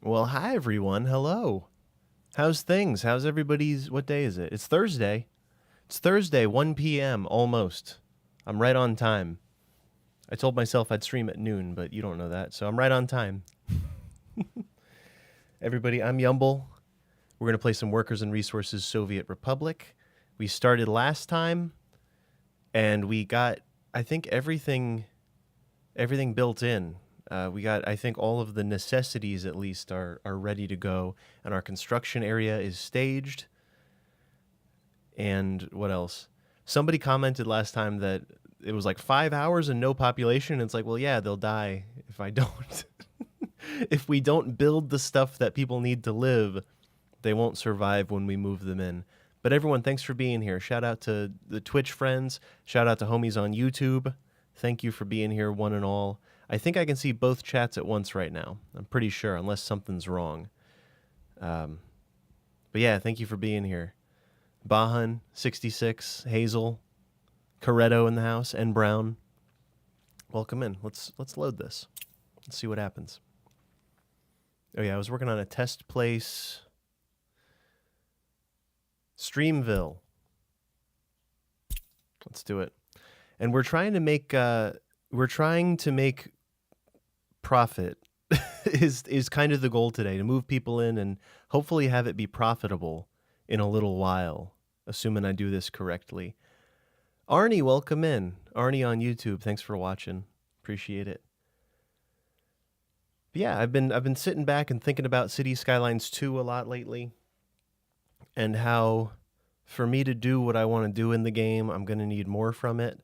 Well, hi everyone. Hello. How's things? How's everybody's? What day is it? It's Thursday. It's Thursday, 1 p.m. almost. I'm right on time. I told myself I'd stream at noon, but you don't know that, so I'm right on time. Everybody, I'm Yumble. We're going to play some Workers and Resources Soviet Republic. We started last time, and we got, I think, everything built in. We got, I think, all of the necessities at least are ready to go, and our construction area is staged. And what else? Somebody commented last time that it was like 5 hours and no population. It's like, well, yeah, they'll die if I don't. If we don't build the stuff that people need to live, they won't survive when we move them in. But everyone, thanks for being here. Shout out to the Twitch friends. Shout out to homies on YouTube. Thank you for being here, one and all. I think I can see both chats at once right now. I'm pretty sure, unless something's wrong. But yeah, thank you for being here. Bahan, 66, Hazel, Coretto in the house, and Brown. Welcome in. Let's load this. Let's see what happens. Oh yeah, I was working on a test place. Streamville. Let's do it. And we're trying to make profit is kind of the goal today, to move people in and hopefully have it be profitable in a little while, assuming I do this correctly. Arnie, welcome in. Arnie on YouTube, thanks for watching. Appreciate it. But yeah, I've been sitting back and thinking about City Skylines 2 a lot lately, and how for me to do what I want to do in the game, I'm going to need more from it.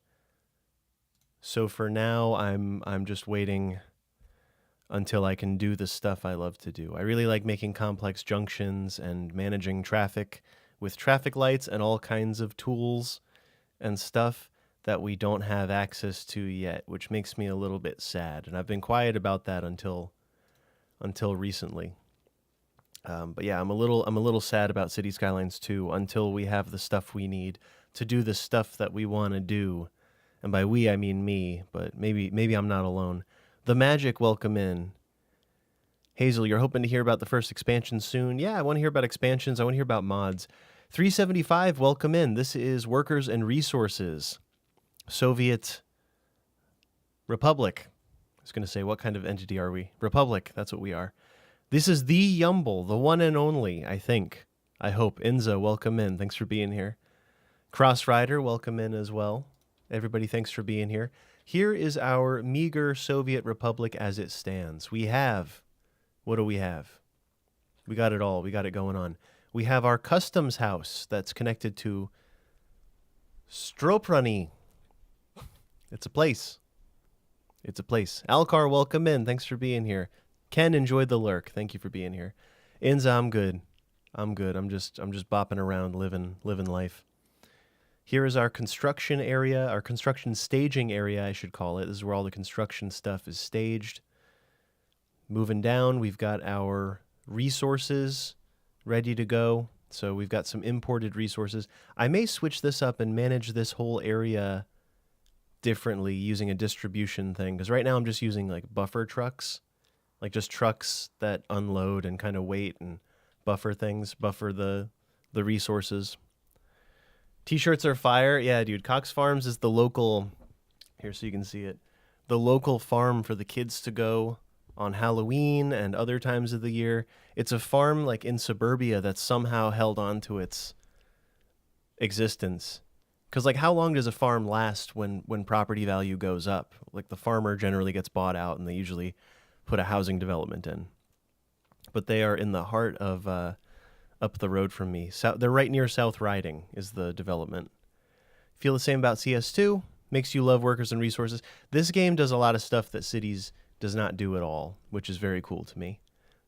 So for now, I'm just waiting until I can do the stuff I love to do. I really like making complex junctions and managing traffic with traffic lights and all kinds of tools and stuff that we don't have access to yet, which makes me a little bit sad. And I've been quiet about that until recently. But yeah, I'm a little sad about City Skylines 2 until we have the stuff we need to do the stuff that we want to do. And by we, I mean me, but maybe I'm not alone. The Magic, welcome in. Hazel, you're hoping to hear about the first expansion soon? Yeah, I want to hear about expansions. I want to hear about mods. 375, welcome in. This is Workers and Resources. Soviet Republic. I was going to say, what kind of entity are we? Republic, that's what we are. This is the Yumble, the one and only, I think. I hope. Inza, welcome in. Thanks for being here. Cross Rider, welcome in as well. Everybody, thanks for being here. Here is our meager Soviet Republic as it stands. We have, what do we have? We got it all. We got it going on. We have our customs house that's connected to Stroprany. It's a place. It's a place. Alcar, welcome in. Thanks for being here. Ken, enjoyed the lurk. Thank you for being here. Inza, I'm good. I'm good. I'm just bopping around, living life. Here is our construction area, our construction staging area, I should call it. This is where all the construction stuff is staged. Moving down, we've got our resources ready to go. So we've got some imported resources. I may switch this up and manage this whole area differently using a distribution thing, because right now I'm just using like buffer trucks, like just trucks that unload and kind of wait and buffer things, buffer the resources. T-shirts are fire. Yeah, dude. Cox Farms is the local, here so you can see it, the local farm for the kids to go on Halloween and other times of the year. It's a farm like in suburbia that's somehow held on to its existence. Because like how long does a farm last when property value goes up? Like the farmer generally gets bought out and they usually put a housing development in. But they are in the heart of up the road from me. They're right near South Riding is the development. Feel the same about CS2. Makes you love workers and resources. This game does a lot of stuff that Cities does not do at all, which is very cool to me.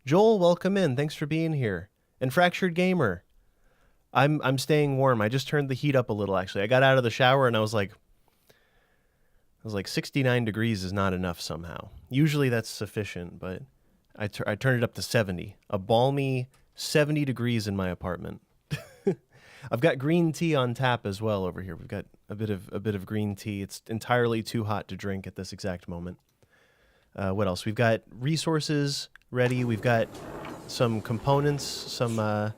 Joel, welcome in. Thanks for being here. And Fractured Gamer. I'm staying warm. I just turned the heat up a little, actually. I got out of the shower and I was like 69 degrees is not enough somehow. Usually that's sufficient, but I turned it up to 70. A balmy 70 degrees in my apartment. I've got green tea on tap as well over here. We've got a bit of green tea. It's entirely too hot to drink at this exact moment. What else? We've got resources ready. We've got some components, some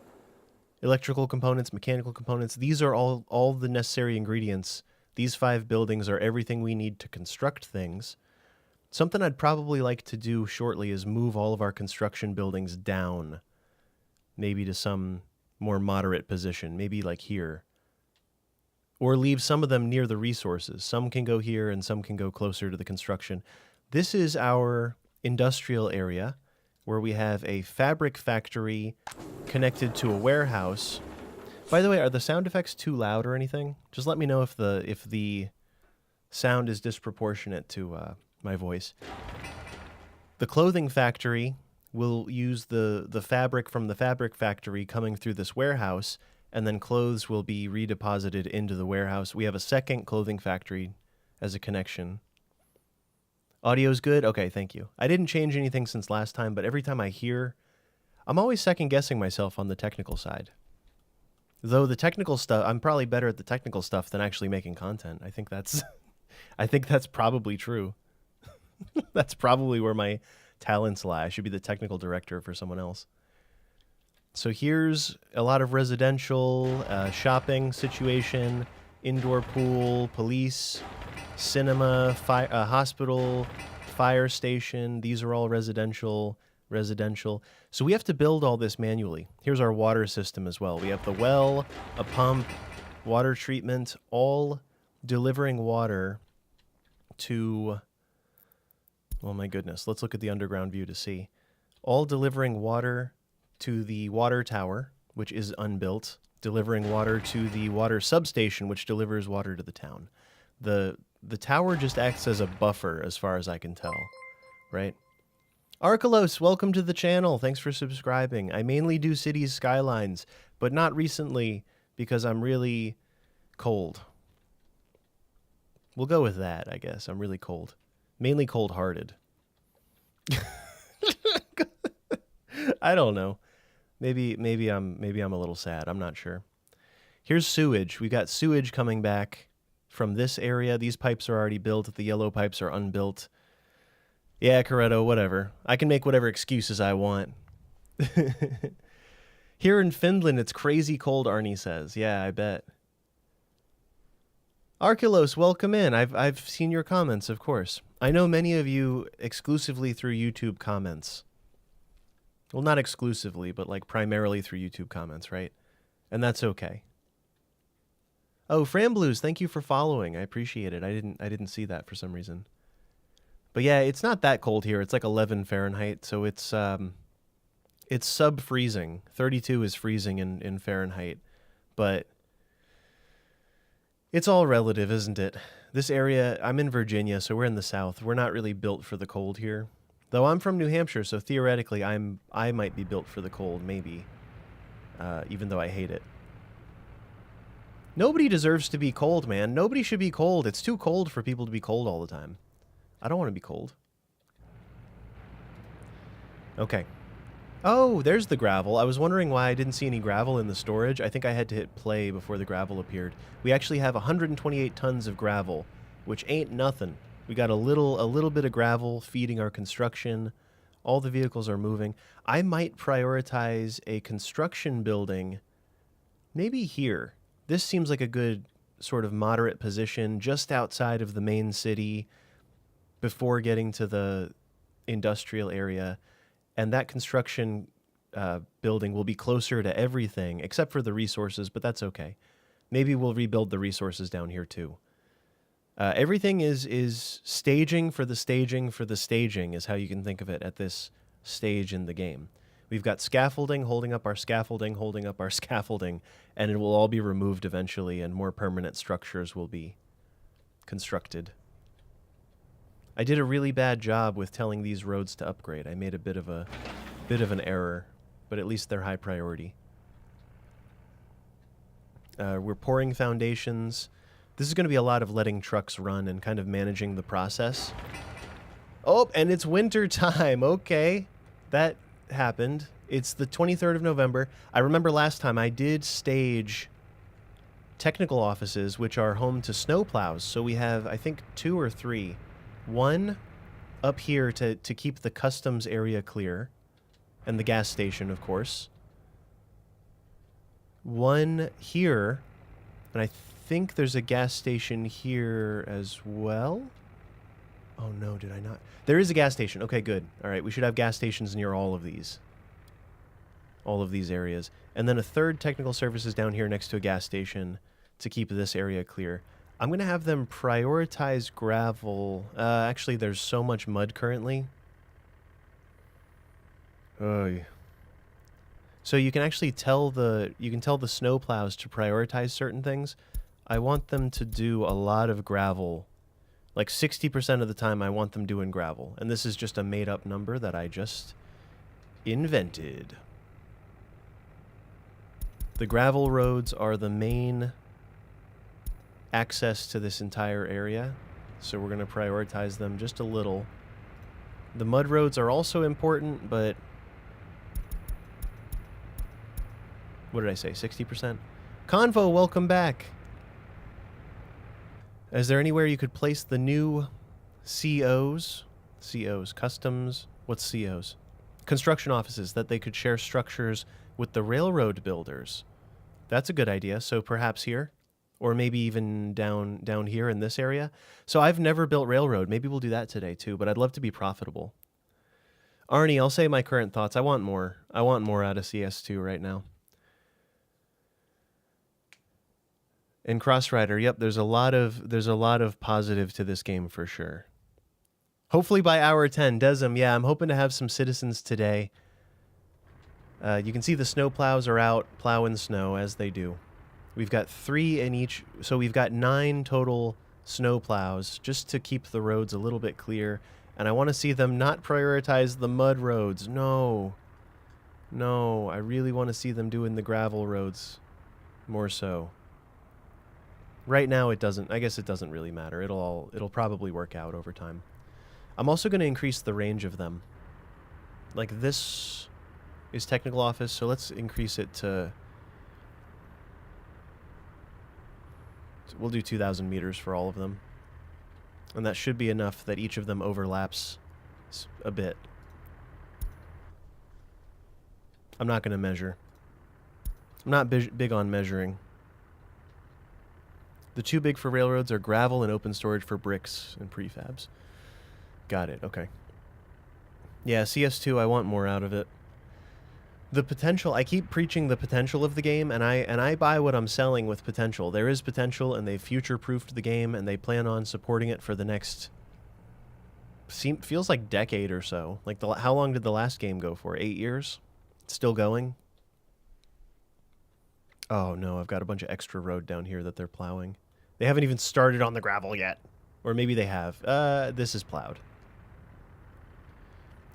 electrical components, mechanical components. These are all the necessary ingredients. These 5 buildings are everything we need to construct things. Something I'd probably like to do shortly is move all of our construction buildings down, maybe to some more moderate position, maybe like here. Or leave some of them near the resources. Some can go here and some can go closer to the construction. This is our industrial area where we have a fabric factory connected to a warehouse. By the way, are the sound effects too loud or anything? Just let me know if the sound is disproportionate to my voice. The clothing factory will use the fabric from the fabric factory coming through this warehouse, and then clothes will be redeposited into the warehouse. We have a second clothing factory as a connection. Audio's good? Okay, thank you. I didn't change anything since last time, but every time I hear, I'm always second-guessing myself on the technical side. Though the technical stuff, I'm probably better at the technical stuff than actually making content. I think that's probably true. That's probably where my talents lie. I should be the technical director for someone else. So here's a lot of residential, shopping situation, indoor pool, police, cinema, hospital, fire station. These are all residential. So we have to build all this manually. Here's our water system as well. We have the well, a pump, water treatment, all delivering water to... Oh my goodness. Let's look at the underground view to see. All delivering water to the water tower, which is unbuilt, delivering water to the water substation, which delivers water to the town. The tower just acts as a buffer as far as I can tell, right? Arkelos, welcome to the channel. Thanks for subscribing. I mainly do cities skylines, but not recently because I'm really cold. We'll go with that, I guess. I'm really cold. Mainly cold-hearted. I don't know. Maybe I'm a little sad. I'm not sure. Here's sewage. We got sewage coming back from this area. These pipes are already built. The yellow pipes are unbuilt. Yeah, Corretto, whatever. I can make whatever excuses I want. Here in Finland, it's crazy cold, Arnie says. Yeah, I bet. Arkelos, welcome in. I've seen your comments, of course. I know many of you exclusively through YouTube comments. Well, not exclusively, but like primarily through YouTube comments, right? And that's okay. Oh, Framblues, thank you for following. I appreciate it. I didn't see that for some reason. But yeah, it's not that cold here. It's like 11 Fahrenheit, so it's sub-freezing. 32 is freezing in Fahrenheit, but it's all relative, isn't it? This area, I'm in Virginia, so we're in the South. We're not really built for the cold here. Though I'm from New Hampshire, so theoretically I might be built for the cold, maybe, even though I hate it. Nobody deserves to be cold, man. Nobody should be cold. It's too cold for people to be cold all the time. I don't want to be cold. Okay. Oh, there's the gravel. I was wondering why I didn't see any gravel in the storage. I think I had to hit play before the gravel appeared. We actually have 128 tons of gravel, which ain't nothing. We got a little bit of gravel feeding our construction. All the vehicles are moving. I might prioritize a construction building maybe here. This seems like a good sort of moderate position just outside of the main city before getting to the industrial area. And that construction building will be closer to everything except for the resources, but that's okay. Maybe we'll rebuild the resources down here too. Everything is staging for the staging for the staging is how you can think of it at this stage in the game. We've got scaffolding holding up our scaffolding, holding up our scaffolding, and it will all be removed eventually and more permanent structures will be constructed. I did a really bad job with telling these roads to upgrade. I made a bit of an error, but at least they're high priority. We're pouring foundations. This is going to be a lot of letting trucks run and kind of managing the process. Oh, and it's winter time. Okay, that happened. It's the 23rd of November. I remember last time I did stage technical offices, which are home to snowplows. So we have, I think, 2 or 3. One up here to keep the customs area clear, and the gas station, of course. One here, and I think there's a gas station here as well. Oh no, did I not? There is a gas station. Okay, good. All right, we should have gas stations near all of these areas. And then a third technical services down here next to a gas station to keep this area clear. I'm going to have them prioritize gravel. Actually, there's so much mud currently. So you can actually tell the snow plows to prioritize certain things. I want them to do a lot of gravel. Like 60% of the time I want them doing gravel. And this is just a made up number that I just invented. The gravel roads are the main access to this entire area, so we're going to prioritize them just a little. The mud roads are also important, but what did I say, 60%? Convo, welcome back. Is there anywhere you could place the new COs, customs, what's COs? Construction offices, that they could share structures with the railroad builders? That's a good idea, so perhaps here? Or maybe even down here in this area. So I've never built railroad. Maybe we'll do that today too, but I'd love to be profitable. Arnie, I'll say my current thoughts. I want more. I want more out of CS2 right now. And Crossrider, yep, there's a lot of positive to this game for sure. Hopefully by hour 10. Desm, yeah, I'm hoping to have some citizens today. You can see the snow plows are out plowing snow as they do. We've got 3 in each, so we've got 9 total snow plows just to keep the roads a little bit clear. And I want to see them not prioritize the mud roads. No. No, I really want to see them doing the gravel roads more so. Right now it doesn't, I guess it doesn't really matter. It'll probably work out over time. I'm also going to increase the range of them. Like this is technical office, so let's increase it to, we'll do 2,000 meters for all of them. And that should be enough that each of them overlaps a bit. I'm not going to measure. I'm not big on measuring. The 2 big for railroads are gravel and open storage for bricks and prefabs. Got it, okay. Yeah, CS2, I want more out of it. The potential, I keep preaching the potential of the game, and I buy what I'm selling with potential. There is potential, and they've future-proofed the game, and they plan on supporting it for the next, feels like decade or so. Like, how long did the last game go for? 8 years? Still going? Oh no, I've got a bunch of extra road down here that they're plowing. They haven't even started on the gravel yet. Or maybe they have. This is plowed.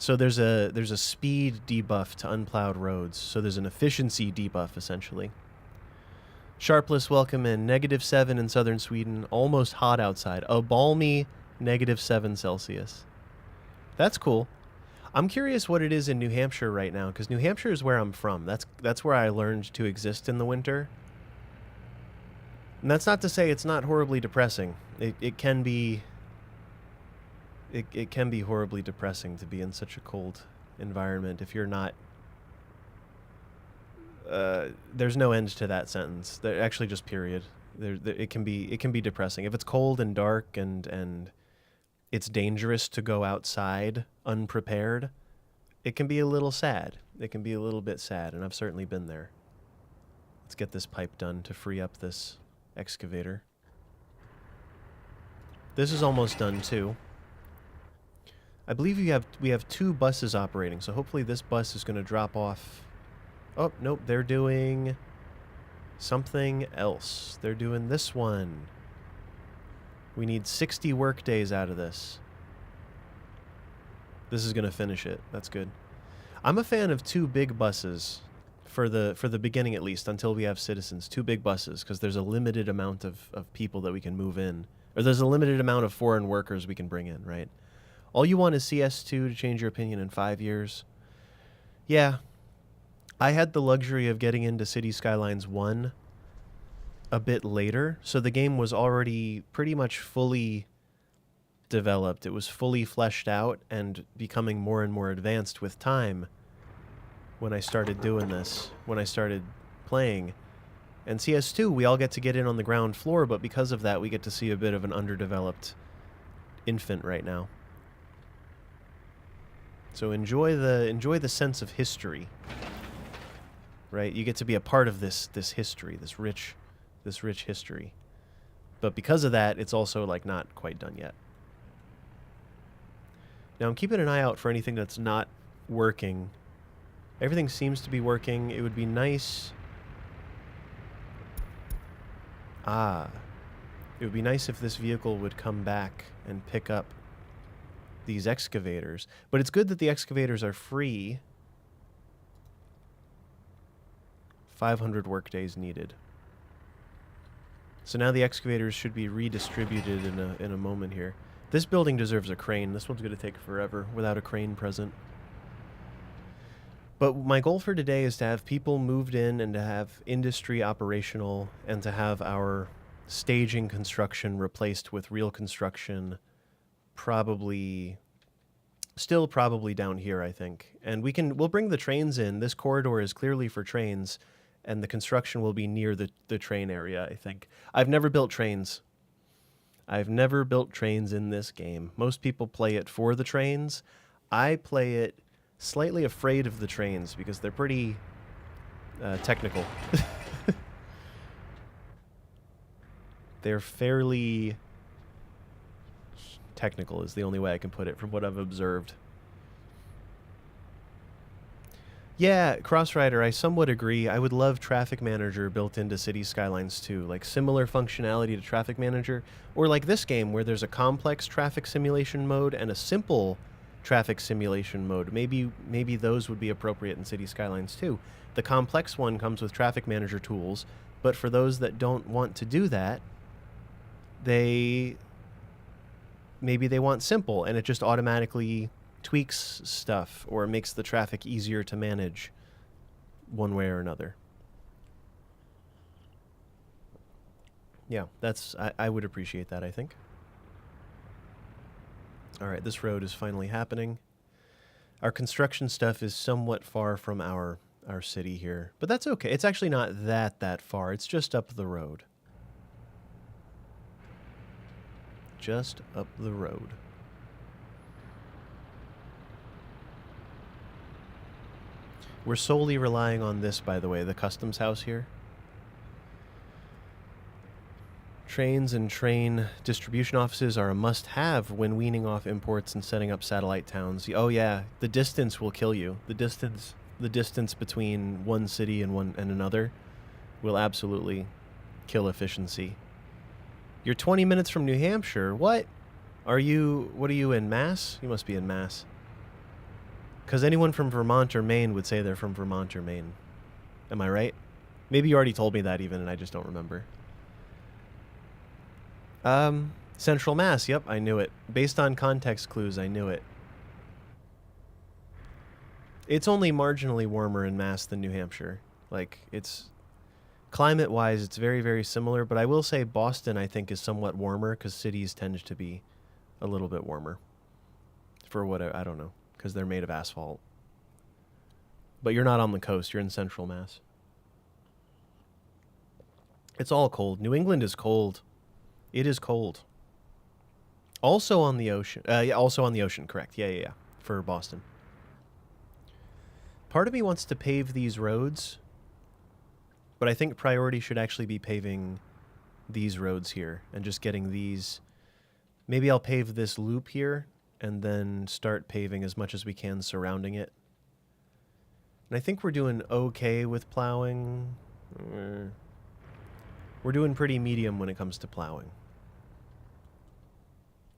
So there's a speed debuff to unplowed roads. So there's an efficiency debuff, essentially. Sharpless, welcome in. -7 in southern Sweden. Almost hot outside. A balmy -7 Celsius. That's cool. I'm curious what it is in New Hampshire right now, because New Hampshire is where I'm from. That's where I learned to exist in the winter. And that's not to say it's not horribly depressing. It can be... It can be horribly depressing to be in such a cold environment if you're not... there's no end to that sentence. Actually, just period. It can be depressing. If it's cold and dark and it's dangerous to go outside unprepared, it can be a little sad. It can be a little bit sad, and I've certainly been there. Let's get this pipe done to free up this excavator. This is almost done, too. I believe we have 2 buses operating, so hopefully this bus is going to drop off. Oh, nope, they're doing something else. They're doing this one. We need 60 work days out of this. This is going to finish it. That's good. I'm a fan of 2 big buses for the beginning, at least, until we have citizens. 2 big buses, because there's a limited amount of people that we can move in. Or there's a limited amount of foreign workers we can bring in, right? All you want is CS2 to change your opinion in 5 years. Yeah. I had the luxury of getting into City Skylines 1 a bit later, so the game was already pretty much fully developed. It was fully fleshed out and becoming more and more advanced with time when I started doing this, when I started playing. And CS2, we all get to get in on the ground floor, but because of that, we get to see a bit of an underdeveloped infant right now. So enjoy the sense of history, right? You get to be a part of this history, this rich history. But because of that, it's also like not quite done yet. Now I'm keeping an eye out for anything that's not working. Everything seems to be working. It would be nice. It would be nice if this vehicle would come back and pick up these excavators. But it's good that the excavators are free. 500 work days needed. So now the excavators should be redistributed in a moment here. This building deserves a crane. This one's going to take forever without a crane present. But my goal for today is to have people moved in and to have industry operational and to have our staging construction replaced with real construction still probably down here, I think. And we'll bring the trains in. This corridor is clearly for trains, and the construction will be near the train area, I think. I've never built trains. I've never built trains in this game. Most people play it for the trains. I play it slightly afraid of the trains because they're pretty technical. They're fairly technical is the only way I can put it from what I've observed. Yeah, Crossrider, I somewhat agree. I would love Traffic Manager built into City Skylines 2, like similar functionality to Traffic Manager, or like this game where there's a complex traffic simulation mode and a simple traffic simulation mode. Maybe those would be appropriate in City Skylines 2. The complex one comes with Traffic Manager tools, but for those that don't want to do that, maybe they want simple, and it just automatically tweaks stuff or makes the traffic easier to manage one way or another. Yeah, I would appreciate that, I think. All right, this road is finally happening. Our construction stuff is somewhat far from our city here, but that's okay. It's actually not that far. It's just up the road. Just up the road. We're solely relying on this, by the way, the customs house here. Trains and train distribution offices are a must-have when weaning off imports and setting up satellite towns. Oh yeah, the distance will kill you. The distance between one city and another will absolutely kill efficiency. You're 20 minutes from New Hampshire. What are you in Mass? You must be in Mass. Because anyone from Vermont or Maine would say they're from Vermont or Maine. Am I right? Maybe you already told me that even and I just don't remember. Central Mass. Yep, I knew it. Based on context clues, I knew it. It's only marginally warmer in Mass than New Hampshire. Like, it's... Climate-wise, it's very, very similar, but I will say Boston, I think, is somewhat warmer because cities tend to be a little bit warmer. For what, I don't know. Because they're made of asphalt. But you're not on the coast. You're in Central Mass. It's all cold. New England is cold. It is cold. Also on the ocean. Yeah, also on the ocean, correct. Yeah. For Boston. Part of me wants to pave these roads, but I think priority should actually be paving these roads here and just getting these. Maybe I'll pave this loop here and then start paving as much as we can surrounding it. And I think we're doing okay with plowing. We're doing pretty medium when it comes to plowing.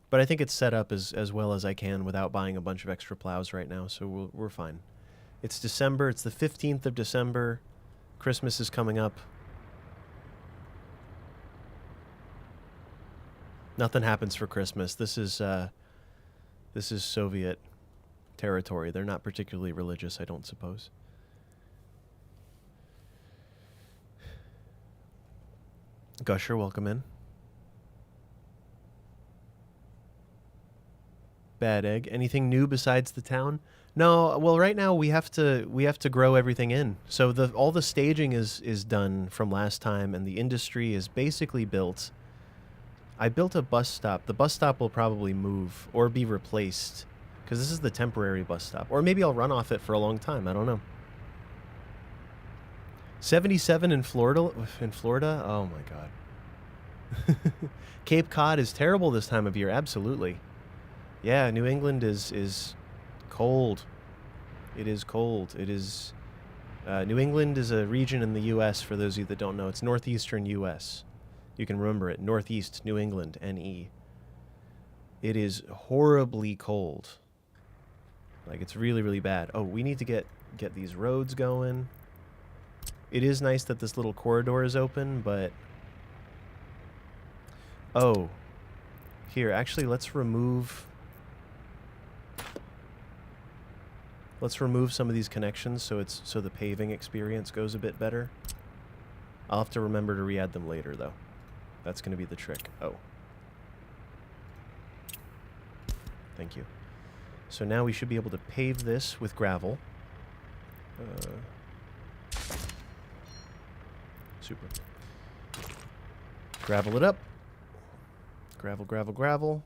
But I think it's set up as well as I can without buying a bunch of extra plows right now, so we're fine. It's December. It's the 15th of December. Christmas is coming up. Nothing happens for Christmas. This is Soviet territory. They're not particularly religious, I don't suppose. Gusher, welcome in. Bad egg. Anything new besides the town? No, well right now we have to grow everything in. So all the staging is done from last time and the industry is basically built. I built a bus stop. The bus stop will probably move or be replaced because this is the temporary bus stop. Or maybe I'll run off it for a long time. I don't know. 77 in Florida? Oh my god. Cape Cod is terrible this time of year. Absolutely. Yeah, New England is cold. It is cold. It is... New England is a region in the U.S., for those of you that don't know. It's northeastern U.S. You can remember it. Northeast New England, N-E. It is horribly cold. Like, it's really, really bad. Oh, we need to get these roads going. It is nice that this little corridor is open, but... Oh. Here, actually, let's remove some of these connections so the paving experience goes a bit better. I'll have to remember to re-add them later, though. That's going to be the trick. Oh. Thank you. So now we should be able to pave this with gravel. Super. Gravel it up. Gravel, gravel, gravel.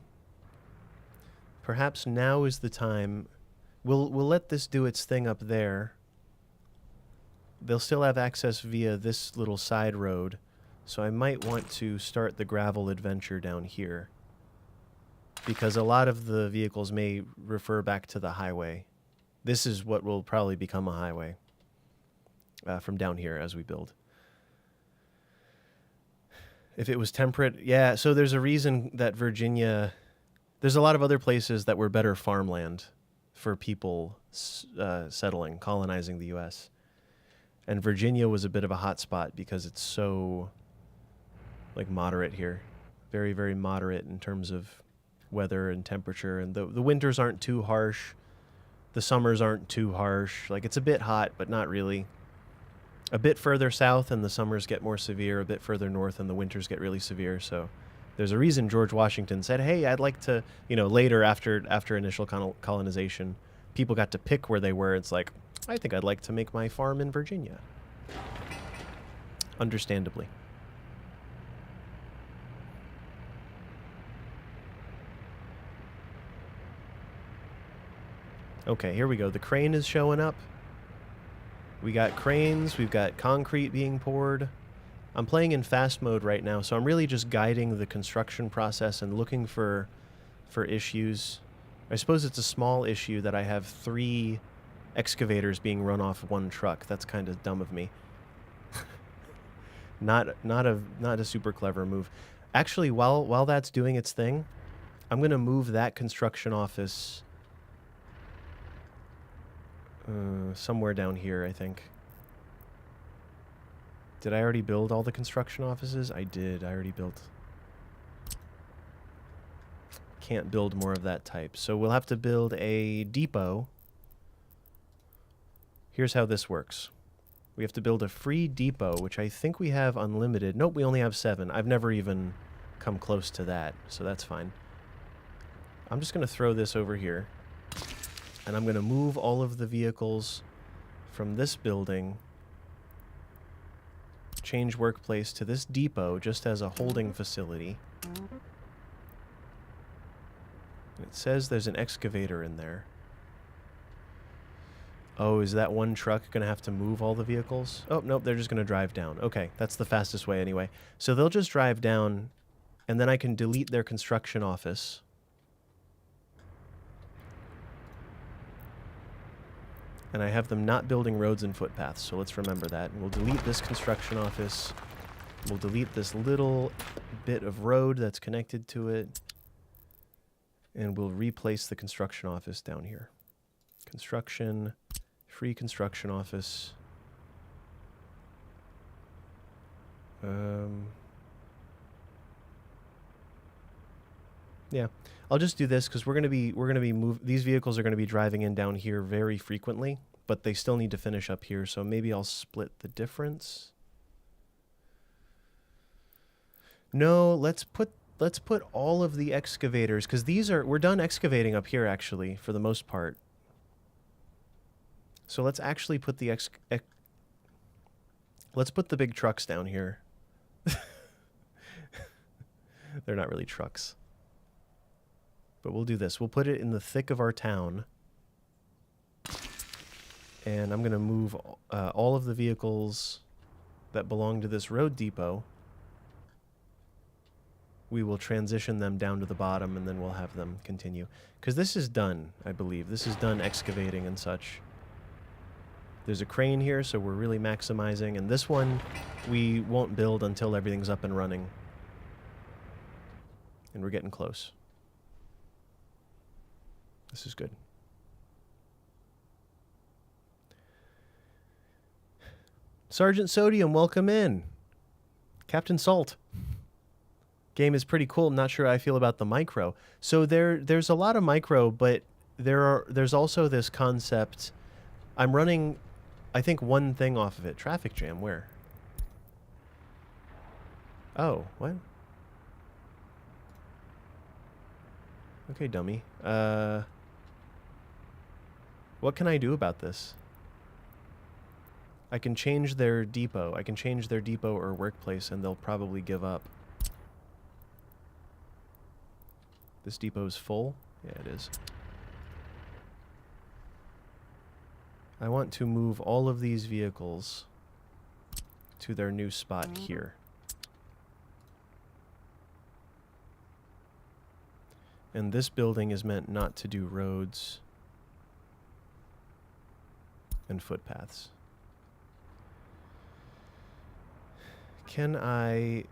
Perhaps now is the time. We'll let this do its thing up there. They'll still have access via this little side road, so I might want to start the gravel adventure down here. because a lot of the vehicles may refer back to the highway. This is what will probably become a highway from down here as we build. If it was temperate, yeah, so there's a reason that Virginia... There's a lot of other places that were better farmland for people settling, colonizing the U.S. And Virginia was a bit of a hot spot because it's so, like, moderate here. Very, very moderate in terms of weather and temperature. And the winters aren't too harsh. The summers aren't too harsh. Like, it's a bit hot, but not really. A bit further south and the summers get more severe. A bit further north and the winters get really severe. So there's a reason George Washington said, hey, I'd like to, you know, later after initial colonization, people got to pick where they were. It's like, I think I'd like to make my farm in Virginia. Understandably. Okay, here we go. The crane is showing up. We got cranes. We've got concrete being poured. I'm playing in fast mode right now, so I'm really just guiding the construction process and looking for issues. I suppose it's a small issue that I have 3 excavators being run off one truck. That's kind of dumb of me. Not a super clever move. Actually, while that's doing its thing, I'm gonna move that construction office somewhere down here, I think. Did I already build all the construction offices? I did. I already built. Can't build more of that type. So we'll have to build a depot. Here's how this works. We have to build a free depot, which I think we have unlimited. Nope, we only have 7. I've never even come close to that, so that's fine. I'm just going to throw this over here. And I'm going to move all of the vehicles from this building, change workplace to this depot just as a holding facility. It says there's an excavator in there. Oh, is that one truck going to have to move all the vehicles? Oh, nope, they're just going to drive down. Okay, that's the fastest way anyway. So they'll just drive down, and then I can delete their construction office. And I have them not building roads and footpaths, so let's remember that. And we'll delete this construction office. We'll delete this little bit of road that's connected to it. And we'll replace the construction office down here. Construction, free construction office. Yeah, I'll just do this because we're gonna be these vehicles are gonna be driving in down here very frequently, but they still need to finish up here. So maybe I'll split the difference. No, let's put all of the excavators, because we're done excavating up here actually for the most part. So let's actually put the let's put the big trucks down here. They're not really trucks. But we'll do this. We'll put it in the thick of our town. And I'm going to move all of the vehicles that belong to this road depot. We will transition them down to the bottom, and then we'll have them continue. Because this is done, I believe. This is done excavating and such. There's a crane here, so we're really maximizing. And this one, we won't build until everything's up and running. And we're getting close. This is good. Sergeant Sodium, welcome in. Captain Salt. Game is pretty cool. I'm not sure how I feel about the micro. So there's a lot of micro, but there's also this concept. I'm running, I think, one thing off of it. Traffic jam, where? Oh, what? Okay, dummy. What can I do about this? I can change their depot. I can change their depot or workplace, and they'll probably give up. This depot is full? Yeah, it is. I want to move all of these vehicles to their new spot here. And this building is meant not to do roads and footpaths. Can I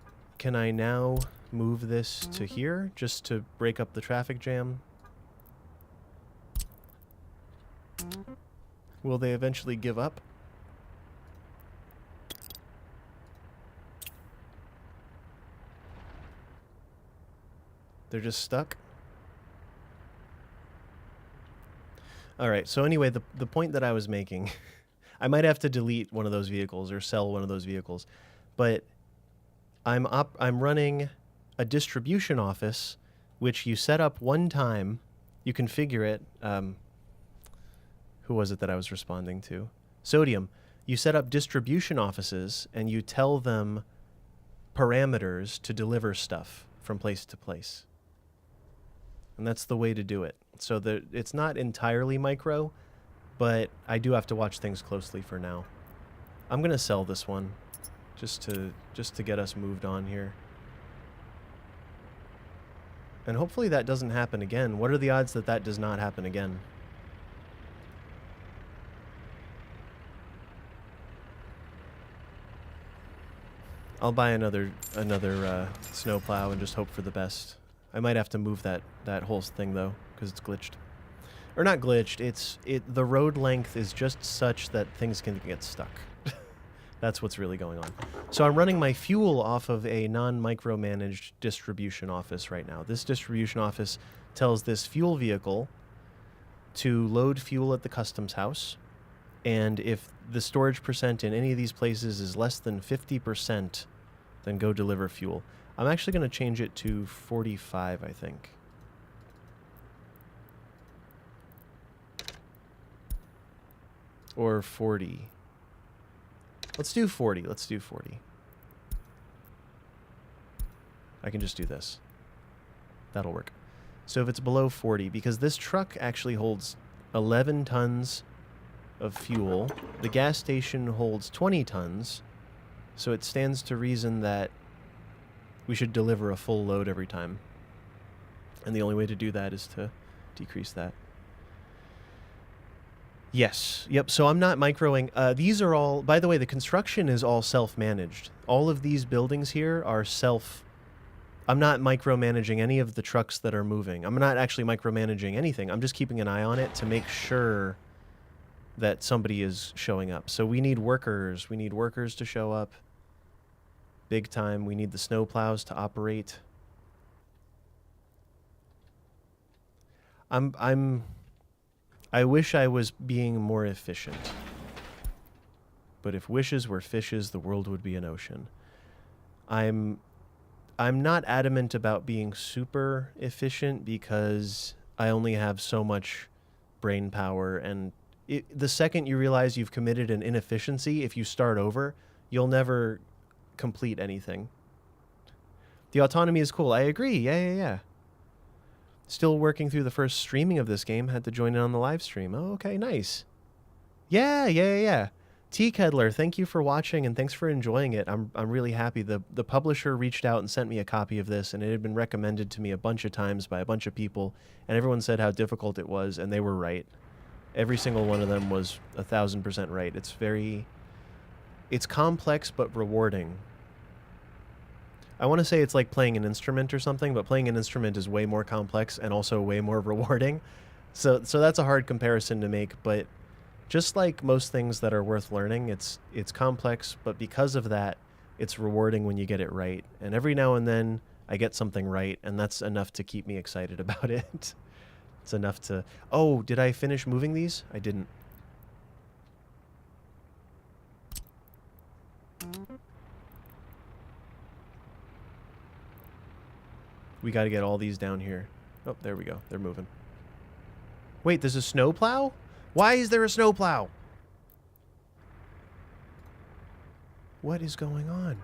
now move this to here just to break up the traffic jam? Will they eventually give up? They're just stuck? Alright, so anyway, the point that I was making, I might have to delete one of those vehicles or sell one of those vehicles, but I'm running a distribution office, which you set up one time, you configure it. Who was it that I was responding to? Sodium. You set up distribution offices and you tell them parameters to deliver stuff from place to place. And that's the way to do it. So it's not entirely micro, but I do have to watch things closely for now. I'm going to sell this one just to get us moved on here. And hopefully that doesn't happen again. What are the odds that that does not happen again? I'll buy another snowplow and just hope for the best. I might have to move that whole thing though, because it's glitched. Or not glitched. The road length is just such that things can get stuck. That's what's really going on. So I'm running my fuel off of a non-micromanaged distribution office right now. This distribution office tells this fuel vehicle to load fuel at the customs house, and if the storage percent in any of these places is less than 50%, then go deliver fuel. I'm actually going to change it to 45, I think. Or 40. Let's do 40. Let's do 40. I can just do this. That'll work. So if it's below 40, because this truck actually holds 11 tons of fuel, the gas station holds 20 tons, so it stands to reason that we should deliver a full load every time. And the only way to do that is to decrease that. Yes. Yep. So I'm not microing. These are all, by the way, the construction is all self-managed. All of these buildings here are I'm not micromanaging any of the trucks that are moving. I'm not actually micromanaging anything. I'm just keeping an eye on it to make sure that somebody is showing up. So we need workers. We need workers to show up. Big time. We need the snowplows to operate. I wish I was being more efficient. But if wishes were fishes, the world would be an ocean. I'm not adamant about being super efficient because I only have so much brain power, and the second you realize you've committed an inefficiency, if you start over, you'll never complete anything. The autonomy is cool. I agree. Yeah. Still working through the first streaming of this game. Had to join in on the live stream. Oh, okay, nice. Yeah. T. Kedler, thank you for watching and thanks for enjoying it. I'm really happy. The publisher reached out and sent me a copy of this, and it had been recommended to me a bunch of times by a bunch of people, and everyone said how difficult it was, and they were right. Every single one of them was 1,000% right. It's complex but rewarding. I want to say it's like playing an instrument or something, but playing an instrument is way more complex and also way more rewarding. So that's a hard comparison to make, but just like most things that are worth learning, it's complex, but because of that, it's rewarding when you get it right. And every now and then I get something right, and that's enough to keep me excited about it. It's enough to... Oh, did I finish moving these? I didn't. We got to get all these down here. Oh, there we go. They're moving. Wait, there's a snowplow? Why is there a snowplow? What is going on?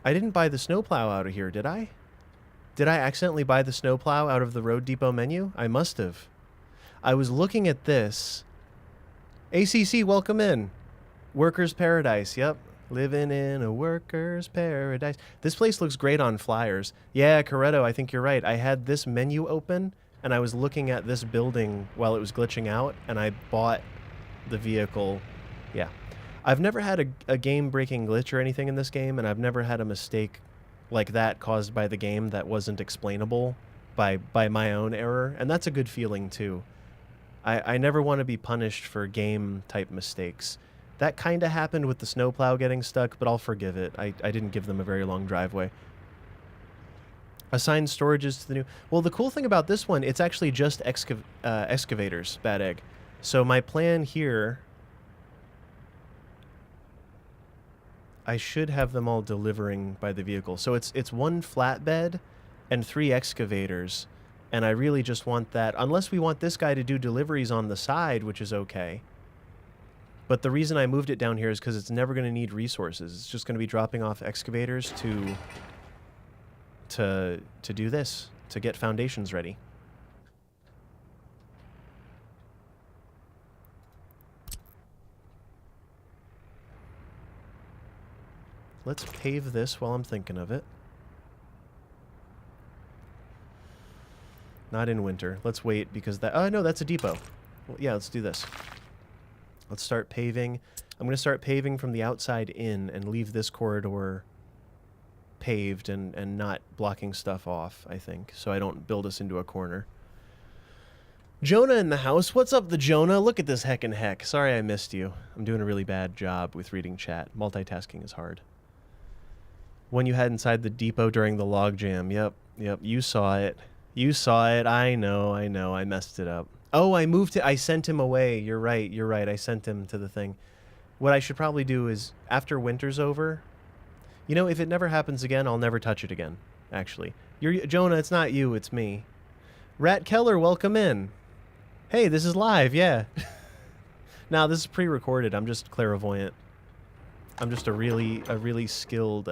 I didn't buy the snowplow out of here, did I? Did I accidentally buy the snowplow out of the Road Depot menu? I must have. I was looking at this, ACC, welcome in. Workers' paradise, yep. Living in a workers' paradise. This place looks great on flyers. Yeah, Corretto, I think you're right. I had this menu open, and I was looking at this building while it was glitching out, and I bought the vehicle. Yeah. I've never had a game-breaking glitch or anything in this game, and I've never had a mistake like that caused by the game that wasn't explainable by my own error, and that's a good feeling, too. I never want to be punished for game-type mistakes. That kind of happened with the snowplow getting stuck, but I'll forgive it. I didn't give them a very long driveway. Assign storages to the new... Well, the cool thing about this one, it's actually just excavators, Bad Egg. So my plan here... I should have them all delivering by the vehicle. So it's one flatbed and 3 excavators. And I really just want that... Unless we want this guy to do deliveries on the side, which is okay. But the reason I moved it down here is because it's never going to need resources. It's just going to be dropping off excavators to do this, to get foundations ready. Let's pave this while I'm thinking of it. Not in winter. Let's wait because that... Oh, no, that's a depot. Well, yeah, let's do this. Let's start paving. I'm going to start paving from the outside in and leave this corridor paved and not blocking stuff off, I think, so I don't build us into a corner. Jonah in the house. What's up, the Jonah? Look at this heckin' heck. Sorry I missed you. I'm doing a really bad job with reading chat. Multitasking is hard. One you had inside the depot during the logjam. Yep. You saw it. You saw it. I know. I messed it up. Oh, I moved it. I sent him away. You're right. I sent him to the thing. What I should probably do is, after winter's over, you know, if it never happens again, I'll never touch it again, actually. Jonah, it's not you, it's me. Rat Keller, welcome in. Hey, this is live, yeah. Now, this is pre-recorded. I'm just clairvoyant. I'm just a really skilled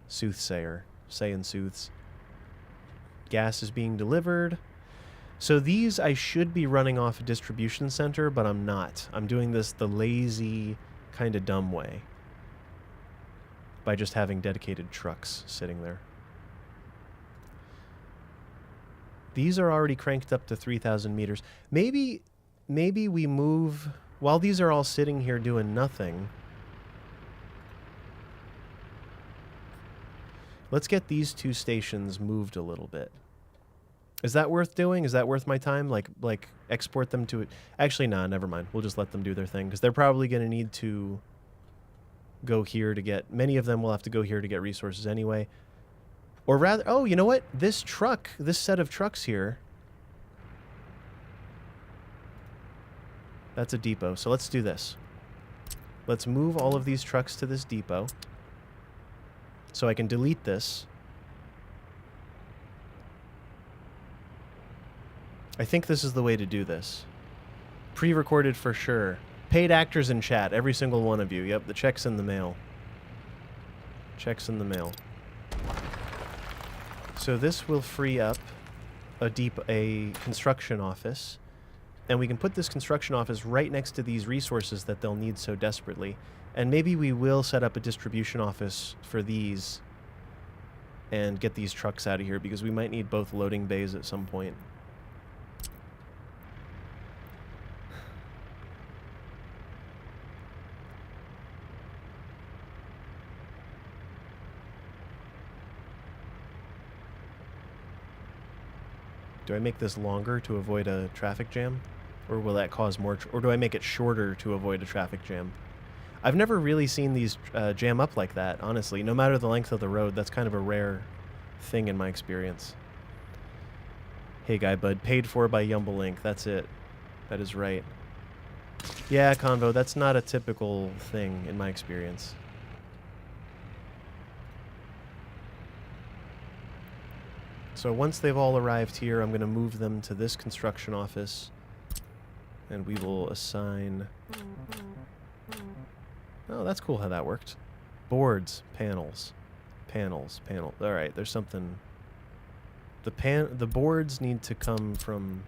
soothsayer, saying sooths. Gas is being delivered. So these I should be running off a distribution center, but I'm not. I'm doing this the lazy, kind of dumb way. By just having dedicated trucks sitting there. These are already cranked up to 3,000 meters. Maybe we move... While these are all sitting here doing nothing... Let's get these 2 stations moved a little bit. Is that worth doing? Is that worth my time? Like export them to it? Actually, nah, never mind. We'll just let them do their thing, because they're probably going to need to go here to get... Many of them will have to go here to get resources anyway. Or rather... Oh, you know what? This truck, this set of trucks here... That's a depot, so let's do this. Let's move all of these trucks to this depot. So I can delete this. I think this is the way to do this. Pre-recorded for sure. Paid actors in chat, every single one of you. Yep, the check's in the mail. Check's in the mail. So this will free up a construction office. And we can put this construction office right next to these resources that they'll need so desperately. And maybe we will set up a distribution office for these and get these trucks out of here, because we might need both loading bays at some point. Do I make this longer to avoid a traffic jam? Or will that cause more... Or do I make it shorter to avoid a traffic jam? I've never really seen these jam up like that, honestly. No matter the length of the road, that's kind of a rare thing in my experience. Hey, Guy Bud. Paid for by Yumblelink. That's it. That is right. Yeah, Convo, that's not a typical thing in my experience. So once they've all arrived here, I'm going to move them to this construction office. And we will assign... Oh, that's cool how that worked. Boards, panels. Panels. Alright, there's something... The boards need to come from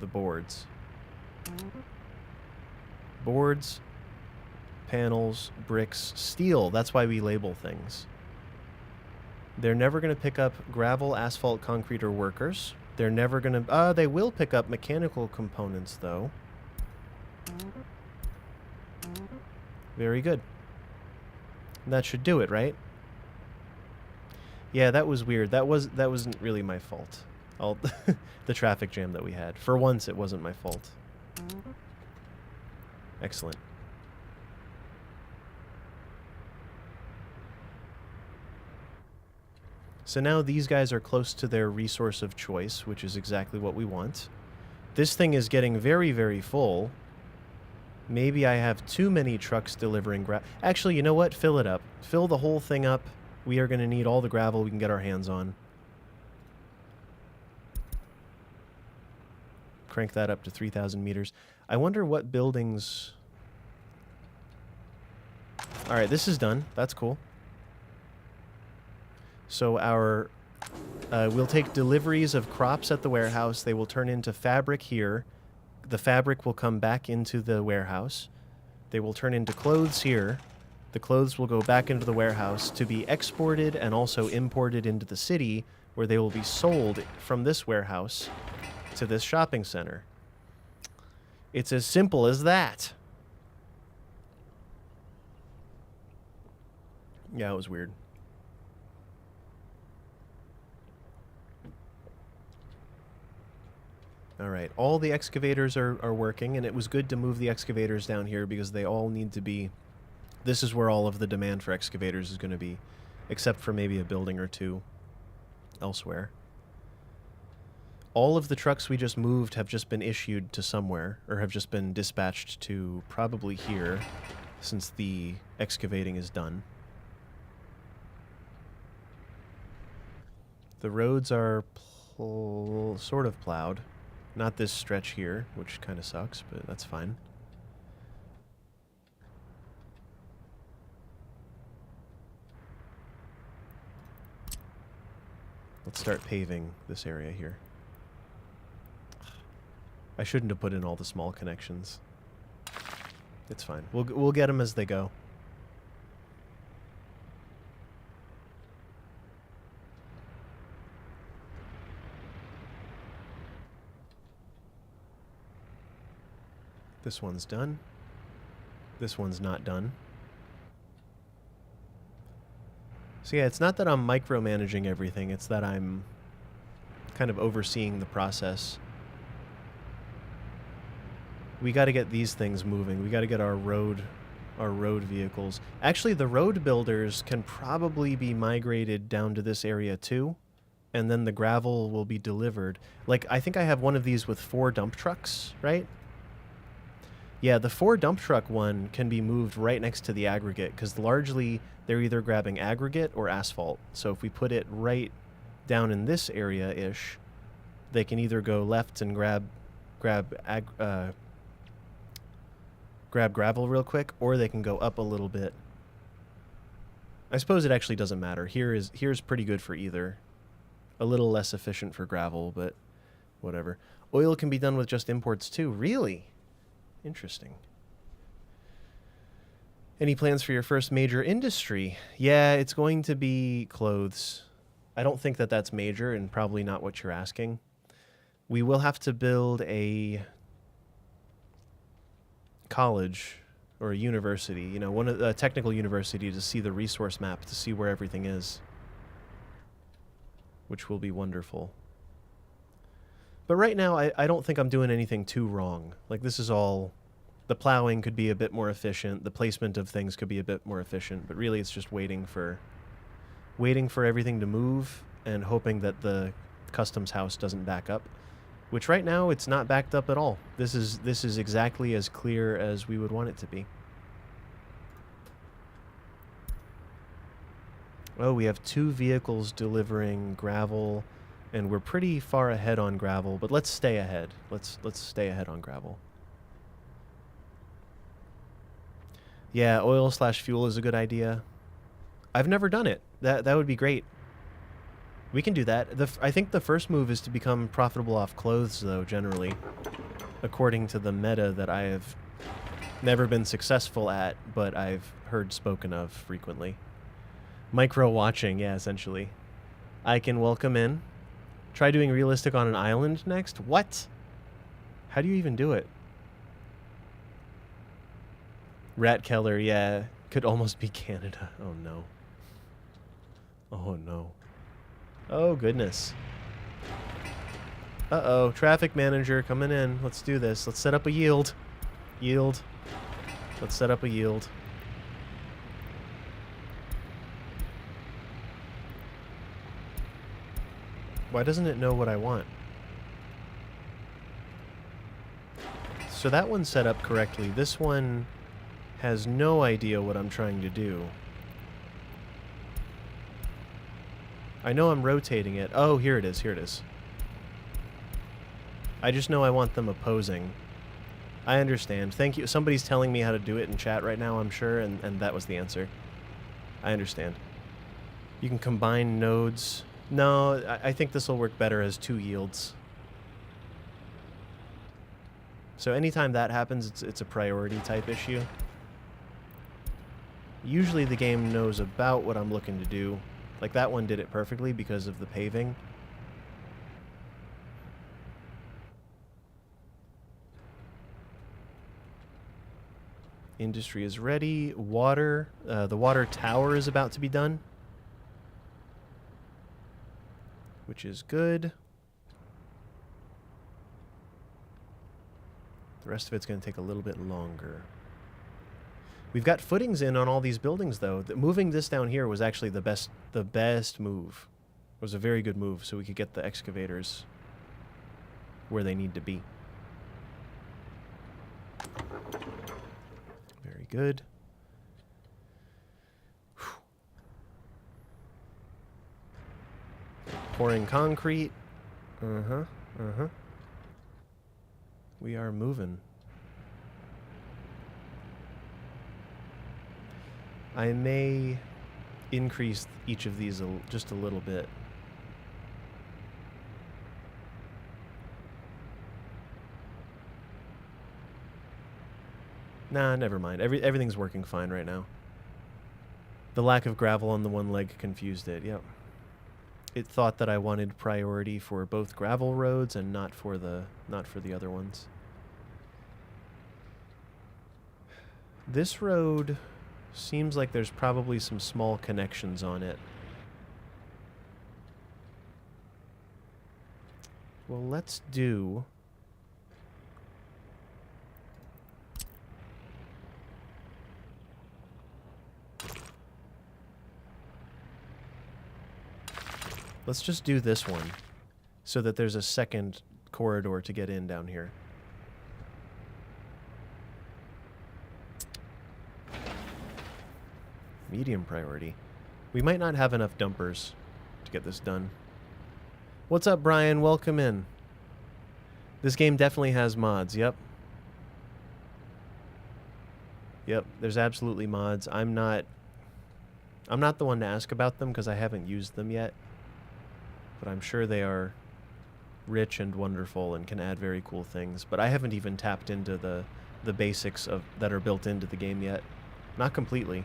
the boards. Boards, panels, bricks, steel. That's why we label things. They're never going to pick up gravel, asphalt, concrete, or workers. They're never going to... they will pick up mechanical components, though. Very good. That should do it, right? Yeah, that was weird. That wasn't really my fault. The traffic jam that we had. For once, it wasn't my fault. Excellent. So now these guys are close to their resource of choice, which is exactly what we want. This thing is getting very, very full. Maybe I have too many trucks delivering gravel. Actually, you know what? Fill it up. Fill the whole thing up. We are going to need all the gravel we can get our hands on. Crank that up to 3,000 meters. I wonder what buildings... Alright, this is done. That's cool. So our... we'll take deliveries of crops at the warehouse. They will turn into fabric here. The fabric will come back into the warehouse. They will turn into clothes here. The clothes will go back into the warehouse to be exported and also imported into the city, where they will be sold from this warehouse to this shopping center. It's as simple as that. Yeah, it was weird. Alright, all the excavators are working, and it was good to move the excavators down here because they all need to be... This is where all of the demand for excavators is going to be, except for maybe a building or two elsewhere. All of the trucks we just moved have just been issued to somewhere, or have just been dispatched to probably here, since the excavating is done. The roads are sort of plowed. Not this stretch here, which kind of sucks, but that's fine. Let's start paving this area here. I shouldn't have put in all the small connections. It's fine. We'll get them as they go. This one's done. This one's not done. So yeah, it's not that I'm micromanaging everything, it's that I'm kind of overseeing the process. We got to get these things moving. We got to get our road vehicles. Actually, the road builders can probably be migrated down to this area too, and then the gravel will be delivered. Like, I think I have one of these with 4 dump trucks, right? Yeah, the 4 dump truck one can be moved right next to the aggregate, because largely they're either grabbing aggregate or asphalt. So if we put it right down in this area-ish, they can either go left and grab gravel real quick, or they can go up a little bit. I suppose it actually doesn't matter. Here's pretty good for either. A little less efficient for gravel, but whatever. Oil can be done with just imports too. Really? Interesting. Any plans for your first major industry? Yeah, it's going to be clothes. I don't think that that's major, and probably not what you're asking. We will have to build a college or a university, you know, a technical university, to see the resource map, to see where everything is, which will be wonderful. But right now, I don't think I'm doing anything too wrong. Like, this is all... The plowing could be a bit more efficient. The placement of things could be a bit more efficient. But really, it's just waiting for everything to move and hoping that the customs house doesn't back up. Which right now, it's not backed up at all. This is exactly as clear as we would want it to be. Oh, we have 2 vehicles delivering gravel... And we're pretty far ahead on gravel, but let's stay ahead. Let's stay ahead on gravel. Yeah, oil/fuel is a good idea. I've never done it. That would be great. We can do that. I think the first move is to become profitable off clothes, though, generally. According to the meta that I have Never been successful at, but I've heard spoken of frequently. Micro watching, yeah, essentially. I can welcome in. Try doing realistic on an island next? What? How do you even do it? Rat Keller, yeah. Could almost be Canada. Oh no. Oh no. Oh goodness. Uh-oh, traffic manager coming in. Let's do this. Let's set up a yield. Yield. Let's set up a yield. Why doesn't it know what I want? So that one's set up correctly. This one has no idea what I'm trying to do. I know I'm rotating it. Oh, here it is. Here it is. I just know I want them opposing. I understand. Thank you. Somebody's telling me how to do it in chat right now, I'm sure, and that was the answer. I understand. You can combine nodes. No, I think this will work better as 2 yields. So anytime that happens, it's a priority type issue. Usually the game knows about what I'm looking to do. Like that one did it perfectly because of the paving. Industry is ready. Water. The water tower is about to be done, which is good. The rest of it's going to take a little bit longer. We've got footings in on all these buildings, though. Moving this down here was actually the best move. It was a very good move, so we could get the excavators where they need to be. Very good. Whew. Pouring concrete. Uh-huh, uh-huh. We are moving. I may increase each of these just a little bit. Nah, never mind. Everything's working fine right now. The lack of gravel on the one leg confused it. Yep. It thought that I wanted priority for both gravel roads and not for the other ones. This road seems like there's probably some small connections on it. Well, let's do... Let's just do this one so that there's a second corridor to get in down here. Medium priority. We might not have enough dumpers to get this done. What's up, Brian? Welcome in. This game definitely has mods. Yep. Yep, there's absolutely mods. I'm not the one to ask about them because I haven't used them yet. But I'm sure they are rich and wonderful and can add very cool things. But I haven't even tapped into the basics that are built into the game yet. Not completely.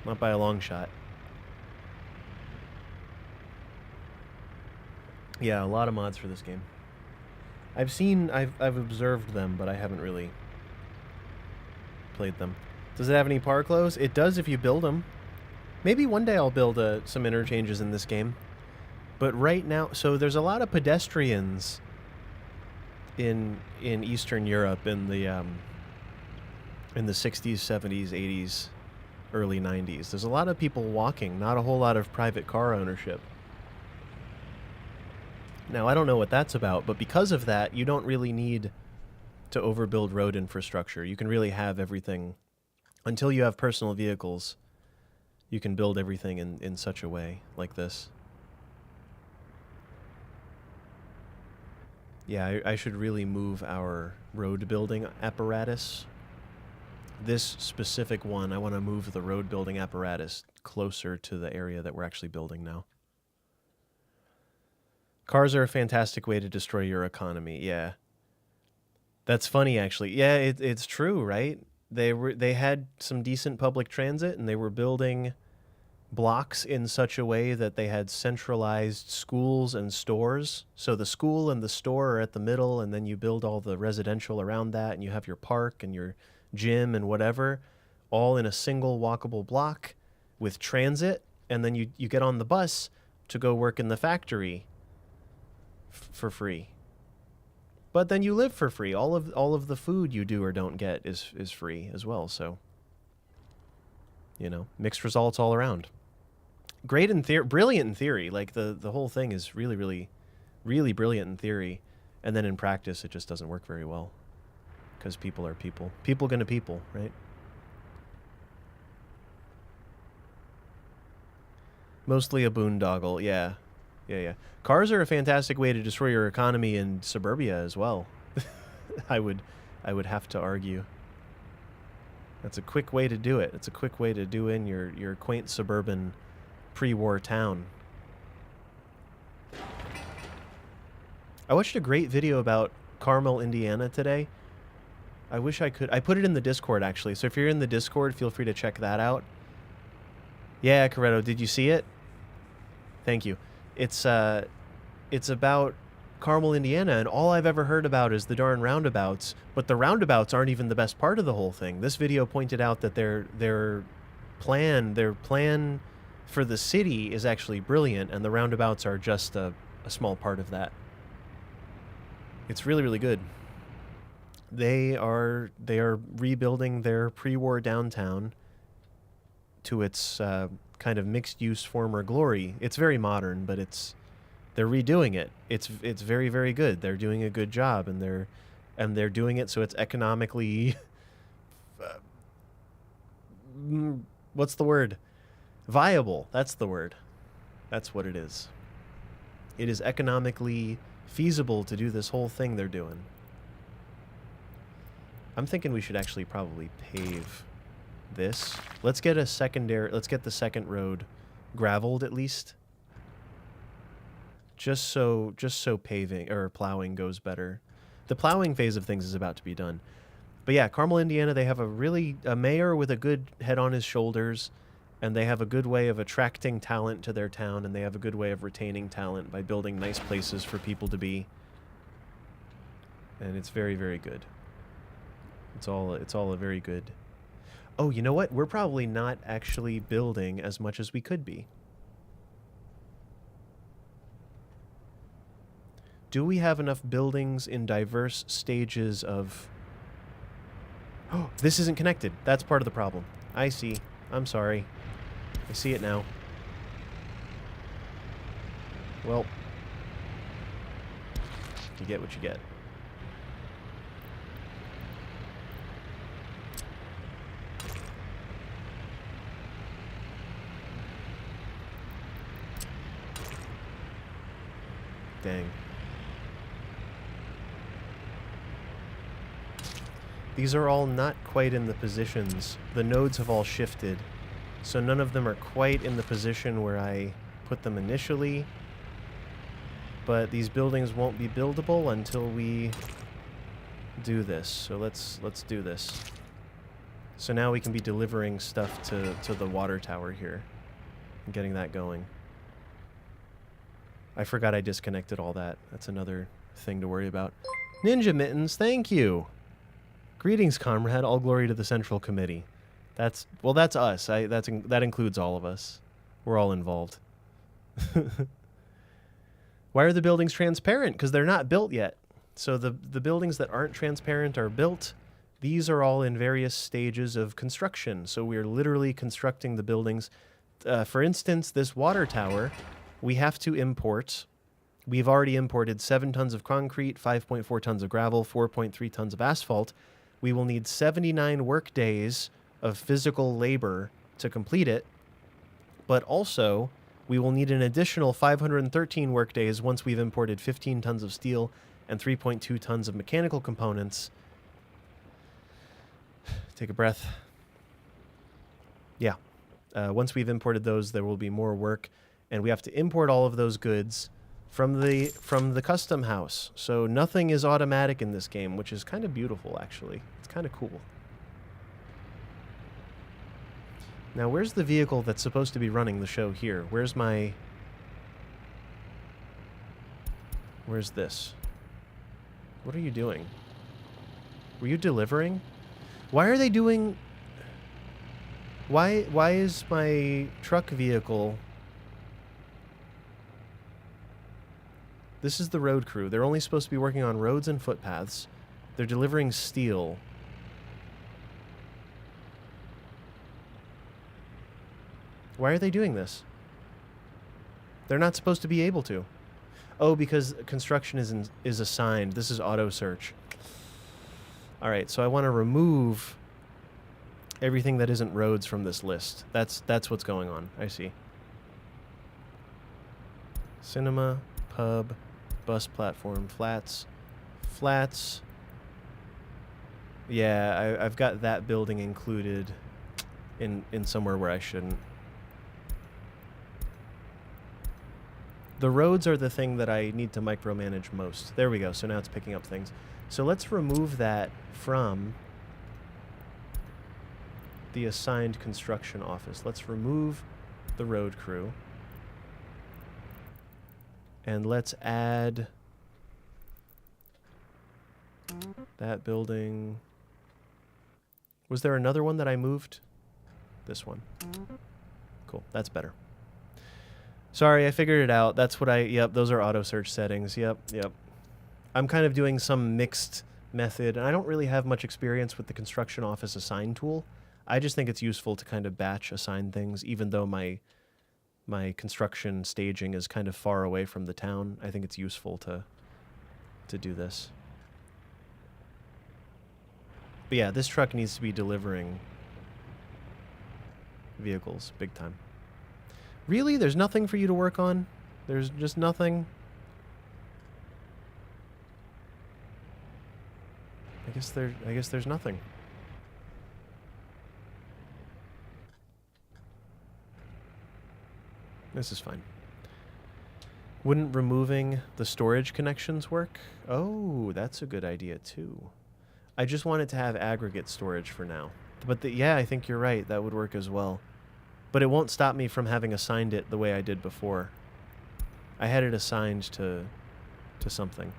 Not by a long shot. Yeah, a lot of mods for this game. I've observed them, but I haven't really played them. Does it have any park clothes? It does if you build them. Maybe one day I'll build some interchanges in this game. But right now, so there's a lot of pedestrians in Eastern Europe in the 60s, 70s, 80s, early 90s. There's a lot of people walking, not a whole lot of private car ownership. Now, I don't know what that's about, but because of that, you don't really need to overbuild road infrastructure. You can really have everything. Until you have personal vehicles, you can build everything in such a way like this. Yeah, I should really move our road building apparatus. This specific one, I want to move the road building apparatus closer to the area that we're actually building now. Cars are a fantastic way to destroy your economy, yeah. That's funny, actually. Yeah, it's true, right? They had some decent public transit, and they were building blocks in such a way that they had centralized schools and stores. So the school and the store are at the middle, and then you build all the residential around that, and you have your park and your gym and whatever, all in a single walkable block with transit, and then you get on the bus to go work in the factory for free. But then you live for free. All of the food you do or don't get is free as well. So, mixed results all around. Great in theory, brilliant in theory. Like the whole thing is really, really, really brilliant in theory, and then in practice it just doesn't work very well because people are people. People gonna people, right? Mostly a boondoggle, yeah. Yeah. Cars are a fantastic way to destroy your economy in suburbia as well. I would have to argue. That's a quick way to do it. It's a quick way to do in your quaint suburban pre-war town. I watched a great video about Carmel, Indiana today. I wish I could. I put it in the Discord, actually. So if you're in the Discord, feel free to check that out. Yeah, Coretto, did you see it? Thank you. It's about Carmel, Indiana, and all I've ever heard about is the darn roundabouts, but the roundabouts aren't even the best part of the whole thing. This video pointed out that their plan for the city is actually brilliant, and the roundabouts are just a small part of that. It's really, really good. They are rebuilding their pre-war downtown to its kind of mixed-use former glory. It's very modern, but they're redoing it. It's very, very good. They're doing a good job, and they're doing it so it's economically what's the word? Viable. That's the word. That's what it is. It is economically feasible to do this whole thing they're doing. I'm thinking we should actually probably pave this. Let's get the second road graveled at least. Just so paving or plowing goes better. The plowing phase of things is about to be done. But yeah, Carmel, Indiana, they have a mayor with a good head on his shoulders, and they have a good way of attracting talent to their town, and they have a good way of retaining talent by building nice places for people to be. And it's very, very good. It's all a very good. Oh, you know what? We're probably not actually building as much as we could be. Do we have enough buildings in diverse stages of... Oh, this isn't connected. That's part of the problem. I see. I'm sorry. I see it now. Well, you get what you get. Dang. These are all not quite in the positions. The nodes have all shifted, so none of them are quite in the position where I put them initially. But these buildings won't be buildable until we do this. So let's do this. So now we can be delivering stuff to the water tower here and getting that going. I forgot I disconnected all that. That's another thing to worry about. Ninja Mittens, thank you. Greetings, comrade. All glory to the Central Committee. That's us. That includes all of us. We're all involved. Why are the buildings transparent? Because they're not built yet. So the buildings that aren't transparent are built. These are all in various stages of construction. So we're literally constructing the buildings. For instance, this water tower, we have to import. We've already imported 7 tons of concrete, 5.4 tons of gravel, 4.3 tons of asphalt. We will need 79 work days of physical labor to complete it. But also, we will need an additional 513 work days once we've imported 15 tons of steel and 3.2 tons of mechanical components. Take a breath. Yeah. Once we've imported those, there will be more work, and we have to import all of those goods from the custom house. So nothing is automatic in this game, which is kind of beautiful, actually. It's kind of cool. Now, where's the vehicle that's supposed to be running the show here? Where's this? What are you doing? Were you delivering? Why are they doing... Why is my truck vehicle... This is the road crew. They're only supposed to be working on roads and footpaths. They're delivering steel. Why are they doing this? They're not supposed to be able to. Oh, because construction is assigned. This is auto search. All right, so I want to remove everything that isn't roads from this list. That's what's going on. I see. Cinema, pub, bus platform, flats. Yeah, I've got that building included in somewhere where I shouldn't. The roads are the thing that I need to micromanage most. There we go. So now it's picking up things. So let's remove that from the assigned construction office. Let's remove the road crew. And let's add that building. Was there another one that I moved? This one. Cool. That's better. Sorry, I figured it out. That's what yep, those are auto search settings. Yep. I'm kind of doing some mixed method, and I don't really have much experience with the construction office assign tool. I just think it's useful to kind of batch assign things, even though my construction staging is kind of far away from the town. I think it's useful to do this. But yeah, this truck needs to be delivering vehicles big time. Really? There's nothing for you to work on? There's just nothing? I guess there's nothing. This is fine. Wouldn't removing the storage connections work? Oh, that's a good idea too. I just wanted to have aggregate storage for now. But yeah, I think you're right. That would work as well. But it won't stop me from having assigned it the way I did before. I had it assigned to something.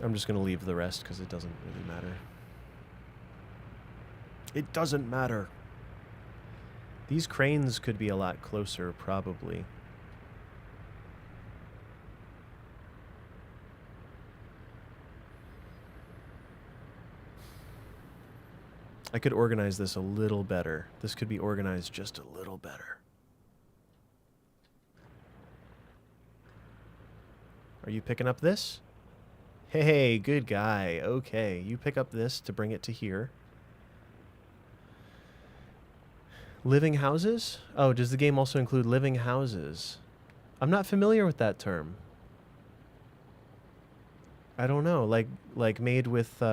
I'm just going to leave the rest because it doesn't really matter. It doesn't matter. These cranes could be a lot closer, probably. I could organize this a little better. This could be organized just a little better. Are you picking up this? Hey, good guy. Okay, you pick up this to bring it to here. Living houses? Oh, does the game also include living houses? I'm not familiar with that term. I don't know, like made with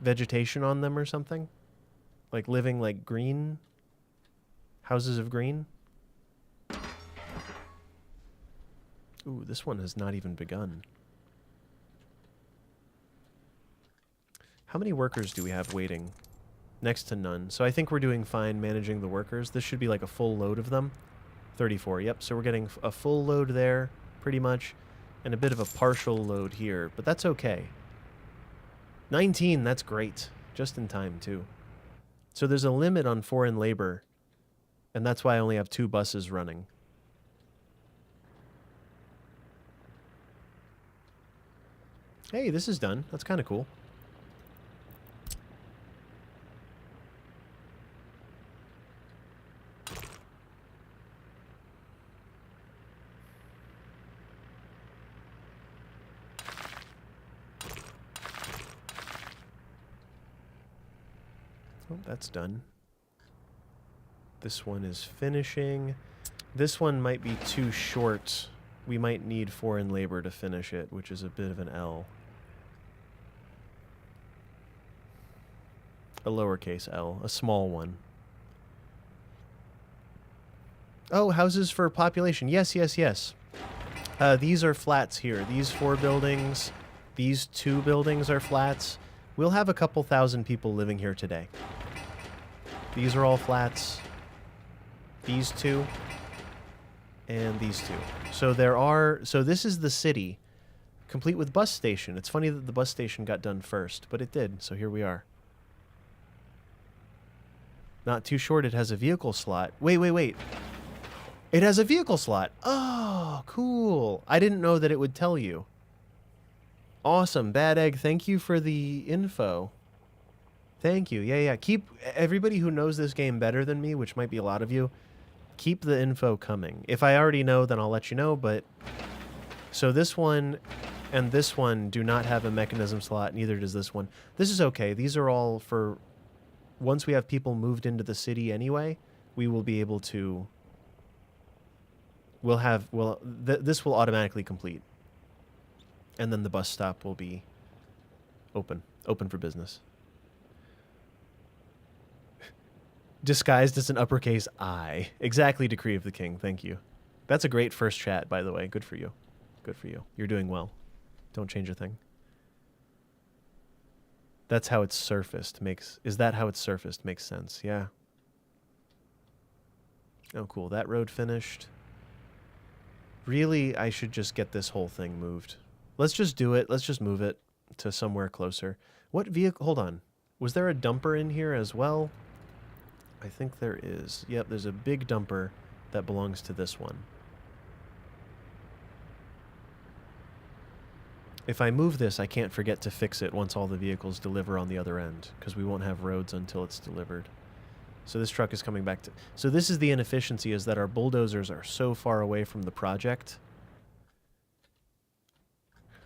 vegetation on them or something? Like living like green? Houses of green? Ooh, this one has not even begun. How many workers do we have waiting? Next to none. So I think we're doing fine managing the workers. This should be like a full load of them. 34, yep. So we're getting a full load there, pretty much, and a bit of a partial load here, but that's okay. 19, that's great. Just in time, too. So there's a limit on foreign labor, and that's why I only have 2 buses running. Hey, this is done. That's kind of cool. Oh, that's done. This one is finishing. This one might be too short. We might need foreign labor to finish it, which is a bit of an L. A lowercase L, a small one. Oh, houses for population. Yes, yes, yes. These are flats here. These 4 buildings, these 2 buildings are flats. We'll have a couple thousand people living here today. These are all flats. These 2. And these 2. So there are... So this is the city, complete with bus station. It's funny that the bus station got done first, but it did, so here we are. Not too short, it has a vehicle slot. Wait, wait, wait. It has a vehicle slot. Oh, cool. I didn't know that it would tell you. Awesome. Bad Egg, thank you for the info. Thank you. Yeah, yeah. Keep... Everybody who knows this game better than me, which might be a lot of you, keep the info coming. If I already know, then I'll let you know, but... So this one and this one do not have a mechanism slot, neither does this one. This is okay. These are all for... Once we have people moved into the city anyway, we will be able to... We'll have... Well, this will automatically complete. And then the bus stop will be open. Open for business. Disguised as an uppercase I. Exactly, Decree of the King. Thank you. That's a great first chat, by the way. Good for you. Good for you. You're doing well. Don't change a thing. That's how it's surfaced. Is that how it's surfaced? Makes sense. Yeah. Oh, cool. That road finished. Really, I should just get this whole thing moved. Let's just do it. Let's just move it to somewhere closer. What vehicle? Hold on. Was there a dumper in here as well? I think there is. Yep, there's a big dumper that belongs to this one. If I move this, I can't forget to fix it once all the vehicles deliver on the other end, because we won't have roads until it's delivered. So this truck is coming back to... So this is the inefficiency, is that our bulldozers are so far away from the project.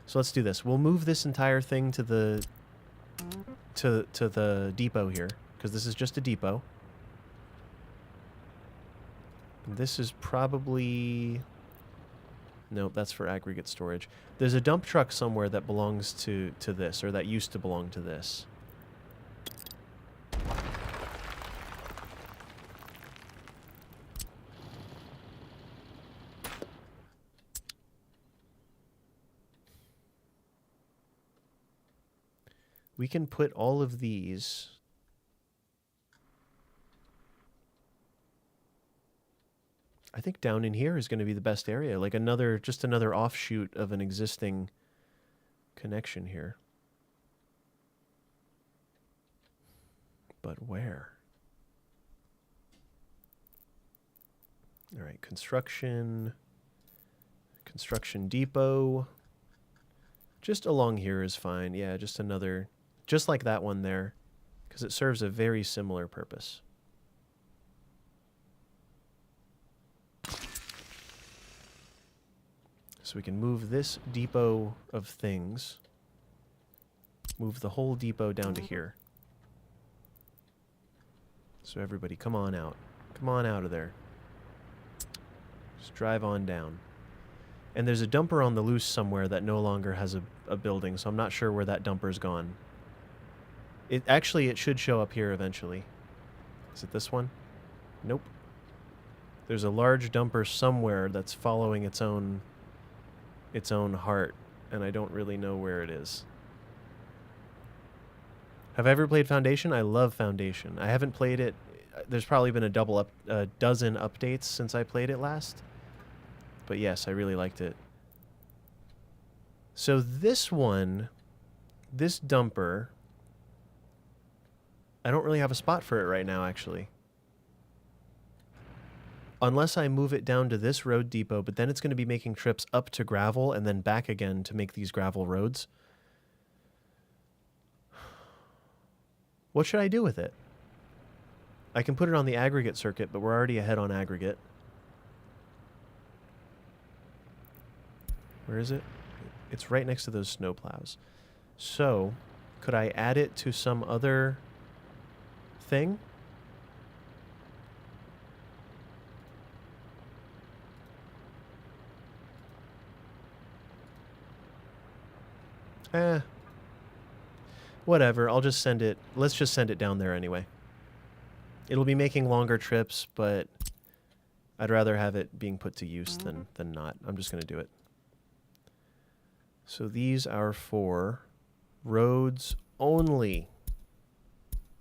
So let's do this. We'll move this entire thing to the... to the depot here, because this is just a depot. This is probably... Nope, that's for aggregate storage. There's a dump truck somewhere that belongs to this, or that used to belong to this. We can put all of these... I think down in here is going to be the best area. Like just another offshoot of an existing connection here. But where? All right, construction depot. Just along here is fine. Yeah, just another, just like that one there, because it serves a very similar purpose. So we can move this depot of things, move the whole depot down to here. So everybody, come on out. Come on out of there. Just drive on down. And there's a dumper on the loose somewhere that no longer has a building, so I'm not sure where that dumper's gone. It should show up here eventually. Is it this one? Nope. There's a large dumper somewhere that's following its own heart, and I don't really know where it is. Have I ever played Foundation? I love Foundation. I haven't played it. There's probably been a dozen updates since I played it last. But yes, I really liked it. So this one, this dumper, I don't really have a spot for it right now, actually. Unless I move it down to this road depot, but then it's going to be making trips up to gravel and then back again to make these gravel roads. What should I do with it? I can put it on the aggregate circuit, but we're already ahead on aggregate. Where is it? It's right next to those snowplows. So, could I add it to some other thing? Whatever, I'll just send it. Let's just send it down there anyway. It'll be making longer trips, but I'd rather have it being put to use than not. I'm just going to do it. So these are for roads only,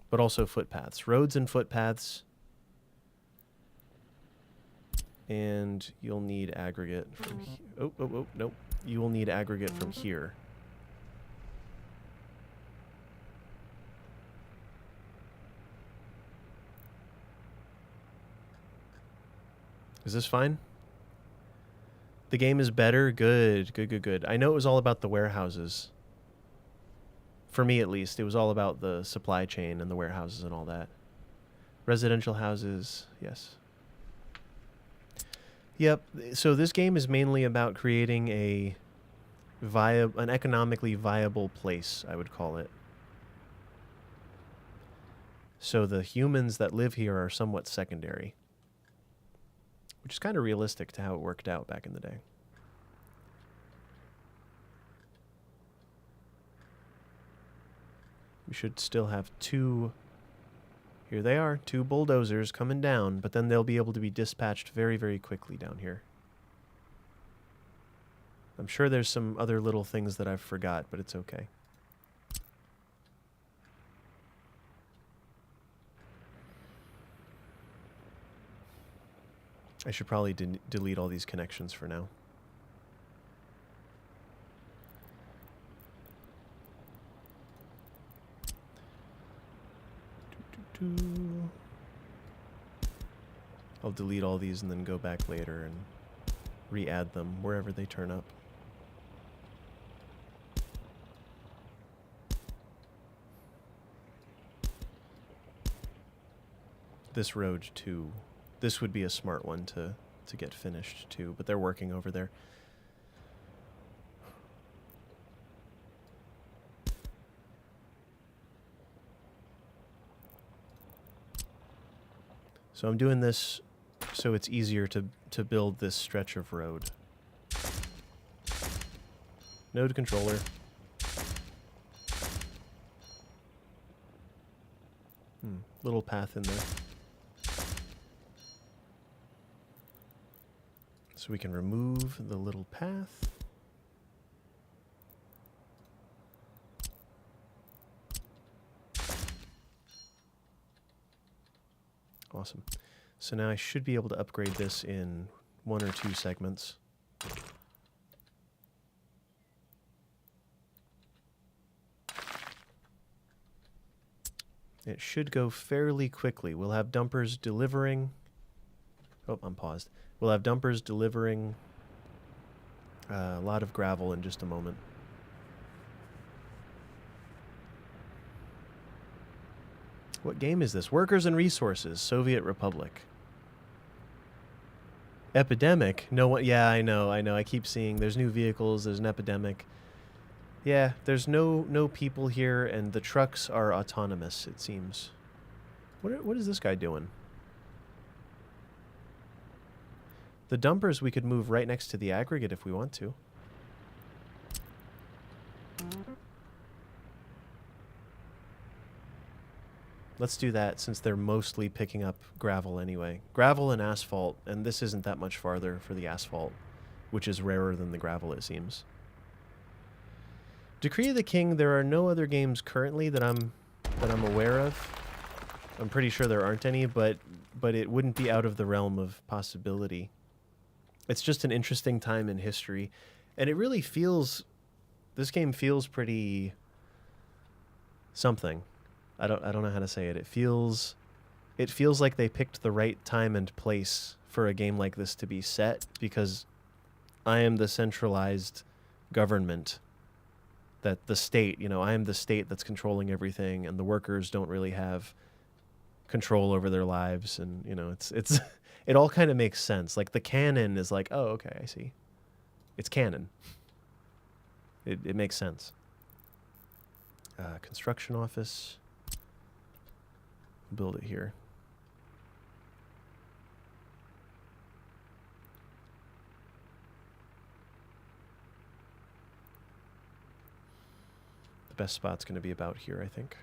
but also footpaths. Roads and footpaths. And you'll need aggregate from here. Oh, nope. You will need aggregate from here. Is this fine? The game is better? Good, good, good, good. I know it was all about the warehouses. For me, at least. It was all about the supply chain and the warehouses and all that. Residential houses, yes. Yep, so this game is mainly about creating an economically viable place, I would call it. So the humans that live here are somewhat secondary, which is kind of realistic to how it worked out back in the day. We should still have two... Here they are, 2 bulldozers coming down, but then they'll be able to be dispatched very, very quickly down here. I'm sure there's some other little things that I've forgot, but it's okay. I should probably delete all these connections for now. I'll delete all these and then go back later and re-add them wherever they turn up. This road too. This would be a smart one to get finished too, but they're working over there. So I'm doing this so it's easier to build this stretch of road. Node controller. Little path in there. So we can remove the little path. Awesome. So now I should be able to upgrade this in 1 or 2 segments. It should go fairly quickly. We'll have dumpers delivering... Oh, I'm paused. We'll have dumpers delivering a lot of gravel in just a moment. What game is this? Workers and Resources, Soviet Republic. Epidemic? No one... Yeah, I know. I keep seeing there's new vehicles, there's an epidemic. Yeah, there's no people here, and the trucks are autonomous, it seems. What is this guy doing? The dumpers we could move right next to the aggregate if we want to. Let's do that since they're mostly picking up gravel anyway. Gravel and asphalt, and this isn't that much farther for the asphalt, which is rarer than the gravel, it seems. Decree of the King, there are no other games currently that I'm aware of. I'm pretty sure there aren't any, but it wouldn't be out of the realm of possibility. It's just an interesting time in history, and it really feels... This game feels pretty... something. I don't know how to say it. It feels like they picked the right time and place for a game like this to be set, because I am the centralized government, that the state, I am the state that's controlling everything, and the workers don't really have control over their lives, and it's it all kind of makes sense. Like the canon is like, oh, okay, I see. It's canon. It makes sense. Construction office. Build it here. The The best spot's going to be about here, I think.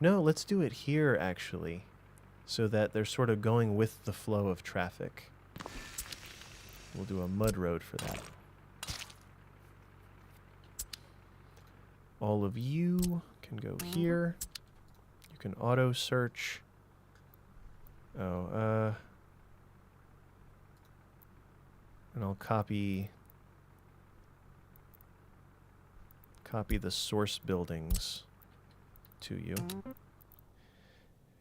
No, let's do it here, actually, so that they're sort of going with the flow of traffic. We'll do a mud road for that. All of you can go here. You can auto search. Oh, and I'll copy the source buildings to you.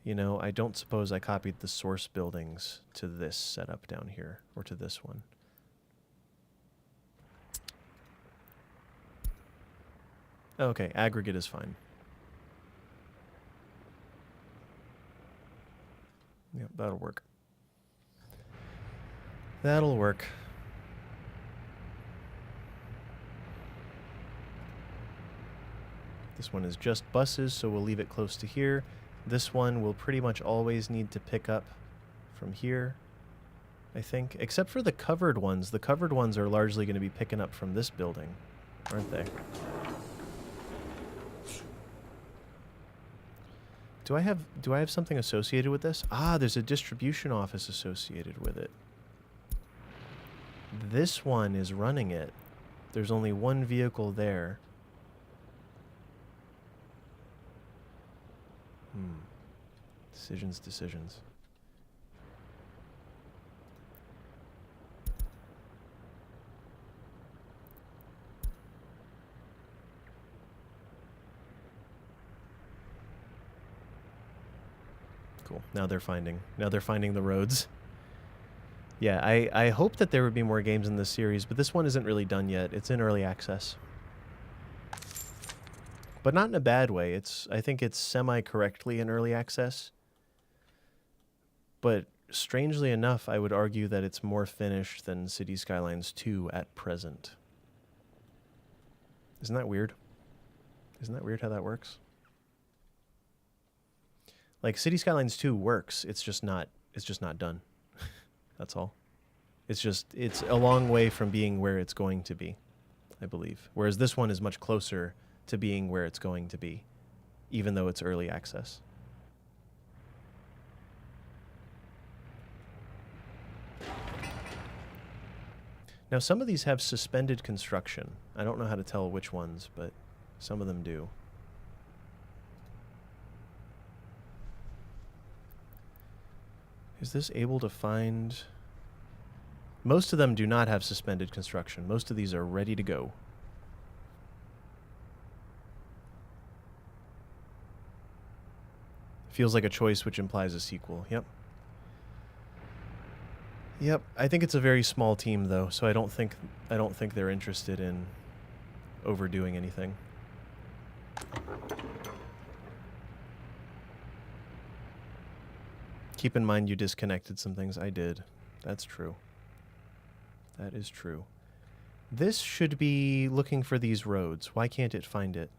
You know, I don't suppose I copied the source buildings to this setup down here, or to this one. Okay, aggregate is fine. Yep, that'll work. That'll work. This one is just buses, so we'll leave it close to here. This one will pretty much always need to pick up from here, I think. Except for the covered ones. The covered ones are largely going to be picking up from this building, aren't they? Do I have something associated with this? Ah, there's a distribution office associated with it. This one is running it. There's only one vehicle there. Decisions. Cool. Now they're finding the roads. Yeah, I hope that there would be more games in this series, but this one isn't really done yet. It's in early access. But not in a bad way. I think it's semi-correctly in early access. But strangely enough, I would argue that it's more finished than City Skylines 2 at present. Isn't that weird? Isn't that weird how that works? Like, City Skylines 2 works, it's just not done. That's all. It's a long way from being where it's going to be, I believe. Whereas this one is much closer to being where it's going to be, even though it's early access. Now, some of these have suspended construction. I don't know how to tell which ones, but some of them do. Is this able to find... Most of them do not have suspended construction. Most of these are ready to go. Feels like a choice which implies a sequel. Yep. Yep. I think it's a very small team though, so I don't think they're interested in overdoing anything. Keep in mind you disconnected some things. I did. That's true. That is true. This should be looking for these roads. Why can't it find it?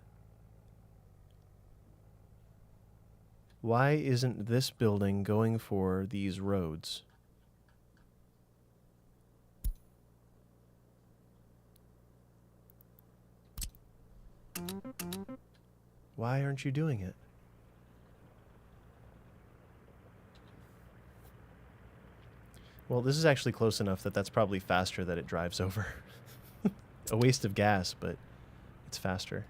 Why isn't this building going for these roads? Why aren't you doing it? Well, this is actually close enough that that's probably faster that it drives over. A waste of gas, but it's faster.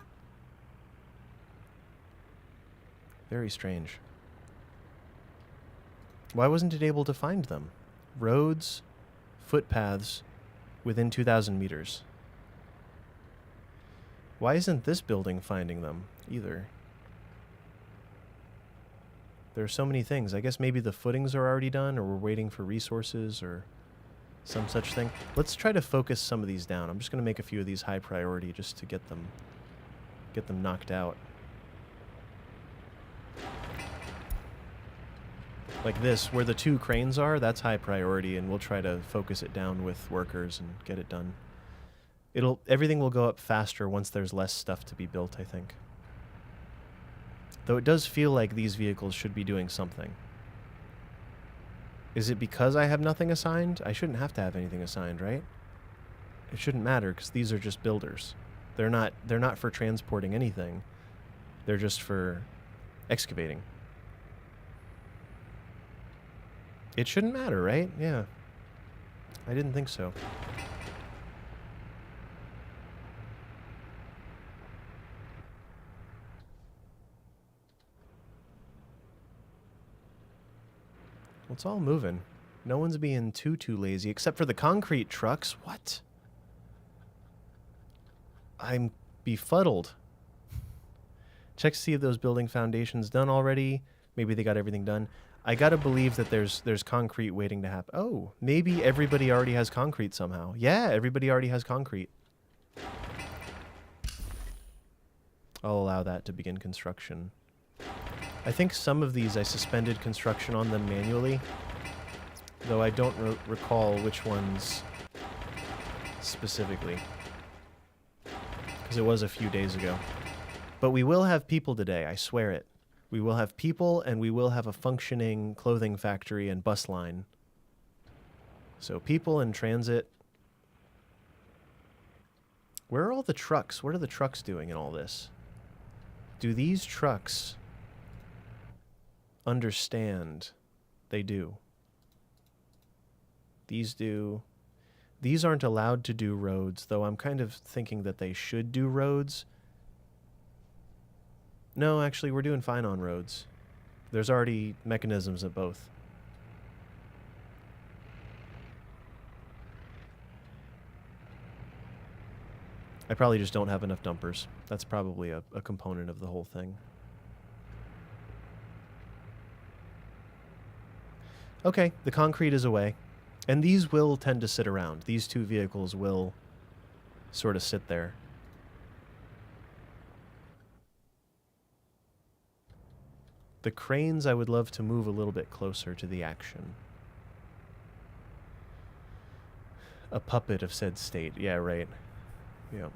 Very strange. Why wasn't it able to find them? Roads, footpaths, within 2,000 meters. Why isn't this building finding them either? There are so many things. I guess maybe the footings are already done, or we're waiting for resources, or some such thing. Let's try to focus some of these down. I'm just going to make a few of these high priority just to get them knocked out. Like this, where the two cranes are, that's high priority, and we'll try to focus it down with workers and get it done. Everything will go up faster once there's less stuff to be built, I think. Though it does feel like these vehicles should be doing something. Is it because I have nothing assigned? I shouldn't have to have anything assigned, right? it shouldn't matter because these are just builders. They're not for transporting anything. They're just for excavating. It shouldn't matter, right? Yeah. I didn't think so. Well, it's all moving. No one's being too lazy, except for the concrete trucks. What? I'm befuddled. Check to see if those building foundations done already. Maybe they got everything done. I gotta believe that there's concrete waiting to happen. Oh, maybe everybody already has concrete somehow. Yeah, everybody already has concrete. I'll allow that to begin construction. I think some of these I suspended construction on them manually, though I don't recall which ones specifically, because it was a few days ago. But we will have people today, I swear it. We will have people, and we will have a functioning clothing factory and bus line. So people in transit. Where are all the trucks? What are the trucks doing in all this? Do these trucks understand? They do. These do. These aren't allowed to do roads, though I'm kind of thinking that they should do roads. No, actually, we're doing fine on roads. There's already mechanisms at both. I probably just don't have enough dumpers. That's probably a component of the whole thing. Okay, the concrete is away. And these will tend to sit around. These two vehicles will sort of sit there. The cranes I would love to move a little bit closer to the action. A puppet of said state. Yeah, right. Yeah.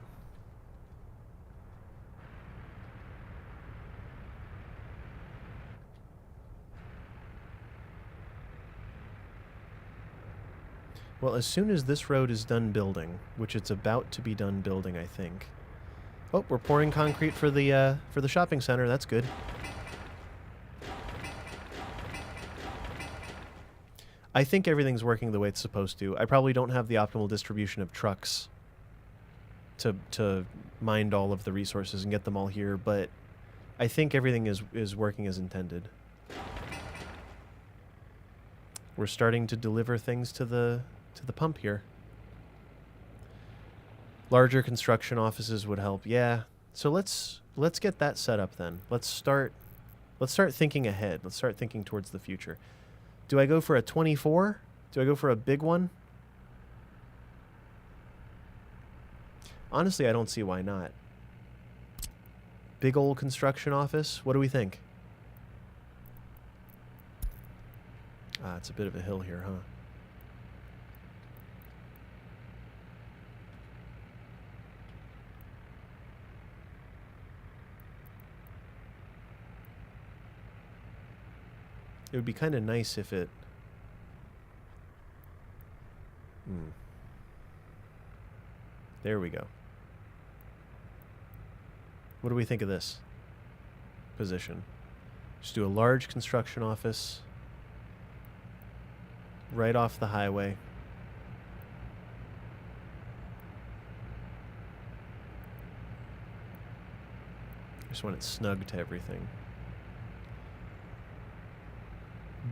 Well, as soon as this road is done building, which it's about to be done building, I think. Oh, we're pouring concrete for the shopping center. That's good. I think everything's working the way it's supposed to. I probably don't have the optimal distribution of trucks to mind all of the resources and get them all here, but I think everything is working as intended. We're starting to deliver things to the pump here. Larger construction offices would help. Yeah. So let's get that set up then. Let's start thinking ahead. Let's start thinking towards the future. Do I go for a 24? Do I go for a big one? Honestly, I don't see why not. Big old construction office. What do we think? Ah, it's a bit of a hill here, huh? It would be kind of nice if it... There we go. What do we think of this position? Just do a large construction office right off the highway. Just want it snug to everything.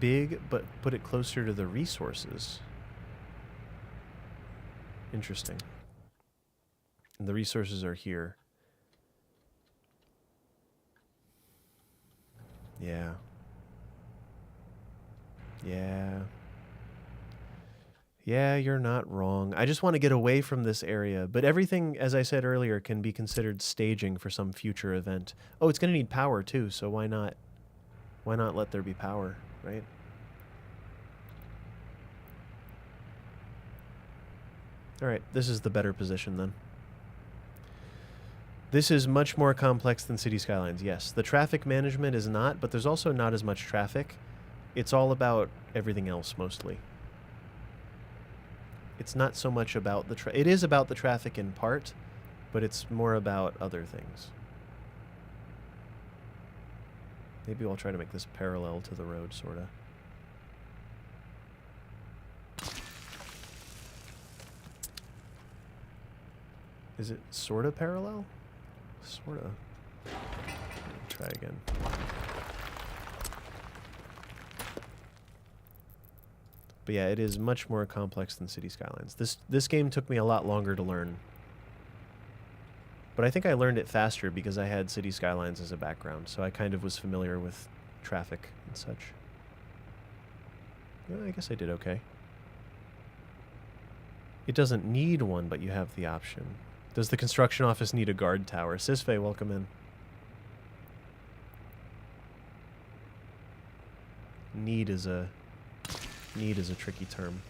Big, but put it closer to the resources. Interesting. And the resources are here. Yeah. Yeah. Yeah, you're not wrong. I just want to get away from this area. But everything, as I said earlier, can be considered staging for some future event. Oh, it's going to need power too, so why not? Why not let there be power, right? All right, this is the better position then. This is much more complex than City Skylines, yes. The traffic management is not, but there's also not as much traffic. It's all about everything else, mostly. It's not so much about the it is about the traffic in part, but it's more about other things. Maybe I'll try to make this parallel to the road, sort of. Is it sort of parallel? Sort of. Try again. But yeah, it is much more complex than City Skylines. This game took me a lot longer to learn. But I think I learned it faster because I had City Skylines as a background, so I kind of was familiar with traffic and such. Yeah, I guess I did okay. It doesn't need one, but you have the option. Does the construction office need a guard tower? Sisfe, welcome in. Need is a tricky term.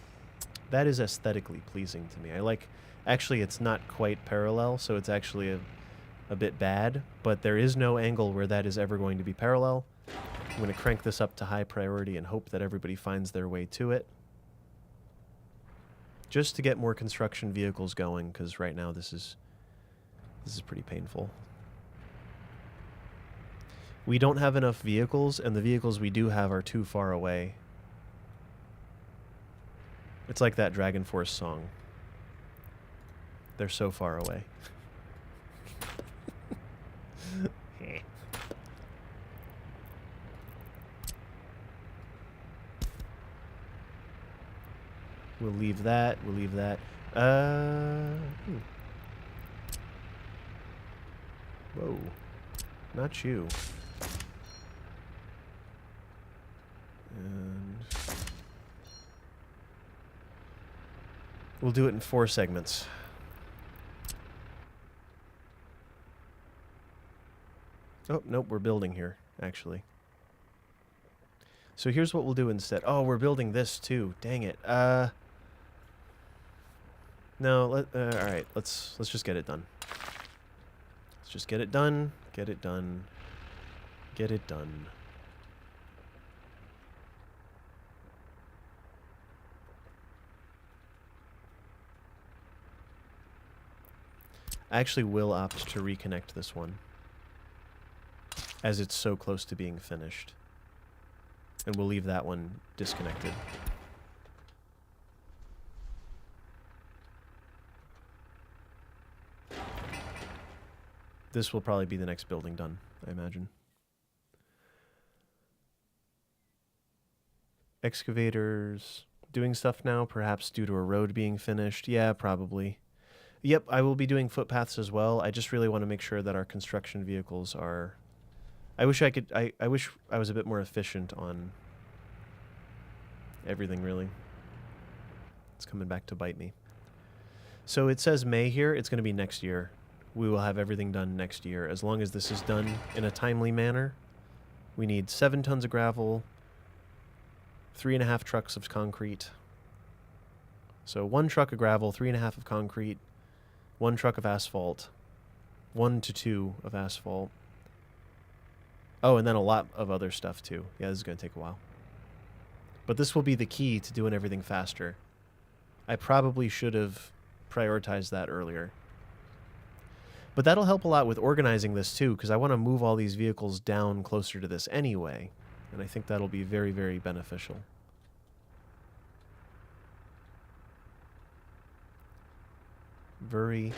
That is aesthetically pleasing to me. I like... Actually, it's not quite parallel, so it's actually a bit bad, but there is no angle where that is ever going to be parallel. I'm going to crank this up to high priority and hope that everybody finds their way to it. Just to get more construction vehicles going, because right now this is pretty painful. We don't have enough vehicles, and the vehicles we do have are too far away. It's like that Dragon Force song. They're so far away. We'll leave that. We'll leave that. Whoa. Not you. And we'll do it in 4 segments. Oh, nope, we're building here, actually. So here's what we'll do instead. Oh, we're building this too. Dang it. No, all right, let's just get it done. Let's just get it done, get it done, get it done. I actually will opt to reconnect this one, as it's so close to being finished. And we'll leave that one disconnected. This will probably be the next building done, I imagine. Excavators doing stuff now, perhaps due to a road being finished. Yeah, probably. Yep, I will be doing footpaths as well. I just really want to make sure that our construction vehicles are... I wish I could... I wish I was a bit more efficient on everything, really. It's coming back to bite me. So it says May here. It's going to be next year. We will have everything done next year. As long as this is done in a timely manner. We need 7 tons of gravel, 3.5 trucks of concrete. So 1 truck of gravel, 3.5 of concrete, 1 truck of asphalt, 1 to 2 of asphalt. Oh, and then a lot of other stuff too. Yeah, this is going to take a while. But this will be the key to doing everything faster. I probably should have prioritized that earlier. But that'll help a lot with organizing this too, because I want to move all these vehicles down closer to this anyway. And I think that'll be very, very beneficial. Very,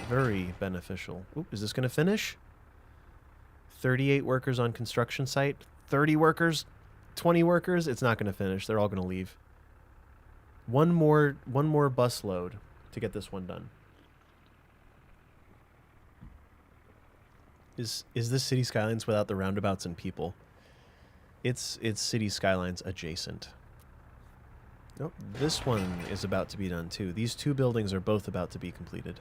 very beneficial. Oop, is this going to finish? 38 workers on construction site. 30 workers. 20 workers. It's not going to finish. They're all going to leave. One more bus load to get this one done. Is this City Skylines without the roundabouts and people? It's City Skylines adjacent. Nope, this one is about to be done too. These 2 buildings are both about to be completed.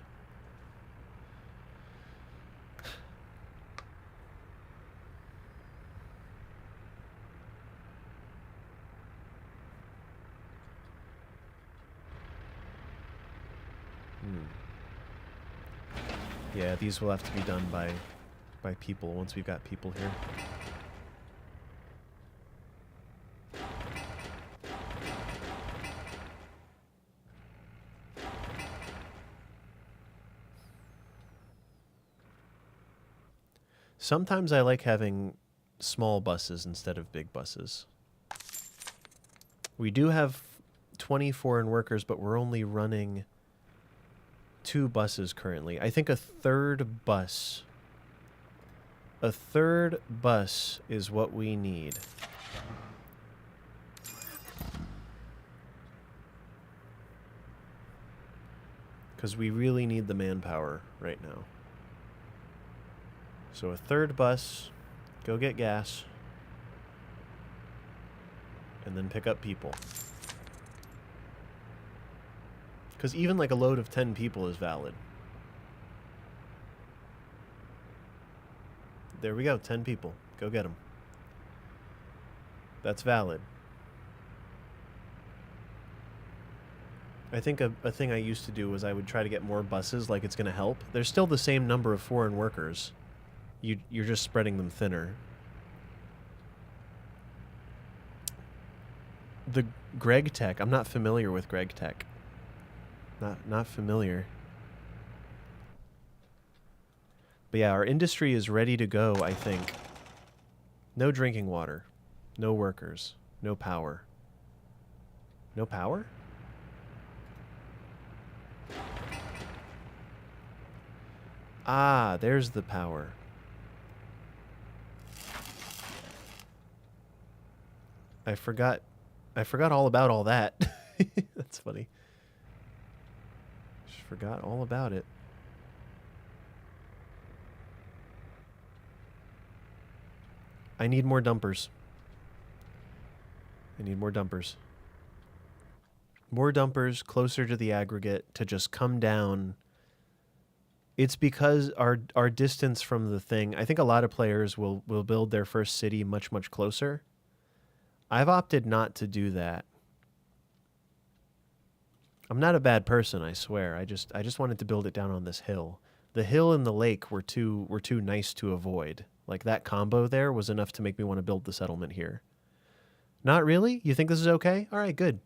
Yeah, these will have to be done by people once we've got people here. Sometimes I like having small buses instead of big buses. We do have 20 foreign workers, but we're only running 2 buses currently. I think a third bus is what we need. Because we really need the manpower right now. So a third bus, go get gas, and then pick up people. Because even like a load of 10 people is valid. There we go, 10 people. Go get them. That's valid. I think a thing I used to do was I would try to get more buses, like it's going to help. There's still the same number of foreign workers. You're just spreading them thinner. The Greg Tech. I'm not familiar with Greg Tech. Not familiar. But yeah, our industry is ready to go, I think. No drinking water. No workers. No power. No power? Ah, there's the power. I forgot all about all that. That's funny. Just forgot all about it. I need more dumpers. I need more dumpers. More dumpers closer to the aggregate to just come down. It's because our distance from the thing, I think a lot of players will build their first city much, much closer. I've opted not to do that. I'm not a bad person, I swear. I just wanted to build it down on this hill. The hill and the lake were too nice to avoid. Like that combo there was enough to make me want to build the settlement here. Not really? You think this is okay? All right, good.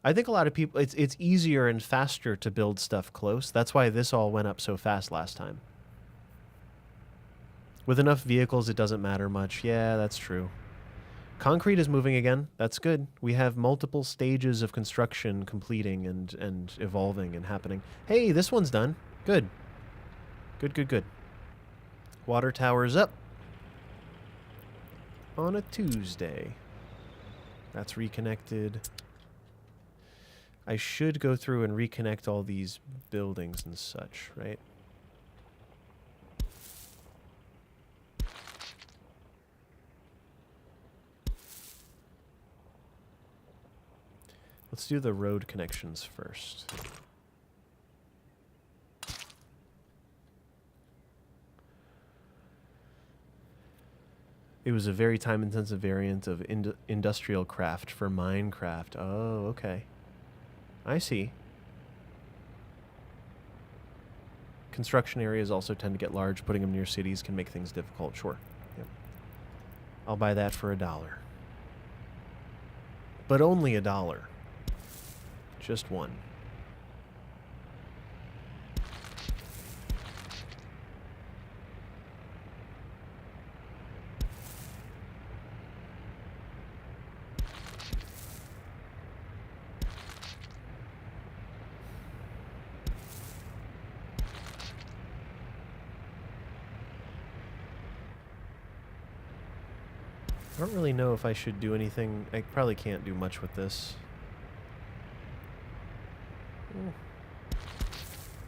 I think a lot of people, it's easier and faster to build stuff close. That's why this all went up so fast last time. With enough vehicles, it doesn't matter much. Yeah, that's true. Concrete is moving again. That's good. We have multiple stages of construction completing and evolving and happening. Hey, this one's done. Good. Good. Water tower's up. On a Tuesday. That's reconnected. I should go through and reconnect all these buildings and such, right? Let's do the road connections first. It was a very time-intensive variant of industrial craft for Minecraft. Oh, okay. I see. Construction areas also tend to get large. Putting them near cities can make things difficult. Sure. Yep. I'll buy that for $1. But only $1. Just one. I don't really know if I should do anything. I probably can't do much with this.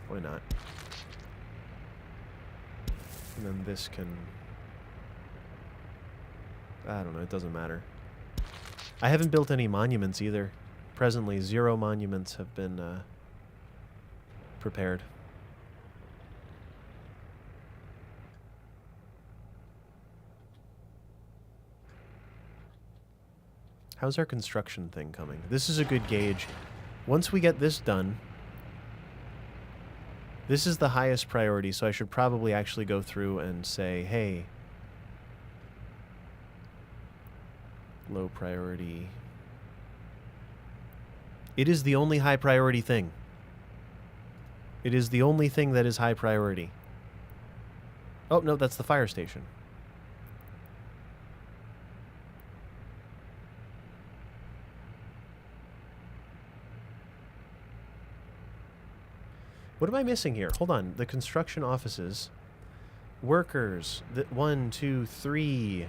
Why not? And then this can... I don't know, it doesn't matter. I haven't built any monuments either. Presently, 0 monuments have been prepared. How's our construction thing coming? This is a good gauge. Once we get this done, this is the highest priority, so I should probably actually go through and say, hey, low priority. It is the only high priority thing. It is the only thing that is high priority. Oh, no, that's the fire station. What am I missing here? Hold on. The construction offices. Workers. 1, 2, 3,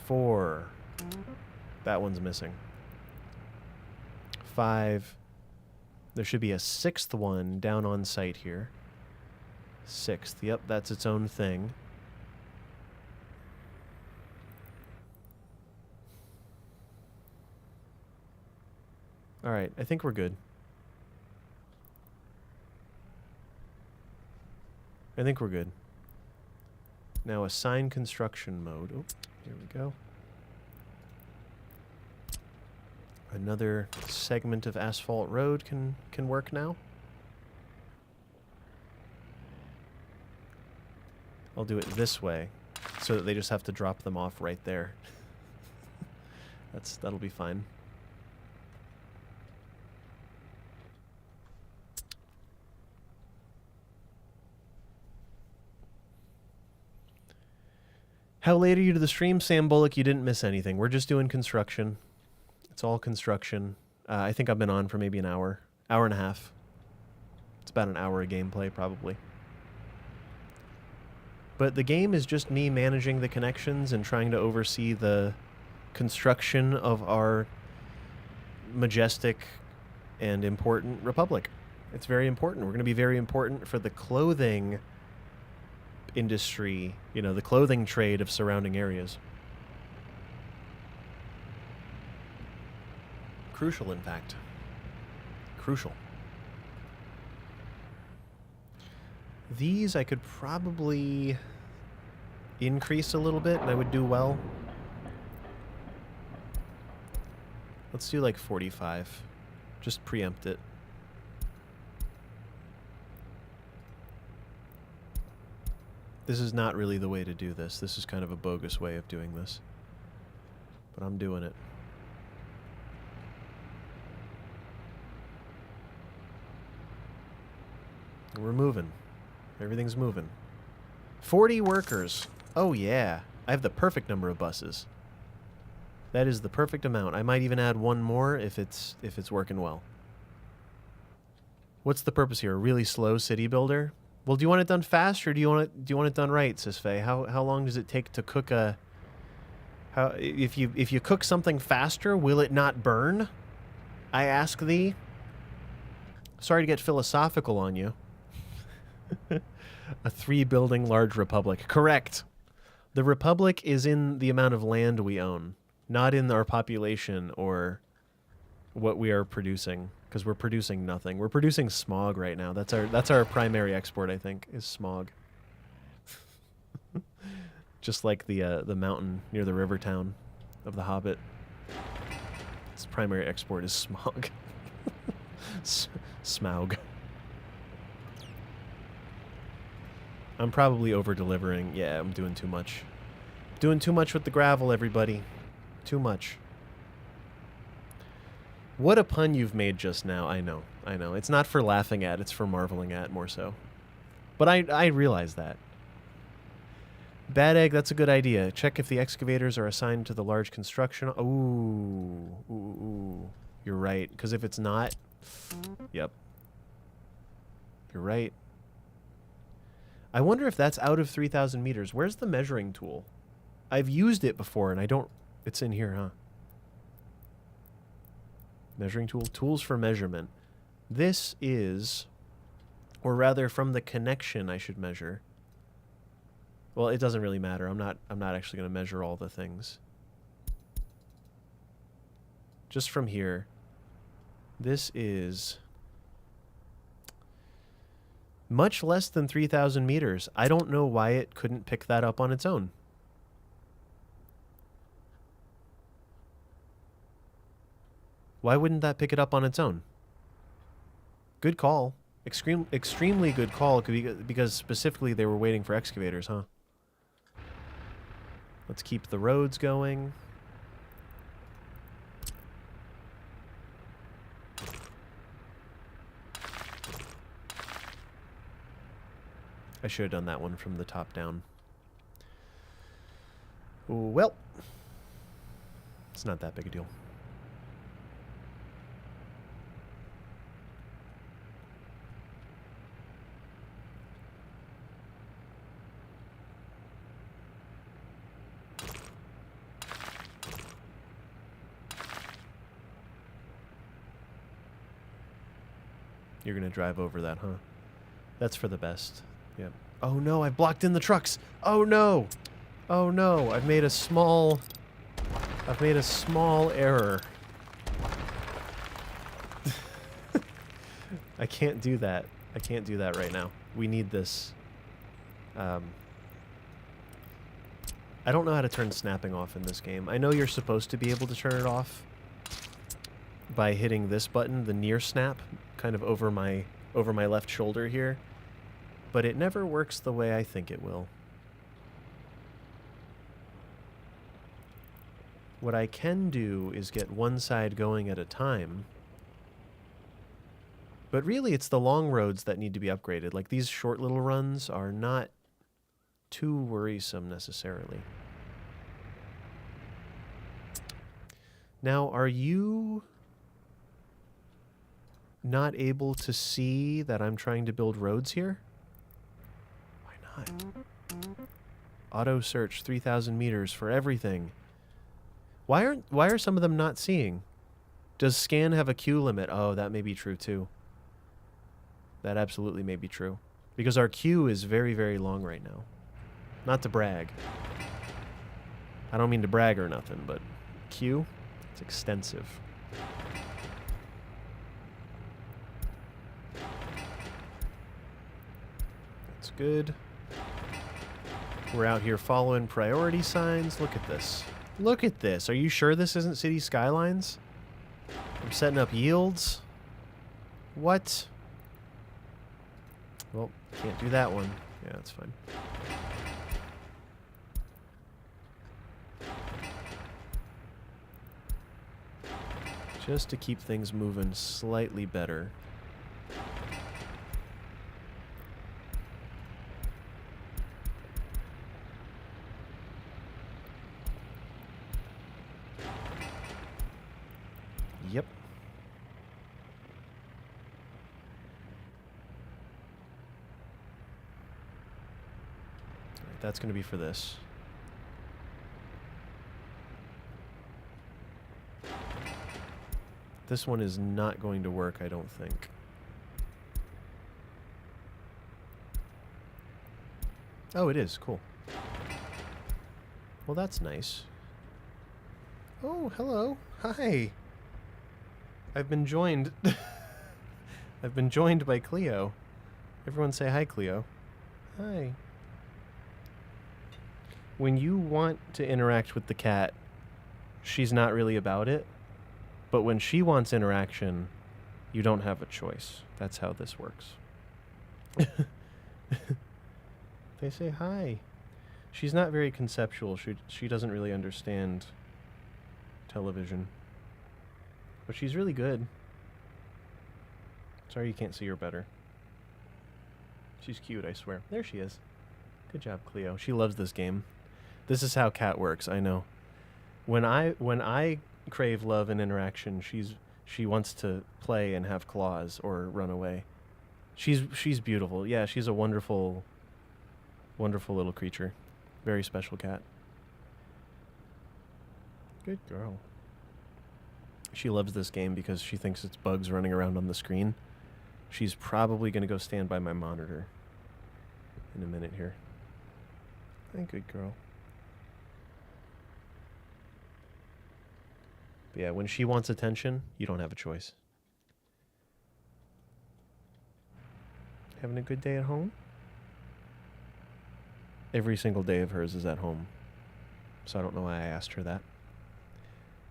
4. That one's missing. 5. There should be a 6th one down on site here. 6th. Yep, that's its own thing. All right, I think we're good. I think we're good. Now assign construction mode. Oh, here we go. Another segment of asphalt road can work now. I'll do it this way so that they just have to drop them off right there. That'll be fine. How late are you to the stream, Sam Bullock? You didn't miss anything. We're just doing construction. It's all construction. I think I've been on for maybe an hour and a half. It's about an hour of gameplay, probably. But the game is just me managing the connections and trying to oversee the construction of our majestic and important republic. It's very important. We're going to be very important for the clothing industry, you know, the clothing trade of surrounding areas. Crucial, in fact. Crucial. These I could probably increase a little bit and I would do well. Let's do like 45. Just preempt it. This is not really the way to do this. This is kind of a bogus way of doing this. But I'm doing it. We're moving. Everything's moving. 40 workers. Oh yeah. I have the perfect number of buses. That is the perfect amount. I might even add one more if it's working well. What's the purpose here? A really slow city builder? Well, do you want it done fast or do you want it done right, Sisfei? How long does it take to cook a if you cook something faster, will it not burn? I ask thee. Sorry to get philosophical on you. A 3-building large republic. Correct. The republic is in the amount of land we own, not in our population or what we are producing, because we're producing nothing. We're producing smog right now. That's our primary export, I think, is smog. Just like the mountain near the river town of The Hobbit. Its primary export is smog. Smaug. I'm probably over-delivering. Yeah, I'm doing too much. Doing too much with the gravel, everybody. Too much. What a pun you've made just now. I know. I know. It's not for laughing at. It's for marveling at, more so. But I realize that. Bad Egg, that's a good idea. Check if the excavators are assigned to the large construction. Ooh. You're right. Because if it's not... Yep. You're right. I wonder if that's out of 3,000 meters. Where's the measuring tool? I've used it before and I don't... It's in here, huh? Measuring tool. Tools for measurement. This is... Or rather, from the connection I should measure. Well, it doesn't really matter. I'm not actually going to measure all the things. Just from here. This is... much less than 3,000 meters. I don't know why it couldn't pick that up on its own. Why wouldn't that pick it up on its own? Good call. Extremely good call, because specifically they were waiting for excavators, huh? Let's keep the roads going. I should have done that one from the top down. Well, it's not that big a deal. You're going to drive over that, huh? That's for the best. Yep. Oh no, I've blocked in the trucks. Oh no. Oh no, I've made a small error. I can't do that. I can't do that right now. We need this. I don't know how to turn snapping off in this game. I know you're supposed to be able to turn it off by hitting this button, the near snap, kind of over my left shoulder here, but it never works the way I think it will. What I can do is get one side going at a time, but really it's the long roads that need to be upgraded. Like, these short little runs are not too worrisome necessarily. Now, are you not able to see that I'm trying to build roads here? Why not? Auto search 3,000 meters for everything. Why are some of them not seeing? Does scan have a queue limit? Oh, that may be true too. That absolutely may be true. Because our queue is very, very long right now. Not to brag. I don't mean to brag or nothing, but queue, it's extensive. That's good. We're out here following priority signs. Look at this. Look at this. Are you sure this isn't City Skylines? I'm setting up yields. What? Well, can't do that one. Yeah, that's fine. Just to keep things moving slightly better. Yep. All right, that's going to be for this. This one is not going to work, I don't think. Oh, it is. Cool. Well, that's nice. Oh, hello. Hi. I've been joined. I've been joined by Cleo. Everyone say hi, Cleo. Hi. When you want to interact with the cat, she's not really about it. But when she wants interaction, you don't have a choice. That's how this works. They say hi. She's not very conceptual. She doesn't really understand television. But she's really good. Sorry you can't see her better. She's cute, I swear. There she is. Good job, Cleo. She loves this game. This is how cat works, I know. When I crave love and interaction, she wants to play and have claws or run away. She's beautiful. Yeah, she's a wonderful, wonderful little creature. Very special cat. Good girl. She loves this game because she thinks it's bugs running around on the screen. She's probably going to go stand by my monitor in a minute here. Hey, good girl. But yeah, when she wants attention, you don't have a choice. Having a good day at home? Every single day of hers is at home. So I don't know why I asked her that.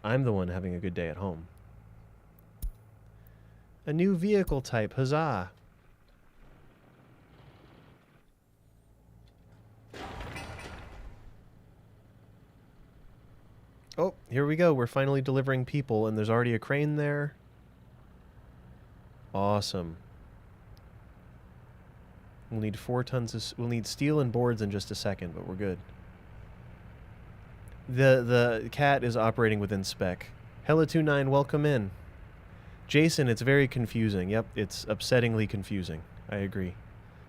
I'm the one having a good day at home. A new vehicle type, huzzah! Oh, here we go. We're finally delivering people, and there's already a crane there. Awesome. We'll need 4 tons of... We'll need steel and boards in just a second, but we're good. The cat is operating within spec. Hella29, welcome in. Jason, it's very confusing. Yep, it's upsettingly confusing. I agree.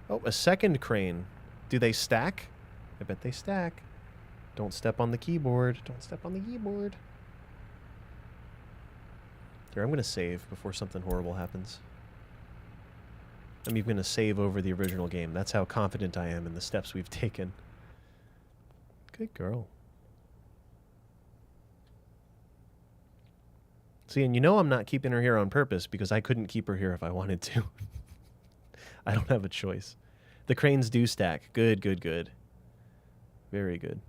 Oh, a second crane. Do they stack? I bet they stack. Don't step on the keyboard. Don't step on the keyboard. Here, I'm going to save before something horrible happens. I'm even going to save over the original game. That's how confident I am in the steps we've taken. Good girl. See, and you know I'm not keeping her here on purpose because I couldn't keep her here if I wanted to. I don't have a choice. The cranes do stack. Good, good, good. Very good.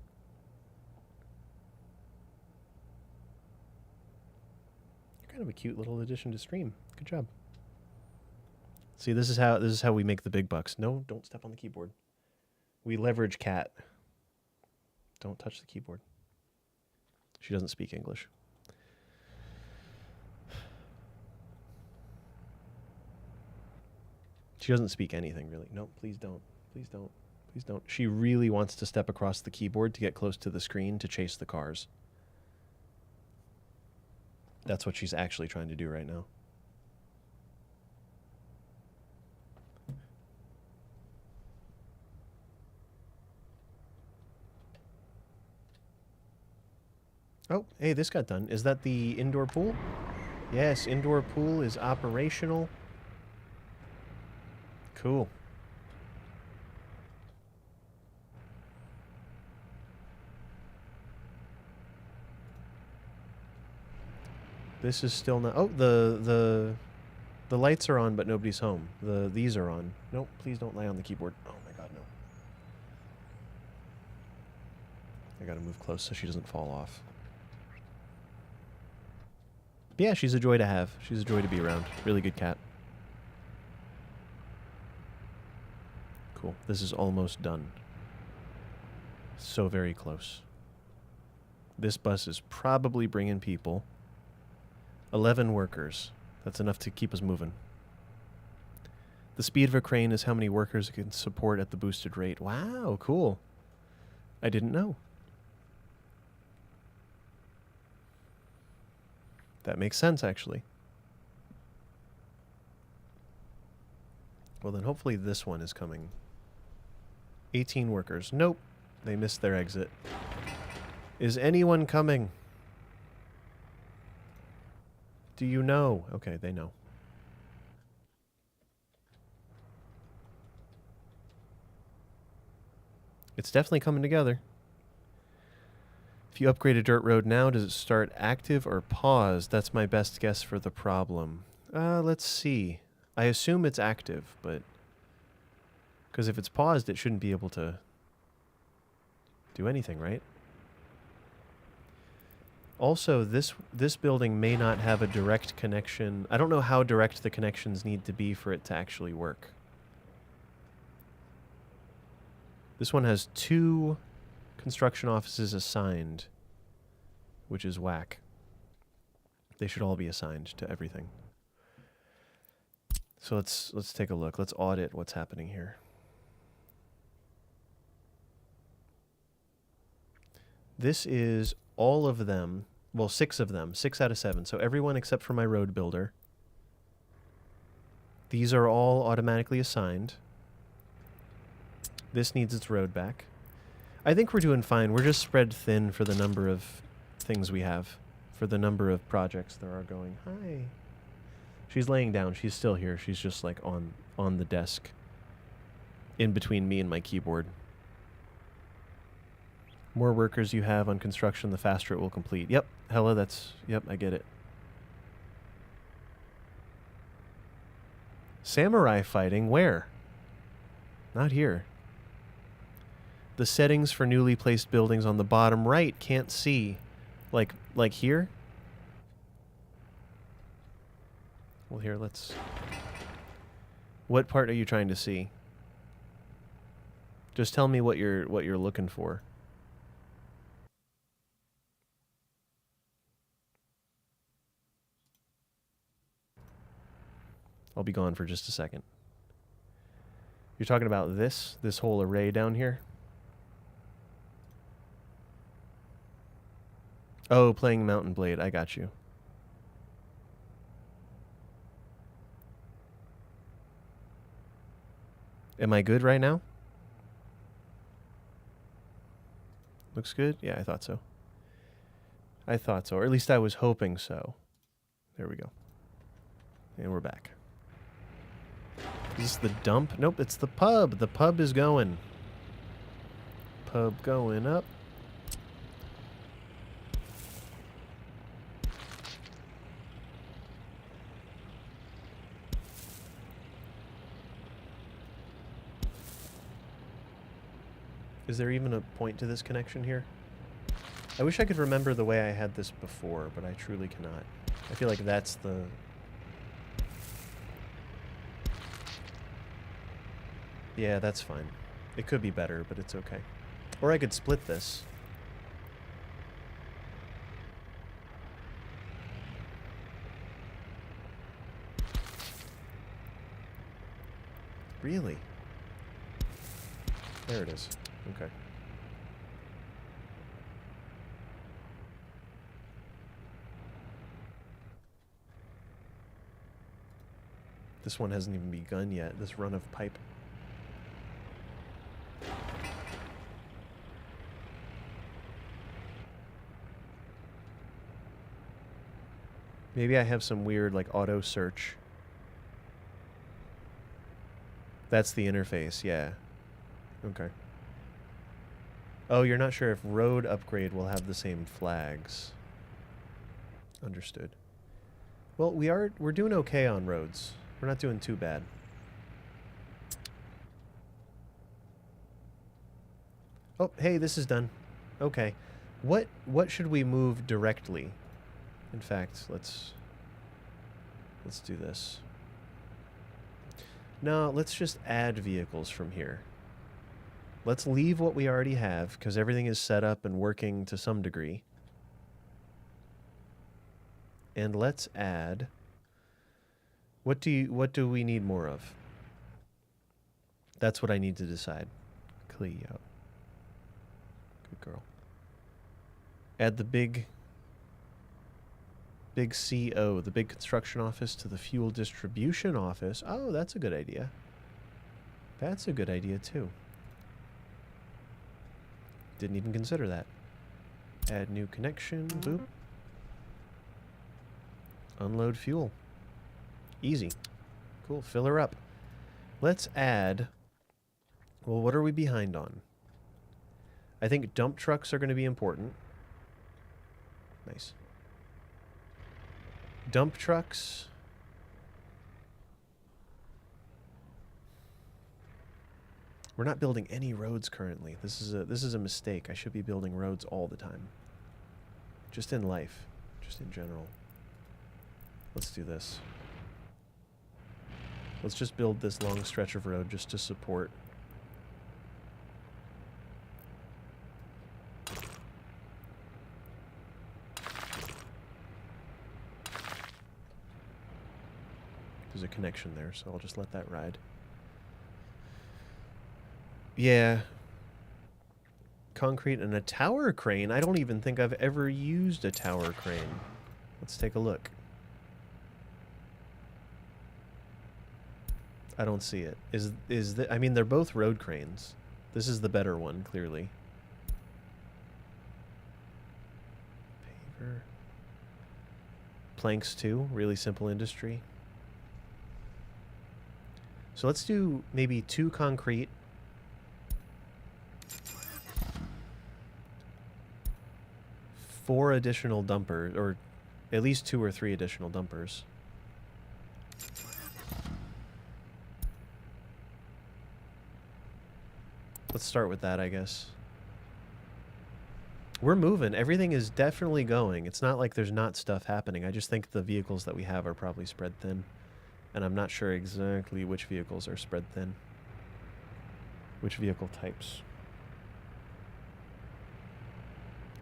You're kind of a cute little addition to stream. Good job. See, this is how we make the big bucks. No, don't step on the keyboard. We leverage cat. Don't touch the keyboard. She doesn't speak English. She doesn't speak anything, really. No, please don't. Please don't. Please don't. She really wants to step across the keyboard to get close to the screen to chase the cars. That's what she's actually trying to do right now. Oh, hey, this got done. Is that the indoor pool? Yes, indoor pool is operational. Cool. This is still not... Oh, the lights are on, but nobody's home. These are on. Nope, please don't lie on the keyboard. Oh my god, no. I gotta move close so she doesn't fall off. But yeah, she's a joy to have. She's a joy to be around. Really good cat. Cool. This is almost done. So very close. This bus is probably bringing people. 11 workers. That's enough to keep us moving. The speed of a crane is how many workers it can support at the boosted rate. Wow, cool. I didn't know. That makes sense, actually. Well, then hopefully this one is coming. 18 workers. Nope. They missed their exit. Is anyone coming? Do you know? Okay, they know. It's definitely coming together. If you upgrade a dirt road now, does it start active or paused? That's my best guess for the problem. Let's see. I assume it's active, but... Because if it's paused, it shouldn't be able to do anything, right? Also, this building may not have a direct connection. I don't know how direct the connections need to be for it to actually work. This one has 2 construction offices assigned, which is whack. They should all be assigned to everything. So let's take a look. Let's audit what's happening here. This is all of them. Well, 6 of them. 6 out of 7. So everyone except for my road builder. These are all automatically assigned. This needs its road back. I think we're doing fine. We're just spread thin for the number of things we have. For the number of projects there are going. Hi. She's laying down. She's still here. She's just like on the desk. In between me and my keyboard. More workers you have on construction, the faster it will complete. Yep. Hella, that's... Yep, I get it. Samurai fighting? Where? Not here. The settings for newly placed buildings on the bottom right can't see. Like here? Well, here, let's... What part are you trying to see? Just tell me what you're looking for. I'll be gone for just a second. You're talking about this whole array down here? Oh, playing Mountain Blade. I got you. Am I good right now? Looks good? Yeah, I thought so. I thought so, or at least I was hoping so. There we go. And we're back. Is this the dump? Nope, it's the pub. The pub is going. Pub going up. Is there even a point to this connection here? I wish I could remember the way I had this before, but I truly cannot. I feel like that's the... Yeah, that's fine. It could be better, but it's okay. Or I could split this. Really? There it is. Okay. This one hasn't even begun yet, this run of pipe. Maybe I have some weird, like, auto search. That's the interface, yeah. Okay. Oh, you're not sure if road upgrade will have the same flags. Understood. Well, we're doing okay on roads. We're not doing too bad. Oh, hey, this is done. Okay. What should we move directly? In fact, let's do this. No, let's just add vehicles from here. Let's leave what we already have, because everything is set up and working to some degree. And let's add... What do we need more of? That's what I need to decide. Cleo. Good girl. Add the big CO, the big construction office, to the fuel distribution office. Oh, that's a good idea. That's a good idea, too. Didn't even consider that. Add new connection. Boop. Unload fuel. Easy. Cool. Fill her up. Let's add... Well, what are we behind on? I think dump trucks are going to be important. Nice. Dump trucks. We're not building any roads currently. This is a mistake. I should be building roads all the time. Just in life. Just in general. Let's do this. Let's just build this long stretch of road just to support. There's a connection there, so I'll just let that ride. Yeah. Concrete and a tower crane. I don't even think I've ever used a tower crane. Let's take a look. I don't see it. I mean, they're both road cranes. This is the better one, clearly. Paver. Planks too. Really simple industry. So let's do maybe 2 concrete. Four additional dumpers, or at least 2 or 3 additional dumpers. Let's start with that, I guess. We're moving. Everything is definitely going. It's not like there's not stuff happening. I just think the vehicles that we have are probably spread thin. And I'm not sure exactly which vehicles are spread thin. Which vehicle types.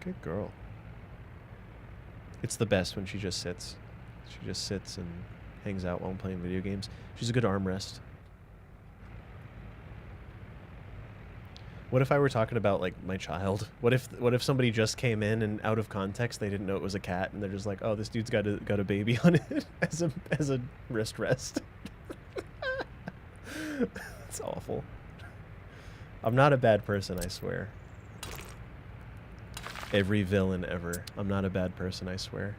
Good girl. It's the best when she just sits. She just sits and hangs out while playing video games. She's a good armrest. What if I were talking about like my child? What if somebody just came in and out of context they didn't know it was a cat and they're just like, oh, this dude's got a baby on it as a wrist rest. It's awful. I'm not a bad person, I swear. Every villain ever. I'm not a bad person, I swear.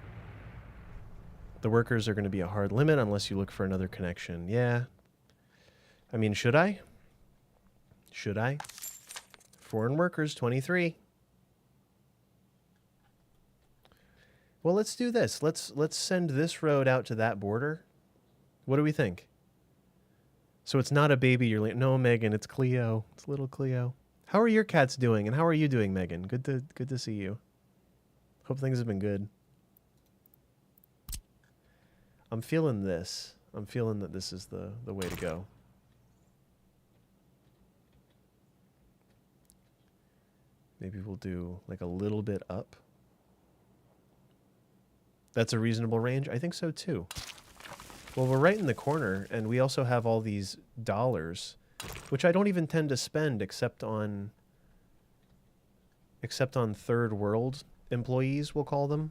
The workers are going to be a hard limit unless you look for another connection. Yeah. I mean, should I? Should I? Foreign workers, 23. Well, let's do this. Let's send this road out to that border. What do we think? So it's not a baby you're no, Megan, it's Cleo. It's little Cleo. How are your cats doing? And how are you doing, Megan? Good to see you. Hope things have been good. I'm feeling this. I'm feeling that this is the way to go. Maybe we'll do like a little bit up. That's a reasonable range? I think so too. Well, we're right in the corner, and we also have all these dollars, which I don't even tend to spend except on third world employees, we'll call them.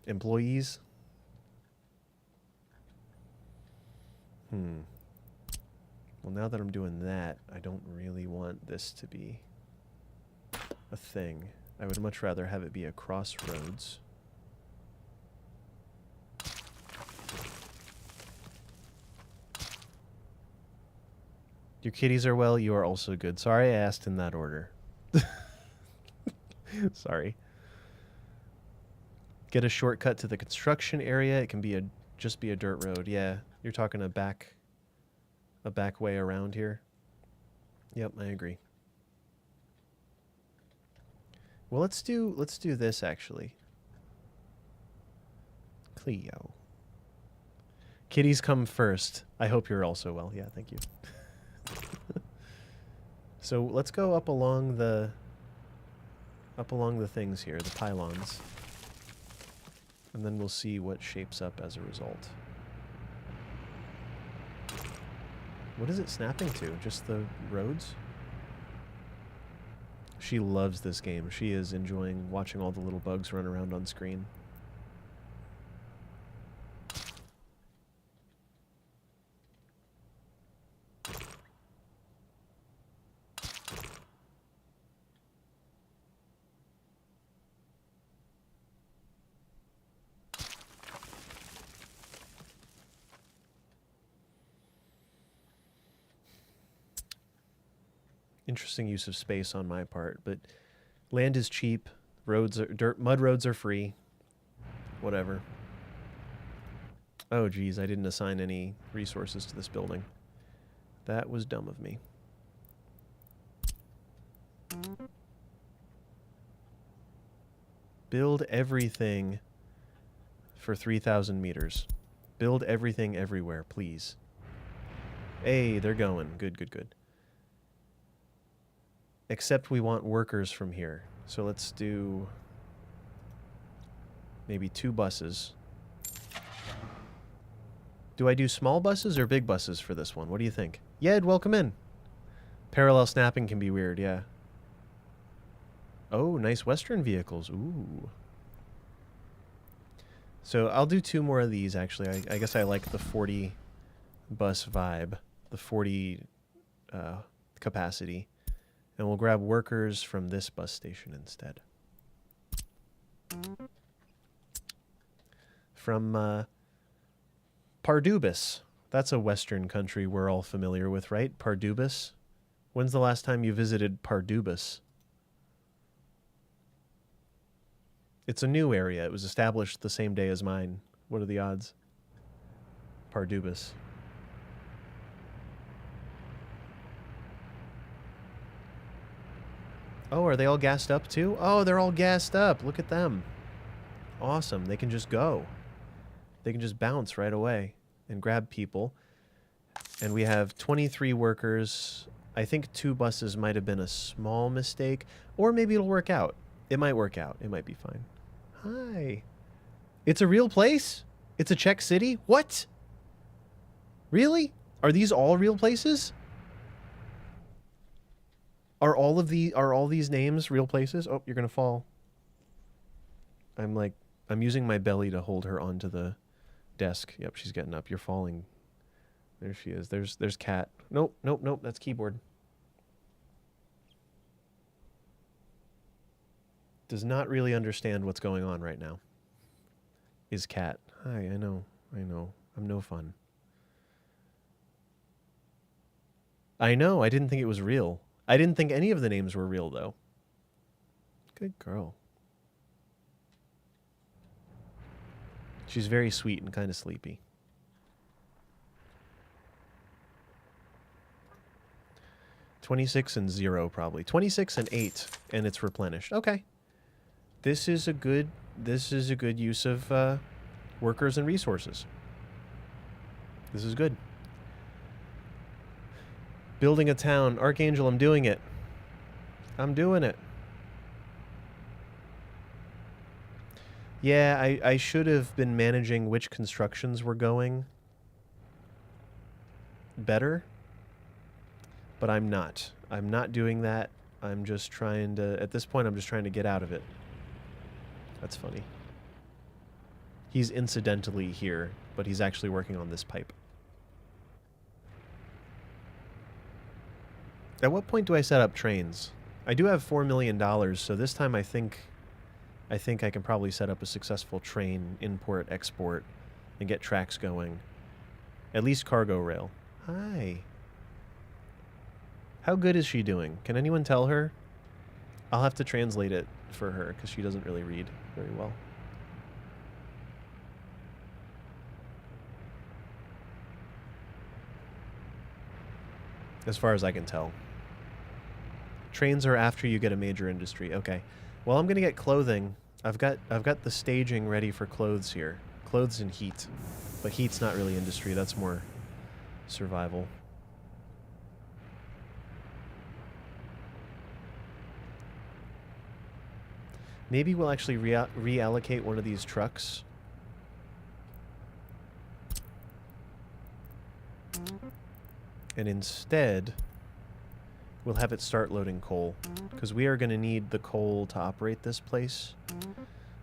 Employees. Well, now that I'm doing that, I don't really want this to be a thing. I would much rather have it be a crossroads. Your kitties are well. You are also good. Sorry I asked in that order. Sorry. Get a shortcut to the construction area. It can be just be a dirt road. Yeah, you're talking a back way around here. Yep, I agree. Well, let's do this actually. Cleo. Kitties come first. I hope you're also well. Yeah, thank you. So let's go up along the things here, the pylons. And then we'll see what shapes up as a result. What is it snapping to? Just the roads? She loves this game. She is enjoying watching all the little bugs run around on screen. Interesting use of space on my part, but land is cheap, roads are mud roads are free. Whatever. Oh geez, I didn't assign any resources to this building. That was dumb of me. Build everything for 3,000 meters. Build everything everywhere, please. Hey, they're going. Good, good, good. Except we want workers from here. So let's do maybe 2 buses. Do I do small buses or big buses for this one? What do you think? Yed, welcome in. Parallel snapping can be weird, yeah. Oh, nice Western vehicles. Ooh. So I'll do 2 more of these, actually. I guess I like the 40 bus vibe. The 40 capacity. And we'll grab workers from this bus station instead. From Pardubis. That's a Western country we're all familiar with, right? Pardubis. When's the last time you visited Pardubis? It's a new area. It was established the same day as mine. What are the odds? Pardubis. Oh, are they all gassed up too? Oh, they're all gassed up. Look at them. Awesome. They can just go. They can just bounce right away and grab people. And we have 23 workers. I think 2 buses might have been a small mistake. Or maybe it'll work out. It might work out. It might be fine. Hi. It's a real place? It's a Czech city? What? Really? Are these all real places? Are all these names real places? Oh, you're gonna fall. I'm using my belly to hold her onto the desk. Yep, she's getting up. You're falling. There she is. There's cat. Nope, nope, nope. That's keyboard. Does not really understand what's going on right now. Is cat. Hi, I know. I'm no fun. I know. I didn't think it was real. I didn't think any of the names were real, though. Good girl. She's very sweet and kind of sleepy. $26 and 0 probably. 26 and 8, and it's replenished. Okay. This is a good use of workers and resources. This is good. Building a town. Archangel, I'm doing it. I'm doing it. Yeah, I should have been managing which constructions were going better, but I'm not. I'm not doing that. I'm just trying to, at this point, I'm just trying to get out of it. That's funny. He's incidentally here, but he's actually working on this pipe. At what point do I set up trains? I do have $4 million, so this time I think I can probably set up a successful train, import, export, and get tracks going. At least cargo rail. Hi. How good is she doing? Can anyone tell her? I'll have to translate it for her, because she doesn't really read very well. As far as I can tell. Trains are after you get a major industry. Okay. Well, I'm going to get clothing. I've got the staging ready for clothes here. Clothes and heat. But heat's not really industry. That's more survival. Maybe we'll actually reallocate one of these trucks. And instead, we'll have it start loading coal. Because we are going to need the coal to operate this place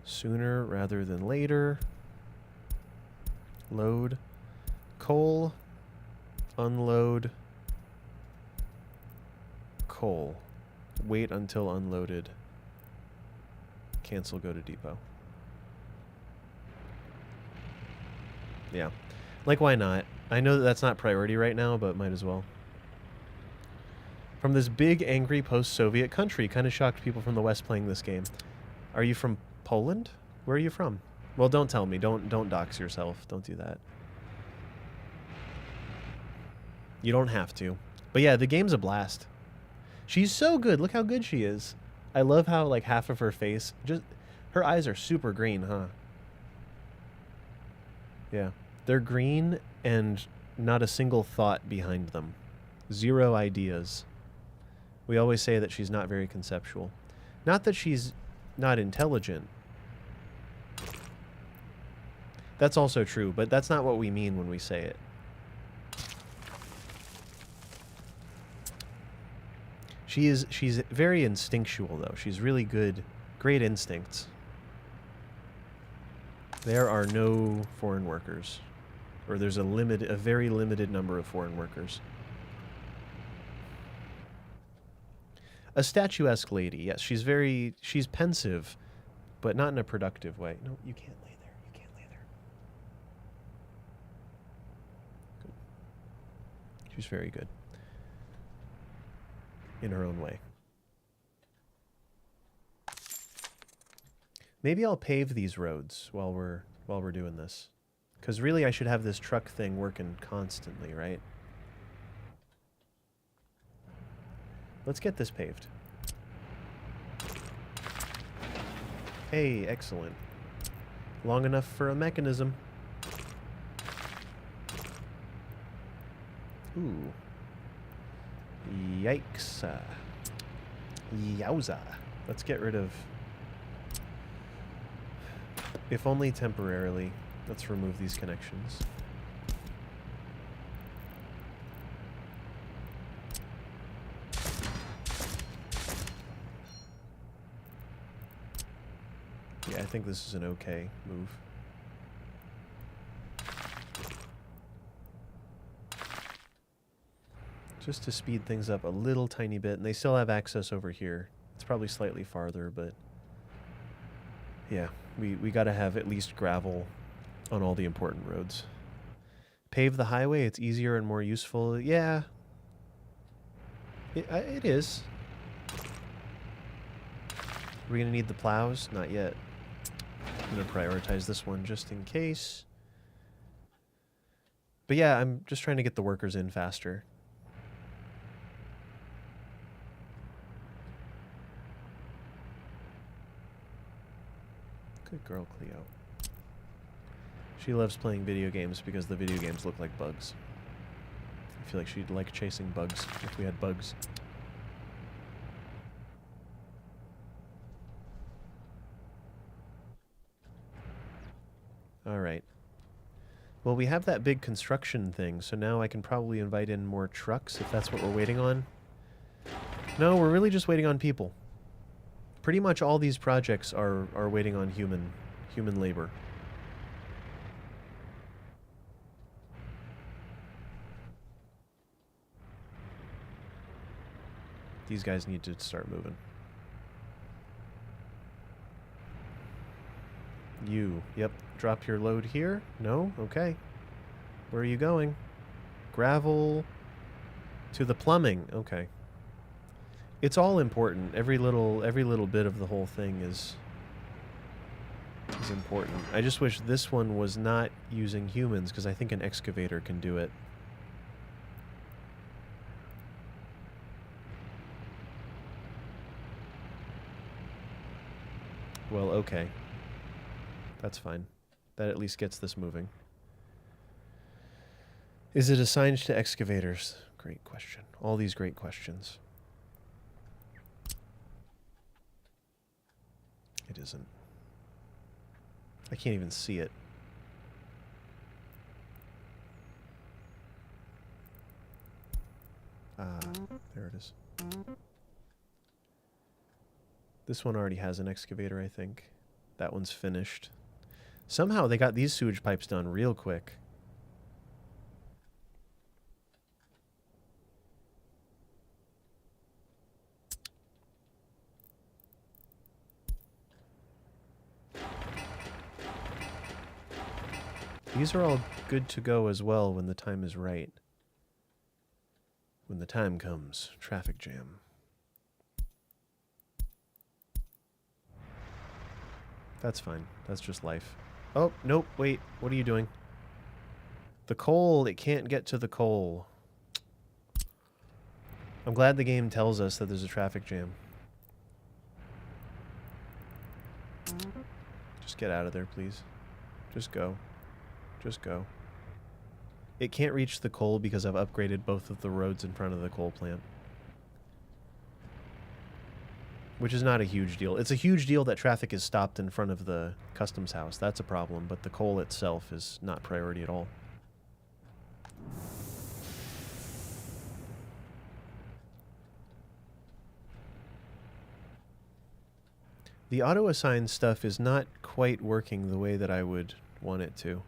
sooner rather than later. Load. Coal. Unload. Coal. Wait until unloaded. Cancel, go to depot. Yeah. Like, why not? I know that that's not priority right now, but might as well. From this big, angry post-Soviet country. Kind of shocked people from the West playing this game. Are you from Poland? Where are you from? Well, don't tell me. Don't dox yourself. Don't do that. You don't have to. But yeah, the game's a blast. She's so good. Look how good she is. I love how, like, half of her face, just, her eyes are super green, huh? Yeah. They're green and not a single thought behind them. Zero ideas. We always say that she's not very conceptual. Not that she's not intelligent. That's also true, but that's not what we mean when we say it. She's very instinctual, though. She's really good. Great instincts. There are no foreign workers. Or there's a very limited number of foreign workers. A statuesque lady. Yes, she's pensive, but not in a productive way. No, you can't lay there. You can't lay there. Good. She's very good. In her own way. Maybe I'll pave these roads while we're doing this. Because really I should have this truck thing working constantly, right? Let's get this paved. Hey, excellent. Long enough for a mechanism. Ooh. Yikes. Yowza. Let's get rid of... If only temporarily. Let's remove these connections. think this is an okay move. Just to speed things up a little tiny bit, and they still have access over here. It's probably slightly farther, but yeah, we gotta have at least gravel on all the important roads. Pave the highway, it's easier and more useful. Yeah, it is. Are we gonna need the plows? Not yet. I'm gonna prioritize this one just in case. But yeah, I'm just trying to get the workers in faster. Good girl, Cleo. She loves playing video games because the video games look like bugs. I feel like she'd like chasing bugs if we had bugs. Alright. Well, we have that big construction thing, so now I can probably invite in more trucks if that's what we're waiting on. No, we're really just waiting on people. Pretty much all these projects are waiting on human labor. These guys need to start moving. You, yep, drop your load here. No? Okay. Where are you going? Gravel to the plumbing. Okay. It's all important. Every little bit of the whole thing is important. I just wish this one was not using humans, because I think an excavator can do it. Well, okay. That's fine. That at least gets this moving. Is it assigned to excavators? Great question. All these great questions. It isn't. I can't even see it. Ah, there it is. This one already has an excavator, I think. That one's finished. Somehow they got these sewage pipes done real quick. These are all good to go as well when the time is right. When the time comes, traffic jam. That's fine. That's just life. Oh, nope, wait. What are you doing? The coal, it can't get to the coal. I'm glad the game tells us that there's a traffic jam. Just get out of there, please. Just go. Just go. It can't reach the coal because I've upgraded both of the roads in front of the coal plant. Which is not a huge deal. It's a huge deal that traffic is stopped in front of the customs house. That's a problem, but the coal itself is not priority at all. The auto-assign stuff is not quite working the way that I would want it to.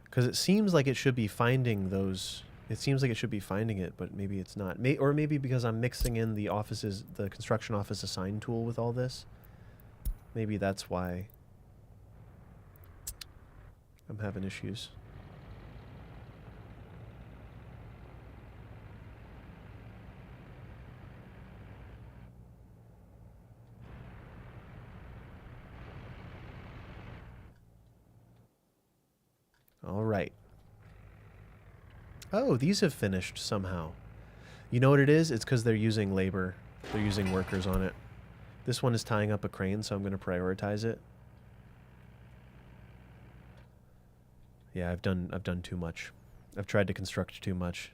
Because it seems like it should be finding those... It seems like it should be finding it, but maybe it's not. Or maybe because I'm mixing in the offices, the construction office assign tool with all this. Maybe that's why I'm having issues. All right. Oh, these have finished somehow. You know what it is? It's because they're using labor. They're using workers on it. This one is tying up a crane, so I'm going to prioritize it. Yeah, I've done too much. I've tried to construct too much.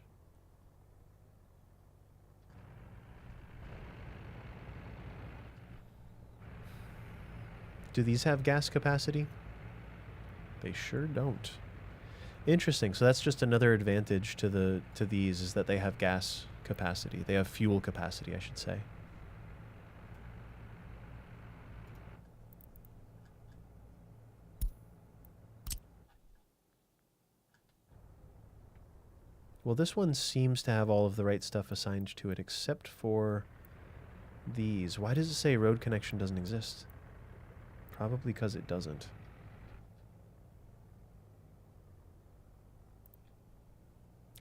Do these have gas capacity? They sure don't. Interesting. So that's just another advantage to these is that they have gas capacity. They have fuel capacity, I should say. Well, this one seems to have all of the right stuff assigned to it, except for these. Why does it say road connection doesn't exist? Probably because it doesn't.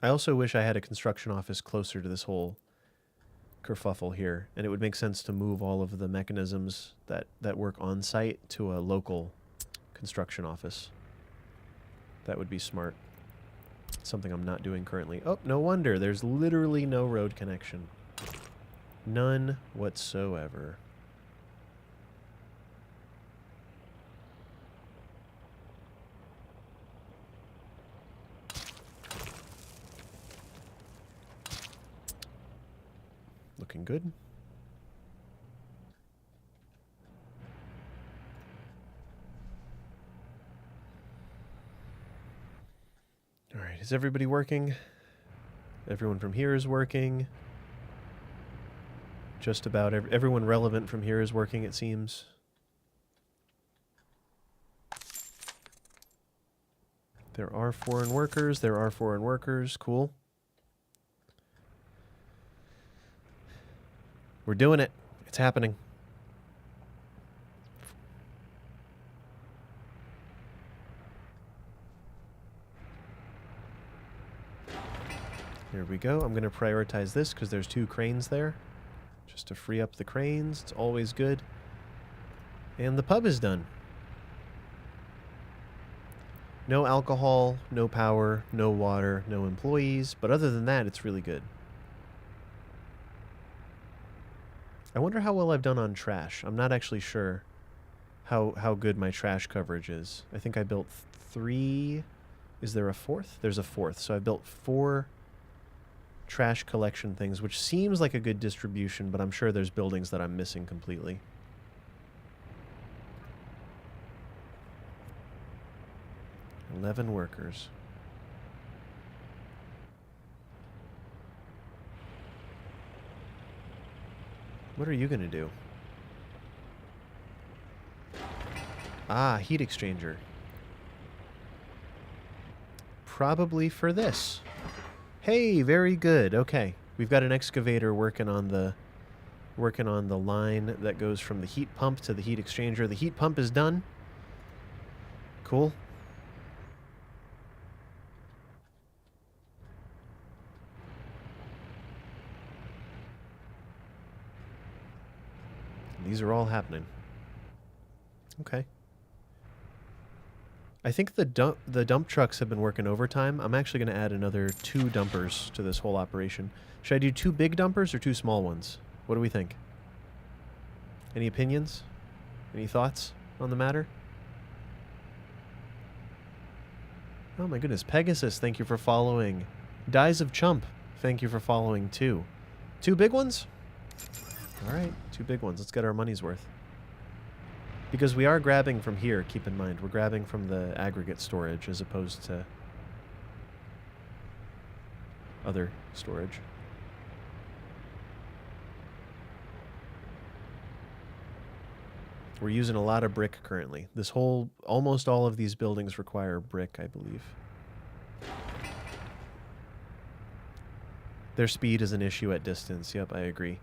I also wish I had a construction office closer to this whole kerfuffle here, and it would make sense to move all of the mechanisms that work on site to a local construction office. That would be smart. Something I'm not doing currently. Oh, no wonder. There's literally no road connection. None whatsoever. Looking good. All right, is everybody working? Everyone from here is working. Just about everyone relevant from here is working, it seems. There are foreign workers. There are foreign workers. Cool. We're doing it. It's happening. Here we go. I'm going to prioritize this because there's 2 cranes there. Just to free up the cranes. It's always good. And the pub is done. No alcohol, no power, no water, no employees. But other than that, it's really good. I wonder how well I've done on trash. I'm not actually sure how good my trash coverage is. I think I built 3. Is there a 4th? There's a 4th. So I built 4 trash collection things, which seems like a good distribution, but I'm sure there's buildings that I'm missing completely. $11 workers. What are you going to do? Ah, heat exchanger. Probably for this. Hey, very good. Okay. We've got an excavator working on the line that goes from the heat pump to the heat exchanger. The heat pump is done. Cool. These are all happening. Okay. I think the dump trucks have been working overtime. I'm actually going to add another 2 dumpers to this whole operation. Should I do 2 big dumpers or 2 small ones? What do we think? Any opinions? Any thoughts on the matter? Oh my goodness. Pegasus, thank you for following. Dies of Chump, thank you for following too. 2 big ones? Alright, 2 big ones. Let's get our money's worth. Because we are grabbing from here, keep in mind. We're grabbing from the aggregate storage as opposed to other storage. We're using a lot of brick currently. This whole, almost all of these buildings require brick, I believe. Their speed is an issue at distance. Yep, I agree.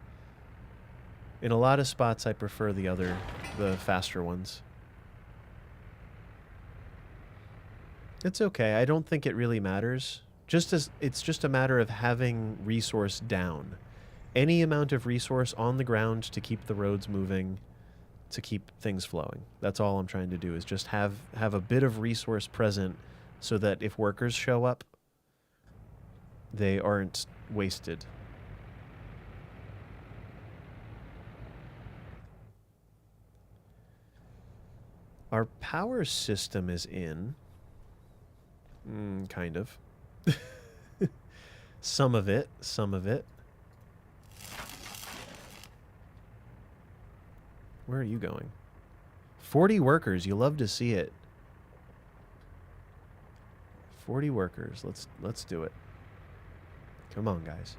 In a lot of spots, I prefer the faster ones. It's okay. I don't think it really matters. It's just a matter of having resource down. Any amount of resource on the ground to keep the roads moving, to keep things flowing. That's all I'm trying to do, is just have a bit of resource present so that if workers show up, they aren't wasted. Our power system is in. Kind of. Some of it. Where are you going? 40 workers. You love to see it. 40 workers. Let's do it. Come on, guys.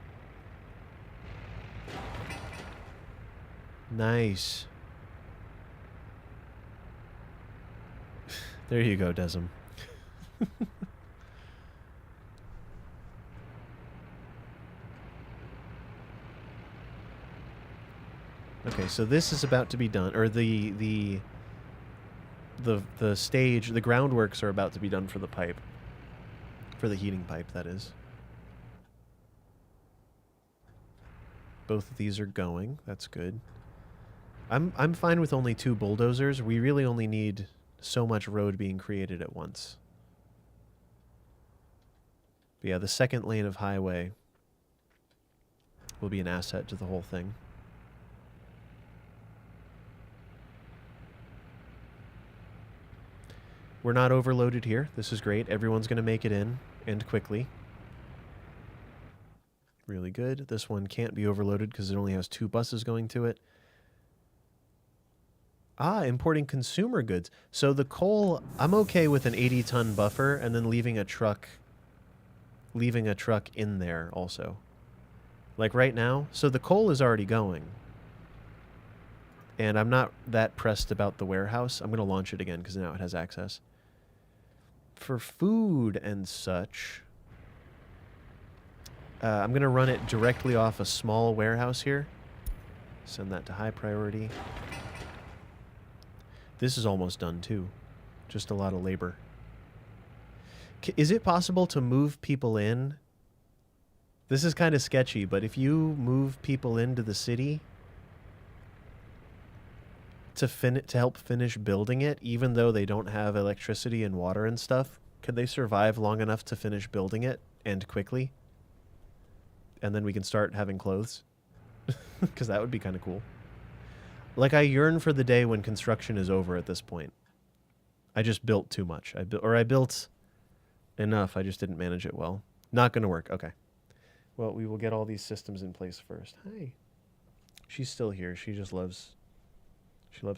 Nice. There you go, Desm. Okay, so this is about to be done, or the stage, the groundworks are about to be done for the pipe. For the heating pipe, that is. Both of these are going. That's good. I'm fine with only 2 bulldozers. We really only need so much road being created at once. But yeah, the second lane of highway will be an asset to the whole thing. We're not overloaded here. This is great. Everyone's going to make it in, and quickly. Really good. This one can't be overloaded because it only has 2 buses going to it. Ah, importing consumer goods. So the coal, I'm okay with an 80-ton buffer and then leaving a truck in there also. Like right now. So the coal is already going. And I'm not that pressed about the warehouse. I'm going to launch it again because now it has access. For food and such, I'm going to run it directly off a small warehouse here. Send that to high priority. This is almost done too. Just a lot of labor. Is it possible to move people in? This is kind of sketchy, but if you move people into the city to help finish building it, even though they don't have electricity and water and stuff, could they survive long enough to finish building it and quickly? And then we can start having clothes. Because that would be kind of cool. Like, I yearn for the day when construction is over at this point. I just built too much. I built enough. I just didn't manage it well. Not going to work. Okay. Well, we will get all these systems in place first. Hi. She's still here. She loves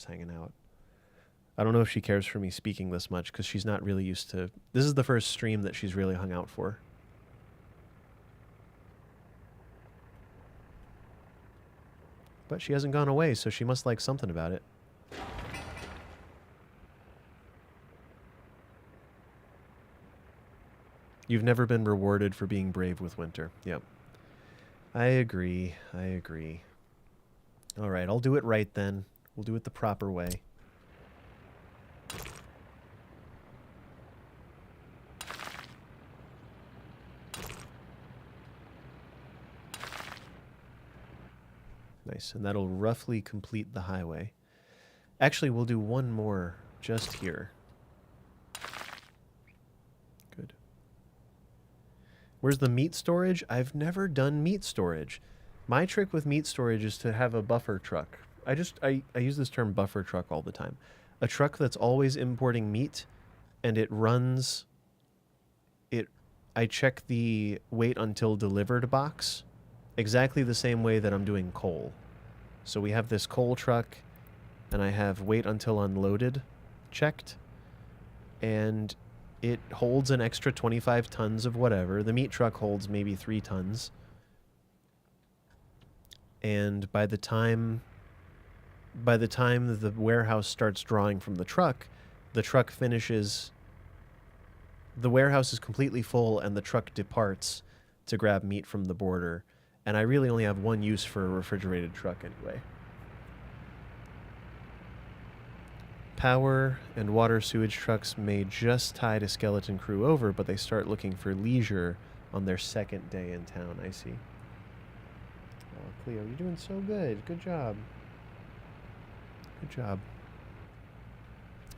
hanging out. I don't know if she cares for me speaking this much because she's not really used to... This is the first stream that she's really hung out for. But she hasn't gone away, so she must like something about it. You've never been rewarded for being brave with winter. Yep. I agree. I agree. All right, I'll do it right then. We'll do it the proper way. Nice, and that'll roughly complete the highway. Actually, we'll do one more just here. Good. Where's the meat storage? I've never done meat storage. My trick with meat storage is to have a buffer truck. I use this term buffer truck all the time. A truck that's always importing meat, and it runs... I check the wait until delivered box exactly the same way that I'm doing coal. So we have this coal truck, and I have wait until unloaded checked, and it holds an extra 25 tons of whatever. The meat truck holds maybe 3 tons. And by the time the warehouse starts drawing from the truck finishes... The warehouse is completely full, and the truck departs to grab meat from the border. And I really only have one use for a refrigerated truck anyway. Power and water sewage trucks may just tide a skeleton crew over, but they start looking for leisure on their second day in town. I see. Oh, Cleo, you're doing so good. Good job. Good job.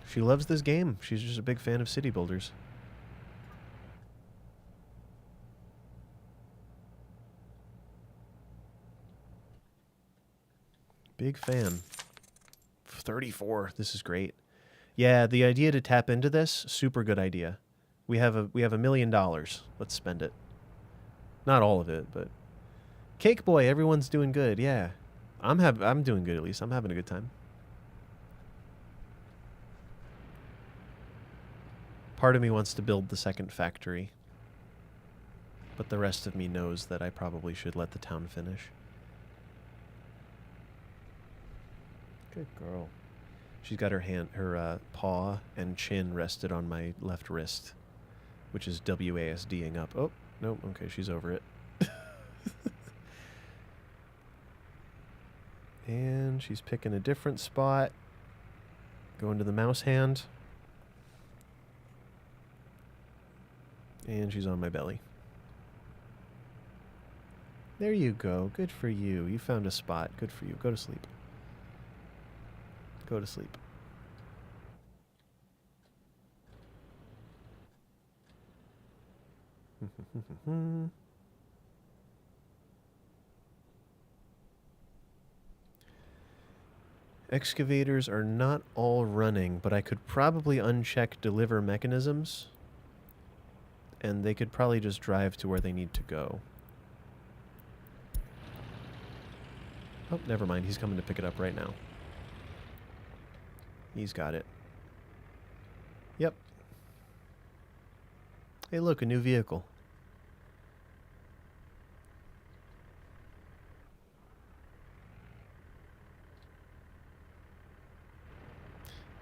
She loves this game. She's just a big fan of city builders. Big fan. 34. This is great. Yeah, the idea to tap into this, super good idea. We have $1 million. Let's spend it. Not all of it, but Cake Boy, everyone's doing good. Yeah. I'm doing good at least. I'm having a good time. Part of me wants to build the second factory, but the rest of me knows that I probably should let the town finish. Good girl. She's got her paw and chin rested on my left wrist, which is WASDing up. Oh, no, okay, she's over it. And she's picking a different spot. Going to the mouse hand. And she's on my belly. There you go. Good for you. You found a spot. Good for you. Go to sleep. Go to sleep. Excavators are not all running, but I could probably uncheck deliver mechanisms, and they could probably just drive to where they need to go. Oh, never mind. He's coming to pick it up right now. He's got it. Yep. Hey, look, a new vehicle.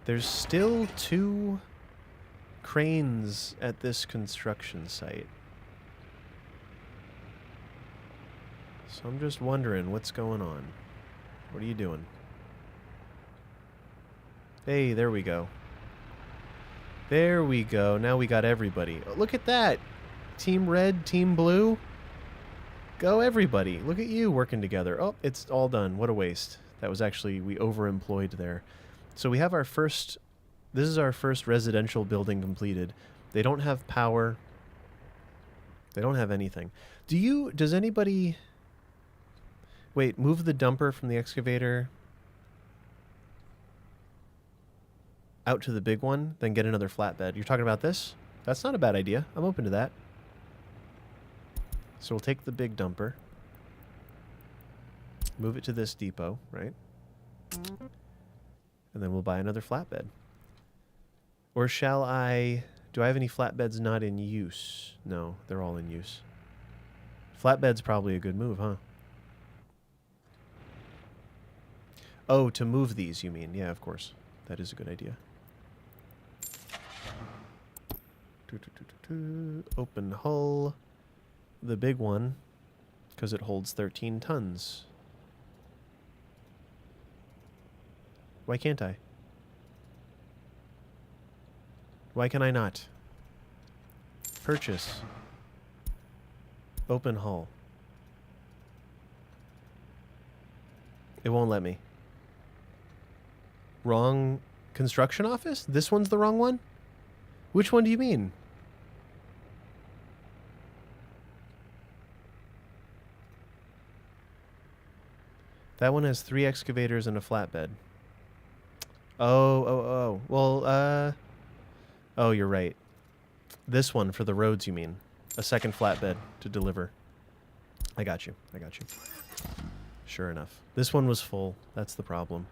There's still 2 cranes at this construction site. So I'm just wondering what's going on. What are you doing? Hey, there we go. There we go. Now we got everybody. Oh, look at that. Team red, team blue. Go everybody. Look at you working together. Oh, it's all done. What a waste. That was actually, we overemployed there. So we have our first, this is our first residential building completed. They don't have power. They don't have anything. Does anybody, wait, move the dumper from the excavator out to the big one, then get another flatbed. You're talking about this? That's not a bad idea. I'm open to that. So we'll take the big dumper, move it to this depot, right? And then we'll buy another flatbed. Or shall I... Do I have any flatbeds not in use? No, they're all in use. Flatbed's probably a good move, huh? Oh, to move these, you mean? Yeah, of course. That is a good idea. Open hull. The big one, because it holds 13 tons. Why can't I? Why can I not? Purchase. Open hull. It won't let me. Wrong construction office? This one's the wrong one? Which one do you mean? That one has 3 excavators and a flatbed. Oh. Well, oh, you're right. This one for the roads, you mean. A second flatbed to deliver. I got you. Sure enough. This one was full. That's the problem.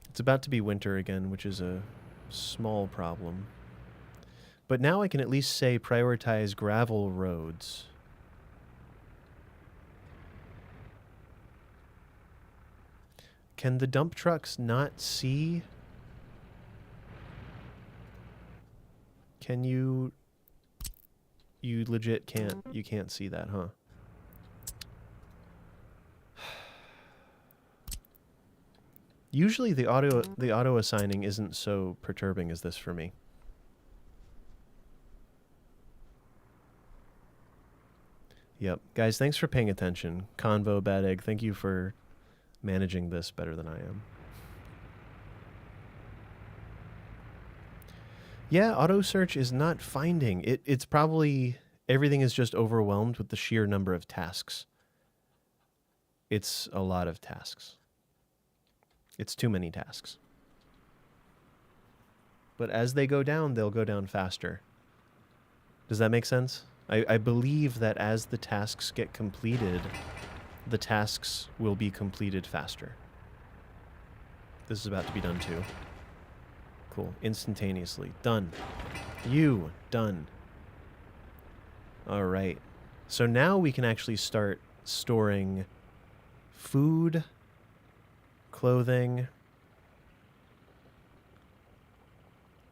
It's about to be winter again, which is a small problem. But now I can at least say prioritize gravel roads. Can the dump trucks not see? Can you... You legit can't. You can't see that, huh? Usually the auto assigning isn't so perturbing as this for me. Yep. Guys, thanks for paying attention. Convo, Bad Egg, thank you for managing this better than I am. Yeah, auto search is not finding. It's probably... Everything is just overwhelmed with the sheer number of tasks. It's a lot of tasks. It's too many tasks. But as they go down, they'll go down faster. Does that make sense? I believe that as the tasks get completed, the tasks will be completed faster. This is about to be done too. Cool. Instantaneously. Done. You. Done. Alright. So now we can actually start storing food, clothing,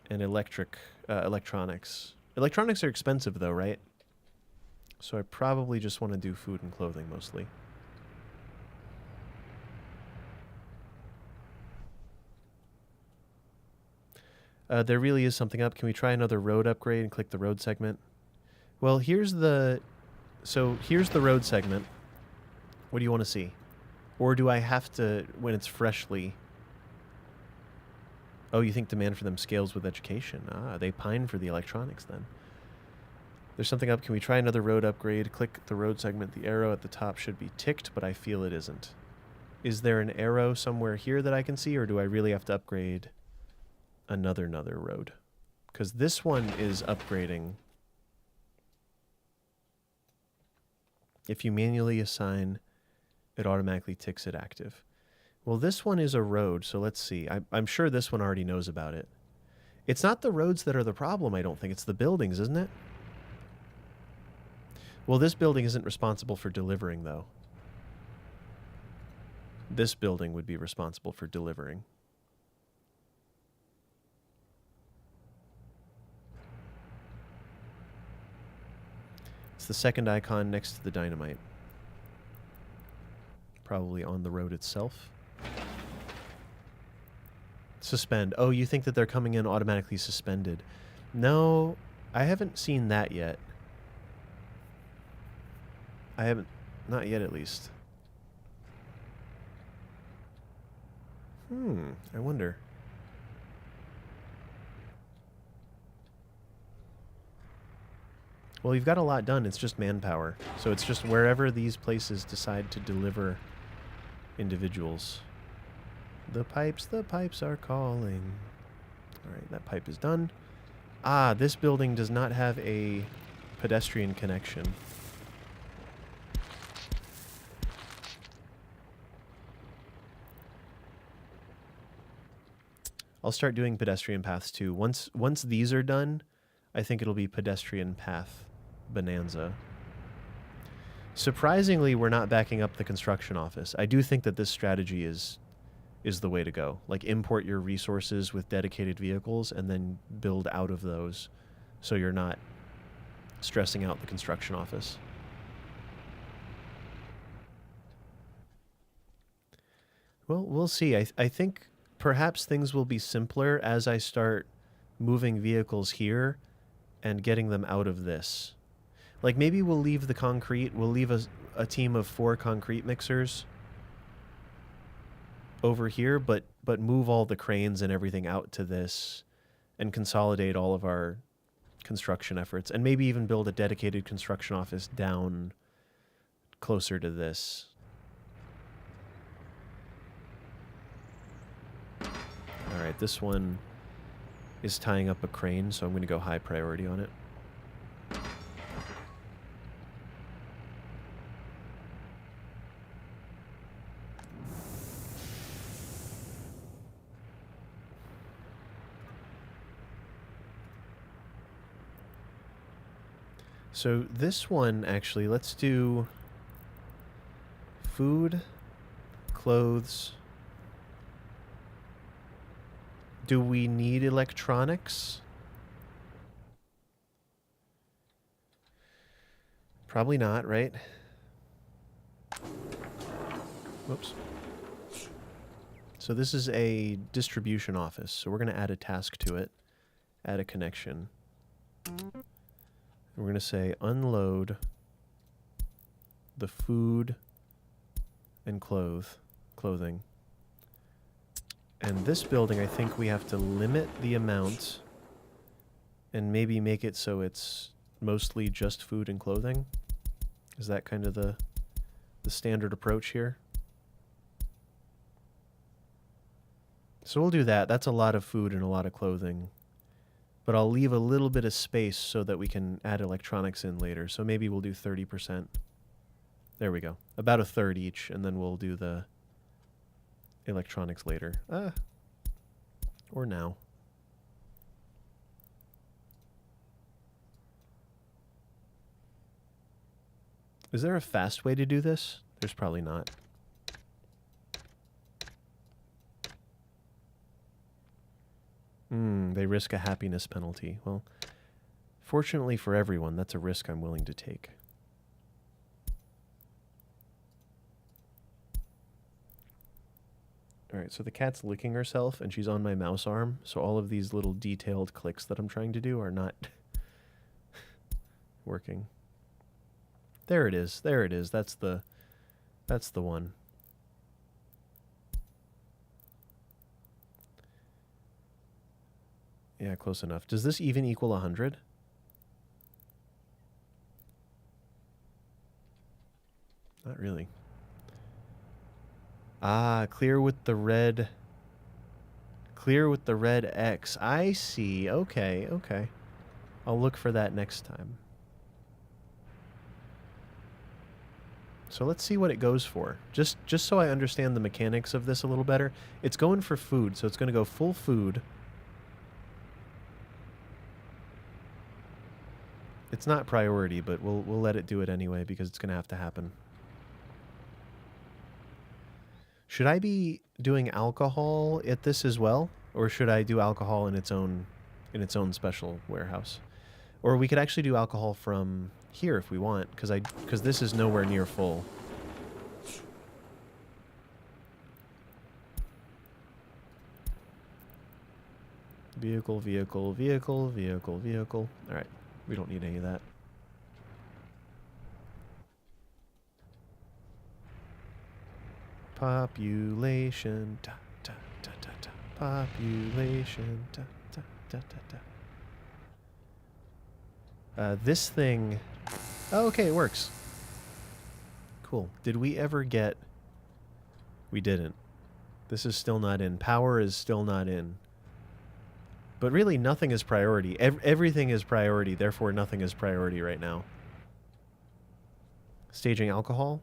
and electronics Electronics are expensive though, right? So I probably just want to do food and clothing mostly. There really is something up. Can we try another road upgrade and click the road segment? Well, here's the road segment. What do you want to see? Or do I have to, when it's freshly... Oh, you think demand for them scales with education? Ah, they pine for the electronics then. There's something up. Can we try another road upgrade? Click the road segment. The arrow at the top should be ticked, but I feel it isn't. Is there an arrow somewhere here that I can see, or do I really have to upgrade another road? Because this one is upgrading. If you manually assign, it automatically ticks it active. Well, this one is a road, so let's see. I'm sure this one already knows about it. It's not the roads that are the problem, I don't think. It's the buildings, isn't it? Well, this building isn't responsible for delivering, though. This building would be responsible for delivering. It's the second icon next to the dynamite. Probably on the road itself. Suspend. Oh, you think that they're coming in automatically suspended. No, I haven't seen that yet. I haven't, not yet at least. I wonder. Well, you've got a lot done. It's just manpower. So it's just wherever these places decide to deliver individuals. The pipes are calling. All right, that pipe is done. Ah, this building does not have a pedestrian connection. I'll start doing pedestrian paths too. Once these are done, I think it'll be pedestrian path bonanza. Surprisingly, we're not backing up the construction office. I do think that this strategy is the way to go. Like, import your resources with dedicated vehicles and then build out of those so you're not stressing out the construction office. Well, we'll see. I think perhaps things will be simpler as I start moving vehicles here and getting them out of this. Like, maybe we'll leave the concrete. We'll leave a team of 4 concrete mixers over here, but move all the cranes and everything out to this and consolidate all of our construction efforts, and maybe even build a dedicated construction office down closer to this. All right, this one is tying up a crane, so I'm going to go high priority on it. So this one, actually, let's do food, clothes. Do we need electronics? Probably not, right? Whoops. So this is a distribution office, so we're going to add a task to it, add a connection. We're going to say unload the food and clothing. And this building, I think we have to limit the amount and maybe make it so it's mostly just food and clothing. Is that kind of the standard approach here? So we'll do that. That's a lot of food and a lot of clothing. But I'll leave a little bit of space so that we can add electronics in later. So maybe we'll do 30%. There we go. About a third each, and then we'll do the electronics later. Or now. Is there a fast way to do this? There's probably not. They risk a happiness penalty. Well, Fortunately for everyone, that's a risk I'm willing to take. Alright, so the cat's licking herself, and she's on my mouse arm, so all of these little detailed clicks that I'm trying to do are not working. There it is. There it is. That's the one. Yeah, close enough. Does this even equal 100? Not really. Ah, clear with the red. Clear with the red X. I see. Okay, okay. I'll look for that next time. So let's see what it goes for. Just so I understand the mechanics of this a little better. It's going for food, so it's going to go full food. It's not priority, but we'll let it do it anyway because it's going to have to happen. Should I be doing alcohol at this as well, or should I do alcohol in its own special warehouse? Or we could actually do alcohol from here if we want, because this is nowhere near full. Vehicle, vehicle, vehicle, vehicle, vehicle. All right, we don't need any of that. Population, da, da, da, da, da. Population, da, da, da, da, da. This thing... Oh, okay, it works. Cool. Did we ever get... We didn't. This is still not in. Power is still not in. But really, nothing is priority. Everything is priority, therefore nothing is priority right now. Staging alcohol.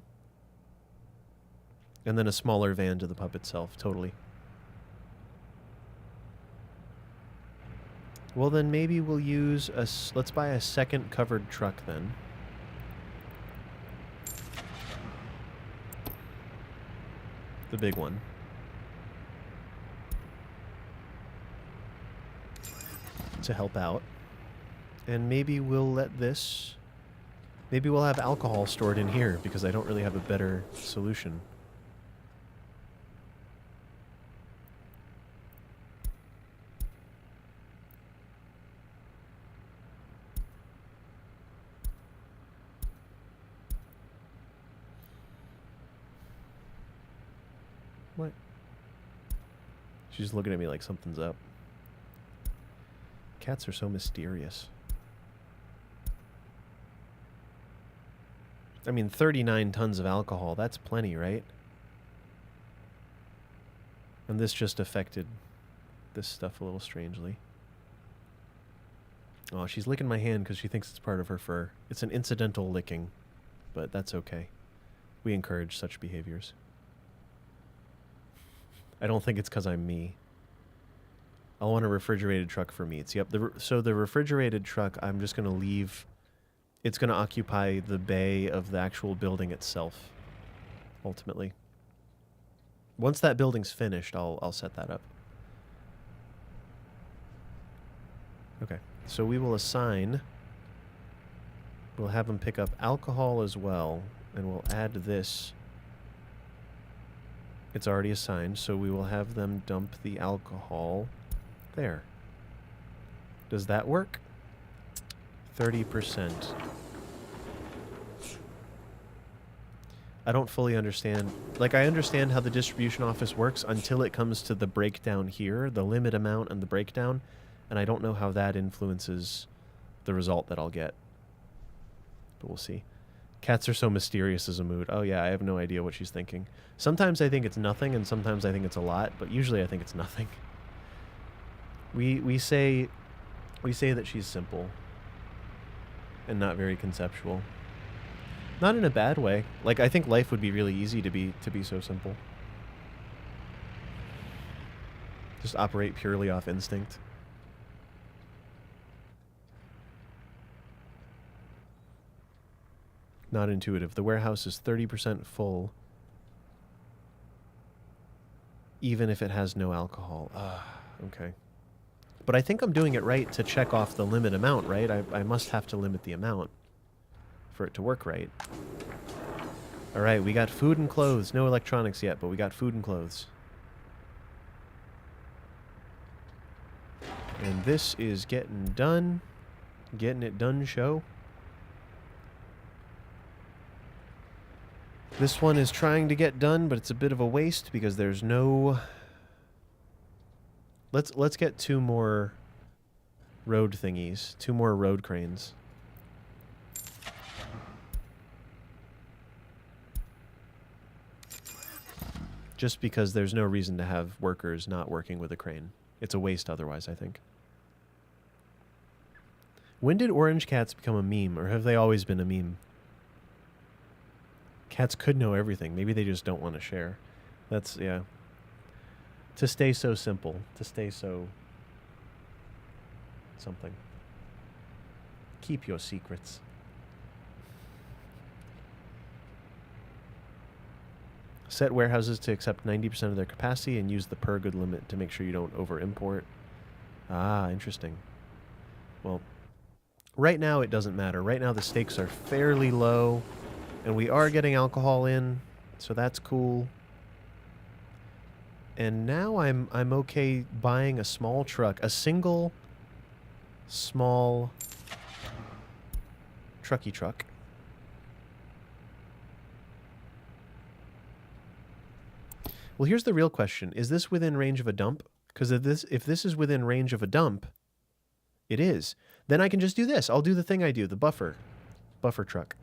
And then a smaller van to the pub itself, totally. Well, then maybe we'll use a... Let's buy a second covered truck, then. The big one. To help out. And maybe we'll let this... Maybe we'll have alcohol stored in here, because I don't really have a better solution. What? She's looking at me like something's up. Cats are so mysterious. I mean, 39 tons of alcohol, that's plenty, right? And this just affected this stuff a little strangely. Oh, she's licking my hand because she thinks it's part of her fur. It's an incidental licking, but that's okay. We encourage such behaviors. I don't think it's because I'm me. I want a refrigerated truck for meats. Yep. So the refrigerated truck, I'm just going to leave. It's going to occupy the bay of the actual building itself, ultimately. Once that building's finished, I'll set that up. Okay. So we will assign. We'll have them pick up alcohol as well, and we'll add this. It's already assigned, so we will have them dump the alcohol there. Does that work? 30%. I don't fully understand. Like, I understand how the distribution office works until it comes to the breakdown here, the limit amount and the breakdown, and I don't know how that influences the result that I'll get. But we'll see. Cats are so mysterious as a mood. Oh yeah, I have no idea what she's thinking. Sometimes I think it's nothing, and sometimes I think it's a lot, but usually I think it's nothing. We say that she's simple and not very conceptual. Not in a bad way. Like, I think life would be really easy to be so simple. Just operate purely off instinct. Not intuitive. The warehouse is 30% full, even if it has no alcohol. Okay. But I think I'm doing it right to check off the limit amount, right? I must have to limit the amount for it to work right. Alright, we got food and clothes. No electronics yet, but we got food and clothes. And this is getting done. Getting it done show. This one is trying to get done, but it's a bit of a waste because there's no... Let's get 2 more road thingies. 2 more road cranes. Just because there's no reason to have workers not working with a crane. It's a waste otherwise, I think. When did orange cats become a meme, or have they always been a meme? Cats could know everything. Maybe they just don't want to share. That's, yeah. To stay so simple. To stay so... something. Keep your secrets. Set warehouses to accept 90% of their capacity and use the per good limit to make sure you don't over-import. Ah, interesting. Well, right now it doesn't matter. Right now the stakes are fairly low, and we are getting alcohol in, so that's cool. And now I'm okay buying a small truck, a single small trucky truck. Well, here's the real question. Is this within range of a dump? Because if this is within range of a dump, it is. Then I can just do this. I'll do the thing I do, the buffer truck.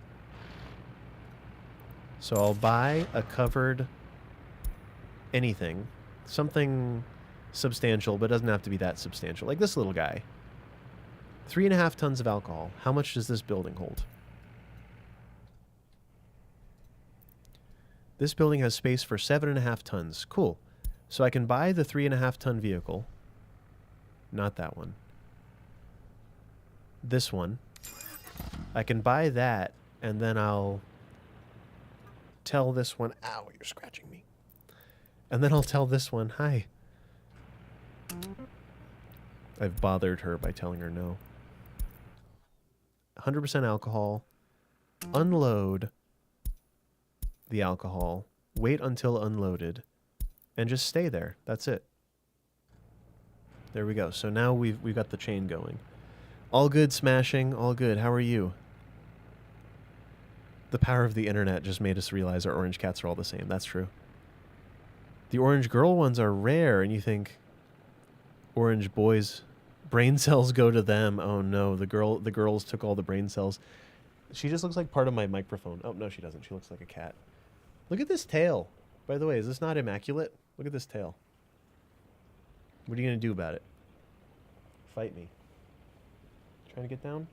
So I'll buy a covered anything, something substantial, but doesn't have to be that substantial, like this little guy. 3.5 tons of alcohol. How much does this building hold? This building has space for 7.5 tons. Cool. So I can buy the 3.5 ton vehicle. Not that one. This one. I can buy that, and then I'll tell this one... Ow, you're scratching me. And then I'll tell this one, hi. I've bothered her by telling her no. 100% alcohol. Unload the alcohol, wait until unloaded, and just stay there. That's it. There we go. So now we've got the chain going. All good, smashing, all good. How are you? The power of the internet just made us realize our orange cats are all the same. That's true. The orange girl ones are rare, and you think orange boys, brain cells go to them. Oh no, the girls took all the brain cells. She just looks like part of my microphone. Oh no, she doesn't. She looks like a cat. Look at this tail. By the way, is this not immaculate? Look at this tail. What are you going to do about it? Fight me. Trying to get down?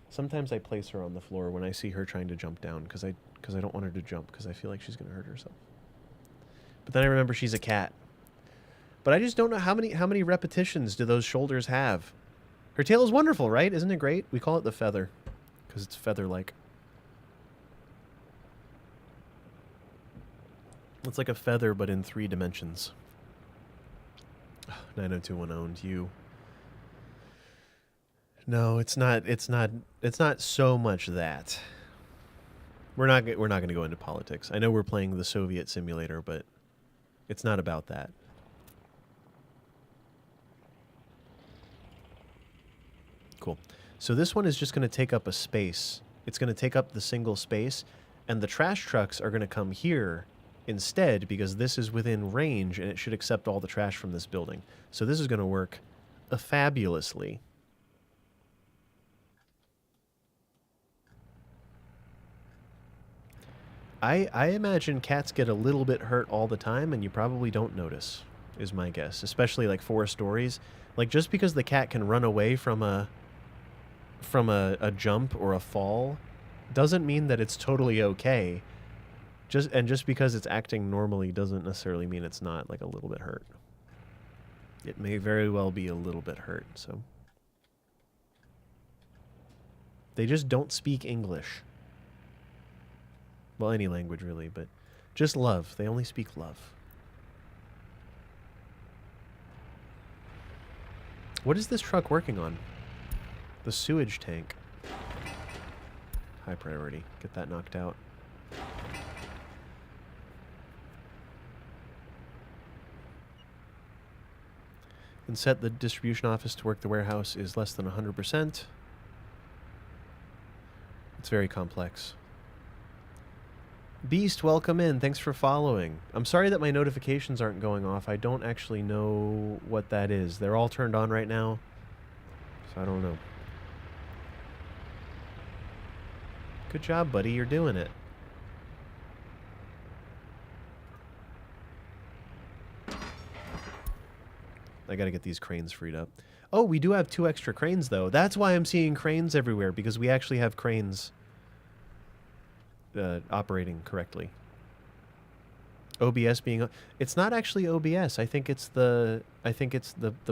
Sometimes I place her on the floor when I see her trying to jump down because I don't want her to jump because I feel like she's going to hurt herself. But then I remember she's a cat. But I just don't know how many repetitions do those shoulders have. Her tail is wonderful, right? Isn't it great? We call it the feather because it's feather-like. It's like a feather, but in 3 dimensions. 90210 owned you. No, it's not so much that. We're not going to go into politics. I know we're playing the Soviet simulator, but it's not about that. Cool. So this one is just going to take up a space. It's going to take up the single space, and the trash trucks are going to come here instead because this is within range and it should accept all the trash from this building. So this is going to work fabulously. I imagine cats get a little bit hurt all the time and you probably don't notice, is my guess. Especially like 4 stories. Like just because the cat can run away from a jump or a fall doesn't mean that it's totally okay. Just because it's acting normally doesn't necessarily mean it's not like a little bit hurt. It may very well be a little bit hurt, so. They just don't speak English. Well, any language really, but just love. They only speak love. What is this truck working on? The sewage tank. High priority. Get that knocked out. And set the distribution office to work the warehouse is less than 100%. It's very complex. Beast, welcome in. Thanks for following. I'm sorry that my notifications aren't going off. I don't actually know what that is. They're all turned on right now, so I don't know. Good job, buddy. You're doing it. I gotta get these cranes freed up. Oh, we do have 2 extra cranes, though. That's why I'm seeing cranes everywhere, because we actually have cranes operating correctly. OBS being... It's not actually OBS. I think it's the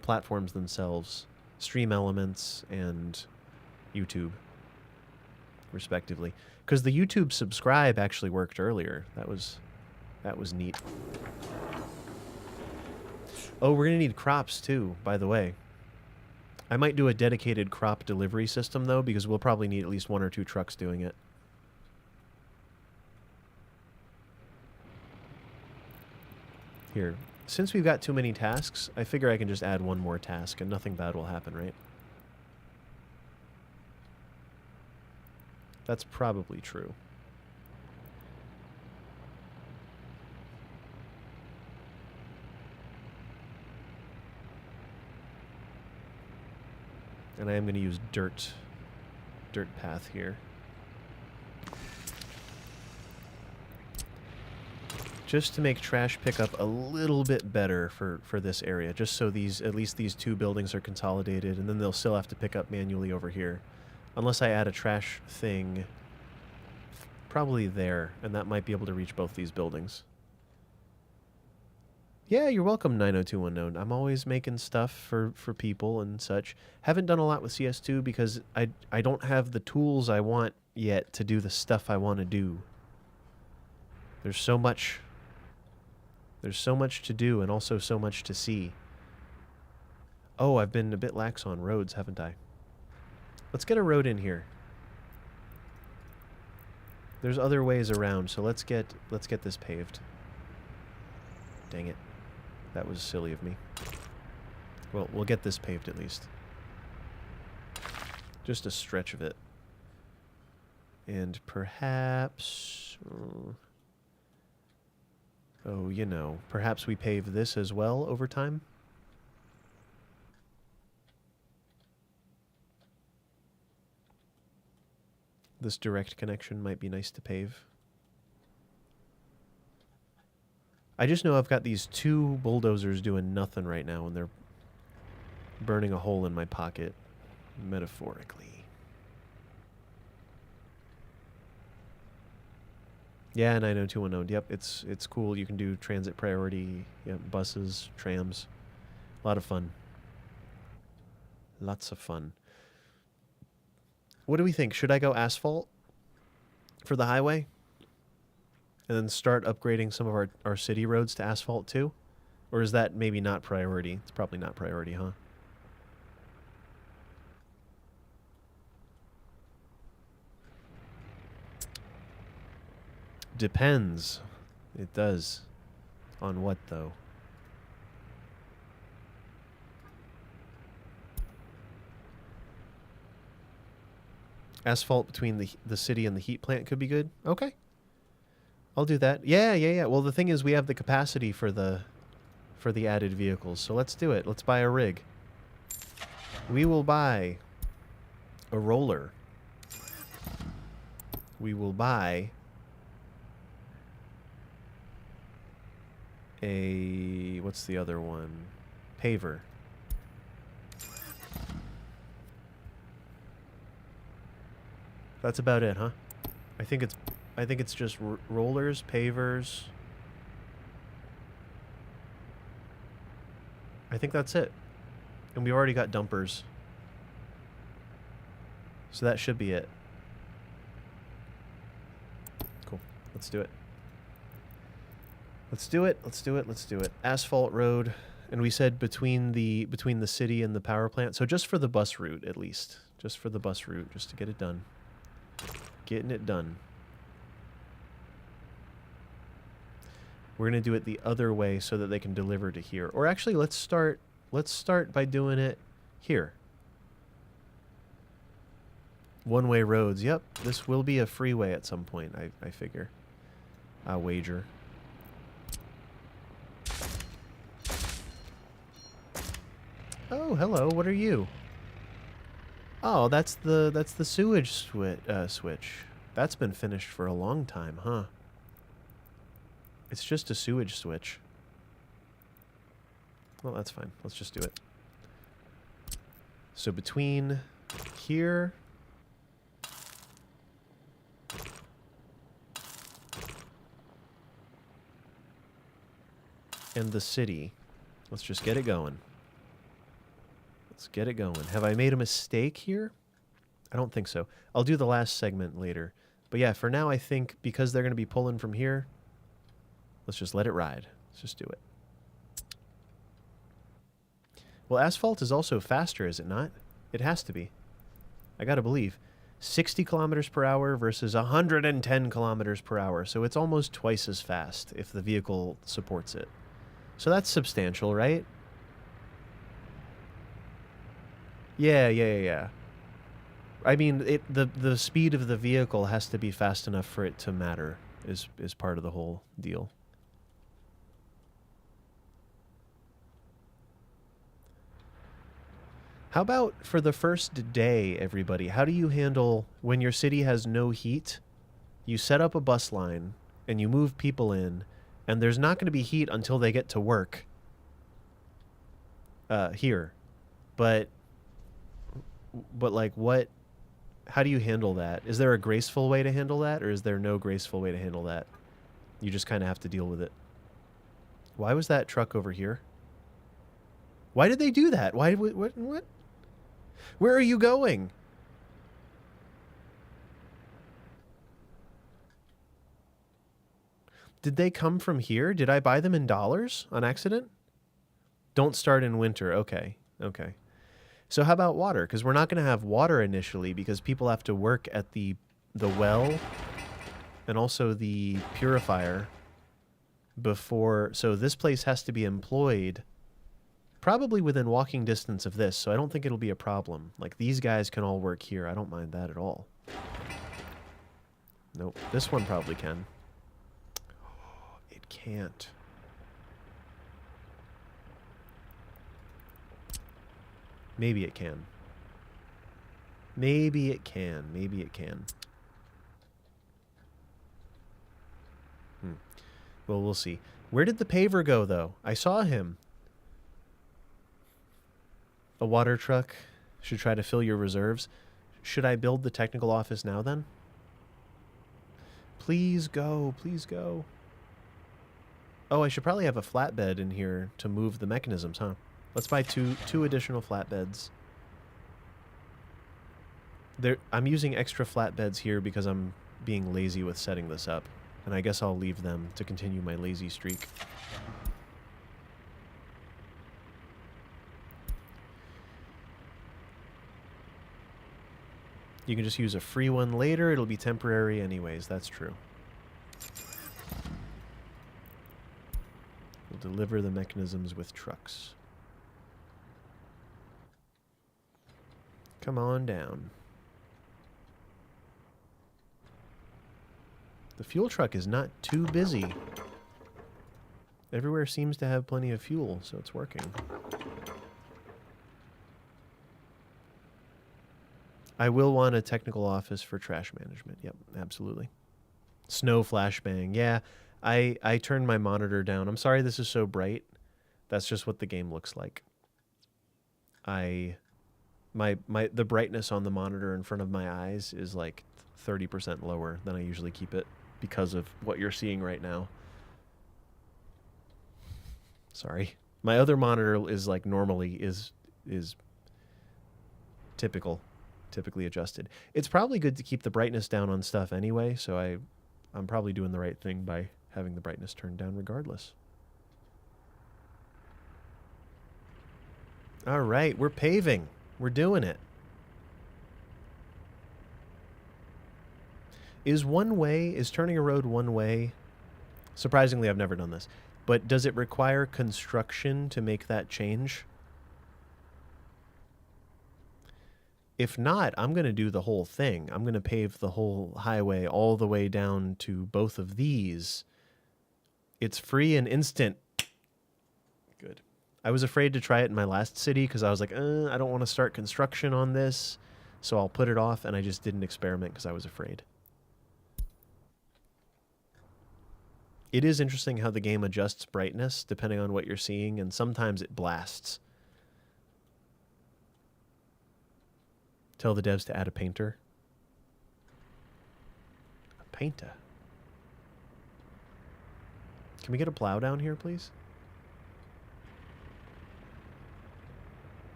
platforms themselves. Stream Elements and YouTube, respectively. Because the YouTube subscribe actually worked earlier. That was neat. Oh, we're going to need crops, too, by the way. I might do a dedicated crop delivery system, though, because we'll probably need at least 1 or 2 trucks doing it. Here, since we've got too many tasks, I figure I can just add 1 more task, and nothing bad will happen, right? That's probably true. And I am going to use dirt path here. Just to make trash pickup a little bit better for this area, just so at least these 2 buildings are consolidated, and then they'll still have to pick up manually over here. Unless I add a trash thing probably there, and that might be able to reach both these buildings. Yeah, you're welcome, 90210. I'm always making stuff for people and such. Haven't done a lot with CS2 because I don't have the tools I want yet to do the stuff I want to do. There's so much to do and also so much to see. Oh, I've been a bit lax on roads, haven't I? Let's get a road in here. There's other ways around, so let's get this paved. Dang it. That was silly of me. Well, we'll get this paved at least. Just a stretch of it. And perhaps... oh, you know, perhaps we pave this as well over time? This direct connection might be nice to pave. I just know I've got these 2 bulldozers doing nothing right now, and they're burning a hole in my pocket, metaphorically. Yeah, 90210. Yep, it's cool. You can do transit priority, yep, buses, trams. A lot of fun. Lots of fun. What do we think? Should I go asphalt for the highway? And then start upgrading some of our city roads to asphalt too? Or is that maybe not priority? It's probably not priority, huh? Depends. It does. On what, though? Asphalt between the city and the heat plant could be good? Okay. I'll do that. Yeah. Well, the thing is, we have the capacity for the added vehicles, so let's do it. Let's buy a rig. We will buy a roller. We will buy a... what's the other one? Paver. That's about it, huh? I think it's just rollers, pavers. I think that's it. And we already got dumpers. So that should be it. Cool. Let's do it. Let's do it. Let's do it. Let's do it. Asphalt road. And we said between the city and the power plant. So just for the bus route, at least. Just for the bus route, just to get it done. Getting it done. We're going to do it the other way so that they can deliver to here. Or actually, let's start by doing it here. One-way roads. Yep, this will be a freeway at some point, I figure. I'll wager. Oh, hello. What are you? Oh, that's the sewage switch. That's been finished for a long time, huh? It's just a sewage switch. Well, that's fine. Let's just do it. So between here and the city, let's just get it going. Let's get it going. Have I made a mistake here? I don't think so. I'll do the last segment later. But yeah, for now, I think because they're going to be pulling from here, let's just let it ride. Let's just do it. Well, asphalt is also faster, is it not? It has to be. I gotta believe. 60 kilometers per hour versus 110 kilometers per hour. So it's almost twice as fast if the vehicle supports it. So that's substantial, right? Yeah. I mean, the speed of the vehicle has to be fast enough for it to matter, is part of the whole deal. How about for the first day, everybody? How do you handle when your city has no heat? You set up a bus line and you move people in, and there's not going to be heat until they get to work here. But like, what? How do you handle that? Is there a graceful way to handle that, or is there no graceful way to handle that? You just kind of have to deal with it. Why was that truck over here? Why did they do that? Why? What? Where are you going? Did they come from here? Did I buy them in dollars on accident? Don't start in winter. Okay. So how about water? Because we're not going to have water initially because people have to work at the well and also the purifier before. So this place has to be employed probably within walking distance of this, so I don't think it'll be a problem. Like, these guys can all work here. I don't mind that at all. Nope. This one probably can. Oh, it can't. Maybe it can. Maybe it can. Well, we'll see. Where did the paver go, though? I saw him. A water truck should try to fill your reserves. Should I build the technical office now, then? Please go. Oh, I should probably have a flatbed in here to move the mechanisms, huh? Let's buy two additional flatbeds. I'm using extra flatbeds here because I'm being lazy with setting this up. And I guess I'll leave them to continue my lazy streak. You can just use a free one later. It'll be temporary anyways. That's true. We'll deliver the mechanisms with trucks. Come on down. The fuel truck is not too busy. Everywhere seems to have plenty of fuel, so it's working. I will want a technical office for trash management. Yep, absolutely. Snow flashbang. Yeah, I turned my monitor down. I'm sorry this is so bright. That's just what the game looks like. The brightness on the monitor in front of my eyes is like 30% lower than I usually keep it because of what you're seeing right now. Sorry. My other monitor is like normally is typically adjusted. It's probably good to keep the brightness down on stuff anyway, so I'm probably doing the right thing by having the brightness turned down regardless. All right, we're paving. We're doing it. Is turning a road one way? Surprisingly, I've never done this. But does it require construction to make that change? If not, I'm going to do the whole thing. I'm going to pave the whole highway all the way down to both of these. It's free and instant. Good. I was afraid to try it in my last city because I was like, I don't want to start construction on this, so I'll put it off, and I just didn't experiment because I was afraid. It is interesting how the game adjusts brightness depending on what you're seeing, and sometimes it blasts. Tell the devs to add a painter. A painter. Can we get a plow down here, please?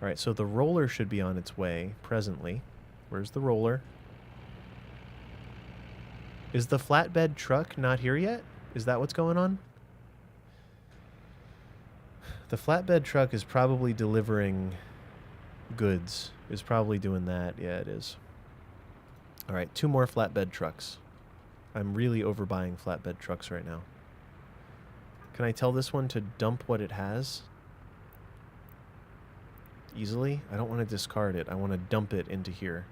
All right, so the roller should be on its way presently. Where's the roller? Is the flatbed truck not here yet? Is that what's going on? The flatbed truck is probably delivering goods. Is probably doing that. Yeah, it is. All right, 2 more flatbed trucks. I'm really overbuying flatbed trucks right now. Can I tell this one to dump what it has? Easily? I don't want to discard it. I want to dump it into here.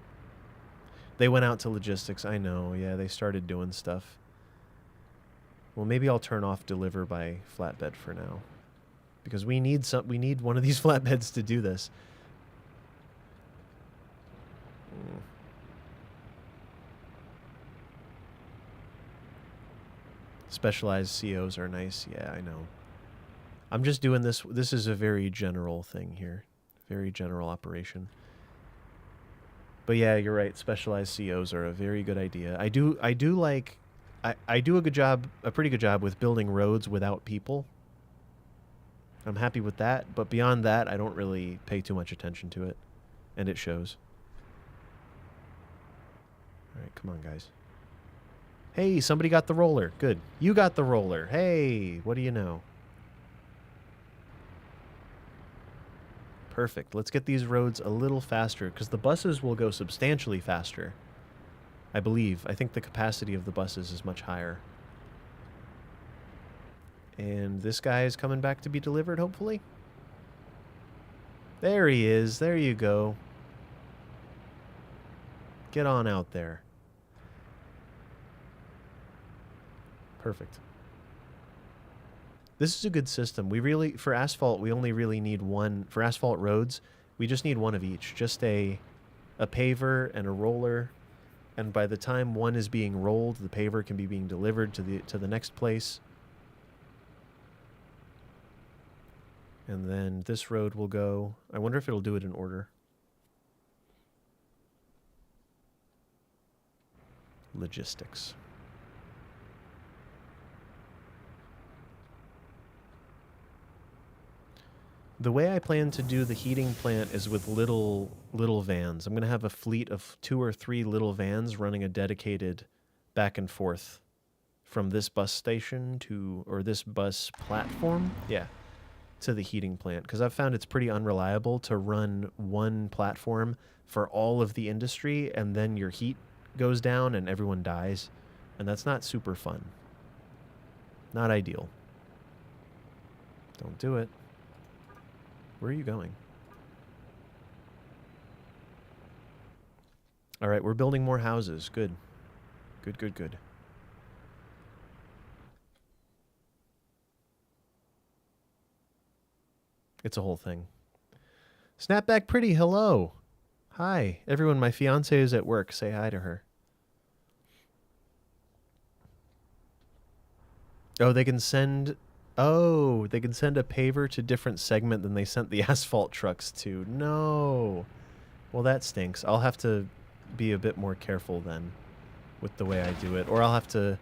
They went out to logistics. I know. Yeah, they started doing stuff. Well, maybe I'll turn off deliver by flatbed for now. Because we need one of these flatbeds to do this. Specialized COs are nice. Yeah, I know. I'm just doing this. This is a very general thing here. Very general operation. But yeah, you're right. Specialized COs are a very good idea. I do a pretty good job with building roads without people. I'm happy with that, but beyond that, I don't really pay too much attention to it, and it shows. All right, come on, guys. Hey, somebody got the roller. Good. You got the roller. Hey, what do you know? Perfect. Let's get these roads a little faster, because the buses will go substantially faster. I believe. I think the capacity of the buses is much higher. And this guy is coming back to be delivered, hopefully. There he is. There you go. Get on out there. Perfect. This is a good system. We really, for asphalt, we only really need one. For asphalt roads, we just need one of each. Just a paver and a roller. And by the time one is being rolled, the paver can be being delivered to the next place. And then this road will go. I wonder if it'll do it in order. Logistics. The way I plan to do the heating plant is with little vans. I'm going to have a fleet of 2 or 3 little vans running a dedicated back and forth from this bus station to, or this bus platform, yeah, to the heating plant. Because I've found it's pretty unreliable to run one platform for all of the industry and then your heat goes down and everyone dies. And that's not super fun. Not ideal. Don't do it. Where are you going? All right, we're building more houses. Good. Good, good, good. It's a whole thing. Snapback Pretty, hello. Hi. Everyone, my fiance is at work. Say hi to her. Oh, they can send... Oh, they can send a paver to different segment than they sent the asphalt trucks to. No. Well, that stinks. I'll have to be a bit more careful then with the way I do it. Or I'll have to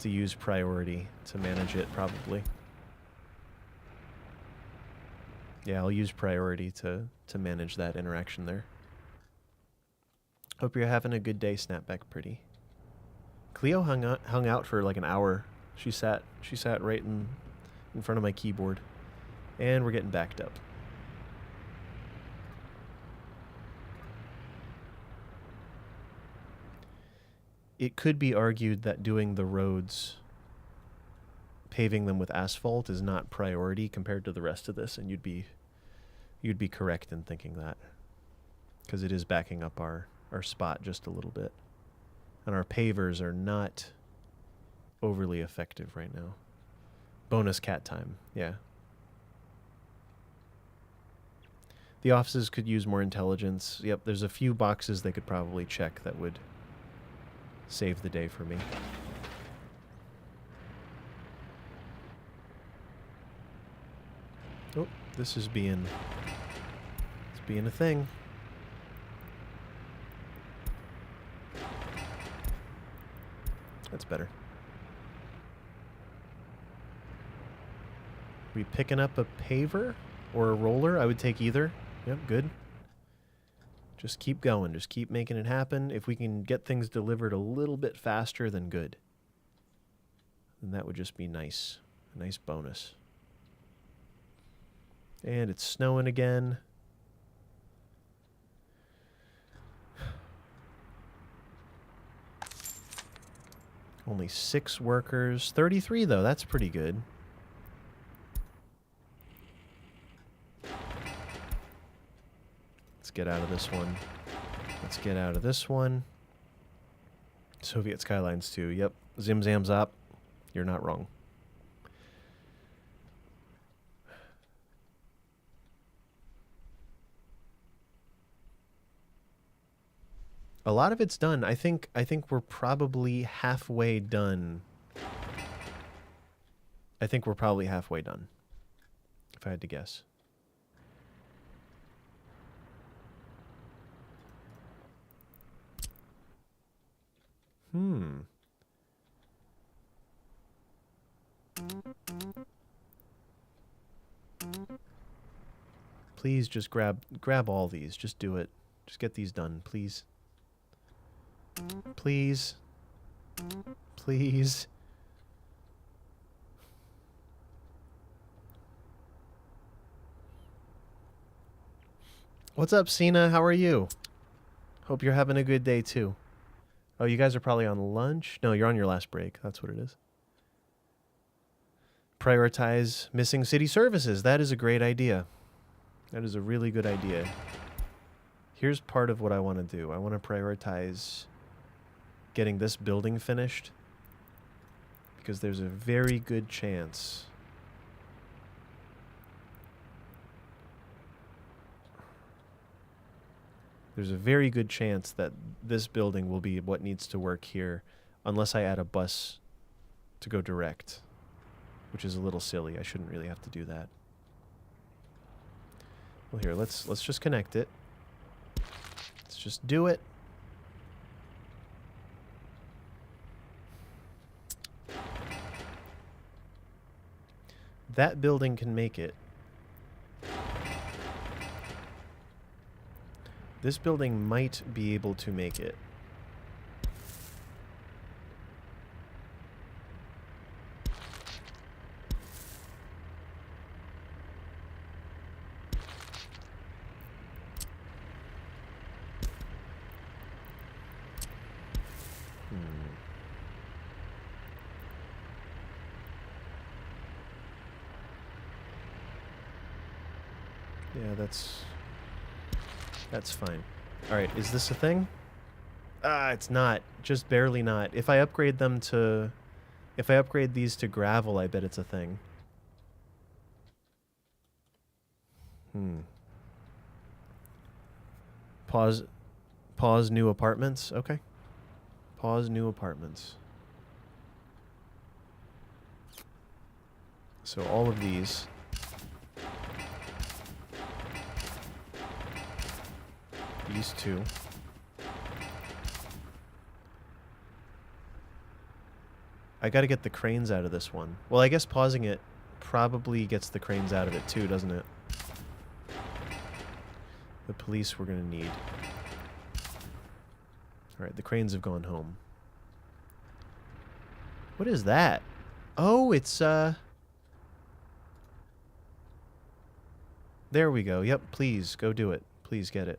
use priority to manage it probably. Yeah, I'll use priority to manage that interaction there. Hope you're having a good day, Snapback Pretty. Cleo hung out for like an hour. She sat right in front of my keyboard. And we're getting backed up. it could be argued that doing the roads, paving them with asphalt, is not priority compared to the rest of this, and you'd be correct in thinking that, because it is backing up our spot just a little bit, and our pavers are not overly effective right now. Bonus cat time, yeah. The offices could use more intelligence. Yep, there's a few boxes they could probably check that would save the day for me. Oh, this is being a thing. That's better. We picking up a paver or a roller? I would take either. Yep, good. Just keep going. Just keep making it happen. If we can get things delivered a little bit faster, then good. Then that would just be nice. A nice bonus. And it's snowing again. Only 6 workers. 33, though. That's pretty good. Let's get out of this one. Let's get out of this one. Soviet Skylines 2. Yep. Zim zam zop. You're not wrong. A lot of it's done. I think we're probably halfway done. I think we're probably halfway done, if I had to guess. Please just grab all these. Just do it. Just get these done, please. Please. Please. What's up, Cena? How are you? Hope you're having a good day, too. Oh, you guys are probably on lunch? No, you're on your last break. That's what it is. Prioritize missing city services. That is a great idea. That is a really good idea. Here's part of what I want to do. I want to prioritize getting this building finished, because there's a very good chance that this building will be what needs to work here, unless I add a bus to go direct, which is a little silly. I shouldn't really have to do that. Well, here, let's just connect it. Let's just do it. That building can make it. This building might be able to make it. Yeah, that's fine. All right, is this a thing? Ah, it's not. Just barely not. If I upgrade these to gravel, I bet it's a thing. Pause new apartments. Okay. Pause new apartments. So all of these. These two. I gotta get the cranes out of this one. Well, I guess pausing it probably gets the cranes out of it too, doesn't it? The police we're gonna need. Alright, the cranes have gone home. What is that? Oh, it's, there we go. Yep, please, go do it. Please get it.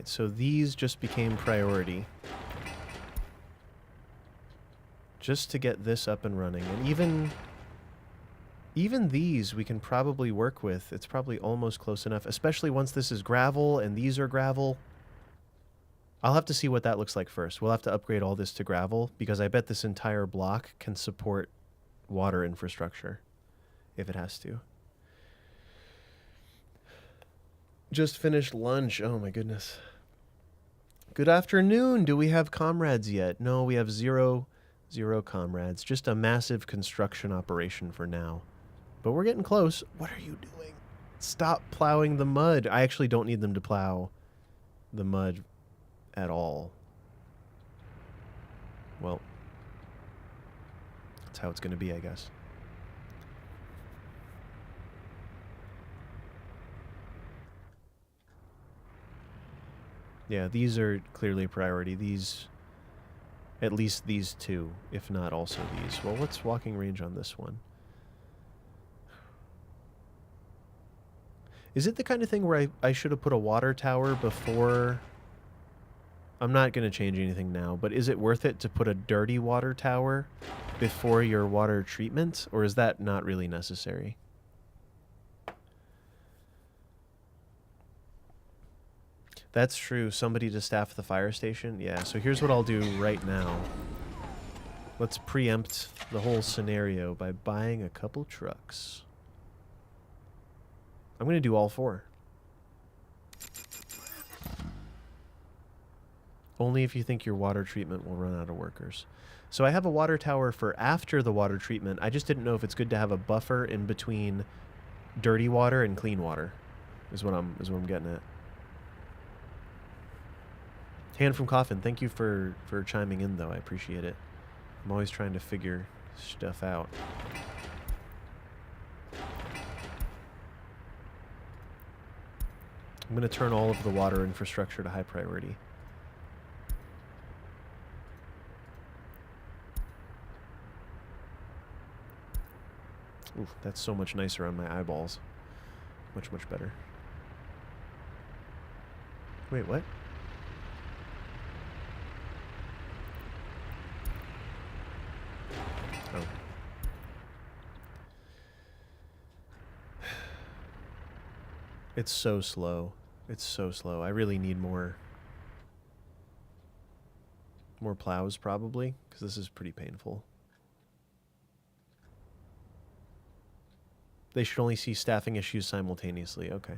Alright, so these just became priority. Just to get this up and running. And even these we can probably work with. It's probably almost close enough, especially once this is gravel and these are gravel. I'll have to see what that looks like first. We'll have to upgrade all this to gravel because I bet this entire block can support water infrastructure if it has to. Just finished lunch. Oh my goodness. Good afternoon. Do we have comrades yet? No, we have zero comrades. Just a massive construction operation for now. But we're getting close. What are you doing? Stop plowing the mud. I actually don't need them to plow the mud at all. Well, that's how it's going to be, I guess. Yeah, these are clearly a priority. These, at least these two, if not also these. Well, what's walking range on this one? Is it the kind of thing where I should have put a water tower before... I'm not going to change anything now, but is it worth it to put a dirty water tower before your water treatment, or is that not really necessary? That's true. Somebody to staff the fire station? Yeah, so here's what I'll do right now. Let's preempt the whole scenario by buying a couple trucks. I'm going to do all 4. Only if you think your water treatment will run out of workers. So I have a water tower for after the water treatment. I just didn't know if it's good to have a buffer in between dirty water and clean water. Is what I'm getting at. Hand from Coffin, thank you for chiming in though. I appreciate it. I'm always trying to figure stuff out. I'm going to turn all of the water infrastructure to high priority. Oof, that's so much nicer on my eyeballs. Much, much better. Wait, what? Oh. It's so slow. It's so slow. I really need more plows probably, because this is pretty painful. They should only see staffing issues simultaneously. Okay.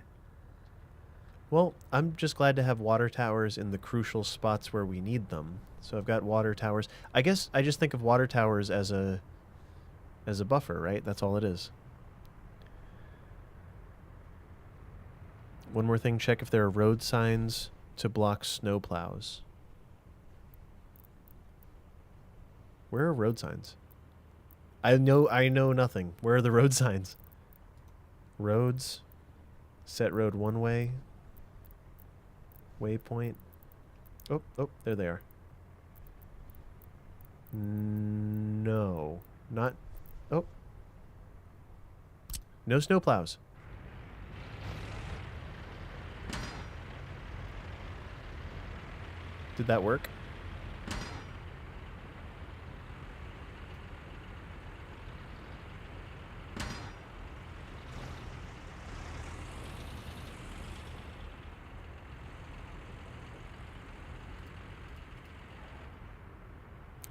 Well, I'm just glad to have water towers in the crucial spots where we need them. So I've got water towers. I guess I just think of water towers as a buffer, right? That's all it is. One more thing, check if there are road signs to block snow plows. Where are road signs? I know nothing. Where are the road signs? Roads. Set road one way. Waypoint. Oh, there they are. No. Not... Oh. No snowplows. Did that work?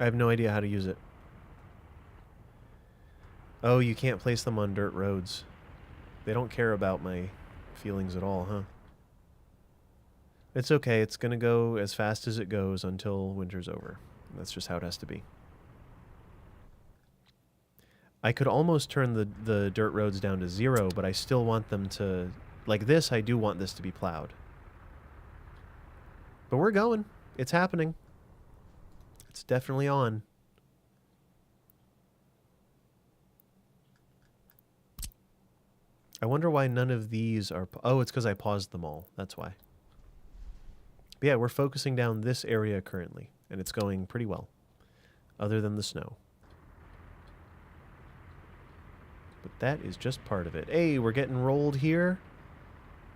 I have no idea how to use it. Oh, you can't place them on dirt roads. They don't care about my feelings at all, huh? It's okay. It's going to go as fast as it goes until winter's over. That's just how it has to be. I could almost turn the dirt roads down to 0, but I still want them to... Like this, I do want this to be plowed. But we're going. It's happening. It's definitely on. I wonder why none of these are... Oh, it's because I paused them all. That's why. But yeah, we're focusing down this area currently, and it's going pretty well, other than the snow. But that is just part of it. Hey, we're getting rolled here.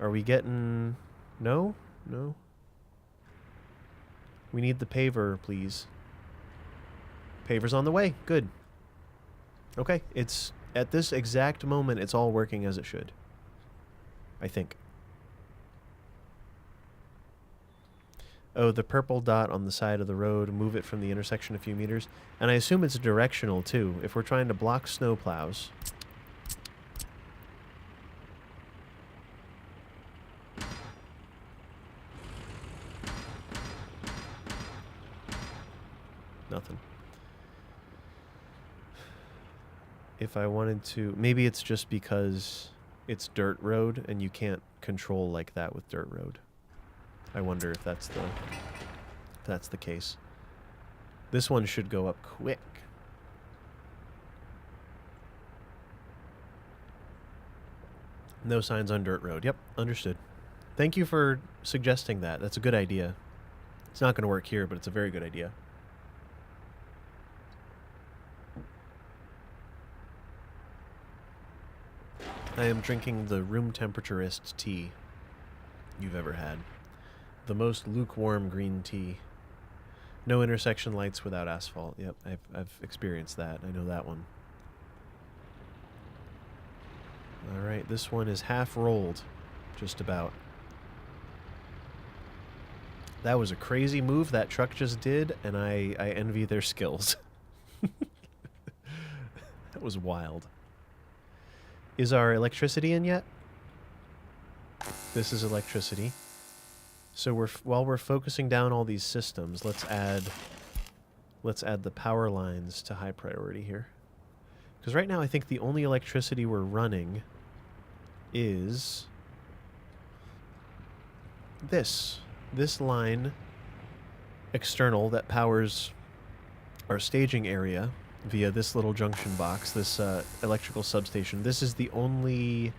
Are we getting... No? No? We need the paver, please. Paver's on the way. Good. Okay, it's... At this exact moment, it's all working as it should. I think. Oh, the purple dot on the side of the road, move it from the intersection a few meters. And I assume it's directional, too. If we're trying to block snowplows... Nothing. If I wanted to... Maybe it's just because it's dirt road and you can't control like that with dirt road. I wonder if that's the case. This one should go up quick. No signs on dirt road. Yep, understood. Thank you for suggesting that. That's a good idea. It's not going to work here, but it's a very good idea. I am drinking the room temperaturist tea you've ever had. The most lukewarm green tea. No intersection lights without asphalt. Yep, I've experienced that. I know that one. Alright, this one is half rolled. Just about. That was a crazy move that truck just did, and I envy their skills. That was wild. Is our electricity in yet? This is electricity. So while we're focusing down all these systems, let's add the power lines to high priority here. Because right now I think the only electricity we're running is this line external that powers our staging area via this little junction box, this electrical substation. This is the only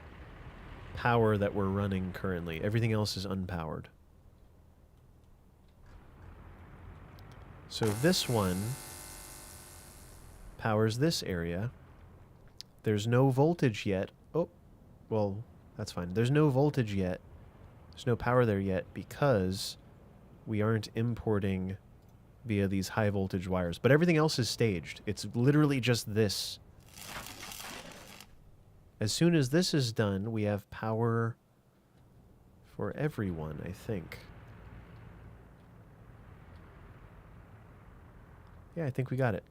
power that we're running currently. Everything else is unpowered. So this one powers this area. There's no voltage yet. Oh, well, that's fine. There's no voltage yet. There's no power there yet because we aren't importing via these high voltage wires. But everything else is staged. It's literally just this. As soon as this is done, we have power for everyone, I think. Yeah, I think we got it.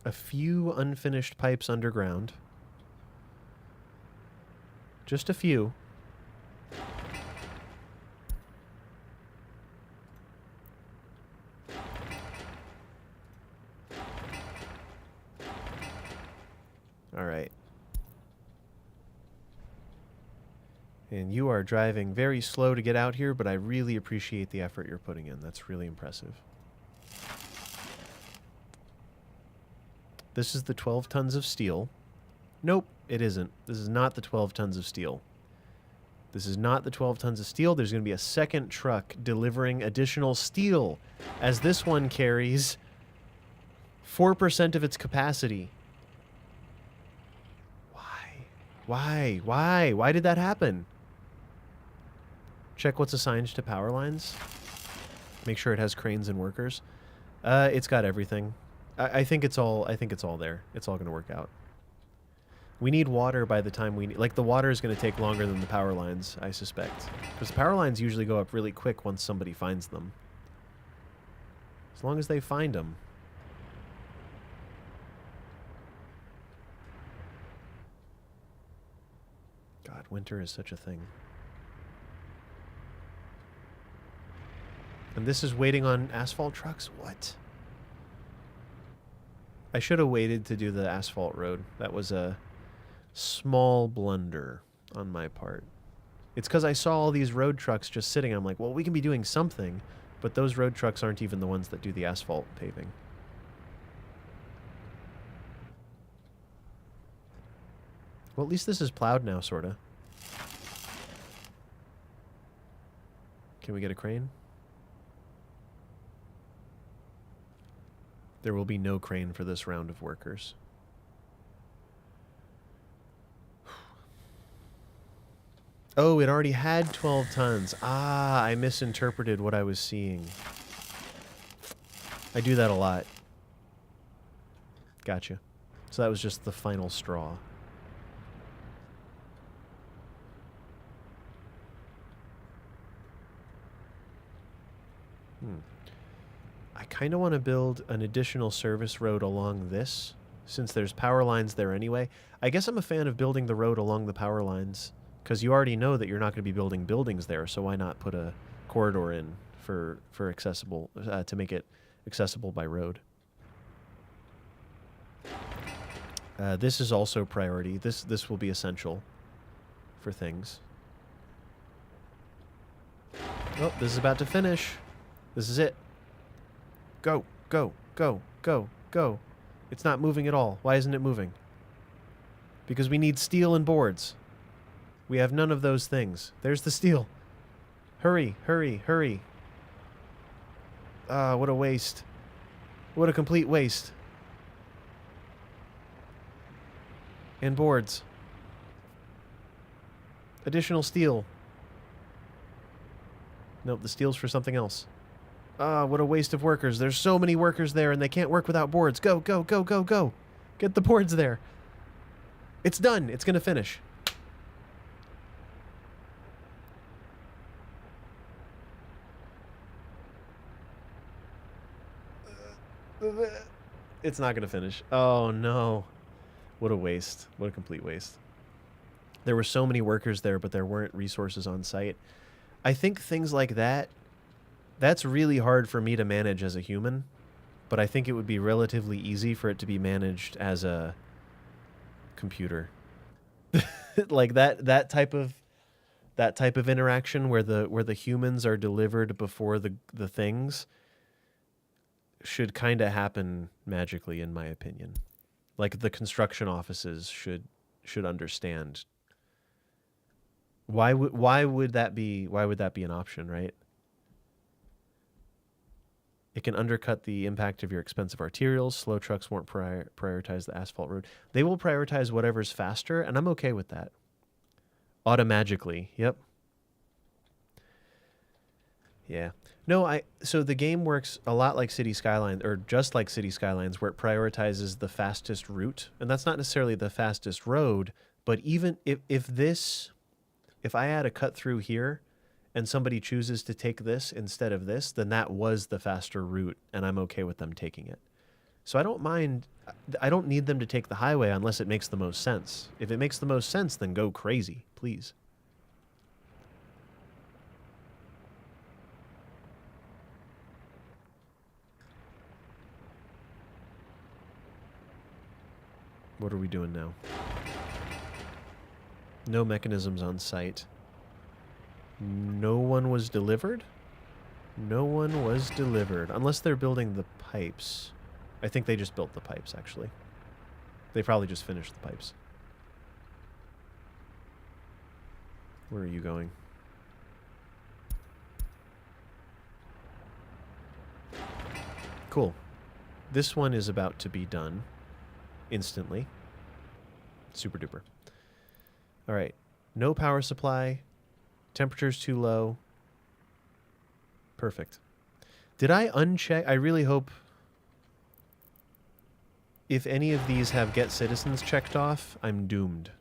A few unfinished pipes underground. Just a few. All right. And you are driving very slow to get out here, but I really appreciate the effort you're putting in. That's really impressive. This is the 12 tons of steel. Nope, it isn't. This is not the 12 tons of steel. This is not the 12 tons of steel. There's going to be a second truck delivering additional steel, as this one carries 4% of its capacity. Why? Why did that happen? Check what's assigned to power lines. Make sure it has cranes and workers. It's got everything. I think it's all there. It's all going to work out. We need water by the time we need... Like, the water is going to take longer than the power lines, I suspect. Because the power lines usually go up really quick once somebody finds them. As long as they find them. God, winter is such a thing. And this is waiting on asphalt trucks? What? I should have waited to do the asphalt road. That was a small blunder on my part. It's because I saw all these road trucks just sitting. I'm like, well, we can be doing something, but those road trucks aren't even the ones that do the asphalt paving. Well, at least this is plowed now, sorta. Can we get a crane? There will be no crane for this round of workers. Oh, it already had 12 tons. Ah, I misinterpreted what I was seeing. I do that a lot. Gotcha. So that was just the final straw. I kind of want to build an additional service road along this, since there's power lines there anyway. I guess I'm a fan of building the road along the power lines, because you already know that you're not going to be building buildings there, so why not put a corridor in for accessible, to make it accessible by road. This is also priority. This will be essential for things. Oh, this is about to finish. This is it. Go, go, go, go, go. It's not moving at all. Why isn't it moving? Because we need steel and boards. We have none of those things. There's the steel. Hurry, hurry, hurry. Ah, what a waste. What a complete waste. And boards. Additional steel. Nope, the steel's for something else. Ah, what a waste of workers. There's so many workers there and they can't work without boards. Go, go, go, go, go. Get the boards there. It's done. It's going to finish. It's not going to finish. Oh, no. What a waste. What a complete waste. There were so many workers there, but there weren't resources on site. I think things like that, that's really hard for me to manage as a human, but I think it would be relatively easy for it to be managed as a computer. Like that type of interaction where the humans are delivered before the things should kind of happen magically, in my opinion. Like the construction offices should understand. Why would that be an option, right? It can undercut the impact of your expensive arterials. Slow trucks won't prioritize the asphalt road. They will prioritize whatever's faster, and I'm okay with that. Automagically, yep. Yeah. No, so the game works a lot like City Skylines, or just like City Skylines, where it prioritizes the fastest route. And that's not necessarily the fastest road, but even if I add a cut through here and somebody chooses to take this instead of this, then that was the faster route, and I'm okay with them taking it. So I don't mind. I don't need them to take the highway unless it makes the most sense. If it makes the most sense, then go crazy, please. What are we doing now? No mechanisms on site. No one was delivered? No one was delivered. Unless they're building the pipes. I think they just built the pipes, actually. They probably just finished the pipes. Where are you going? Cool. This one is about to be done. Instantly. Super duper. Alright. No power supply. Temperature's too low. Perfect. Did I uncheck? I really hope if any of these have get citizens checked off, I'm doomed.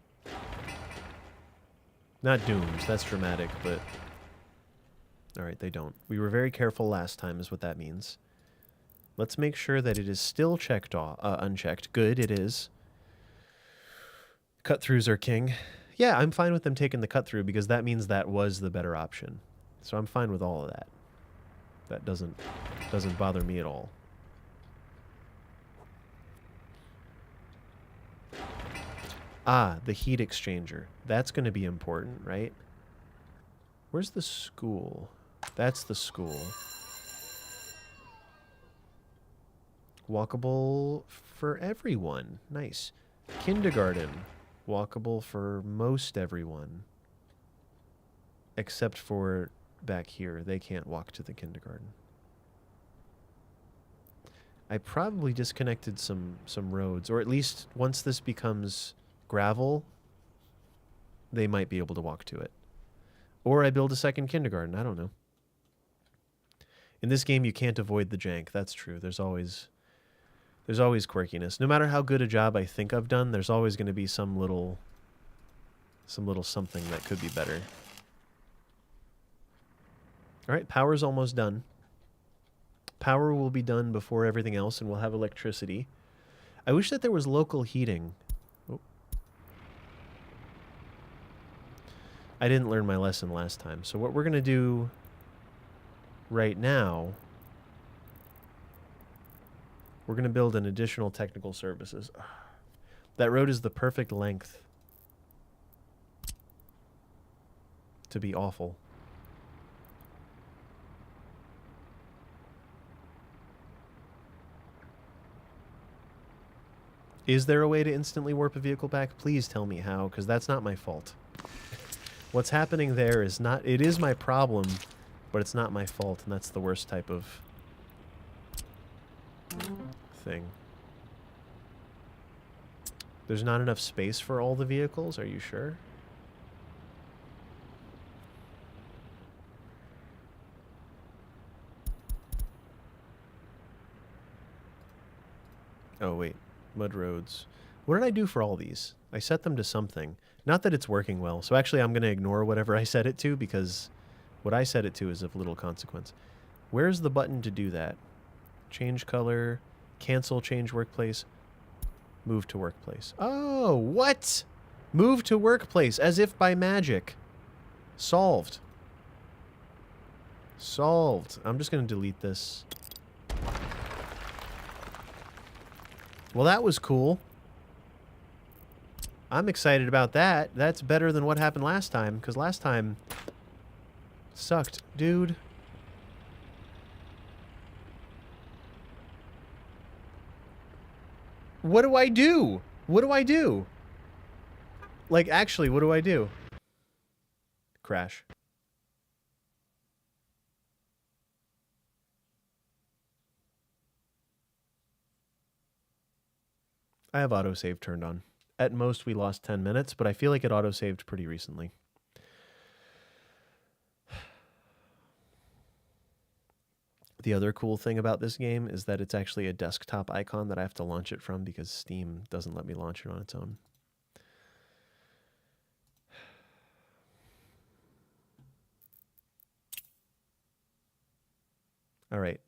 Not doomed. That's dramatic, but... Alright, they don't. We were very careful last time is what that means. Let's make sure that it is still checked off, unchecked. Good, it is. Cut-throughs are king. Yeah, I'm fine with them taking the cut-through because that means that was the better option. So I'm fine with all of that. That doesn't bother me at all. Ah, the heat exchanger. That's going to be important, right? Where's the school? That's the school. Walkable for everyone. Nice. Kindergarten. Walkable for most everyone. Except for back here. They can't walk to the kindergarten. I probably disconnected some roads. Or at least once this becomes gravel, they might be able to walk to it. Or I build a second kindergarten. I don't know. In this game, you can't avoid the jank. That's true. There's always quirkiness. No matter how good a job I think I've done, there's always going to be some little something that could be better. All right, power's almost done. Power will be done before everything else, and we'll have electricity. I wish that there was local heating. Oh. I didn't learn my lesson last time. So what we're going to do right now, we're going to build an additional technical services. That road is the perfect length to be awful. Is there a way to instantly warp a vehicle back? Please tell me how, because that's not my fault. What's happening there is not... It is my problem, but it's not my fault, and that's the worst type of thing. There's not enough space for all the vehicles? Are you sure? Oh, wait. Mud roads. What did I do for all these? I set them to something. Not that it's working well. So actually I'm going to ignore whatever I set it to because what I set it to is of little consequence. Where's the button to do that? Change color, cancel change workplace, move to workplace. Oh, what? Move to workplace as if by magic. Solved. Solved. I'm just going to delete this. Well, that was cool. I'm excited about that. That's better than what happened last time, because last time sucked, dude. What do I do? What do I do? Like, actually, what do I do? Crash. I have autosave turned on. At most, we lost 10 minutes, but I feel like it autosaved pretty recently. The other cool thing about this game is that it's actually a desktop icon that I have to launch it from because Steam doesn't let me launch it on its own. All right.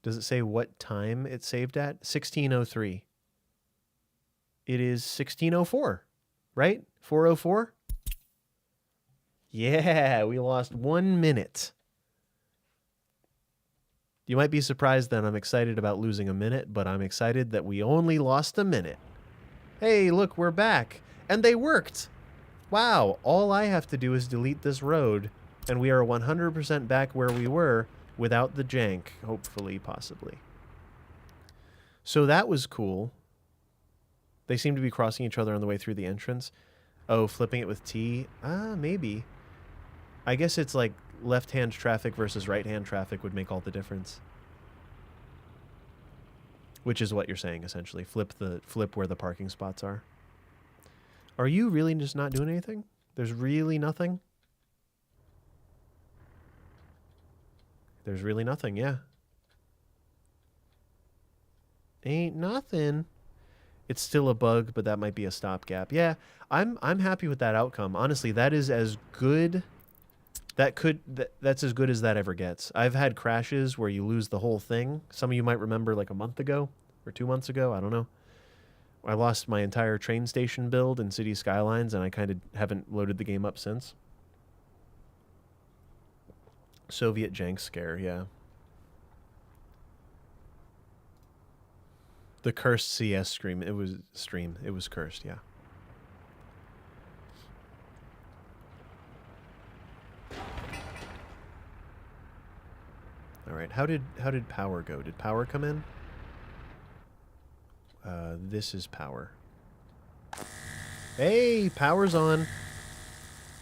Does it say what time it's saved at? 1603. It is 1604, right? 404? Yeah, we lost 1 minute. You might be surprised that I'm excited about losing a minute, but I'm excited that we only lost a minute. Hey, look, we're back. And they worked. Wow, all I have to do is delete this road, and we are 100% back where we were without the jank, hopefully, possibly. So that was cool. They seem to be crossing each other on the way through the entrance. Oh, flipping it with T? Maybe. I guess it's like left-hand traffic versus right-hand traffic would make all the difference. Which is what you're saying, essentially. Flip where the parking spots are. Are you really just not doing anything? There's really nothing? There's really nothing, yeah. Ain't nothing. It's still a bug, but that might be a stopgap. Yeah, I'm happy with that outcome. Honestly, that is as good. That's as good as that ever gets. I've had crashes where you lose the whole thing. Some of you might remember like a month ago or 2 months ago. I don't know. I lost my entire train station build in City Skylines, and I kind of haven't loaded the game up since. Soviet jank scare, yeah. The cursed CS stream. It was cursed, yeah. All right. How did power go? Did power come in? This is power. Hey, power's on.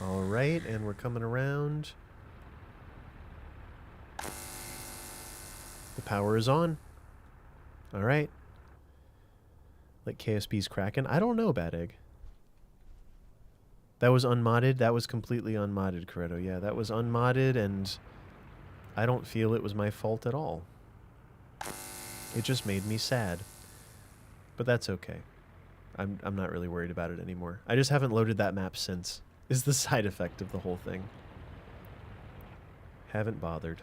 All right, and we're coming around. The power is on. All right. Like KSP's cracking. I don't know, Bad Egg. That was unmodded? That was completely unmodded, Corretto. Yeah, that was unmodded, and I don't feel it was my fault at all. It just made me sad. But that's okay. I'm not really worried about it anymore. I just haven't loaded that map since, is the side effect of the whole thing. Haven't bothered.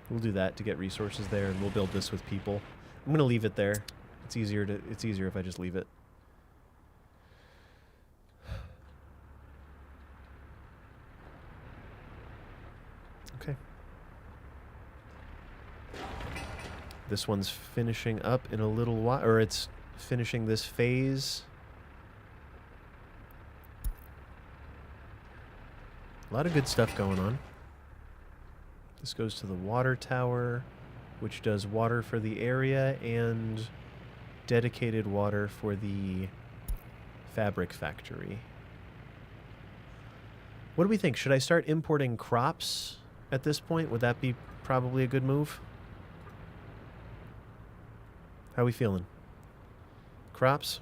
We'll do that to get resources there, and we'll build this with people. I'm gonna leave it there. It's easier if I just leave it. Okay. This one's finishing up in a little while, or it's finishing this phase. A lot of good stuff going on. This goes to the water tower, which does water for the area and dedicated water for the fabric factory. What do we think? Should I start importing crops at this point? Would that be probably a good move? How are we feeling? Crops?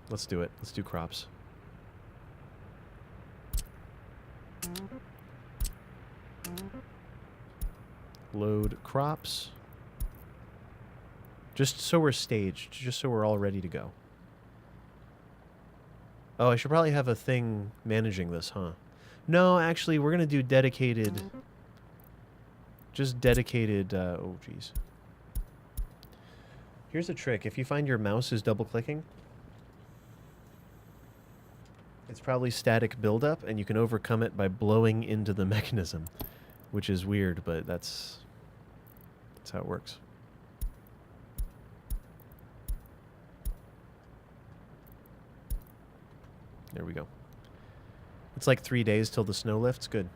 Let's do it. Let's do crops. Load crops. Just so we're staged. Just so we're all ready to go. Oh, I should probably have a thing managing this, huh? No, actually, we're going to do dedicated... Just dedicated... oh, jeez. Here's a trick. If you find your mouse is double-clicking, it's probably static buildup, and you can overcome it by blowing into the mechanism. Which is weird, but that's how it works. There we go. It's like 3 days till the snow lifts. Good.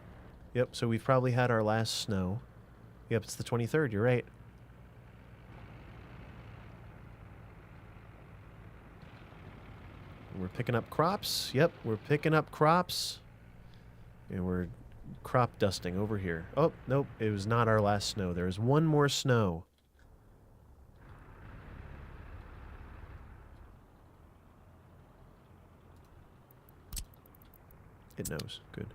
Yep, so we've probably had our last snow. Yep, it's the 23rd. You're right. We're picking up crops. Yep, we're picking up crops. And we're crop dusting over here. Oh, nope, it was not our last snow. There is one more snow. It knows. Good.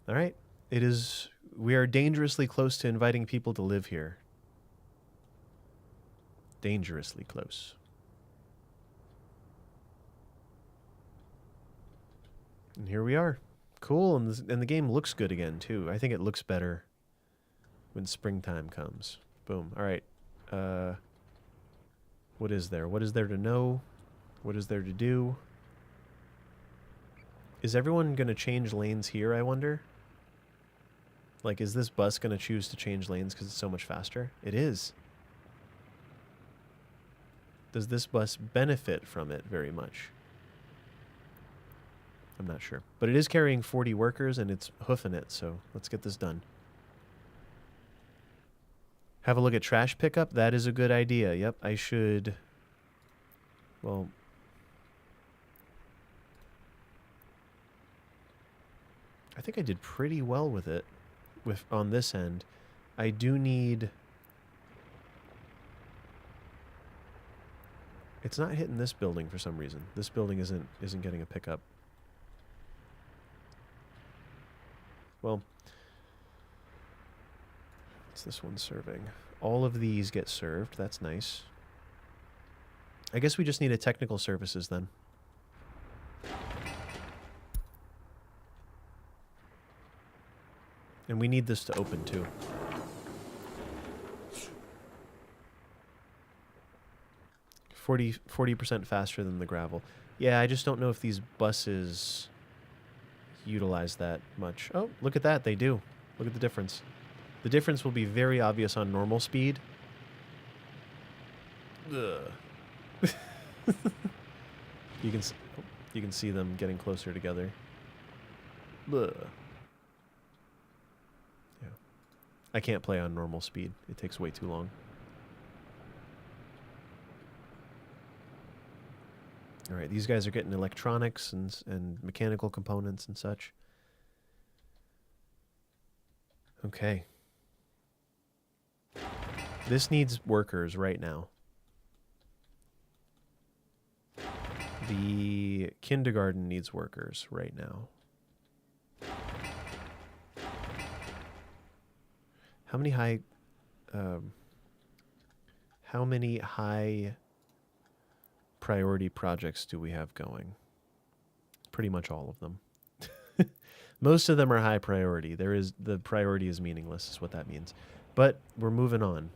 All right. It is... We are dangerously close to inviting people to live here. Dangerously close. And here we are. Cool, and the game looks good again, too. I think it looks better when springtime comes. Boom. All right. What is there? What is there to know? What is there to do? Is everyone going to change lanes here, I wonder? Like, is this bus going to choose to change lanes because it's so much faster? It is. Does this bus benefit from it very much? I'm not sure. But it is carrying 40 workers, and it's hoofing it, so let's get this done. Have a look at trash pickup. That is a good idea. Yep, I should... Well... I think I did pretty well with it on this end. I do need... It's not hitting this building for some reason. This building isn't getting a pickup. Well, what's this one serving? All of these get served. That's nice. I guess we just need a technical services then. And we need this to open too. Forty percent faster than the gravel. Yeah, I just don't know if these buses utilize that much. Oh, look at that. They do. Look at the difference. The difference will be very obvious on normal speed. Ugh. You can see them getting closer together. Ugh. Yeah. I can't play on normal speed. It takes way too long. All right, these guys are getting electronics and mechanical components and such. Okay. This needs workers right now. The kindergarten needs workers right now. How many high priority projects do we have going? Pretty much all of them. Most of them are high priority. The priority is meaningless, is what that means. But we're moving on.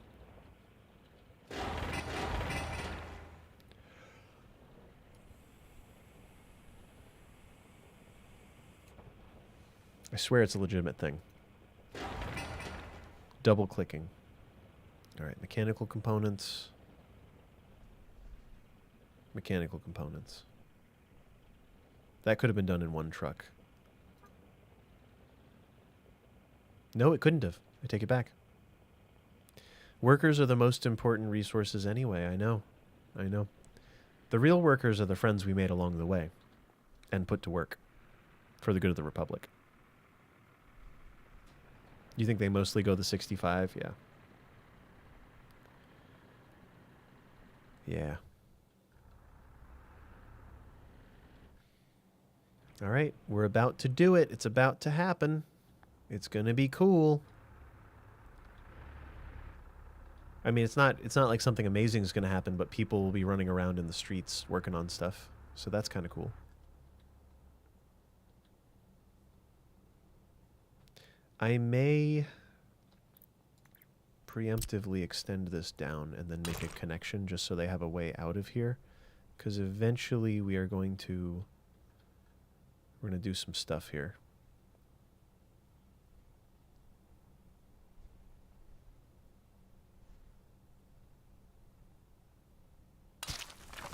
I swear it's a legitimate thing. Double clicking. All right, mechanical components. Mechanical components. That could have been done in one truck. No, it couldn't have. I take it back. Workers are the most important resources anyway. I know. I know. The real workers are the friends we made along the way and put to work for the good of the Republic. You think they mostly go the 65? Yeah. Yeah. All right, we're about to do it. It's about to happen. It's going to be cool. I mean, it's not like something amazing is going to happen, but people will be running around in the streets working on stuff. So that's kind of cool. I may preemptively extend this down and then make a connection just so they have a way out of here, because eventually we're going to do some stuff here.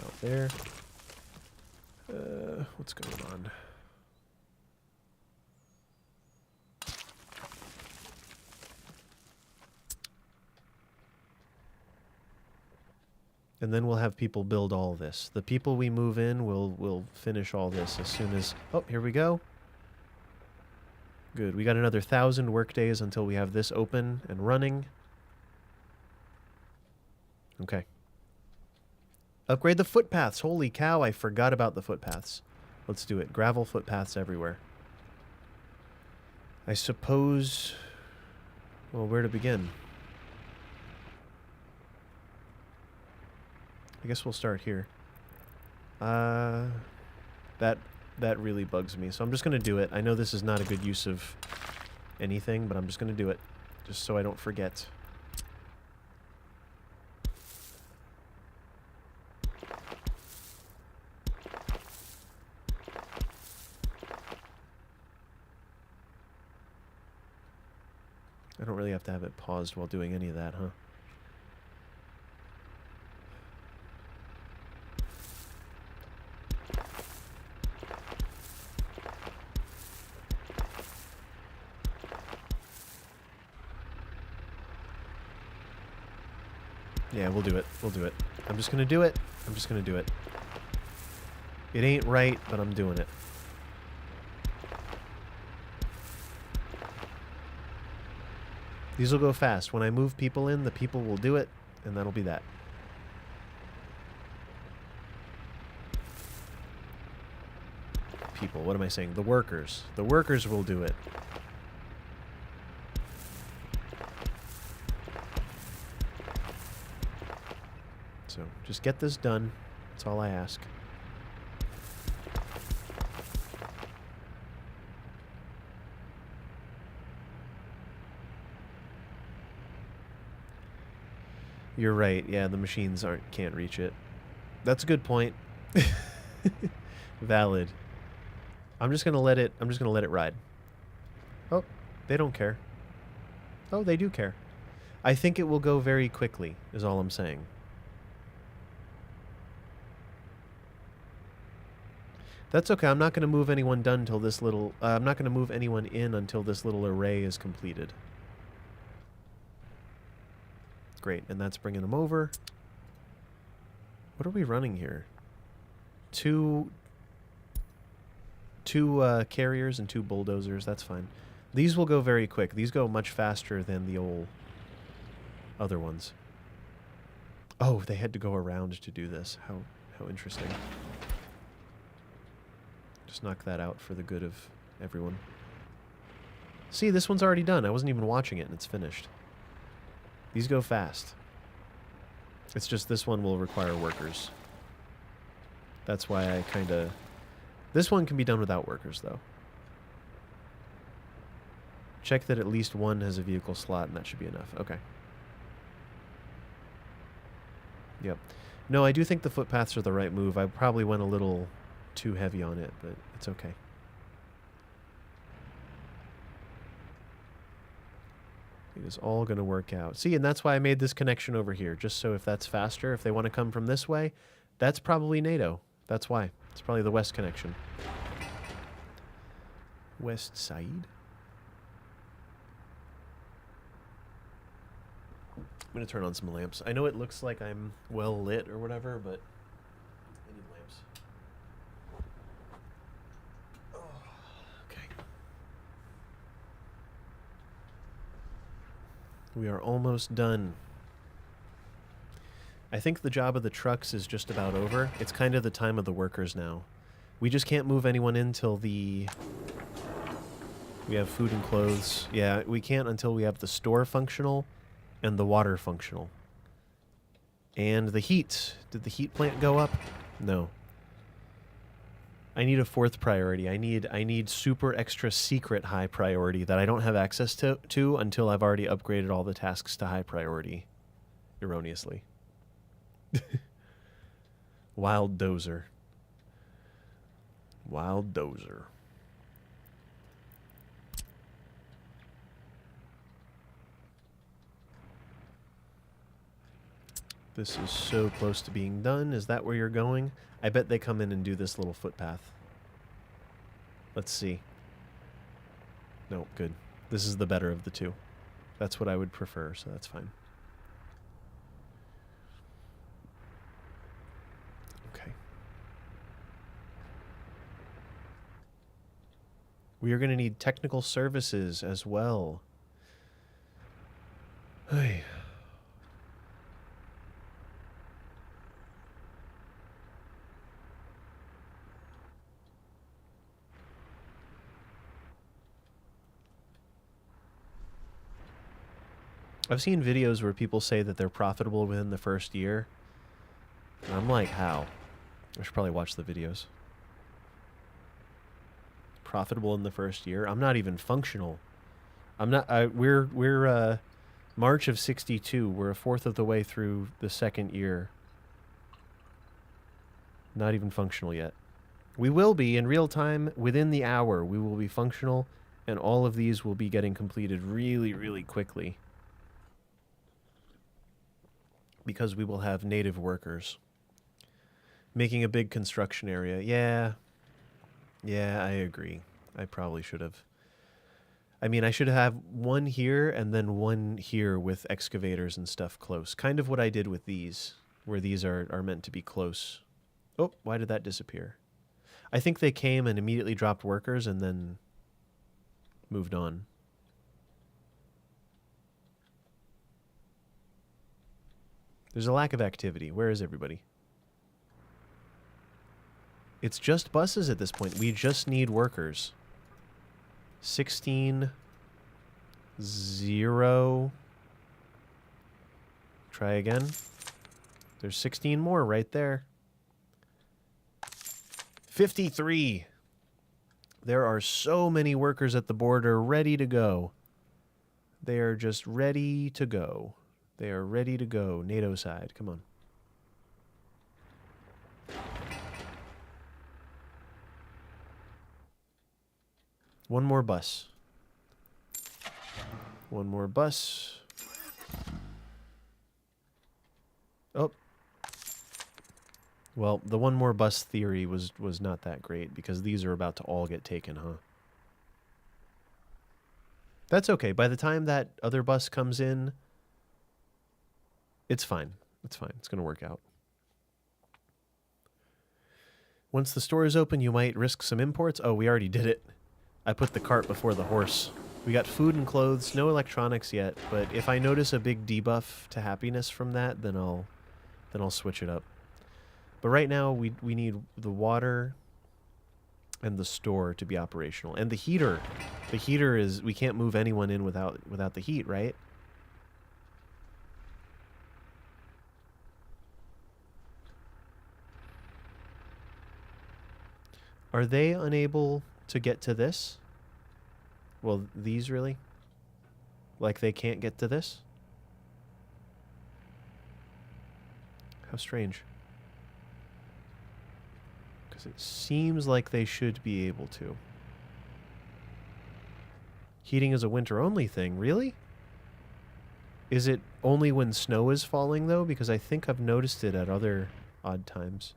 Out there. What's going on? And then we'll have people build all this. The people we move in will finish all this as soon as... Oh, here we go. Good. We got another 1,000 work days until we have this open and running. Okay. Upgrade the footpaths. Holy cow, I forgot about the footpaths. Let's do it. Gravel footpaths everywhere. I suppose... Well, where to begin? I guess we'll start here. That really bugs me, so I'm just going to do it. I know this is not a good use of anything, but I'm just going to do it, just so I don't forget. I don't really have to have it paused while doing any of that, huh? Yeah, we'll do it. We'll do it. I'm just gonna do it. I'm just gonna do it. It ain't right, but I'm doing it. These will go fast. When I move people in, the people will do it, and that'll be that. People, what am I saying? The workers. The workers will do it. So, just get this done. That's all I ask. You're right. Yeah, the machines can't reach it. That's a good point. Valid. I'm just gonna let it ride. Oh, they don't care. Oh, they do care. I think it will go very quickly, is all I'm saying. That's okay. I'm not going to move anyone done until this little... I'm not going to move anyone in until this little array is completed. Great, and that's bringing them over. What are we running here? Two carriers and 2 bulldozers. That's fine. These will go very quick. These go much faster than the old other ones. Oh, they had to go around to do this. How interesting. Just knock that out for the good of everyone. See, this one's already done. I wasn't even watching it, and it's finished. These go fast. It's just this one will require workers. That's why I kind of... This one can be done without workers, though. Check that at least one has a vehicle slot, and that should be enough. Okay. Yep. No, I do think the footpaths are the right move. I probably went a little too heavy on it, but it's okay. It is all going to work out. See, and that's why I made this connection over here, just so if that's faster, if they want to come from this way, that's probably NATO. That's why. It's probably the west connection. West side. I'm going to turn on some lamps. I know it looks like I'm well lit or whatever, but I need lamps. Okay. We are almost done. I think the job of the trucks is just about over. It's kind of the time of the workers now. We just can't move anyone in till the... We have food and clothes. Yeah, we can't until we have the store functional and the water functional. And the heat. Did the heat plant go up? No. I need a 4th priority. I need super extra secret high priority that I don't have access to until I've already upgraded all the tasks to high priority. Erroneously. Wild dozer. Wild dozer. This is so close to being done. Is that where you're going? I bet they come in and do this little footpath. Let's see. No, good. This is the better of the two. That's what I would prefer, so that's fine. Okay. We are going to need technical services as well. Hey. I've seen videos where people say that they're profitable within the first year. And I'm like, how? I should probably watch the videos. Profitable in the first year? I'm not even functional. I'm not... We're March of 62. We're a 4th of the way through the 2nd year. Not even functional yet. We will be in real time within the hour. We will be functional, and all of these will be getting completed really, really quickly. Because we will have native workers. Making a big construction area. Yeah. Yeah, I agree. I probably should have. I mean, I should have one here and then one here with excavators and stuff close. Kind of what I did with these, where these are meant to be close. Oh, why did that disappear? I think they came and immediately dropped workers and then moved on. There's a lack of activity. Where is everybody? It's just buses at this point. We just need workers. 16, 0. Try again. There's 16 more right there. 53. There are so many workers at the border ready to go. They are just ready to go. They are ready to go. NATO side. Come on. One more bus. One more bus. Oh. Well, the one more bus theory was not that great because these are about to all get taken, huh? That's okay. By the time that other bus comes in, it's fine. It's fine. It's going to work out. Once the store is open, you might risk some imports. Oh, we already did it. I put the cart before the horse. We got food and clothes, no electronics yet, but if I notice a big debuff to happiness from that, then I'll switch it up. But right now we need the water and the store to be operational. And the heater. The heater is, we can't move anyone in without the heat, right? Are they unable to get to this? Well, these really? Like they can't get to this? How strange. Because it seems like they should be able to. Heating is a winter-only thing, really? Is it only when snow is falling, though? Because I think I've noticed it at other odd times.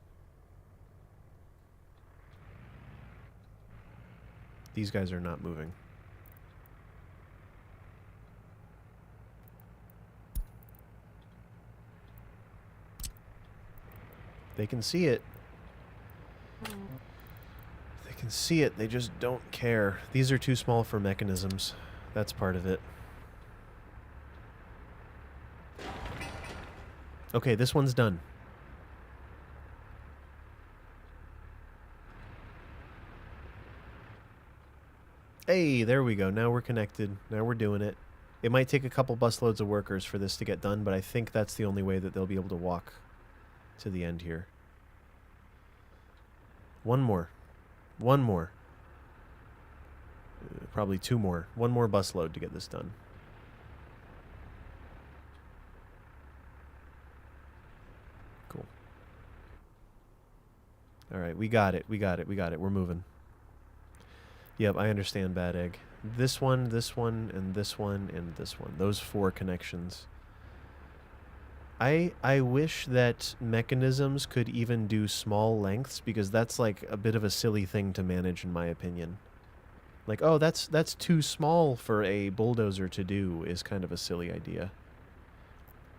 These guys are not moving. They can see it. They can see it, they just don't care. These are too small for mechanisms. That's part of it. Okay, this one's done. Hey, there we go. Now we're connected. Now we're doing it. It might take a couple busloads of workers for this to get done, but I think that's the only way that they'll be able to walk to the end here. One more. One more. Probably two more. One more busload to get this done. Cool. All right, we got it. We got it. We got it. We're moving. Yep, I understand, Bad Egg. This one, and this one, and this one. Those 4 connections. I wish that mechanisms could even do small lengths, because that's like a bit of a silly thing to manage, in my opinion. Like, oh, that's too small for a bulldozer to do is kind of a silly idea.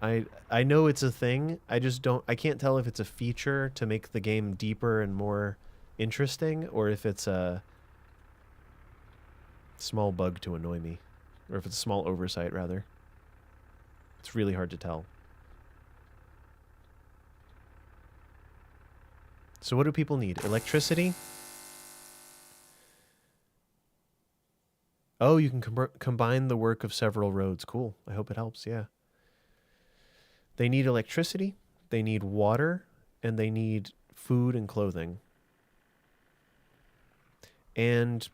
I know it's a thing. I can't tell if it's a feature to make the game deeper and more interesting, or if it's a small bug to annoy me. Or if it's a small oversight, rather. It's really hard to tell. So what do people need? Electricity? Oh, you can combine the work of several roads. Cool. I hope it helps, yeah. They need electricity, they need water, and they need food and clothing. And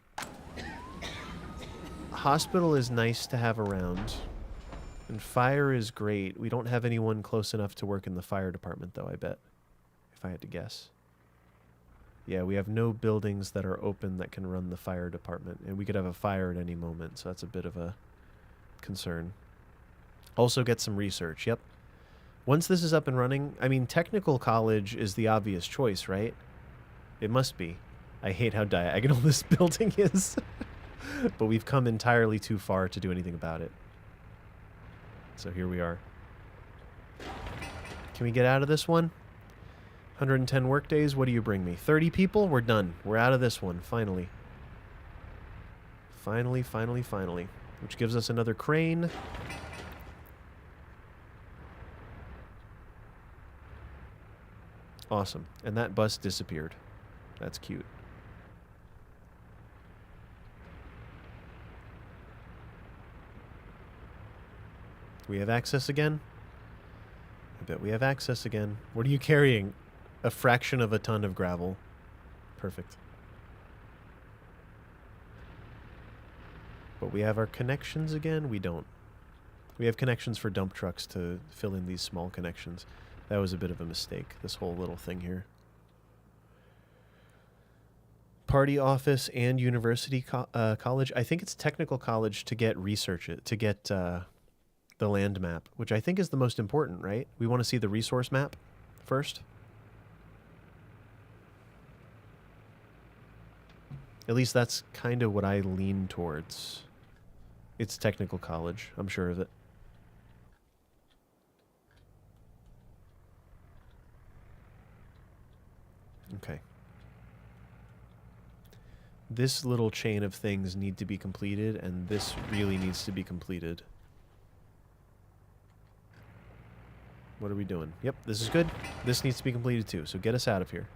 hospital is nice to have around. And fire is great. We don't have anyone close enough to work in the fire department, though, I bet. If I had to guess. Yeah, we have no buildings that are open that can run the fire department. And we could have a fire at any moment, so that's a bit of a concern. Also get some research, yep. Once this is up and running, I mean, technical college is the obvious choice, right? It must be. I hate how diagonal this building is. But we've come entirely too far to do anything about it. So here we are. Can we get out of this one? 110 work days, what do you bring me? 30 people? We're done. We're out of this one, finally. Finally, finally, finally. Which gives us another crane. Awesome. And that bus disappeared. That's cute. We have access again? I bet we have access again. What are you carrying? A fraction of a ton of gravel. Perfect. But we have our connections again? We don't. We have connections for dump trucks to fill in these small connections. That was a bit of a mistake, this whole little thing here. Party office and university college. I think it's technical college to get research it, to get the land map, which I think is the most important, right? We want to see the resource map first. At least that's kind of what I lean towards. It's technical college, I'm sure of it. Okay. This little chain of things need to be completed, and this really needs to be completed. What are we doing? Yep, this is good. This needs to be completed too, so get us out of here.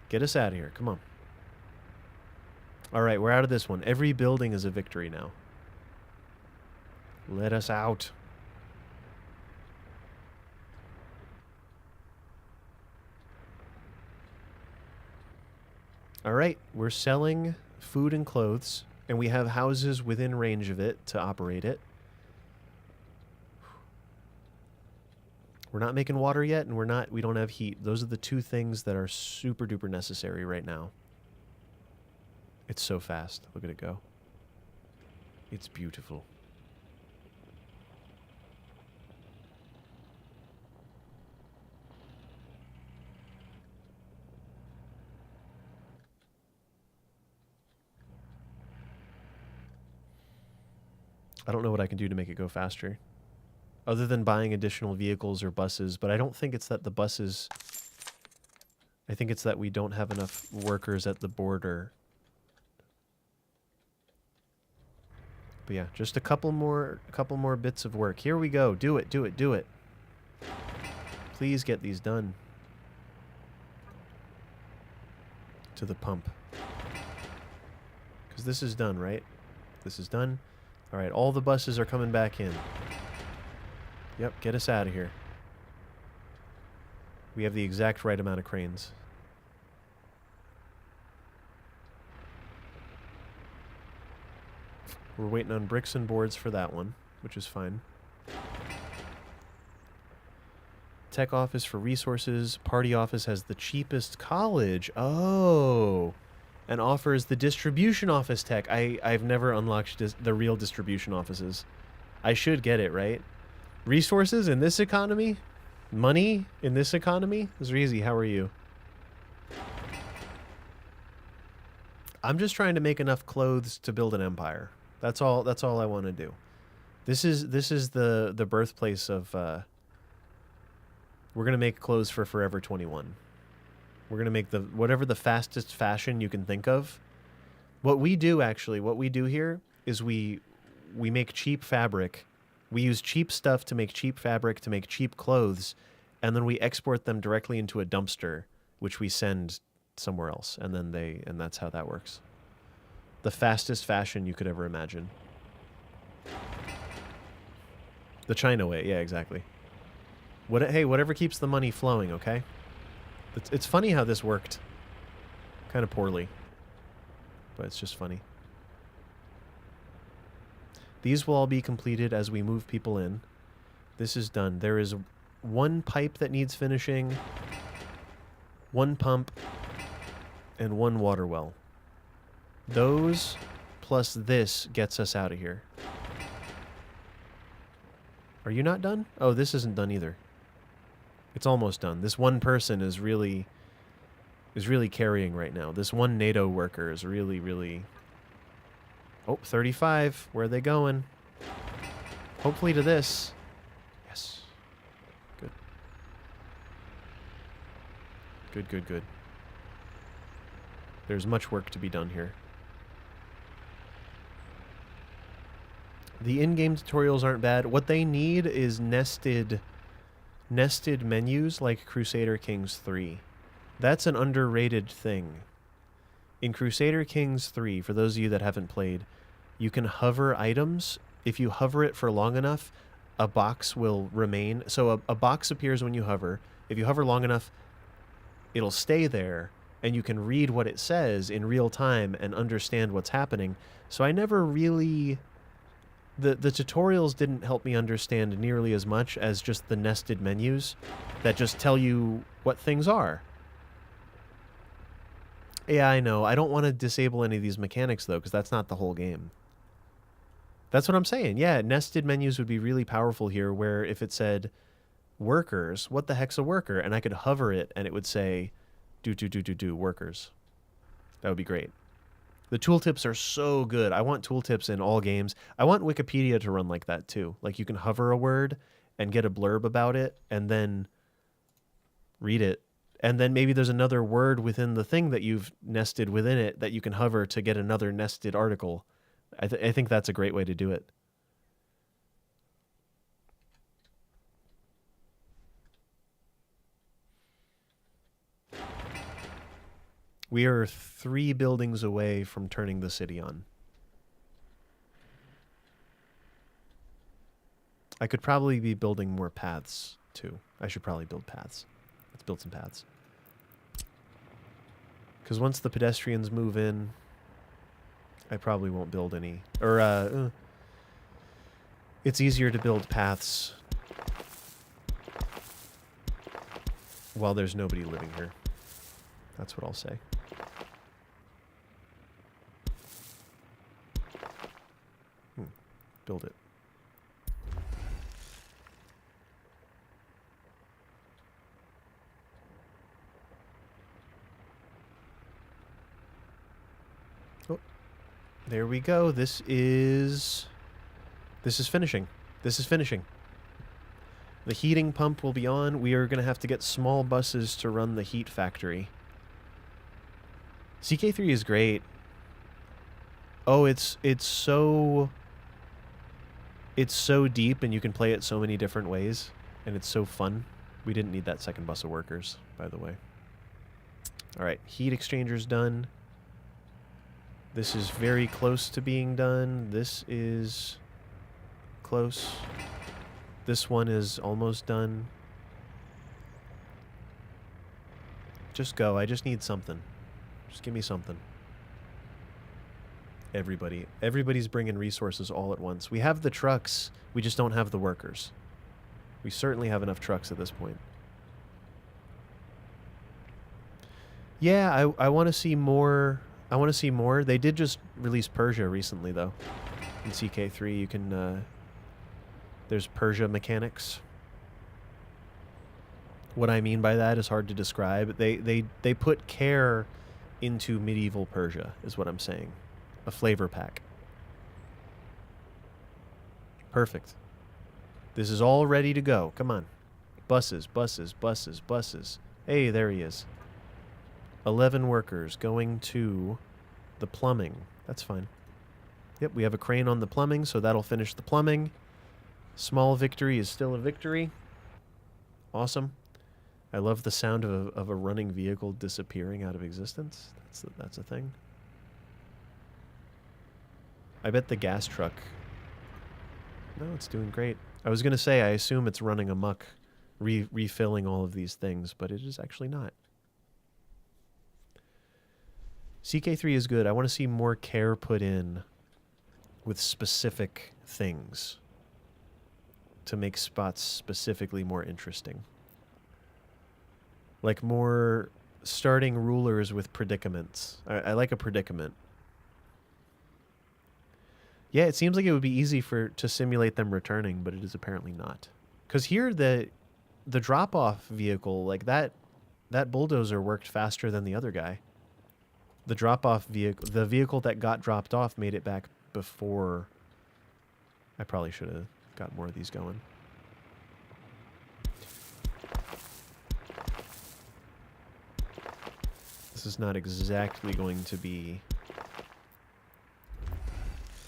Get us out of here. Come on. Alright, we're out of this one. Every building is a victory now. Let us out. Alright, we're selling food and clothes, and we have houses within range of it to operate it. We're not making water yet, and we don't have heat. Those are the two things that are super duper necessary right now. It's so fast. Look at it go. It's beautiful. I don't know what I can do to make it go faster, other than buying additional vehicles or buses, but I don't think it's that the buses... I think it's that we don't have enough workers at the border. But yeah, just a couple more bits of work. Here we go. Do it, do it, do it. Please get these done. To the pump. Because this is done, right? This is done. Alright, all the buses are coming back in. Yep, get us out of here. We have the exact right amount of cranes. We're waiting on bricks and boards for that one, which is fine. Tech office for resources. Party office has the cheapest college. Oh! And offers the distribution office tech. I've never unlocked the real distribution offices. I should get it, right? Resources in this economy? Money in this economy? Zreezy, how are you? I'm just trying to make enough clothes to build an empire. That's all I want to do. This is the birthplace of we're going to make clothes for Forever 21. We're going to make whatever the fastest fashion you can think of. What we do here is we make cheap fabric. We use cheap stuff to make cheap fabric, to make cheap clothes, and then we export them directly into a dumpster, which we send somewhere else, and that's how that works. The fastest fashion you could ever imagine. The China way, yeah, exactly. Hey, whatever keeps the money flowing, okay? It's funny how this worked. Kind of poorly. But it's just funny. These will all be completed as we move people in. This is done. There is one pipe that needs finishing, one pump, and one water well. Those plus this gets us out of here. Are you not done? Oh, this isn't done either. It's almost done. This one person is really carrying right now. This one NATO worker is really... Oh, 35. Where are they going? Hopefully to this. Yes. Good. Good, good, good. There's much work to be done here. The in-game tutorials aren't bad. What they need is nested menus like Crusader Kings 3. That's an underrated thing. In Crusader Kings 3, for those of you that haven't played, you can hover items. If you hover it for long enough, a box will remain. So a box appears when you hover. If you hover long enough, it'll stay there, and you can read what it says in real time and understand what's happening. So I never really... The tutorials didn't help me understand nearly as much as just the nested menus that just tell you what things are. Yeah, I know. I don't want to disable any of these mechanics, though, because that's not the whole game. That's what I'm saying. Yeah, nested menus would be really powerful here, where if it said workers, what the heck's a worker? And I could hover it, and it would say, do, workers. That would be great. The tooltips are so good. I want tooltips in all games. I want Wikipedia to run like that, too. Like, you can hover a word and get a blurb about it, and then read it, And then maybe there's another word within the thing that you've nested within it that you can hover to get another nested article. I think that's a great way to do it. We are 3 buildings away from turning the city on. I could probably be building more paths, too. I should probably build paths. Let's build some paths. Because once the pedestrians move in, I probably won't build any. Or, it's easier to build paths while there's nobody living here. That's what I'll say. Build it. Oh, there we go. This is finishing. This is finishing. The heating pump will be on. We are going to have to get small buses to run the heat factory. CK3 is great. Oh, it's so deep, and you can play it so many different ways, and it's so fun. We didn't need that second bus of workers, by the way. All right, heat exchanger's done. This is very close to being done. This is close. This one is almost done. Just go. I just need something. Just give me something. Everybody's bringing resources all at once. We have the trucks. We just don't have the workers. We certainly have enough trucks at this point. Yeah, I want to see more. I want to see more. They did just release Persia recently, though. In CK3, you can... there's Persia mechanics. What I mean by that is hard to describe. They put care into medieval Persia, is what I'm saying. A flavor pack. Perfect. This is all ready to go. Come on. Buses, buses, buses, buses. Hey, there he is. 11 workers going to the plumbing. That's fine. Yep, we have a crane on the plumbing, so that'll finish the plumbing. Small victory is still a victory. Awesome. I love the sound of a running vehicle disappearing out of existence. That's a thing. I bet the gas truck... No, it's doing great. I was going to say, I assume it's running amok, refilling all of these things, but it is actually not. CK3 is good. I want to see more care put in with specific things to make spots specifically more interesting. Like more starting rulers with predicaments. I like a predicament. Yeah, it seems like it would be easy to simulate them returning, but it is apparently not. Because here the drop-off vehicle, like that bulldozer worked faster than the other guy. The drop-off vehicle, the vehicle that got dropped off made it back before. I probably should have got more of these going. This is not exactly going to be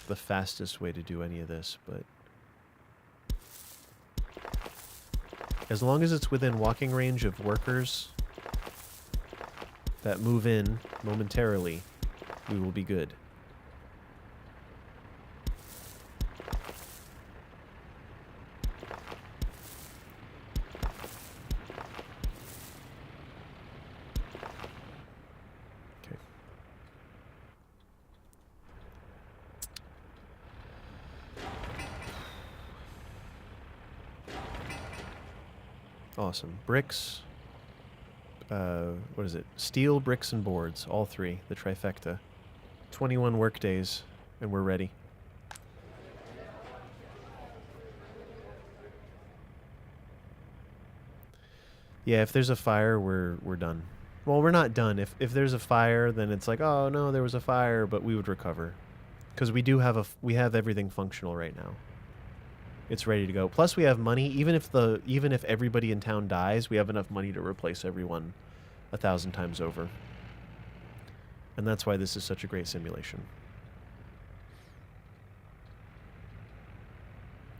the fastest way to do any of this, but as long as it's within walking range of workers that move in momentarily, we will be good. Okay. Awesome. Bricks. What is it? Steel, bricks, and boards. All three. The trifecta. 21 work days, and we're ready. Yeah, if there's a fire, we're done. Well, we're not done. If there's a fire, then it's like, oh no, there was a fire, but we would recover, because we do have we have everything functional right now. It's ready to go. Plus, we have money. Even if everybody in town dies, we have enough money to replace everyone 1,000 times over. And that's why this is such a great simulation.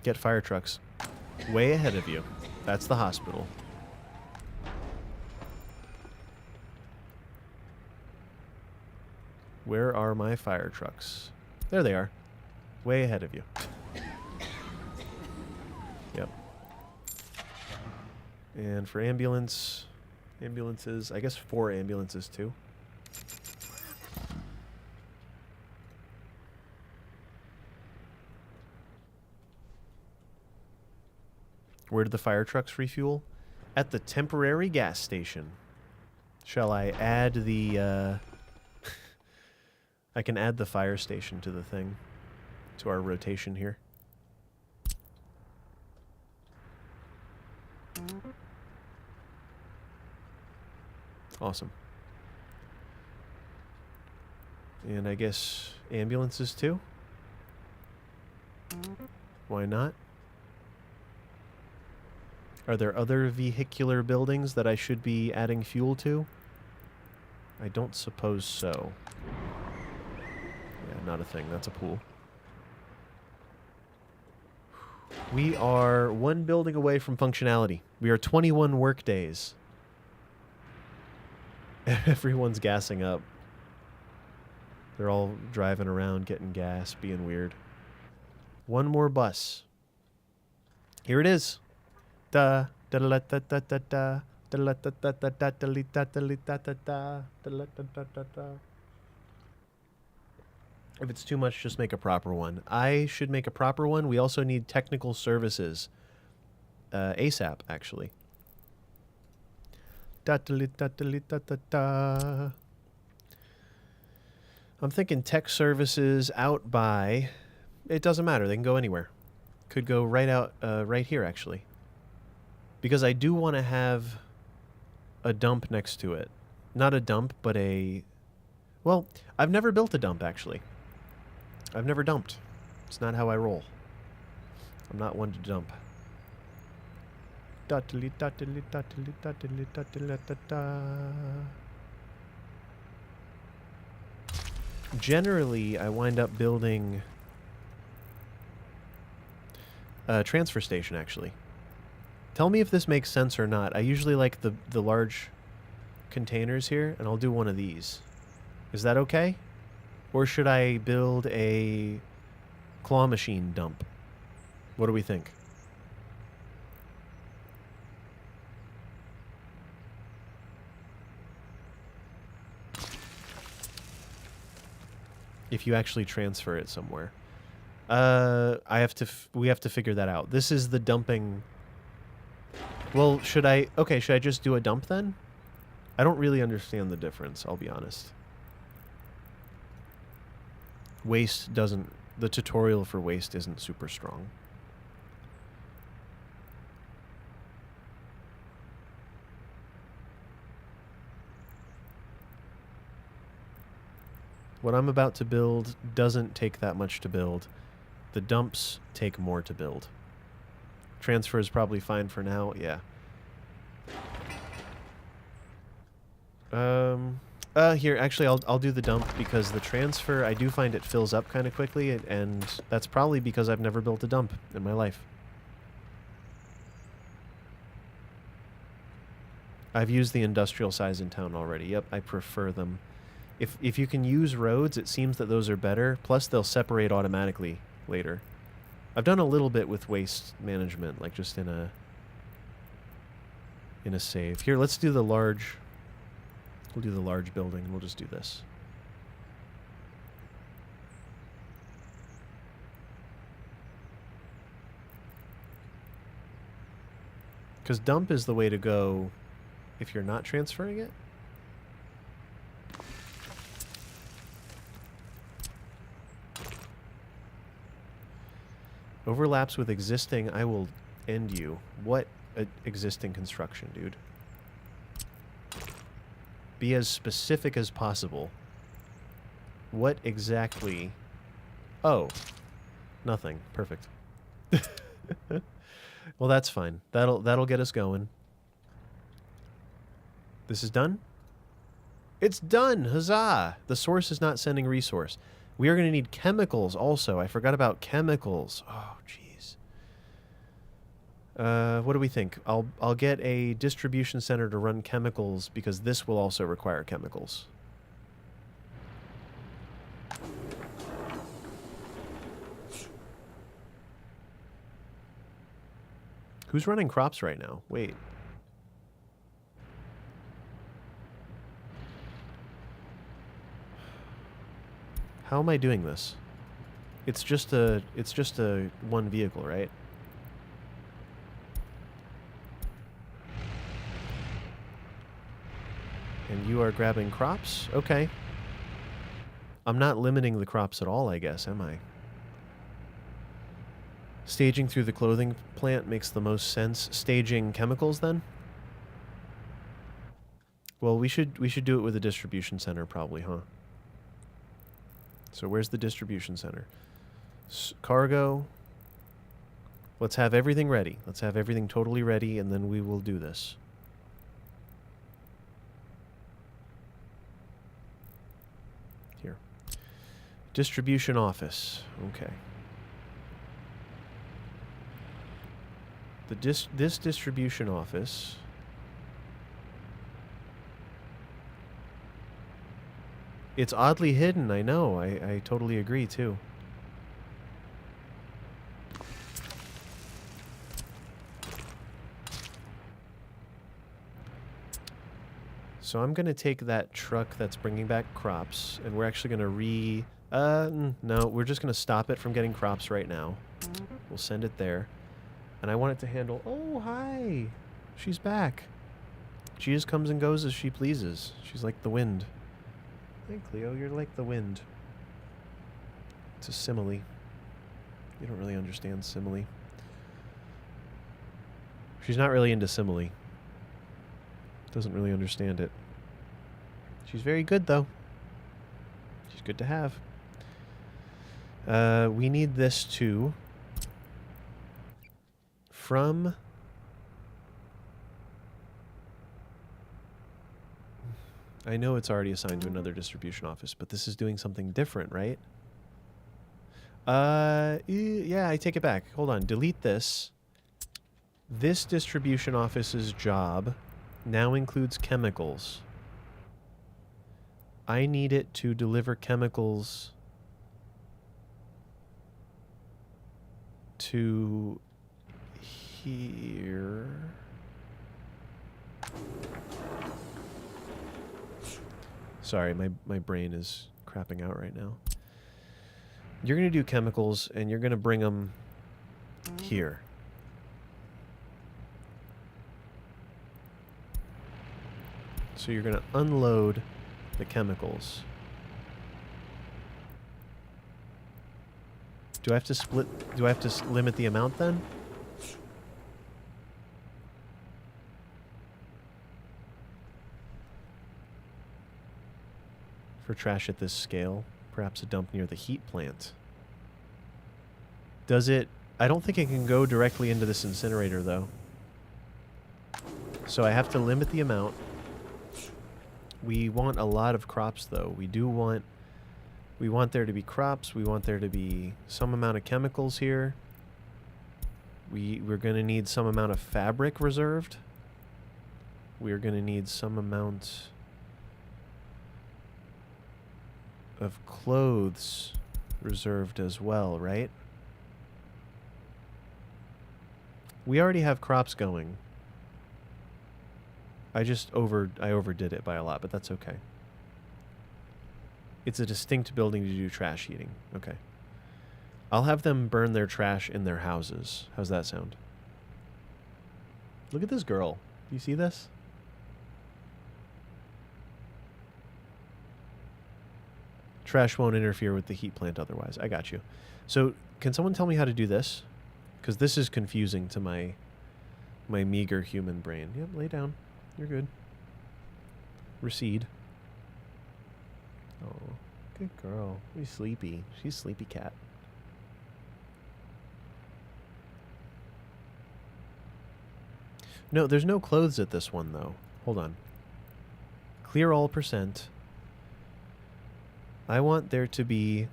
Get fire trucks. Way ahead of you. That's the hospital. Where are my fire trucks? There they are. Way ahead of you. Yep. And for ambulances, I guess 4 ambulances too. Where did the fire trucks refuel? At the temporary gas station. Shall I add the, I can add the fire station to the thing, to our rotation here. Awesome. And I guess ambulances too? Why not? Are there other vehicular buildings that I should be adding fuel to? I don't suppose so. Yeah, not a thing. That's a pool. We are 1 building away from functionality. We are 21 work days. Everyone's gassing up. They're all driving around, getting gas, being weird. 1 more bus. Here it is. Da da da da da da da da da da da da da da da da da. If it's too much, just make a proper one. I should make a proper one. We also need technical services. ASAP, actually. Da da da da da da da. I'm thinking tech services out by... It doesn't matter. They can go anywhere. Could go right out, right here, actually. Because I do want to have a dump next to it. Not a dump, but a... Well, I've never built a dump, actually. I've never dumped. It's not how I roll. I'm not one to dump. Generally, I wind up building a transfer station, actually. Tell me if this makes sense or not. I usually like the large containers here, and I'll do one of these. Is that okay? Or should I build a claw machine dump? What do we think? If you actually transfer it somewhere. We have to figure that out. This is the dumping... Well, should I just do a dump then? I don't really understand the difference, I'll be honest. Waste doesn't... The tutorial for waste isn't super strong. What I'm about to build doesn't take that much to build. The dumps take more to build. Transfer is probably fine for now, yeah. Here, actually, I'll do the dump because the transfer, I do find it fills up kind of quickly, and that's probably because I've never built a dump in my life. I've used the industrial size in town already. Yep, I prefer them. If you can use roads, it seems that those are better. Plus, they'll separate automatically later. I've done a little bit with waste management, like just in a save. Here, let's do the large... We'll do the large building. We'll just do this. Because dump is the way to go if you're not transferring it. Overlaps with existing, I will end you. What existing construction, dude? Be as specific as possible. What exactly? Oh, nothing. Perfect. Well, that's fine. That'll get us going. This is done? It's done! Huzzah! The source is not sending resource. We are going to need chemicals also. I forgot about chemicals. Oh, jeez. What do we think? I'll get a distribution center to run chemicals because this will also require chemicals. Who's running crops right now? Wait. How am I doing this? It's just a one vehicle, right? And you are grabbing crops? Okay. I'm not limiting the crops at all, I guess, am I? Staging through the clothing plant makes the most sense. Staging chemicals, then? Well, we should do it with a distribution center, probably, huh? So where's the distribution center? Cargo. Let's have everything ready. Let's have everything totally ready, and then we will do this. Here. Distribution office. Okay. This distribution office... It's oddly hidden, I know. I totally agree, too. So I'm going to take that truck that's bringing back crops, and we're actually going to no, we're just going to stop it from getting crops right now. We'll send it there. And I want it to handle... Oh, hi! She's back. She just comes and goes as she pleases. She's like the wind. Hey, Cleo, you're like the wind. It's a simile. You don't really understand simile. She's not really into simile. Doesn't really understand it. She's very good, though. She's good to have. We need this too. From... I know it's already assigned to another distribution office, but this is doing something different, right? Yeah, I take it back. Hold on. Delete this. This distribution office's job now includes chemicals. I need it to deliver chemicals to here. Sorry, my brain is crapping out right now. You're going to do chemicals, and you're going to bring them here. So you're going to unload the chemicals. Do I have to split? Do I have to limit the amount then? For trash at this scale, perhaps a dump near the heat plant. Does it... I don't think it can go directly into this incinerator, though. So I have to limit the amount. We want a lot of crops, though. We want there to be crops. We want there to be some amount of chemicals here. We're going to need some amount of fabric reserved. We're going to need some amount of clothes reserved as well, right? We already have crops going. I overdid it by a lot, but that's okay. It's a distinct building to do trash heating. Okay. I'll have them burn their trash in their houses. How's that sound? Look at this girl. Do you see this? Trash won't interfere with the heat plant otherwise. I got you. So, can someone tell me how to do this? Because this is confusing to my meager human brain. Yep, lay down. You're good. Recede. Oh, good girl. She's sleepy. She's sleepy cat. No, there's no clothes at this one, though. Hold on. Clear all %. I want there to be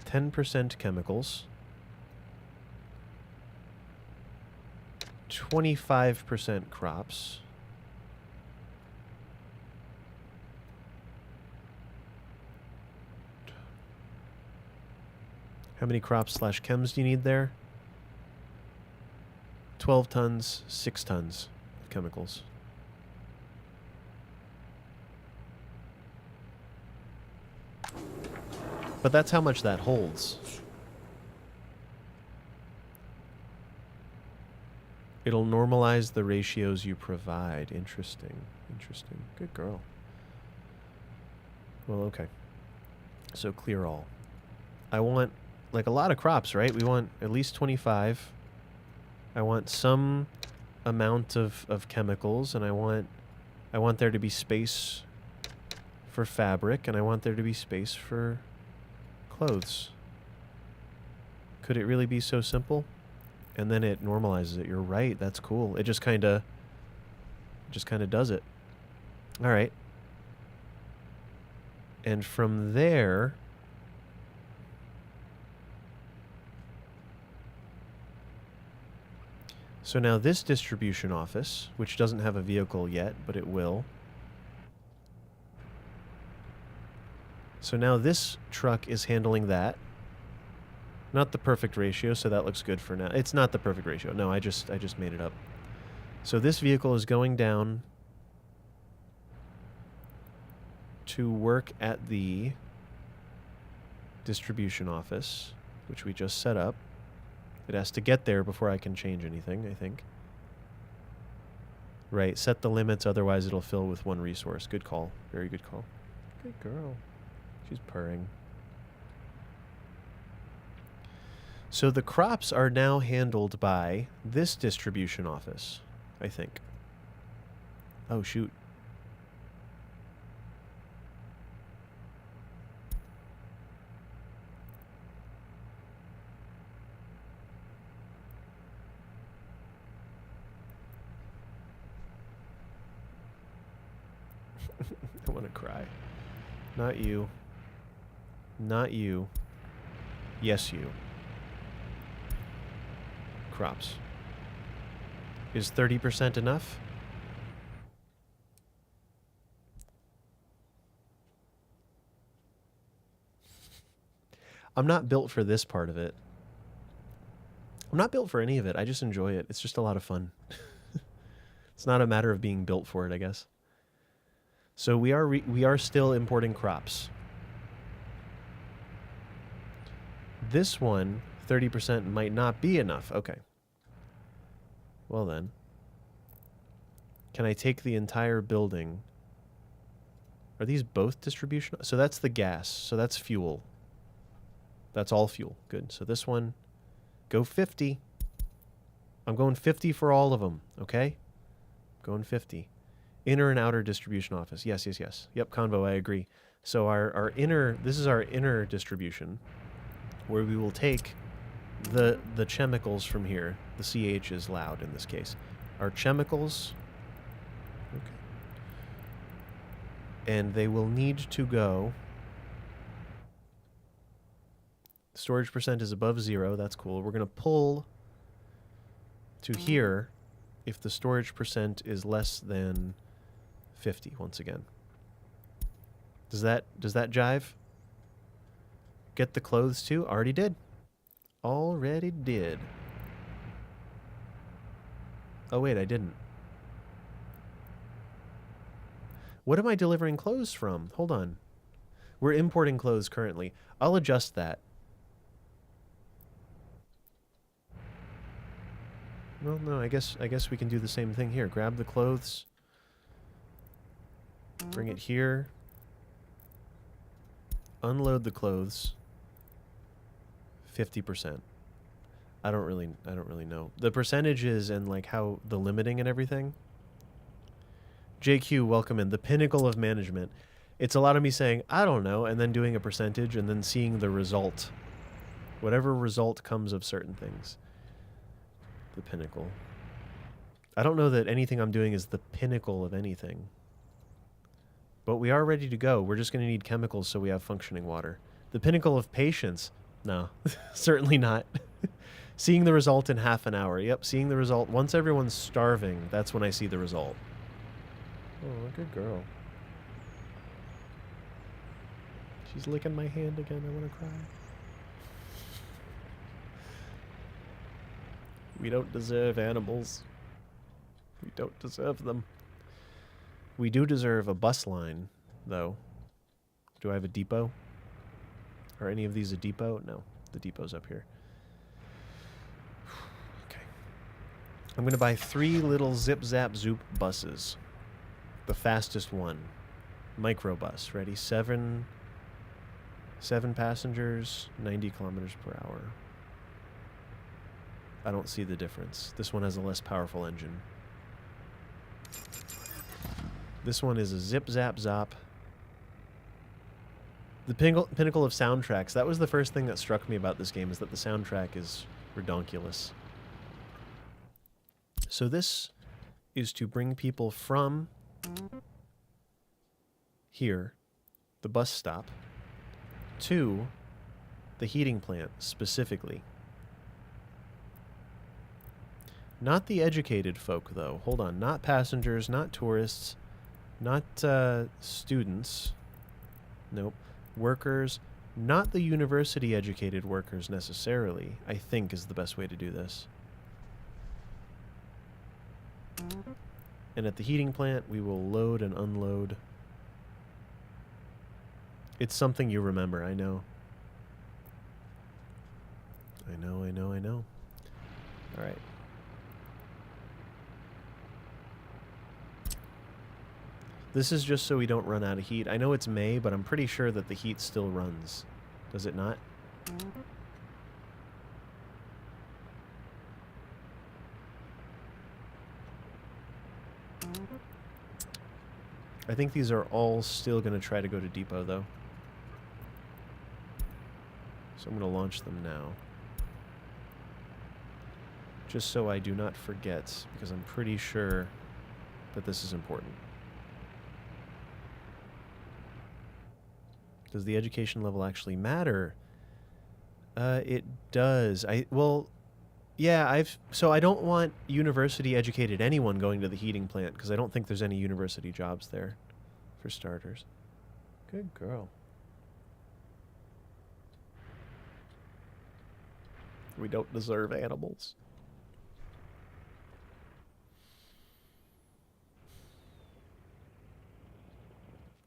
10% chemicals, 25% crops, how many crops / chems do you need there? 12 tons, 6 tons of chemicals. But that's how much that holds. It'll normalize the ratios you provide. Interesting. Interesting. Good girl. Well, okay. So clear all. I want, like, a lot of crops, right? We want at least 25. I want some amount of chemicals, and I want there to be space for fabric, and I want there to be space for clothes. Could it really be so simple? And then it normalizes it. You're right. That's cool. It just kind of does it. All right. And from there, so now this distribution office, which doesn't have a vehicle yet, but it will. So now this truck is handling that. Not the perfect ratio, so that looks good for now. It's not the perfect ratio. No, I just made it up. So this vehicle is going down to work at the distribution office, which we just set up. It has to get there before I can change anything, I think. Right, set the limits, otherwise it'll fill with one resource. Good call. Very good call. Good girl. She's purring. So the crops are now handled by this distribution office, I think. Oh, shoot. I want to cry. Not you. Not you. Yes, you. Crops. Is 30% enough? I'm not built for this part of it. I'm not built for any of it. I just enjoy it. It's just a lot of fun. It's not a matter of being built for it, I guess. So we are still importing crops. This one, 30% might not be enough. Okay. Well then. Can I take the entire building? Are these both distribution? So that's the gas. So that's fuel. That's all fuel. Good. So this one, go 50. I'm going 50 for all of them. Okay? Going 50. Inner and outer distribution office. Yes, yes, yes. Yep, Convo, I agree. So our inner, this is our inner distribution, where we will take the chemicals from here. The CH is loud in this case. Our chemicals, okay, and they will need to go. Storage percent is above 0. That's cool. We're going to pull to here if the storage percent is less than 50 once again. Does that jive? Get the clothes too? Already did. Already did. Oh wait, I didn't. What am I delivering clothes from? Hold on. We're importing clothes currently. I'll adjust that. Well, no, I guess we can do the same thing here. Grab the clothes. Bring it here. Unload the clothes. 50%. I don't really know. The percentages and like how the limiting and everything. JQ, welcome in. The pinnacle of management. It's a lot of me saying, I don't know, and then doing a percentage and then seeing the result. Whatever result comes of certain things. The pinnacle. I don't know that anything I'm doing is the pinnacle of anything. But we are ready to go. We're just going to need chemicals so we have functioning water. The pinnacle of patience. No, certainly not. Seeing the result in half an hour. Yep, seeing the result. Once everyone's starving, that's when I see the result. Oh, good girl. She's licking my hand again. I want to cry. We don't deserve animals. We don't deserve them. We do deserve a bus line, though. Do I have a depot? Are any of these a depot? No, the depot's up here. Okay. I'm going to buy 3 little zip-zap-zoop buses. The fastest one. Microbus. Ready? 7 passengers, 90 kilometers per hour. I don't see the difference. This one has a less powerful engine. This one is a zip-zap-zop. The pinnacle of soundtracks. That was the first thing that struck me about this game, is that the soundtrack is redonkulous. So this is to bring people from here, the bus stop, to the heating plant specifically. Not the educated folk, though. Hold on. Not passengers, not tourists, not students. Nope. Workers. Not the university-educated workers, necessarily, I think is the best way to do this. And at the heating plant, we will load and unload. It's something you remember, I know. I know. All right. This is just so we don't run out of heat. I know it's May, but I'm pretty sure that the heat still runs. Does it not? I think these are all still going to try to go to depot, though. So I'm going to launch them now. Just so I do not forget, because I'm pretty sure that this is important. Does the education level actually matter? It does. So I don't want university-educated anyone going to the heating plant, because I don't think there's any university jobs there, for starters. Good girl. We don't deserve animals.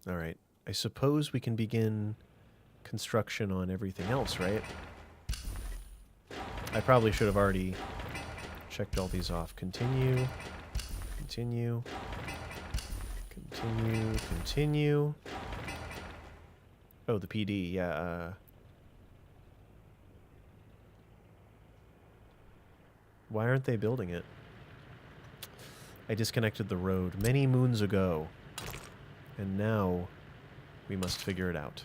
All right. I suppose we can begin construction on everything else, right? I probably should have already checked all these off. Continue. Continue. Continue. Continue. Oh, the PD. Yeah. Why aren't they building it? I disconnected the road many moons ago. And now we must figure it out.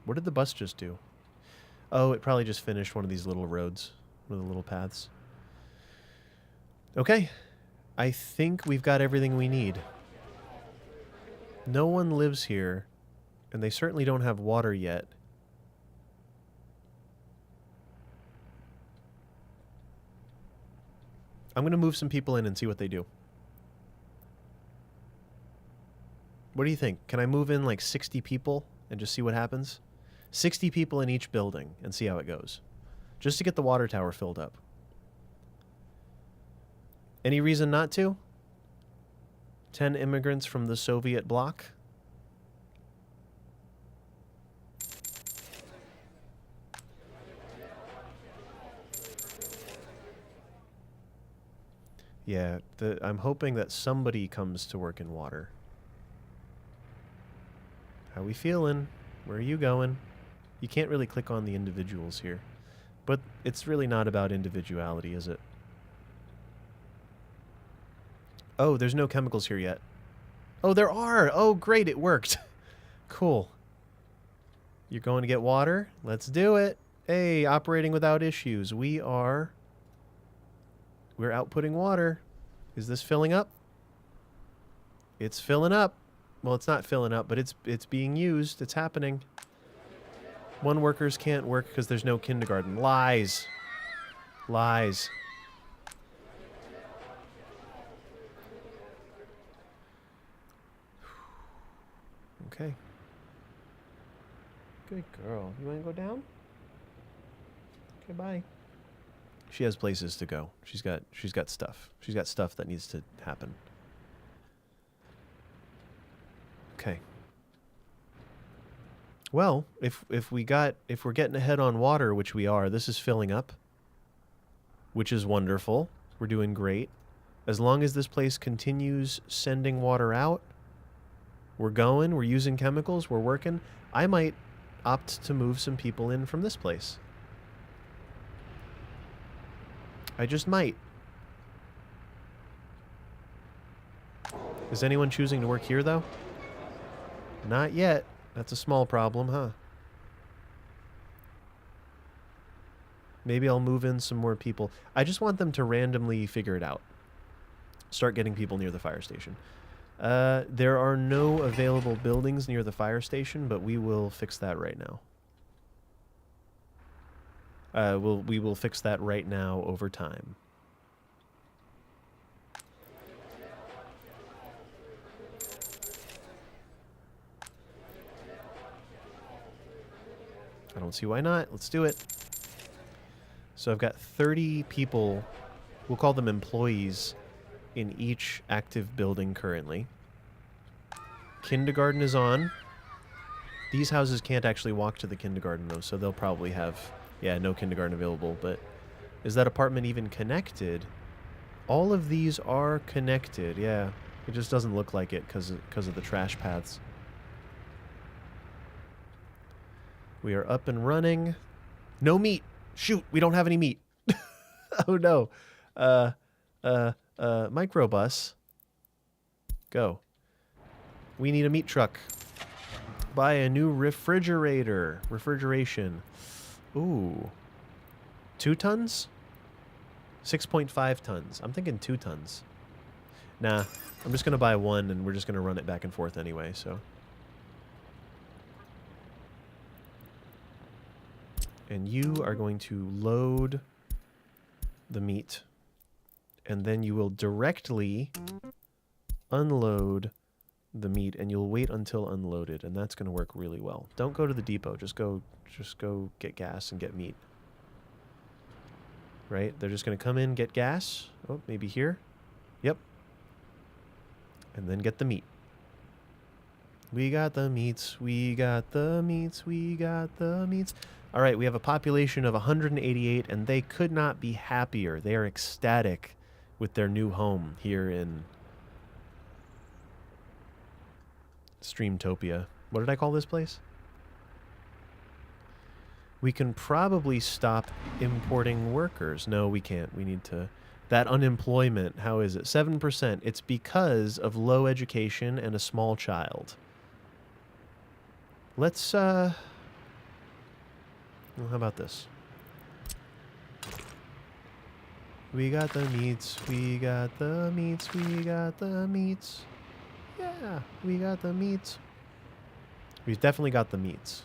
What did the bus just do? Oh, it probably just finished one of these little roads, one of the little paths. Okay. I think we've got everything we need. No one lives here, and they certainly don't have water yet. I'm going to move some people in and see what they do. What do you think? Can I move in like 60 people and just see what happens? 60 people in each building and see how it goes. Just to get the water tower filled up. Any reason not to? 10 immigrants from the Soviet bloc. Yeah, I'm hoping that somebody comes to work in water. How we feeling? Where are you going? You can't really click on the individuals here. But it's really not about individuality, is it? Oh, there's no chemicals here yet. Oh, there are. Oh, great. It worked. Cool. You're going to get water? Let's do it. Hey, operating without issues. We're outputting water. Is this filling up? It's filling up. Well, it's not filling up, but it's being used. It's happening. One workers can't work because there's no kindergarten. Lies. Lies. Okay. Good girl. You want to go down? Okay, bye. She has places to go. She's got stuff. She's got stuff that needs to happen. Okay. Well, if we're getting ahead on water, which we are, this is filling up, which is wonderful. We're doing great. As long as this place continues sending water out, we're going, we're using chemicals, we're working. I might opt to move some people in from this place. I just might. Is anyone choosing to work here, though? Not yet. That's a small problem, huh? Maybe I'll move in some more people. I just want them to randomly figure it out. Start getting people near the fire station. There are no available buildings near the fire station, but we will fix that right now. We will fix that right now over time. I don't see why not. Let's do it. So I've got 30 people, we'll call them employees, in each active building currently. Kindergarten is on. These houses can't actually walk to the kindergarten, though, so they'll probably have, yeah, no kindergarten available. But is that apartment even connected? All of these are connected, yeah. It just doesn't look like it because of the trash paths. We are up and running. No meat. Shoot, we don't have any meat. Oh no. Microbus. Go. We need a meat truck. Buy a new refrigerator. Refrigeration. Ooh. 2 tons? 6.5 tons. I'm thinking 2 tons. Nah, I'm just going to buy one and we're just going to run it back and forth anyway, so. And you are going to load the meat. And then you will directly unload the meat and you'll wait until unloaded, and that's going to work really well. Don't go to the depot. Just go get gas and get meat. Right? They're just going to come in, get gas. Oh, maybe here. Yep. And then get the meat. We got the meats. We got the meats. We got the meats. All right, we have a population of 188, and they could not be happier. They are ecstatic with their new home here in Streamtopia. What did I call this place? We can probably stop importing workers. No, we can't. We need to... That unemployment, how is it? 7%. It's because of low education and a small child. Let's, well, how about this? We got the meats, we got the meats, we got the meats. Yeah, we got the meats. We've definitely got the meats.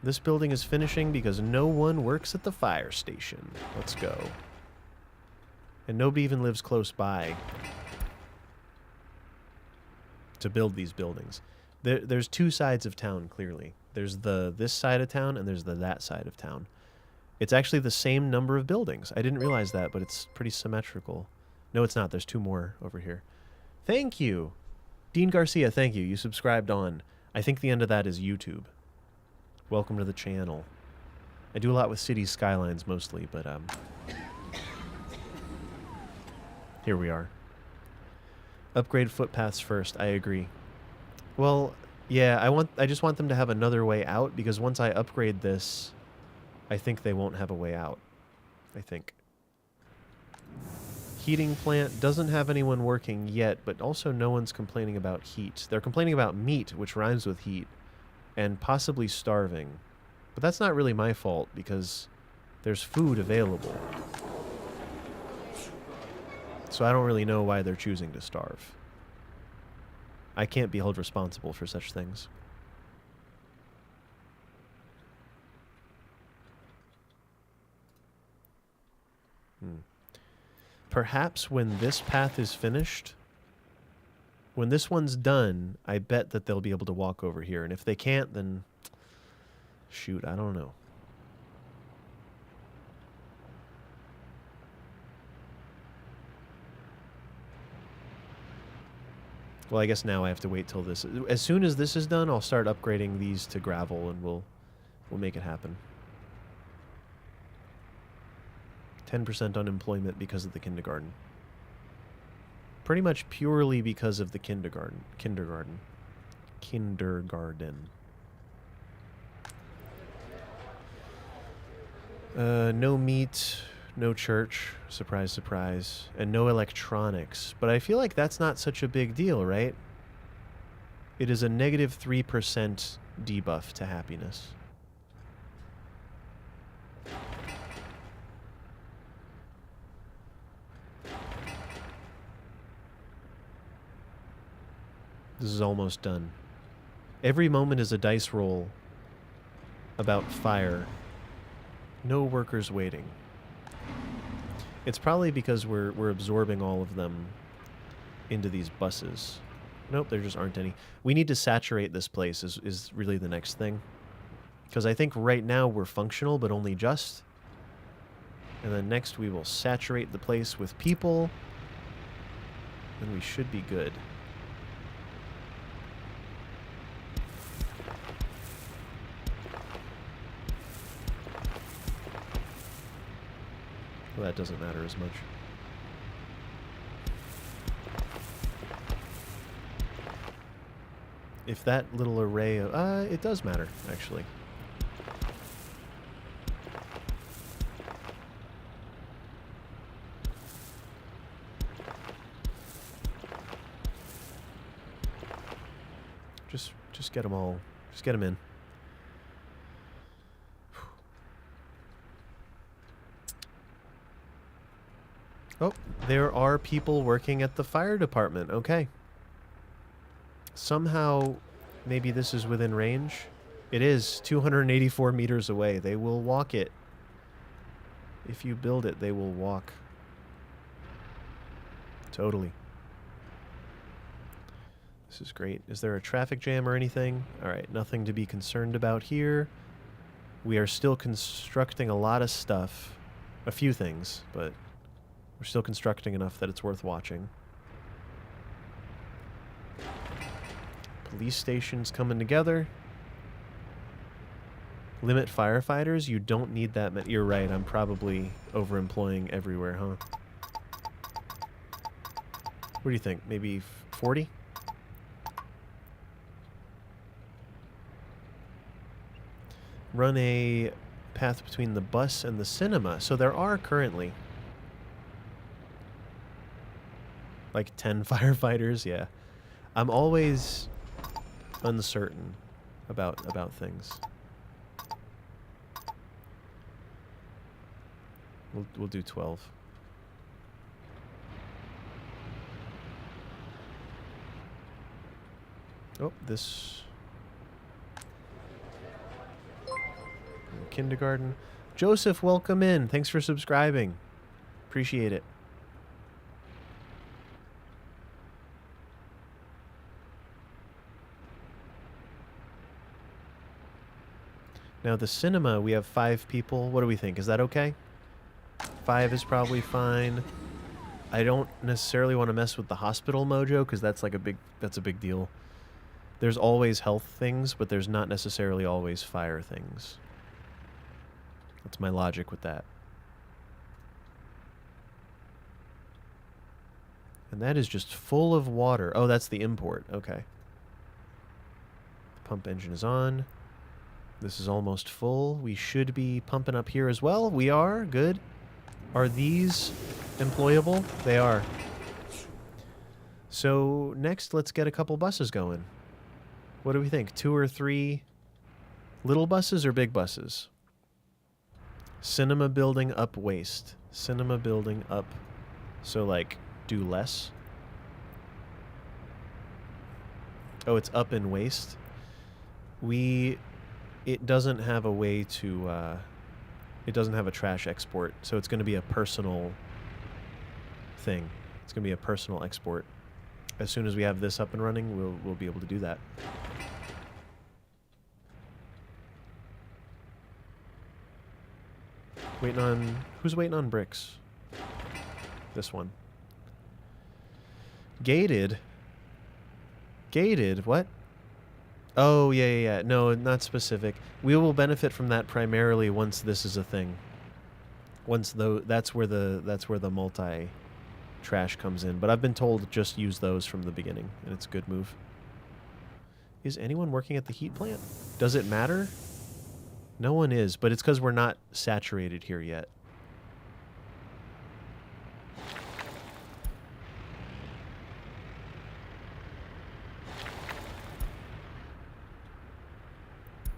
This building is finishing because no one works at the fire station. Let's go. And nobody even lives close by to build these buildings. There's 2 sides of town, clearly. There's this side of town and there's that side of town. It's actually the same number of buildings. I didn't realize that, but it's pretty symmetrical. No, it's not. There's 2 more over here. Thank you. Dean Garcia, thank you. You subscribed on. I think the end of that is YouTube. Welcome to the channel. I do a lot with city skylines mostly, but here we are. Upgrade footpaths first. I agree. Well, yeah, I just want them to have another way out, because once I upgrade this, I think they won't have a way out. I think. Heating plant doesn't have anyone working yet, but also no one's complaining about heat. They're complaining about meat, which rhymes with heat, and possibly starving. But that's not really my fault, because there's food available. So I don't really know why they're choosing to starve. I can't be held responsible for such things. Perhaps when this path is finished, when this one's done, I bet that they'll be able to walk over here. And if they can't, then shoot, I don't know. Well, I guess now I have to wait till this. As soon as this is done, I'll start upgrading these to gravel, and we'll make it happen. 10% unemployment because of the kindergarten. Pretty much purely because of the kindergarten. No meat, no church, surprise, surprise, and no electronics. But I feel like that's not such a big deal, right? It is a negative 3% debuff to happiness. This is almost done. Every moment is a dice roll about fire. No workers waiting. It's probably because we're absorbing all of them into these buses. Nope, there just aren't any. We need to saturate this place is really the next thing. Because I think right now we're functional, but only just. And then next we will saturate the place with people. And we should be good. Well, that doesn't matter as much. If that little array of... it does matter, actually. Just get them all. Just get them in. Oh, there are people working at the fire department. Okay. Somehow, maybe this is within range. It is 284 meters away. They will walk it. If you build it, they will walk. Totally. This is great. Is there a traffic jam or anything? All right, nothing to be concerned about here. We are still constructing a lot of stuff. A few things, but... we're still constructing enough that it's worth watching. Police stations coming together. Limit firefighters. You don't need that many. You're right. I'm probably overemploying everywhere, huh? What do you think? Maybe 40? Run a path between the bus and the cinema. So there are currently... like 10 firefighters, yeah. I'm always uncertain about things. We'll do 12. Oh, this kindergarten. Joseph, welcome in. Thanks for subscribing. Appreciate it. Now the cinema, we have 5 people. What do we think? Is that okay? 5 is probably fine. I don't necessarily want to mess with the hospital mojo because that's like that's a big deal. There's always health things, but there's not necessarily always fire things. That's my logic with that. And that is just full of water. Oh, that's the import. Okay. The pump engine is on. This is almost full. We should be pumping up here as well. We are. Good. Are these employable? They are. So next, let's get a couple buses going. What do we think? 2 or 3 little buses or big buses? Cinema building up waste. Cinema building up. So, like, do less. Oh, it's up in waste. It doesn't have a way to, it doesn't have a trash export. So it's going to be a personal thing. It's going to be a personal export. As soon as we have this up and running, we'll be able to do that. Who's waiting on bricks? This one. Gated? Gated? What? Oh, yeah. No, not specific. We will benefit from that primarily once this is a thing. That's where the multi trash comes in. But I've been told just use those from the beginning, and it's a good move. Is anyone working at the heat plant? Does it matter? No one is, but it's because we're not saturated here yet.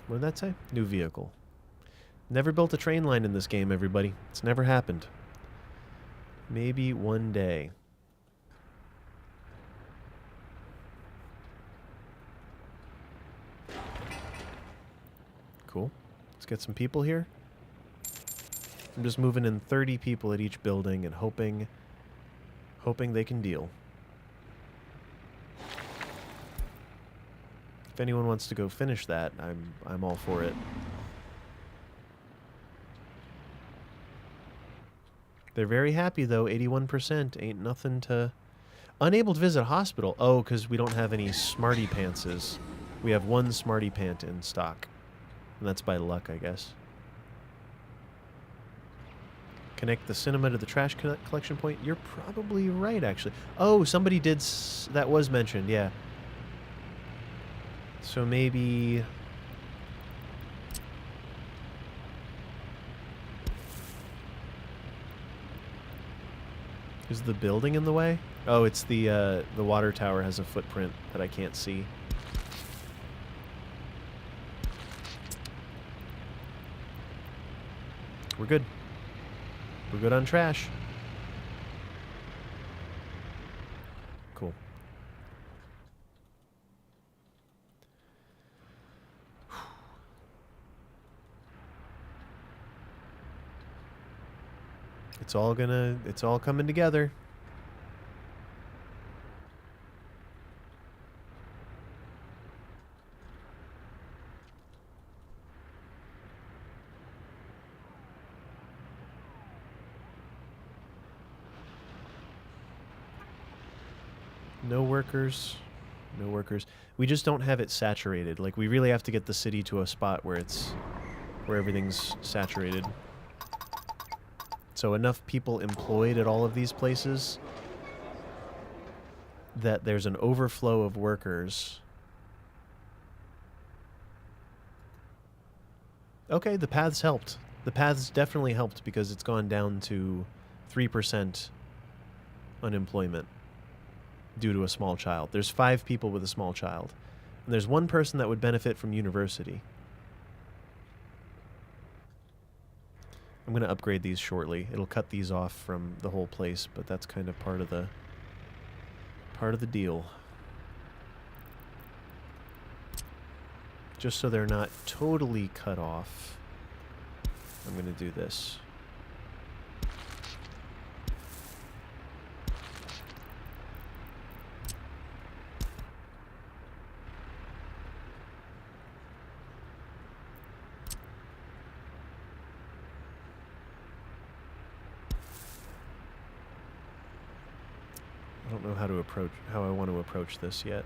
What did that say? New vehicle. Never built a train line in this game, everybody. It's never happened. Maybe one day. Cool. Let's get some people here. I'm just moving in 30 people at each building and hoping they can deal. If anyone wants to go finish that, I'm all for it. They're very happy though. 81% ain't nothing to. Unable to visit hospital. Oh, because we don't have any smarty pantses. We have 1 smarty pant in stock, and that's by luck, I guess. Connect the cinema to the trash collection point. You're probably right, actually. Oh, somebody did. That was mentioned. Yeah. So maybe. Is the building in the way? Oh, it's the water tower has a footprint that I can't see. We're good. We're good on trash. Cool. It's all coming together. No workers. No workers. We just don't have it saturated. Like, we really have to get the city to a spot where everything's saturated. So enough people employed at all of these places that there's an overflow of workers. Okay, the paths helped. The paths definitely helped because it's gone down to 3% unemployment due to a small child. There's 5 people with a small child. And there's 1 person that would benefit from university. I'm going to upgrade these shortly. It'll cut these off from the whole place, but that's kind of part of the deal. Just so they're not totally cut off, I'm going to do this. I don't know how I want to approach this yet.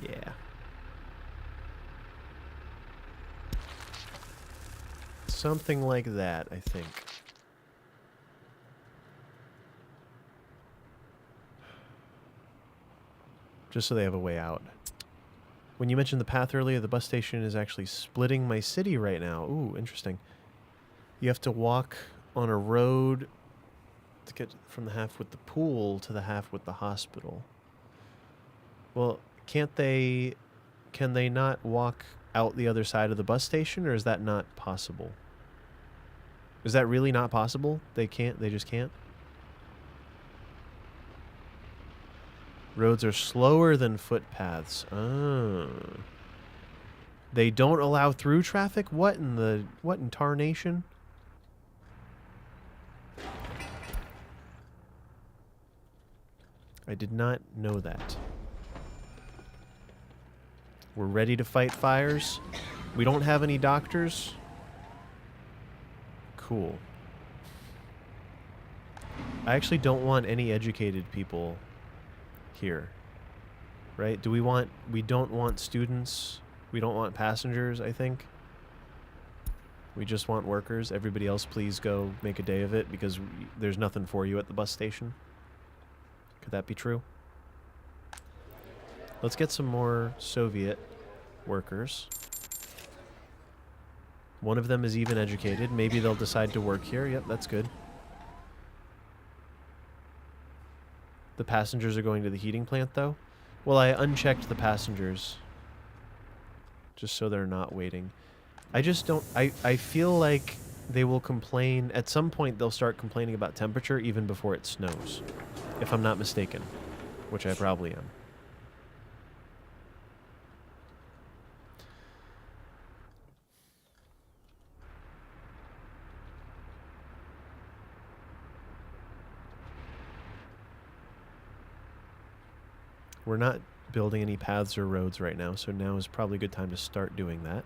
Yeah. Something like that, I think. just so they have a way out. When you mentioned the path earlier, the bus station is actually splitting my city right now. Ooh, interesting. You have to walk on a road to get from the half with the pool to the half with the hospital. Well, can they not walk out the other side of the bus station, or is that not possible? Is that really not possible? They just can't? Roads are slower than footpaths. Oh. They don't allow through traffic? What in tarnation? I did not know that. We're ready to fight fires. We don't have any doctors. Cool. I actually don't want any educated people here. Right? We don't want students. We don't want passengers, I think. We just want workers. Everybody else, please go make a day of it, because there's nothing for you at the bus station. Could that be true? Let's get some more Soviet workers. One of them is even educated. Maybe they'll decide to work here. Yep, that's good. The passengers are going to the heating plant, though. Well, I unchecked the passengers just so they're not waiting. I just don't... I feel like they will complain... At some point, they'll start complaining about temperature even before it snows. If I'm not mistaken. Which I probably am. We're not building any paths or roads right now, so now is probably a good time to start doing that.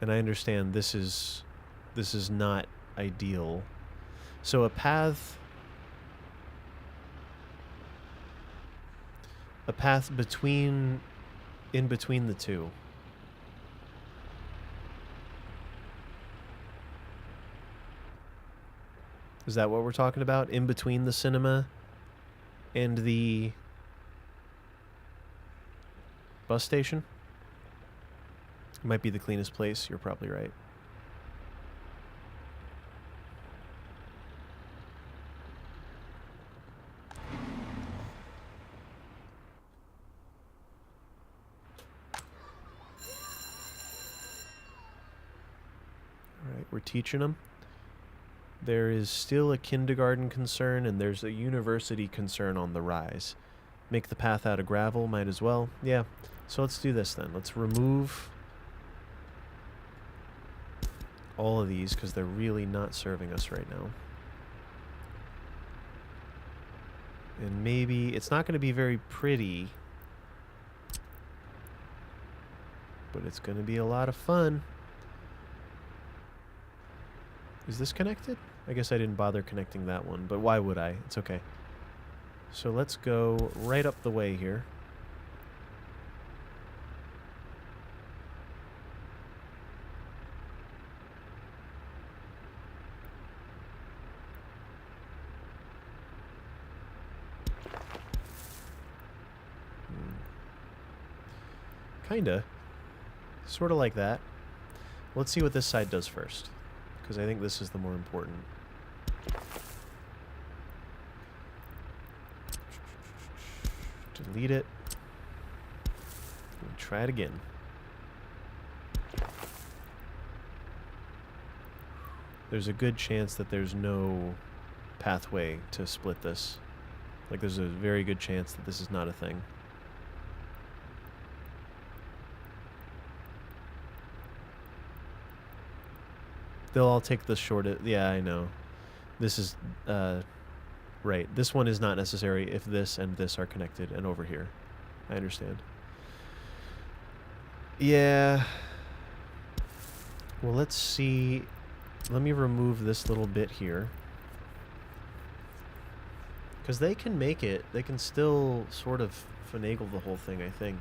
And I understand this is not ideal. So a path in between the two. Is that what we're talking about? In between the cinema and the bus station? It might be the cleanest place. You're probably right. All right, we're teaching them. There is still a kindergarten concern, and there's a university concern on the rise. Make the path out of gravel, might as well. Yeah, so let's do this then. Let's remove all of these, because they're really not serving us right now. And maybe, it's not going to be very pretty, but it's going to be a lot of fun. Is this connected? I guess I didn't bother connecting that one, but why would I? It's okay. So let's go right up the way here. Kinda. Sort of like that. Let's see what this side does first, because I think this is the more important. Delete it. And try it again. There's a good chance that there's no pathway to split this. Like, there's a very good chance that this is not a thing. They'll all take the shortest. Yeah, I know. This is, right. This one is not necessary if this and this are connected and over here. I understand. Yeah. Well, let's see. Let me remove this little bit here. Because they can make it. They can still sort of finagle the whole thing, I think.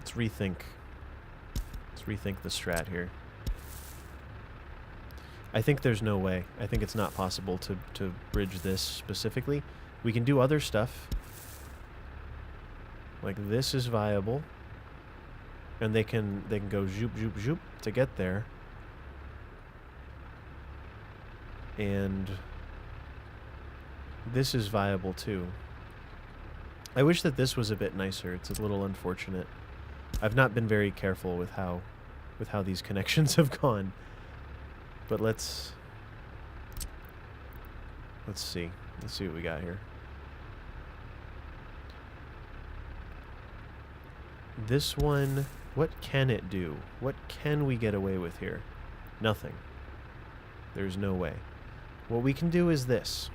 Let's rethink the strat here. I think there's no way. I think it's not possible to bridge this specifically. We can do other stuff. Like this is viable. And they can go zoop zoop zoop to get there. And this is viable too. I wish that this was a bit nicer. It's a little unfortunate. I've not been very careful with how these connections have gone. But let's see. Let's see what we got here. This one, what can it do? What can we get away with here? Nothing. There's no way. What we can do is this.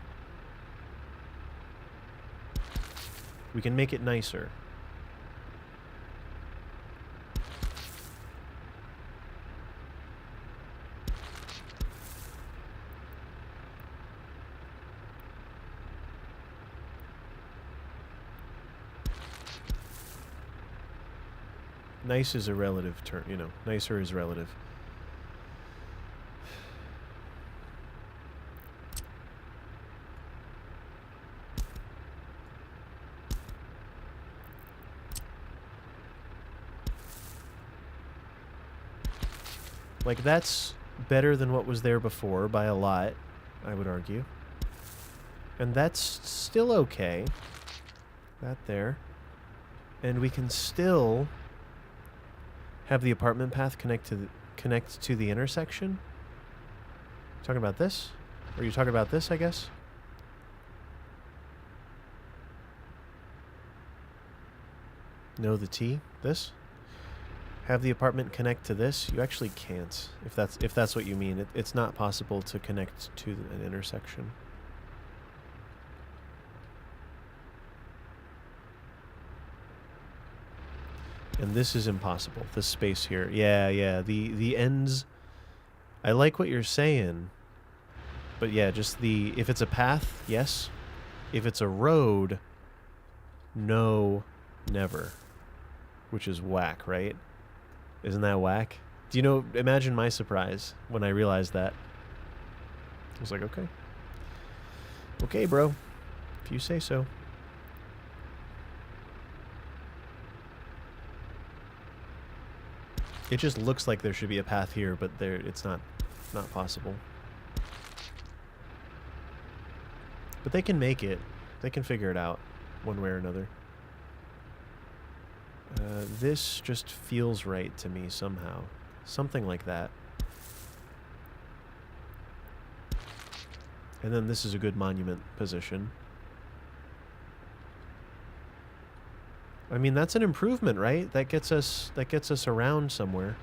We can make it nicer. Nice is a relative term, you know. Nicer is relative. Like, that's better than what was there before by a lot, I would argue. And that's still okay. That there. And we can still have the apartment path connect to the intersection. Talking about this? Or are you talking about this, I guess? No, the T? This? Have the apartment connect to this? You actually can't, if that's what you mean. It's not possible to connect to an intersection. And this is impossible. This space here. Yeah. The ends. I like what you're saying. But yeah, just if it's a path, yes. If it's a road, no, never. Which is whack, right? Isn't that whack? Do you know, imagine my surprise when I realized that. I was like, okay. Okay, bro. If you say so. It just looks like there should be a path here, but it's not possible. But they can make it. They can figure it out one way or another. This just feels right to me somehow. Something like that. And then this is a good monument position. I mean, that's an improvement, right? That gets us around somewhere.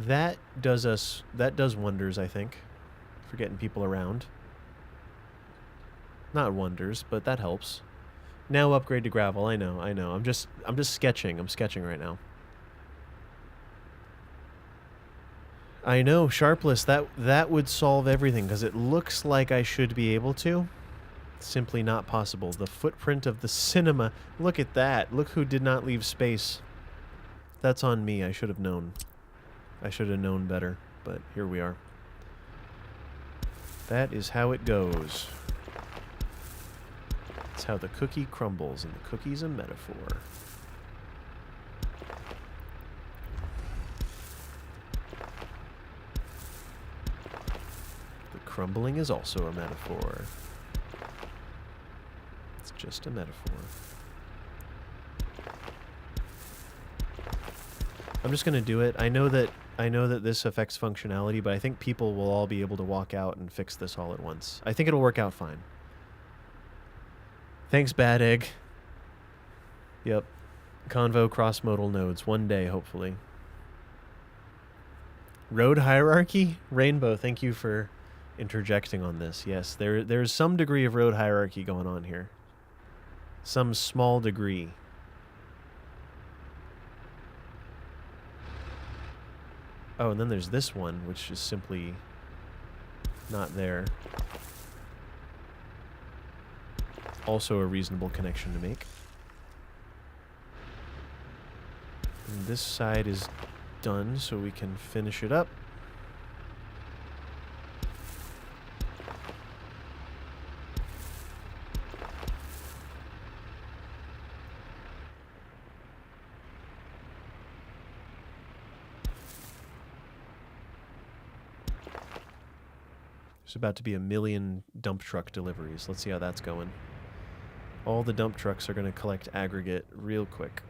That does wonders, I think, for getting people around. Not wonders, but that helps. Now upgrade to gravel. I know. I'm just sketching. I'm sketching right now. I know, Sharpless, that would solve everything, because it looks like I should be able to. Simply not possible. The footprint of the cinema. Look at that. Look who did not leave space. That's on me. I should have known. I should have known better, but here we are. That is how it goes. That's how the cookie crumbles, and the cookie's a metaphor. The crumbling is also a metaphor. It's just a metaphor. I'm just gonna do it. I know that this affects functionality, but I think people will all be able to walk out and fix this all at once. I think it'll work out fine. Thanks, Bad Egg. Yep. Convo cross-modal nodes. One day, hopefully. Road hierarchy? Rainbow, thank you for interjecting on this. Yes, there's some degree of road hierarchy going on here. Some small degree. Oh, and then there's this one, which is simply not there. Also a reasonable connection to make. And this side is done, so we can finish it up. There's about to be 1 million dump truck deliveries. Let's see how that's going. All the dump trucks are going to collect aggregate real quick.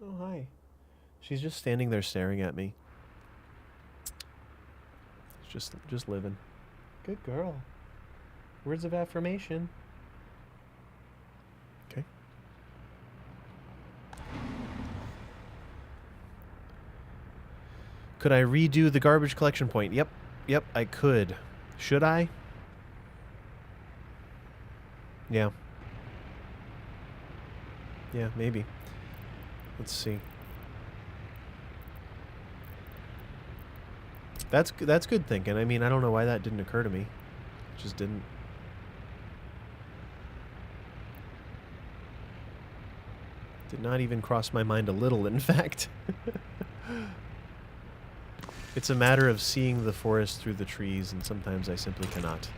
Oh, hi. She's just standing there staring at me. Just living. Good girl. Words of affirmation. Okay. Could I redo the garbage collection point? Yep. Yep, I could. Should I? Yeah. Yeah, maybe. Let's see. That's good thinking. I mean, I don't know why that didn't occur to me. It just didn't. Did not even cross my mind a little, in fact. It's a matter of seeing the forest through the trees, and sometimes I simply cannot.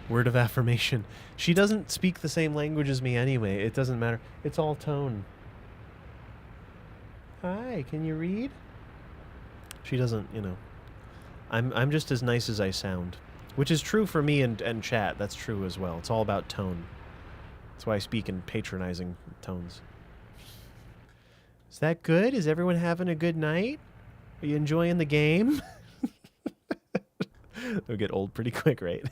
Word of affirmation. She doesn't speak the same language as me anyway. It doesn't matter. It's all tone. Hi, can you read? She doesn't, you know. I'm just as nice as I sound. Which is true for me and chat. That's true as well. It's all about tone. That's why I speak in patronizing tones. Is that good? Is everyone having a good night? Are you enjoying the game? It'll get old pretty quick, right?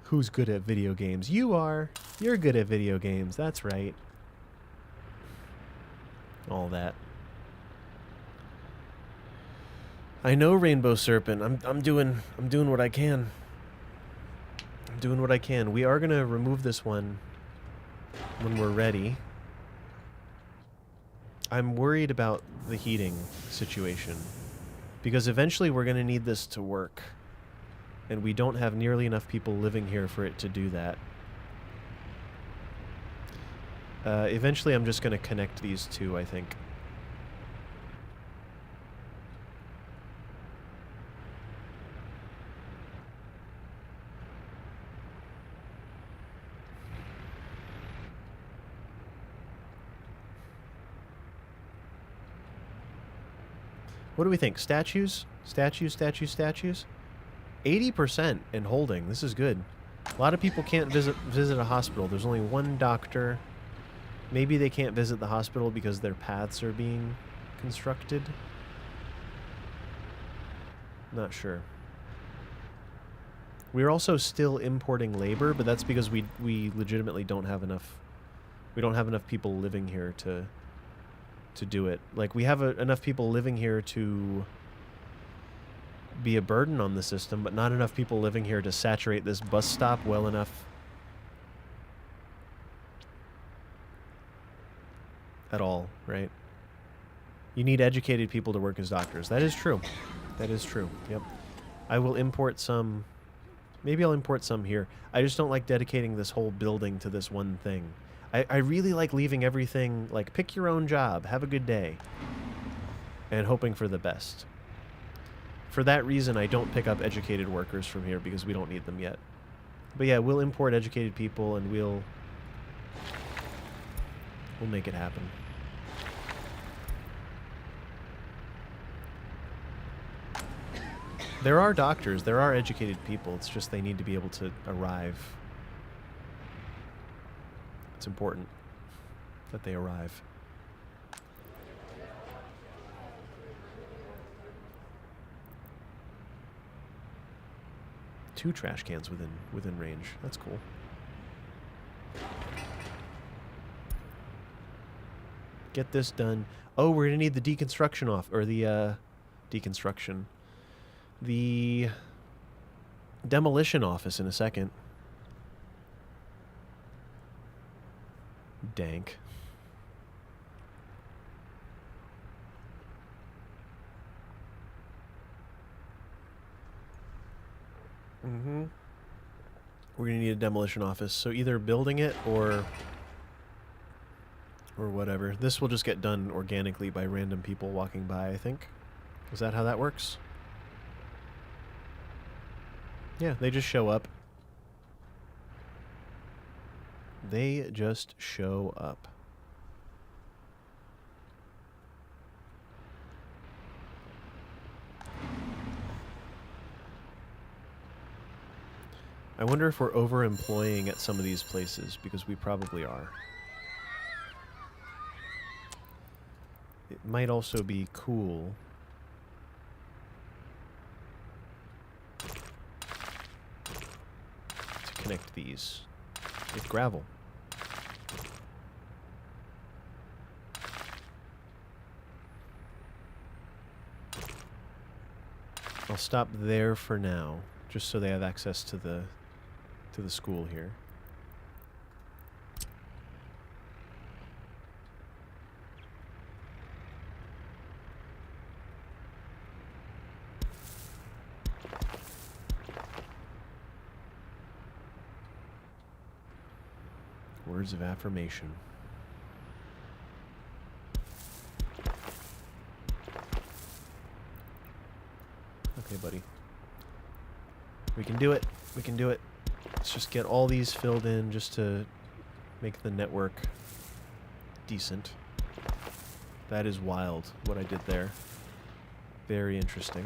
Who's good at video games? You are. You're good at video games. That's right. All that. I know, Rainbow Serpent. I'm doing what I can. I'm doing what I can. We are gonna remove this one when we're ready. I'm worried about the heating situation because eventually we're gonna need this to work, and we don't have nearly enough people living here for it to do that. Eventually I'm just gonna connect these two, I think. What do we think? Statues? Statues, statues, statues? 80% in holding. This is good. A lot of people can't visit a hospital. There's only one doctor. Maybe they can't visit the hospital because their paths are being constructed. Not sure. We're also still importing labor, but that's because we legitimately don't have enough. We don't have enough people living here to do it. Like, we have enough people living here to be a burden on the system, but not enough people living here to saturate this bus stop well enough at all, right? You need educated people to work as doctors. That is true. That is true. Yep. I will import some. Maybe I'll import some here. I just don't like dedicating this whole building to this one thing. I really like leaving everything, like, pick your own job, have a good day, and hoping for the best. For that reason, I don't pick up educated workers from here because we don't need them yet. But yeah, we'll import educated people and we'll make it happen. There are doctors, there are educated people, it's just they need to be able to arrive. It's important that they arrive. 2 trash cans within range. That's cool. Get this done. Oh, we're gonna need the deconstruction off, or the deconstruction, the demolition office in a second. Dank. We're gonna need a demolition office, so either building it or whatever. This will just get done organically by random people walking by, I think. Is that how that works? Yeah, they just show up. They just show up. I wonder if we're overemploying at some of these places, because we probably are. It might also be cool to connect these with gravel. I'll stop there for now, just so they have access to the school here. Words of affirmation. Okay, buddy. We can do it. We can do it. Let's just get all these filled in just to make the network decent. That is wild, what I did there. Very interesting.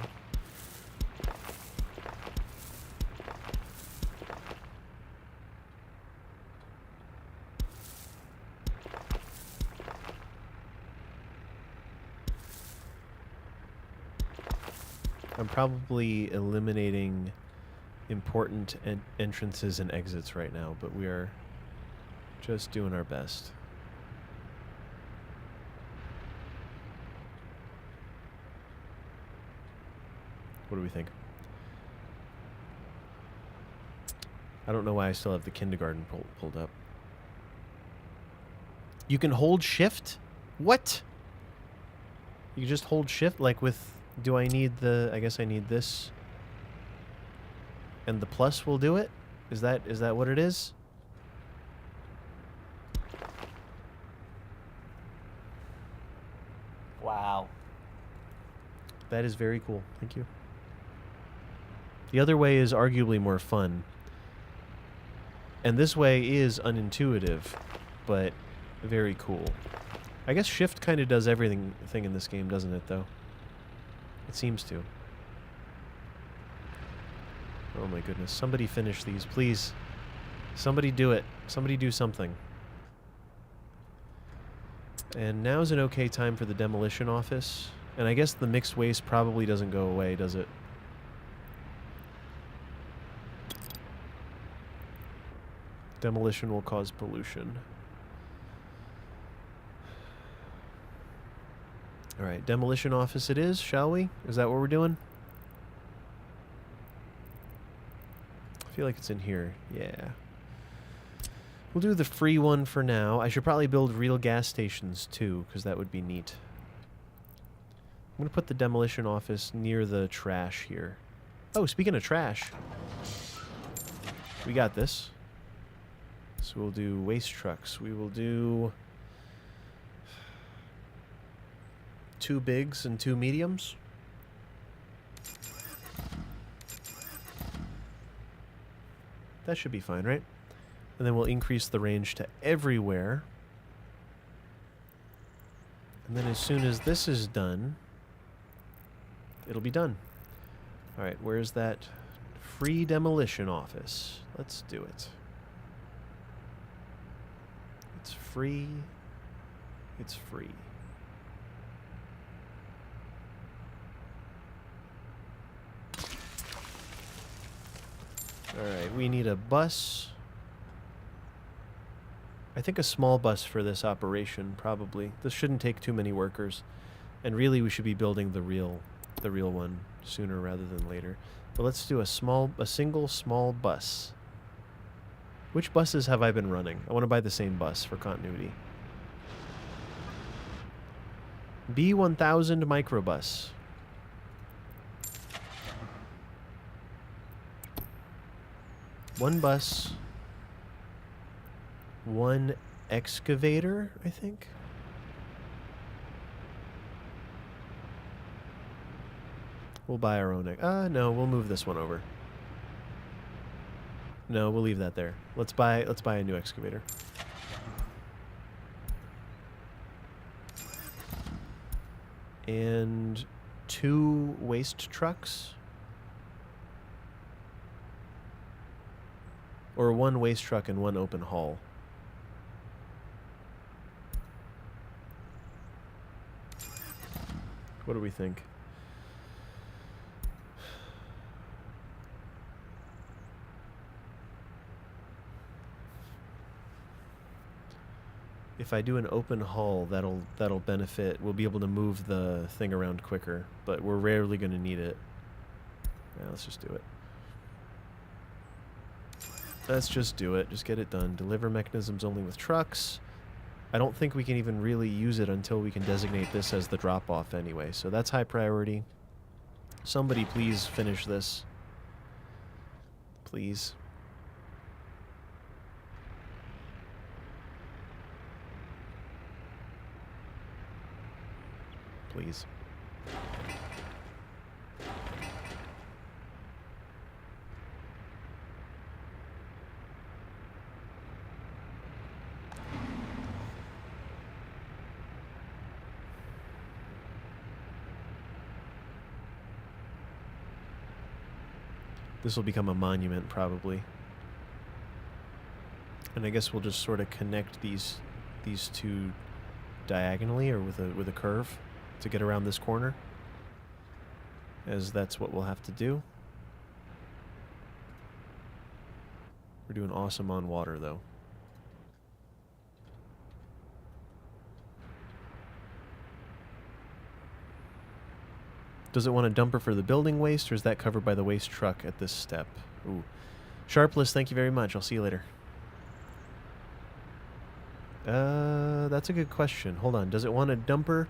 I'm probably eliminating important entrances and exits right now, but we are just doing our best. What do we think? I don't know why I still have the kindergarten pulled up. You can hold shift? What? You just hold shift like with... Do I need the... I guess I need this. And the plus will do it? Is that what it is? Wow. That is very cool. Thank you. The other way is arguably more fun. And this way is unintuitive, but very cool. I guess shift kind of does everything in this game, doesn't it, though? It seems to. Oh my goodness. Somebody finish these, please. Somebody do it. Somebody do something. And now's an okay time for the demolition office. And I guess the mixed waste probably doesn't go away, does it? Demolition will cause pollution. Alright, demolition office it is, shall we? Is that what we're doing? I feel like it's in here. Yeah. We'll do the free one for now. I should probably build real gas stations too, because that would be neat. I'm going to put the demolition office near the trash here. Oh, speaking of trash. We got this. So we'll do waste trucks. We will do 2 bigs and 2 mediums. That should be fine, right? And then we'll increase the range to everywhere. And then as soon as this is done, it'll be done. All right, where's that free demolition office? Let's do it. It's free. It's free. Alright, we need a bus. I think a small bus for this operation, probably. This shouldn't take too many workers. And really we should be building the real one sooner rather than later. But let's do a single small bus. Which buses have I been running? I want to buy the same bus for continuity. B1000 microbus. One bus. One excavator, I think. We'll buy our own. No, we'll move this one over. No, we'll leave that there. Let's buy a new excavator. And 2 waste trucks. Or 1 waste truck and 1 open haul. What do we think? If I do an open haul, that'll benefit. We'll be able to move the thing around quicker, but we're rarely going to need it. Yeah, let's just do it. Let's just do it. Just get it done. Deliver mechanisms only with trucks. I don't think we can even really use it until we can designate this as the drop-off anyway, so that's high priority. Somebody please finish this. Please. Please. This will become a monument, probably. And I guess we'll just sort of connect these two diagonally or with a curve to get around this corner, as that's what we'll have to do. We're doing awesome on water, though. Does it want a dumper for the building waste, or is that covered by the waste truck at this step? Ooh. Sharpless, thank you very much. I'll see you later. That's a good question. Hold on. Does it want a dumper?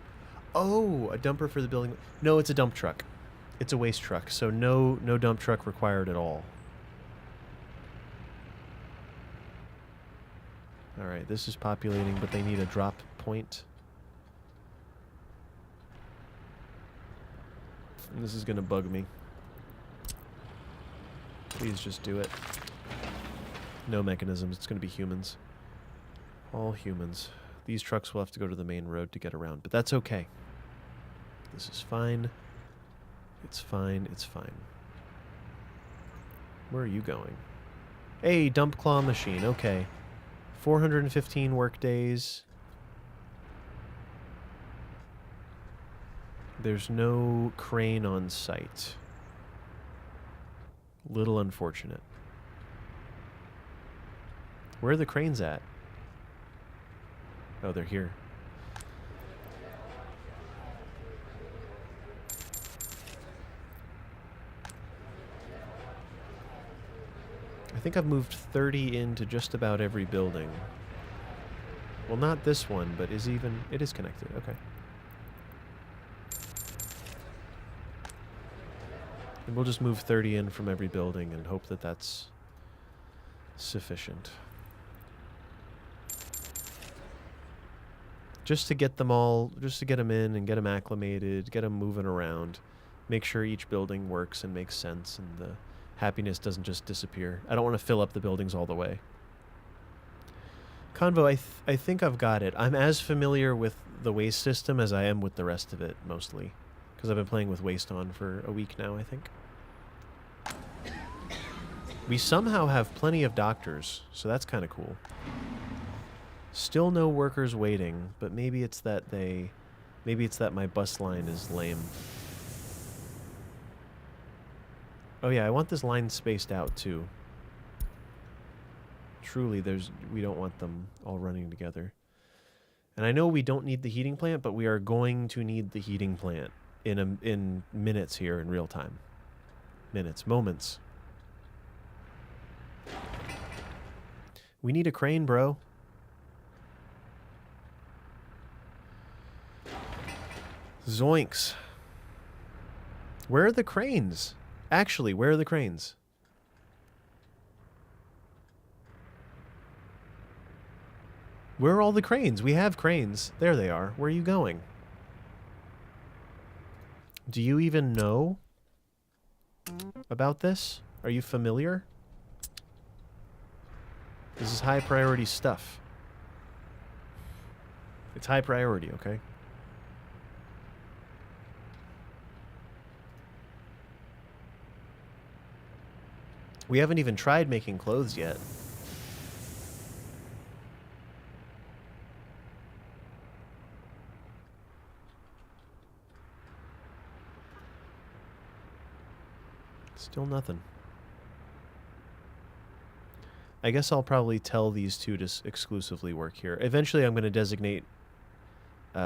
Oh, a dumper for the building. No, it's a dump truck. It's a waste truck, so no dump truck required at all. Alright, this is populating, but they need a drop point. And this is gonna bug me. Please just do it. No mechanisms, it's gonna be humans. All humans. These trucks will have to go to the main road to get around, but that's okay. This is fine. It's fine, it's fine. Where are you going? Hey, dump claw machine, okay. 415 work days. There's no crane on site. Little unfortunate. Where are the cranes at? Oh, they're here. I think I've moved 30 into just about every building. Well, not this one, but it is connected. Okay. And we'll just move 30 in from every building and hope that that's sufficient. Just to get them all, just to get them in and get them acclimated, get them moving around, make sure each building works and makes sense and the happiness doesn't just disappear. I don't want to fill up the buildings all the way. Convo, I think I've got it. I'm as familiar with the waste system as I am with the rest of it, mostly. Because I've been playing with waste on for a week now, I think. We somehow have plenty of doctors, so that's kind of cool. Still no workers waiting, but maybe it's that my bus line is lame. Oh yeah, I want this line spaced out too. Truly, we don't want them all running together. And I know we don't need the heating plant, but we are going to need the heating plant in minutes here in real time. Minutes, moments. We need a crane, bro. Zoinks. Where are the cranes? Actually, where are the cranes? Where are all the cranes? We have cranes. There they are. Where are you going? Do you even know about this? Are you familiar? This is high priority stuff. It's high priority, okay? We haven't even tried making clothes yet. Still nothing. I guess I'll probably tell these two to exclusively work here. Eventually I'm going to designate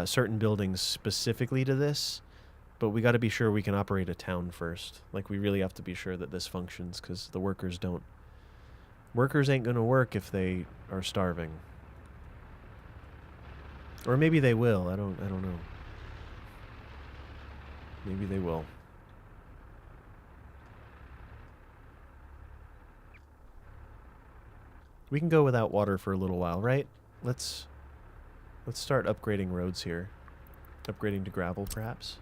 certain buildings specifically to this, but we got to be sure we can operate a town first. Like, we really have to be sure that this functions, because the workers don't... Workers ain't going to work if they are starving. Or maybe they will. I don't know. Maybe they will. We can go without water for a little while, right? Let's start upgrading roads here. Upgrading to gravel, perhaps.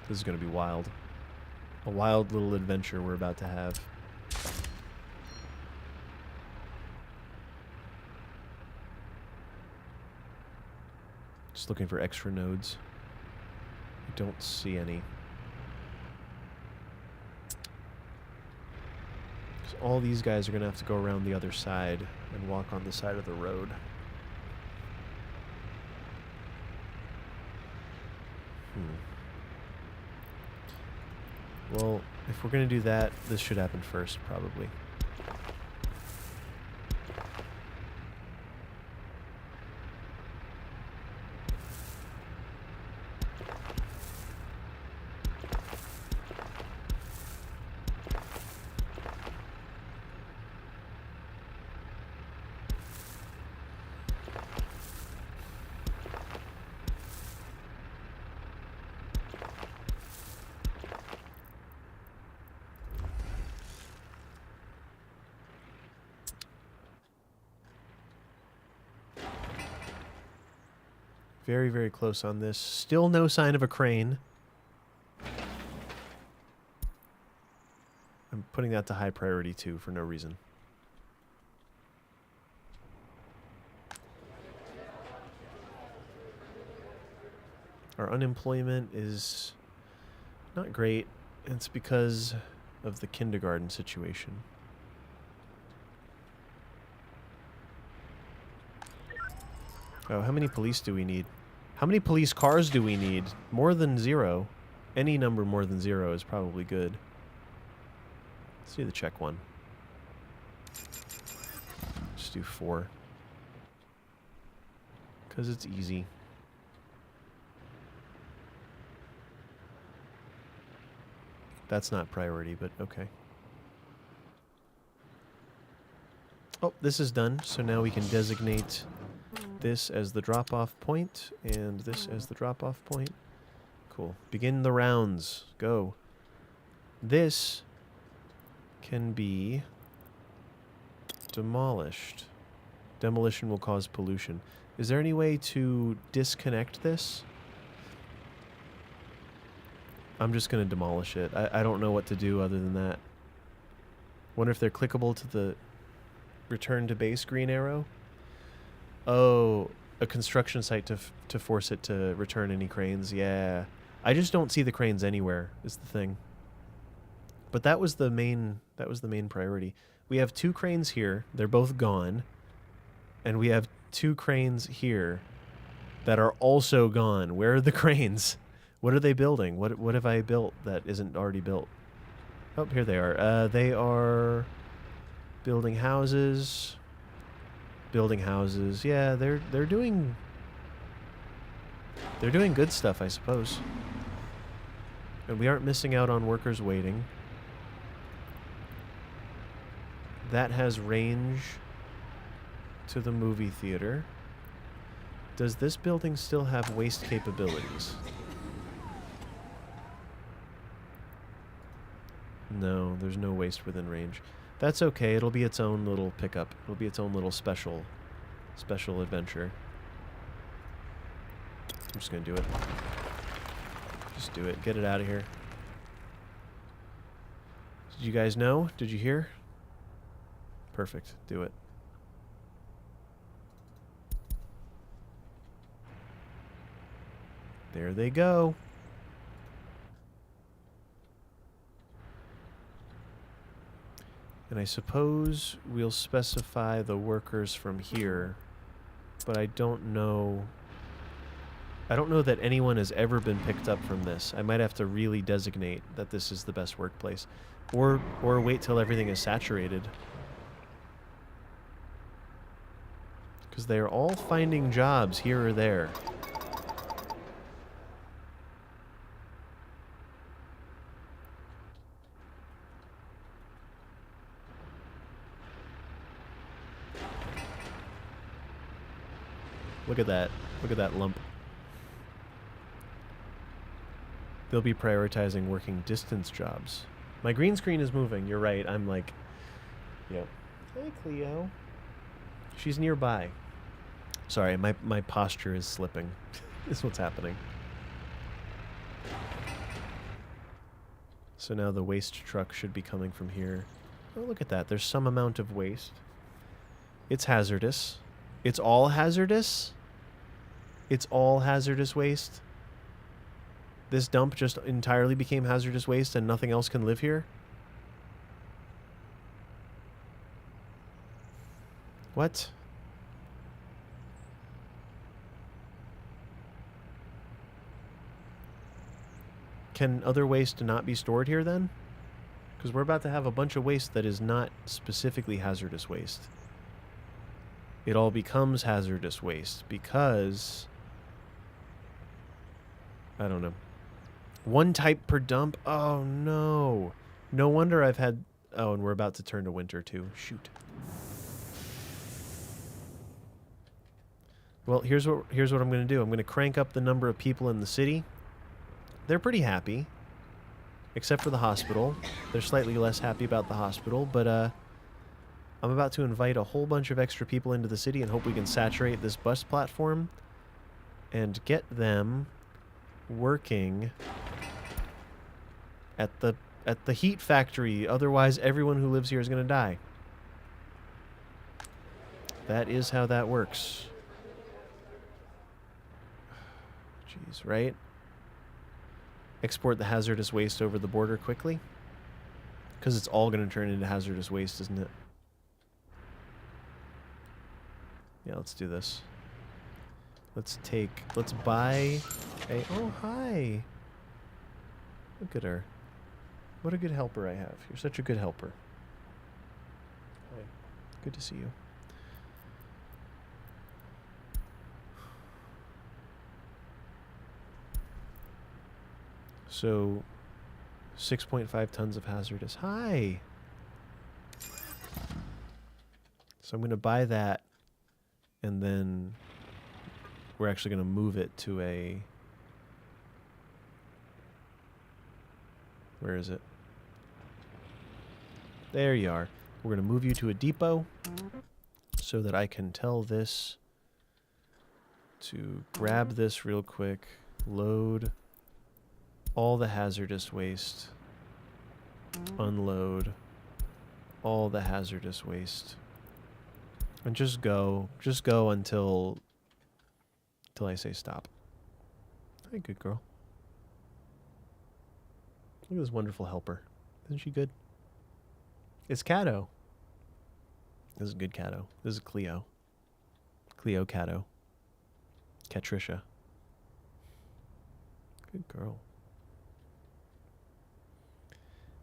This is going to be wild. A wild little adventure we're about to have. Just looking for extra nodes. I don't see any. All these guys are going to have to go around the other side and walk on the side of the road. Well, if we're going to do that, this should happen first, probably. Very, very close on this. Still no sign of a crane. I'm putting that to high priority too, for no reason. Our unemployment is not great. It's because of the kindergarten situation. Oh, how many police do we need? How many police cars do we need? More than 0. Any number more than 0 is probably good. Let's do the check one. Just do 4. Because it's easy. That's not priority, but okay. Oh, this is done. So now we can designate this as the drop-off point, and this as the drop-off point. Cool. Begin the rounds. Go. This can be demolished. Demolition will cause pollution. Is there any way to disconnect this? I'm just going to demolish it. I don't know what to do other than that. Wonder if they're clickable to the return to base green arrow? Oh, a construction site to force it to return any cranes. Yeah. I just don't see the cranes anywhere, is the thing. But that was the main priority. We have 2 cranes here. They're both gone. And we have 2 cranes here that are also gone. Where are the cranes? What are they building? What have I built that isn't already built? Oh, here they are. They are Building houses. Building houses. Yeah, they're doing good stuff, I suppose. And we aren't missing out on workers waiting. That has range to the movie theater. Does this building still have waste capabilities? No, there's no waste within range. That's okay. It'll be its own little pickup. It'll be its own little special adventure. I'm just gonna do it. Just do it. Get it out of here. Did you guys know? Did you hear? Perfect. Do it. There they go. And I suppose we'll specify the workers from here, but I don't know. I don't know that anyone has ever been picked up from this. I might have to really designate that this is the best workplace, or wait till everything is saturated. Because they're all finding jobs here or there. Look at that. Look at that lump. They'll be prioritizing working distance jobs. My green screen is moving. You're right. I'm like, yep. Hey, Cleo. She's nearby. Sorry, my posture is slipping. This is what's happening. So now the waste truck should be coming from here. Oh, look at that. There's some amount of waste. It's hazardous. It's all hazardous? It's all hazardous waste? This dump just entirely became hazardous waste and nothing else can live here? What? Can other waste not be stored here then? Because we're about to have a bunch of waste that is not specifically hazardous waste. It all becomes hazardous waste because... I don't know. One type per dump? Oh, no. No wonder I've had... Oh, and we're about to turn to winter, too. Shoot. Well, here's what I'm going to do. I'm going to crank up the number of people in the city. They're pretty happy. Except for the hospital. They're slightly less happy about the hospital, but, I'm about to invite a whole bunch of extra people into the city and hope we can saturate this bus platform and get them working at the heat factory. Otherwise, everyone who lives here is going to die. That is how that works. Jeez, right? Export the hazardous waste over the border quickly. Because it's all going to turn into hazardous waste, isn't it? Yeah, let's do this. Let's buy a... Oh, hi! Look at her. What a good helper I have. You're such a good helper. Hi. Good to see you. So, 6.5 tons of hazardous. Hi! So I'm going to buy that, and then we're actually going to move it to a... Where is it? There you are. We're going to move you to a depot so that I can tell this to grab this real quick, load all the hazardous waste, unload all the hazardous waste, and just go until I say stop. Hey, good girl. Look at this wonderful helper. Isn't she good? It's Cato. This is good Cato. This is Cleo. Cleo Cato. Catricia. Good girl.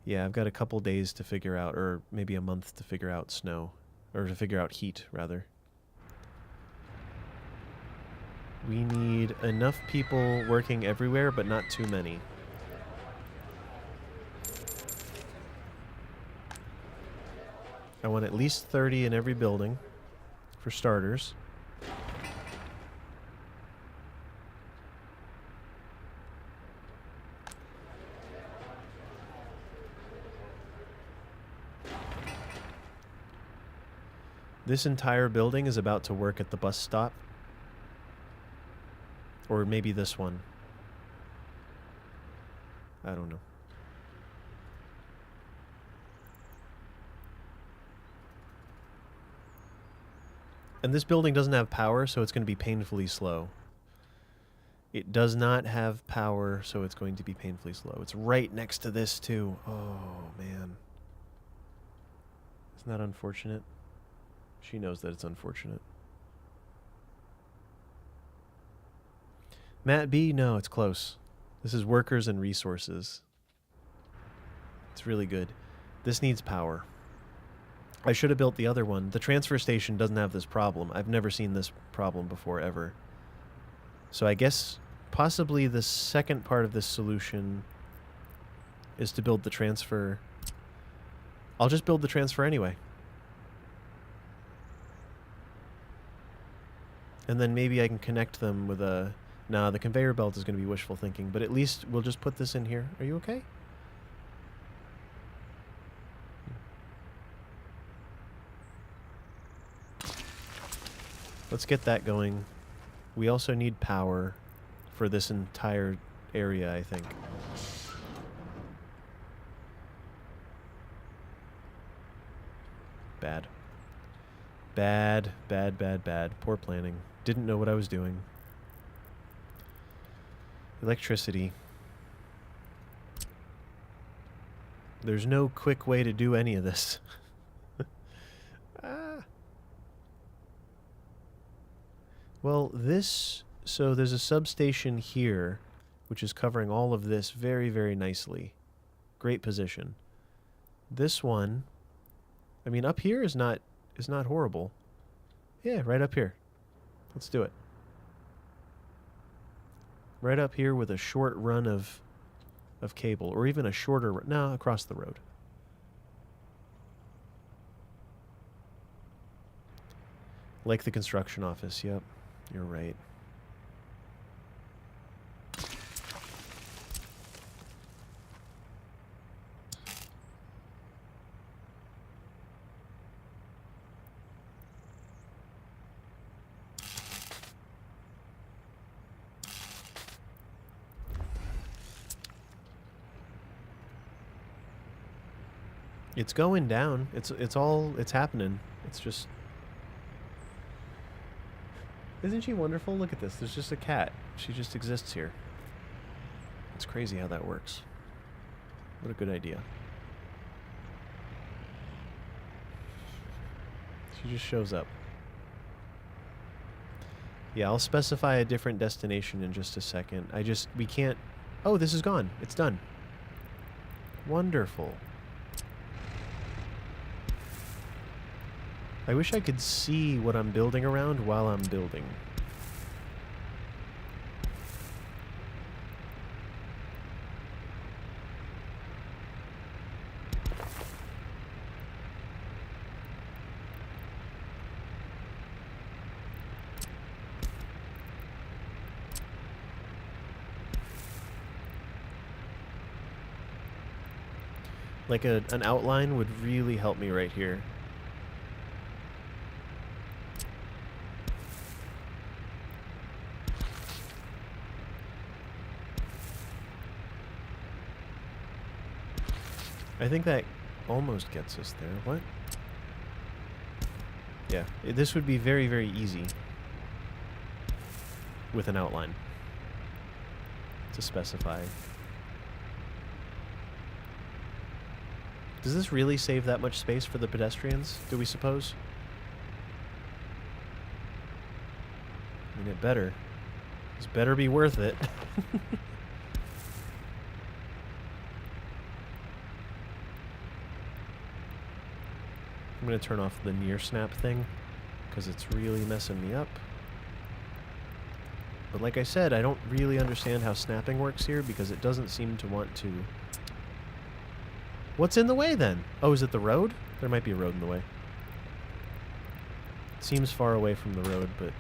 Yeah, I've got a couple days to figure out, or maybe a month to figure out snow. Or to figure out heat, rather. We need enough people working everywhere, but not too many. I want at least 30 in every building, for starters. This entire building is about to work at the bus stop. Or maybe this one. I don't know. And this building doesn't have power, so it's going to be painfully slow. It does not have power, so it's going to be painfully slow. It's right next to this, too. Oh, man. Isn't that unfortunate? She knows that it's unfortunate. Matt B, no, it's close. This is workers and resources. It's really good. This needs power. I should have built the other one. The transfer station doesn't have this problem. I've never seen this problem before, ever. So I guess possibly the second part of this solution is to build the transfer. I'll just build the transfer anyway. And then maybe I can connect them with a... Nah, the conveyor belt is going to be wishful thinking, but at least we'll just put this in here. Are you okay? Let's get that going. We also need power for this entire area, I think. Bad. Bad, bad, bad, bad. Poor planning. Didn't know what I was doing. Electricity. There's no quick way to do any of this. Well, this... So there's a substation here, which is covering all of this very, very nicely. Great position. This one... I mean, up here is not horrible. Yeah, right up here. Let's do it. Right up here with a short run of cable, or even a shorter run. No, across the road. Like the construction office, yep. You're right. It's going down. It's happening. It's just... Isn't she wonderful? Look at this. There's just a cat. She just exists here. It's crazy how that works. What a good idea. She just shows up. Yeah, I'll specify a different destination in just a second. We can't... Oh, this is gone. It's done. Wonderful. I wish I could see what I'm building around while I'm building. Like an outline would really help me right here. I think that almost gets us there. What? Yeah, this would be very, very easy with an outline to specify. Does this really save that much space for the pedestrians, do we suppose? I mean, it better. This better be worth it. I'm going to turn off the near snap thing because it's really messing me up. But like I said, I don't really understand how snapping works here because it doesn't seem to want to... What's in the way then? Oh, is it the road? There might be a road in the way. It seems far away from the road, but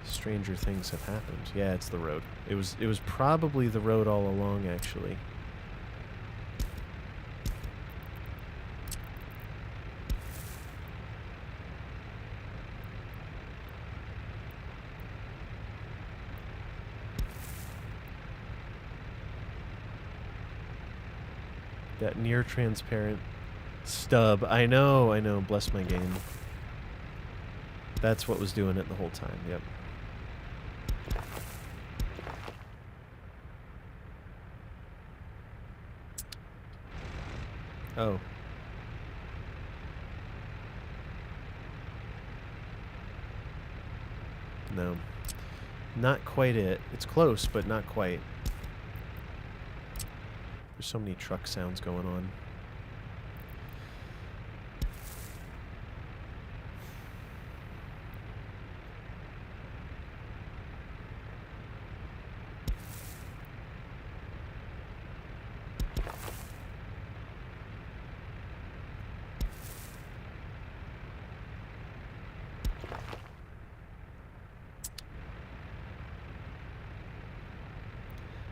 stranger things have happened. Yeah, it's the road. It was probably the road all along, actually. That near transparent stub. I know. Bless my game. That's what was doing it the whole time. Yep. Oh. No. Not quite it. It's close, but not quite. There's so many truck sounds going on.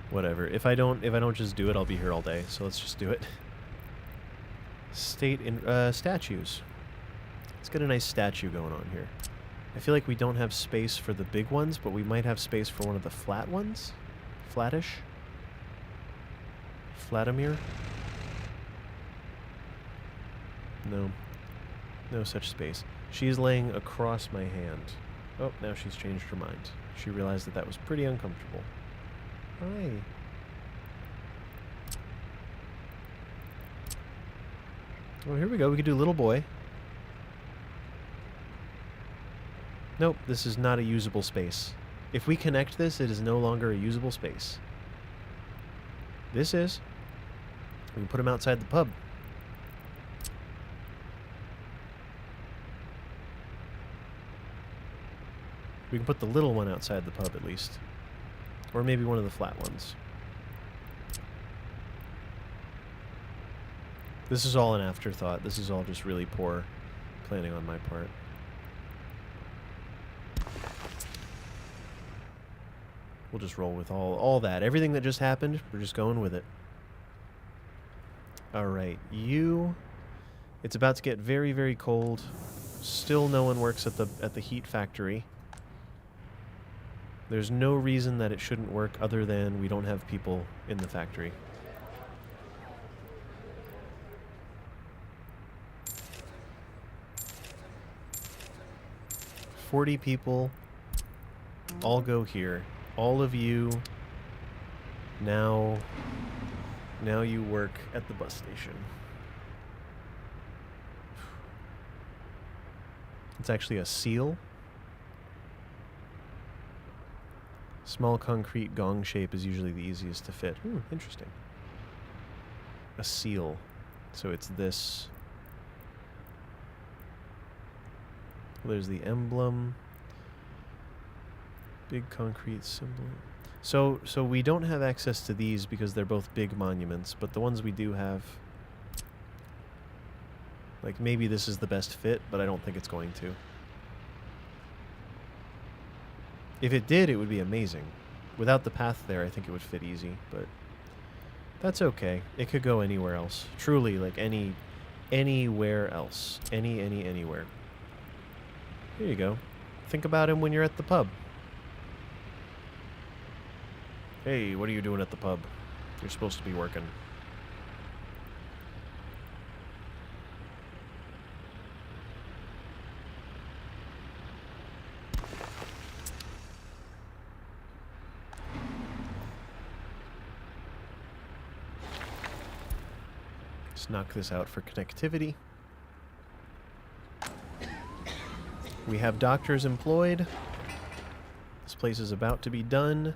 Whatever. If I don't just do it, I'll be here all day. So let's just do it. State in statues. Let's get a nice statue going on here. I feel like we don't have space for the big ones, but we might have space for one of the flat ones. Flattish. Flatomir. No. No such space. She's laying across my hand. Oh, now she's changed her mind. She realized that that was pretty uncomfortable. Hi. Oh, here we go. We could do little boy. Nope, this is not a usable space. If we connect this, it is no longer a usable space. This is. We can put him outside the pub. We can put the little one outside the pub at least. Or maybe one of the flat ones. This is all an afterthought. This is all just really poor planning on my part. We'll just roll with all that. Everything that just happened, we're just going with it. Alright, you... It's about to get very, very cold. Still no one works at the heat factory. There's no reason that it shouldn't work other than we don't have people in the factory. $40 people. All go here. All of you now you work at the bus station. It's actually a seal. Small concrete gong shape is usually the easiest to fit. Interesting. A seal. So it's this. There's the emblem. Big concrete symbol. So we don't have access to these because they're both big monuments, but the ones we do have... Like, maybe this is the best fit, but I don't think it's going to. If it did, it would be amazing. Without the path there, I think it would fit easy, but that's okay. It could go anywhere else. Truly, like anywhere else. Anywhere. Here you go. Think about him when you're at the pub. Hey, what are you doing at the pub? You're supposed to be working. Let's knock this out for connectivity. We have doctors employed. This place is about to be done.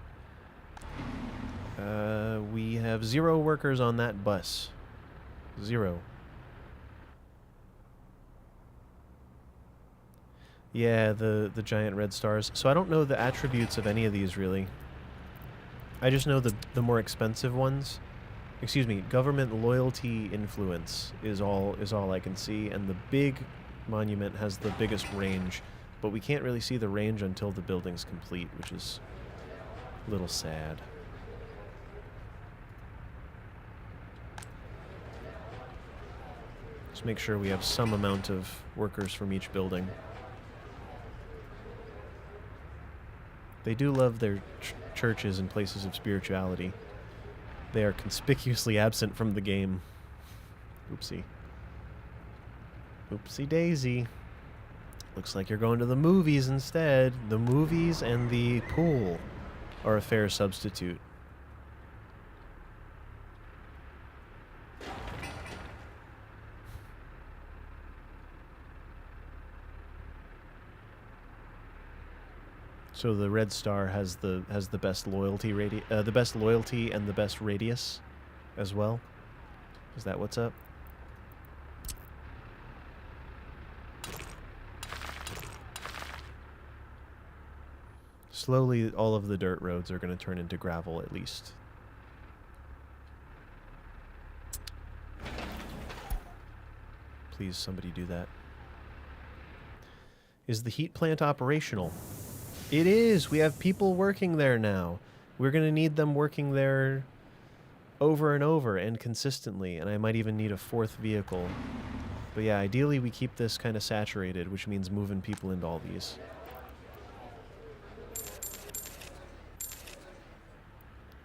We have 0 workers on that bus. 0. Yeah, the giant red stars. So I don't know the attributes of any of these, really. I just know the more expensive ones. Excuse me, government loyalty influence is all I can see, and the big monument has the biggest range, but we can't really see the range until the building's complete, which is a little sad. Just make sure we have some amount of workers from each building. They do love their churches and places of spirituality. They are conspicuously absent from the game. Oopsie. Oopsie daisy. Looks like you're going to the movies instead. The movies and the pool are a fair substitute. So the red star has the best loyalty the best loyalty and the best radius as well. Is that what's up? Slowly, all of the dirt roads are going to turn into gravel, at least. Please, somebody do that. Is the heat plant operational? It is! We have people working there now. We're going to need them working there over and over and consistently, and I might even need a fourth vehicle. But yeah, ideally we keep this kind of saturated, which means moving people into all these.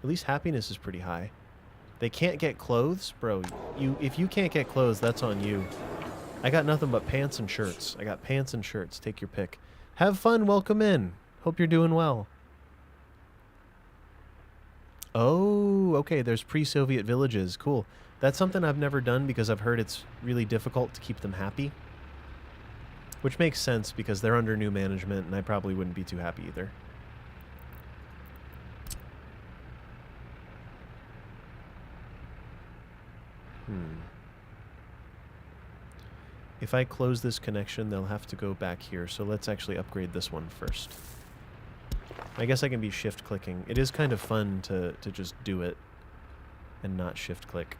At least happiness is pretty high. They can't get clothes? Bro, if you can't get clothes, that's on you. I got nothing but pants and shirts. I got pants and shirts. Take your pick. Have fun. Welcome in. Hope you're doing well. Oh, okay. There's pre-Soviet villages. Cool. That's something I've never done because I've heard it's really difficult to keep them happy. Which makes sense because they're under new management and I probably wouldn't be too happy either. If I close this connection, they'll have to go back here. So let's actually upgrade this one first. I guess I can be shift clicking. It is kind of fun to just do it and not shift click.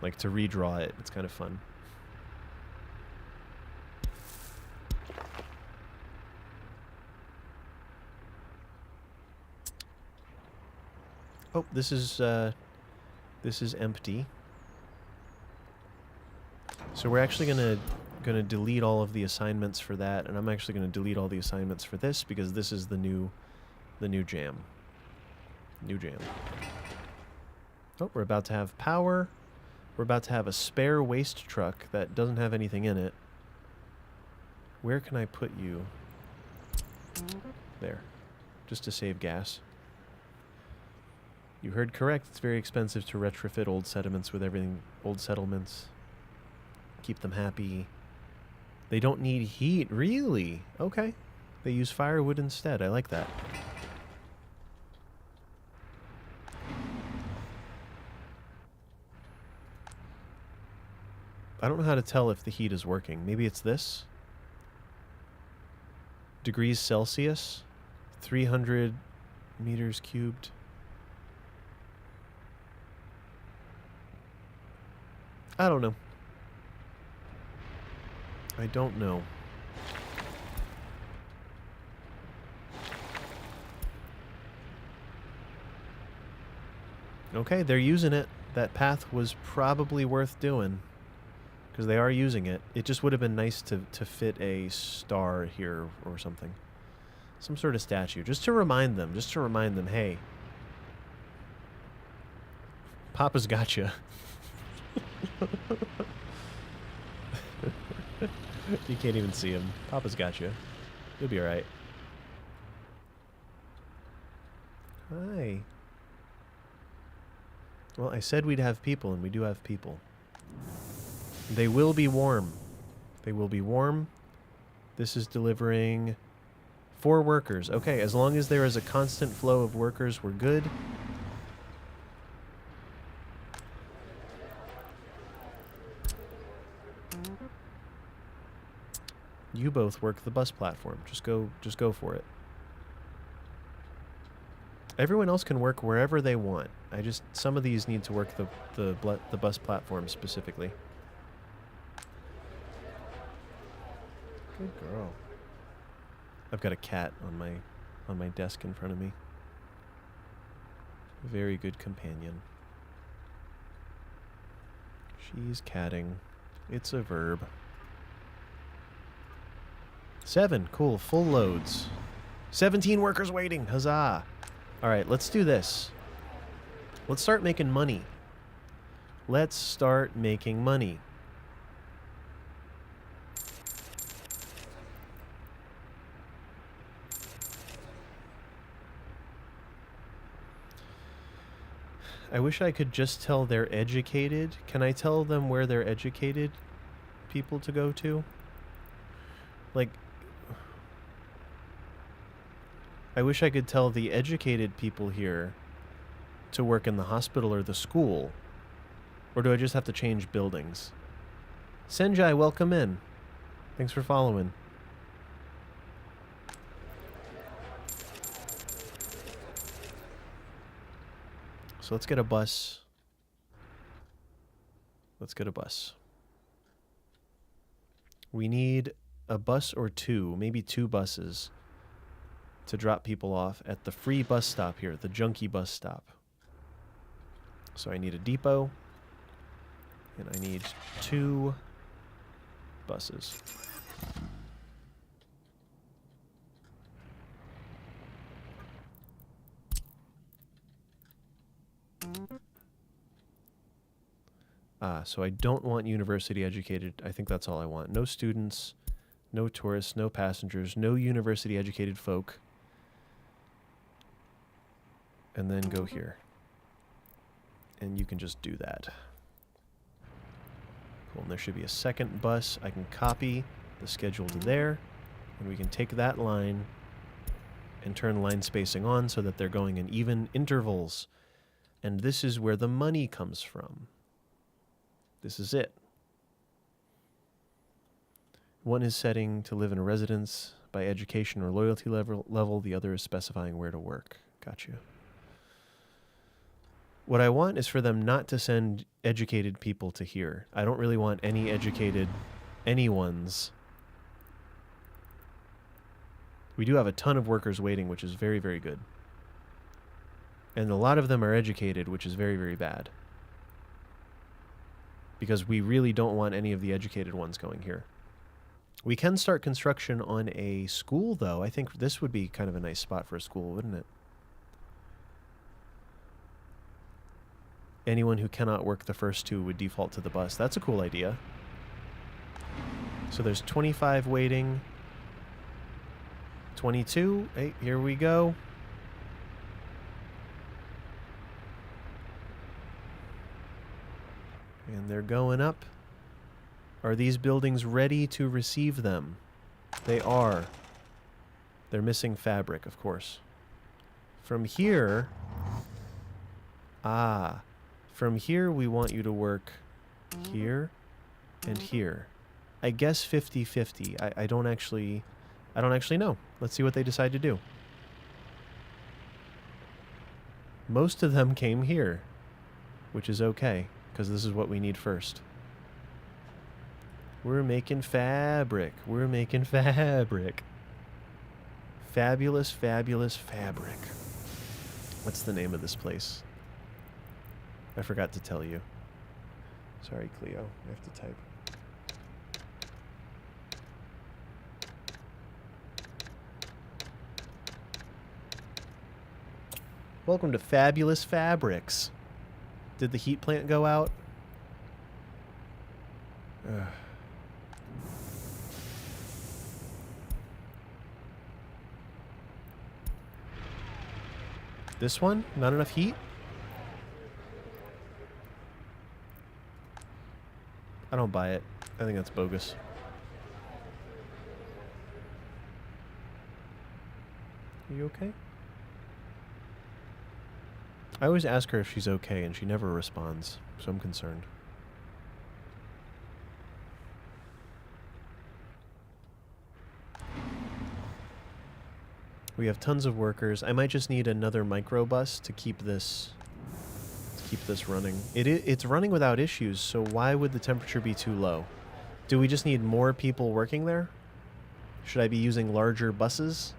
Like to redraw it. It's kind of fun. Oh, this is empty. So we're actually gonna delete all of the assignments for that, and I'm actually gonna delete all the assignments for this because this is the new jam. New jam. Oh, we're about to have power. We're about to have a spare waste truck that doesn't have anything in it. Where can I put you? There. Just to save gas. You heard correct. It's very expensive to retrofit old settlements with everything. Old settlements. Keep them happy. They don't need heat. Really? Okay. They use firewood instead. I like that. I don't know how to tell if the heat is working. Maybe it's this? Degrees Celsius? 300 meters cubed. I don't know. I don't know. Okay, they're using it. That path was probably worth doing. Because they are using it. It just would have been nice to fit a star here or something. Some sort of statue. Just to remind them. Hey. Papa's gotcha. You can't even see him. Papa's gotcha. You'll be alright. Hi. Well, I said we'd have people, and we do have people. They will be warm. They will be warm. This is delivering 4 workers. Okay, as long as there is a constant flow of workers, we're good. You both work the bus platform. Just go for it. Everyone else can work wherever they want. Some of these need to work the bus platform specifically. Good girl. I've got a cat on my desk in front of me. Very good companion. She's catting. It's a verb. 7. Cool. Full loads. 17 workers waiting. Huzzah. All right, let's do this. Let's start making money. Let's start making money. I wish I could just tell they're educated. Can I tell them where they're educated people to go to? Like, I wish I could tell the educated people here to work in the hospital or the school. Or do I just have to change buildings? Senjai, welcome in. Thanks for following. So let's get a bus. Let's get a bus. We need a bus or two, maybe 2 buses, to drop people off at the free bus stop here, the junkie bus stop. So I need a depot, and I need 2 buses. So I don't want university educated. I think that's all I want. No students, no tourists, no passengers, no university educated folk. And then go here. And you can just do that. Cool, and there should be a second bus. I can copy the schedule to there, and we can take that line and turn line spacing on so that they're going in even intervals. And this is where the money comes from. This is it. One is setting to live in a residence by education or loyalty level. The other is specifying where to work. Got you. What I want is for them not to send educated people to here. I don't really want any educated anyone's. We do have a ton of workers waiting, which is very, very good. And a lot of them are educated, which is very, very bad. Because we really don't want any of the educated ones going here. We can start construction on a school, though. I think this would be kind of a nice spot for a school, wouldn't it? Anyone who cannot work the first 2 would default to the bus. That's a cool idea. So there's 25 waiting. 22. Hey, here we go. And they're going up. Are these buildings ready to receive them? They are. They're missing fabric, of course. From here... From here, we want you to work here and here. I guess 50-50. I don't actually know. Let's see what they decide to do. Most of them came here, which is okay, because this is what we need first. We're making fabric. We're making fabric. Fabulous, fabulous fabric. What's the name of this place? I forgot to tell you. Sorry, Cleo. I have to type. Welcome to Fabulous Fabrics. Did the heat plant go out? Ugh. This one? Not enough heat? I don't buy it. I think that's bogus. Are you okay? I always ask her if she's okay, and she never responds, so I'm concerned. We have tons of workers. I might just need another microbus to keep this running. It's running without issues, so why would the temperature be too low? Do we just need more people working there? Should I be using larger buses?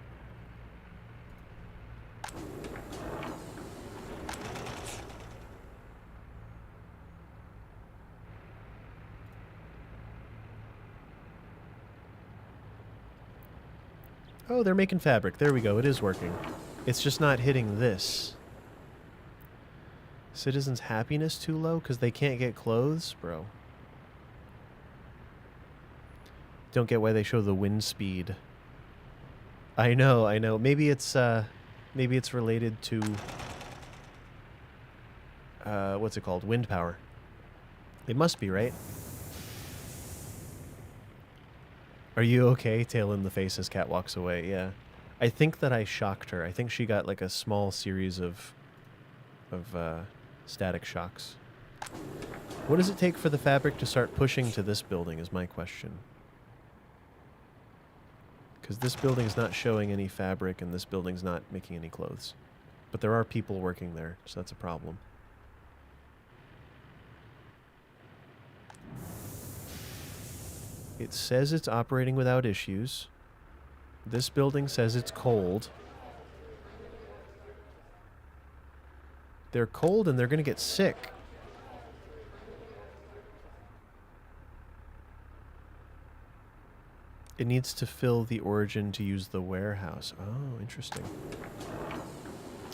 Oh, they're making fabric. There we go. It is working. It's just not hitting this. Citizens' happiness too low because they can't get clothes? Bro. Don't get why they show the wind speed. I know, I know. Maybe it's related to what's it called? Wind power. It must be, right? Are you okay? Tail in the face as Cat walks away. Yeah. I think that I shocked her. I think she got like a small series of static shocks. What does it take for the fabric to start pushing to this building is my question. Because this building's not showing any fabric and this building's not making any clothes. But there are people working there, so that's a problem. It says it's operating without issues. This building says it's cold. They're cold and they're going to get sick. It needs to fill the origin to use the warehouse. Oh, interesting.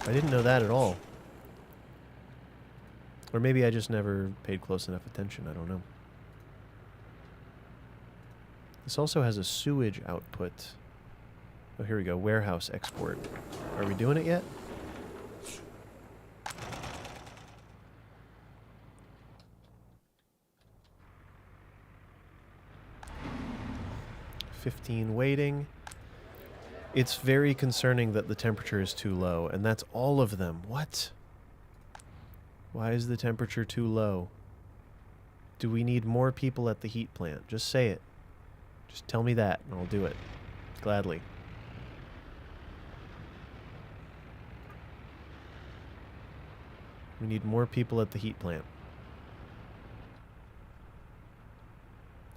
I didn't know that at all. Or maybe I just never paid close enough attention. I don't know. This also has a sewage output. Oh, here we go. Warehouse export. Are we doing it yet? $15 waiting. It's very concerning that the temperature is too low, and that's all of them. What? Why is the temperature too low? Do we need more people at the heat plant? Just say it. Just tell me that, and I'll do it. Gladly. We need more people at the heat plant.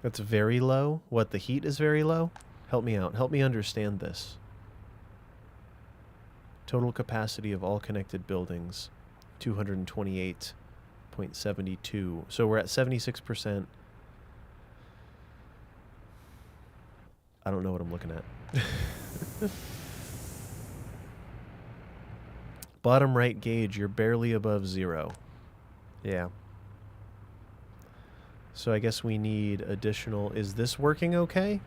That's very low? What, the heat is very low? Help me out. Help me understand this. Total capacity of all connected buildings, 228.72. So we're at 76%. I don't know what I'm looking at. Bottom right gauge, you're barely above 0. Yeah. So I guess we need additional... Is this working okay?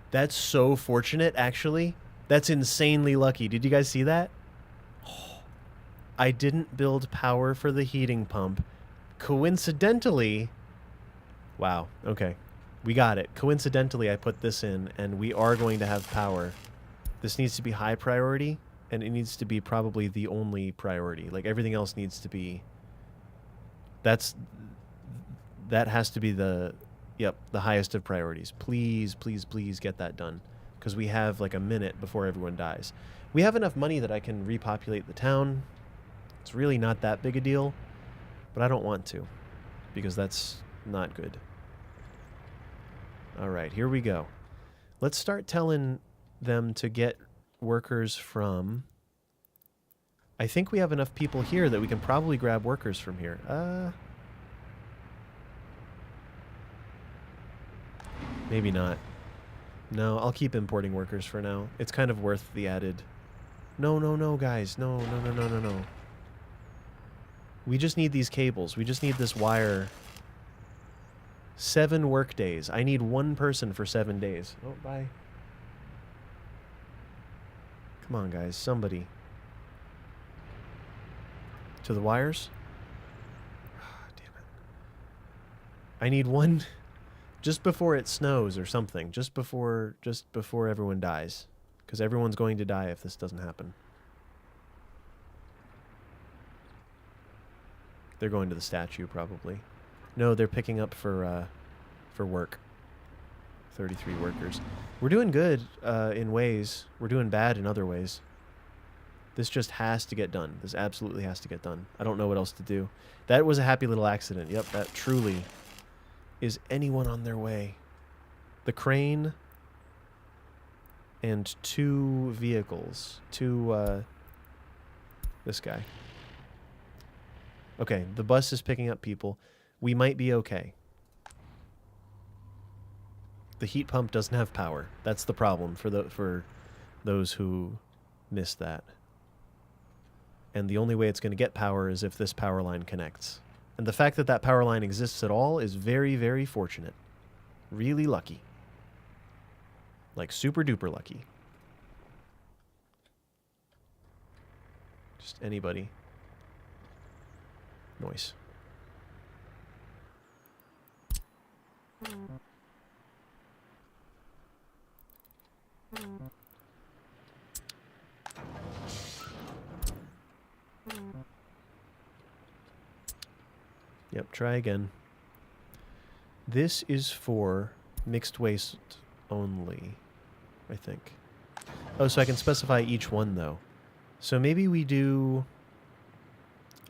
That's so fortunate, actually. That's insanely lucky. Did you guys see that? I didn't build power for the heating pump. Coincidentally... Wow, okay. We got it. Coincidentally, I put this in, and we are going to have power. This needs to be high priority, and it needs to be probably the only priority. Like, everything else needs to be... That has to be the... Yep, the highest of priorities. Please, please, please get that done. Because we have, like, a minute before everyone dies. We have enough money that I can repopulate the town. It's really not that big a deal. But I don't want to. Because that's not good. Alright, here we go. Let's start telling them to get workers from... I think we have enough people here that we can probably grab workers from here. Maybe not. No, I'll keep importing workers for now. It's kind of worth the added... No, no, no, guys. No, no, no, no, no, no. We just need these cables. We just need this wire... 7 work days. I need 1 person for 7 days. Oh, bye. Come on, guys. Somebody. To the wires? Oh, damn it. I need 1 just before it snows or something. Just before everyone dies. Because everyone's going to die if this doesn't happen. They're going to the statue, probably. No, they're picking up for work. 33 workers. We're doing good in ways. We're doing bad in other ways. This just has to get done. This absolutely has to get done. I don't know what else to do. That was a happy little accident. Yep, that truly. Is anyone on their way? The crane and 2 vehicles. This guy. Okay, the bus is picking up people. We might be okay. The heat pump doesn't have power. That's the problem for those who missed that. And the only way it's going to get power is if this power line connects. And the fact that that power line exists at all is very, very fortunate. Really lucky. Like super duper lucky. Just anybody. Noise. Yep, try again. This is for mixed waste only, I think. Oh, so I can specify each one, though. So maybe we do...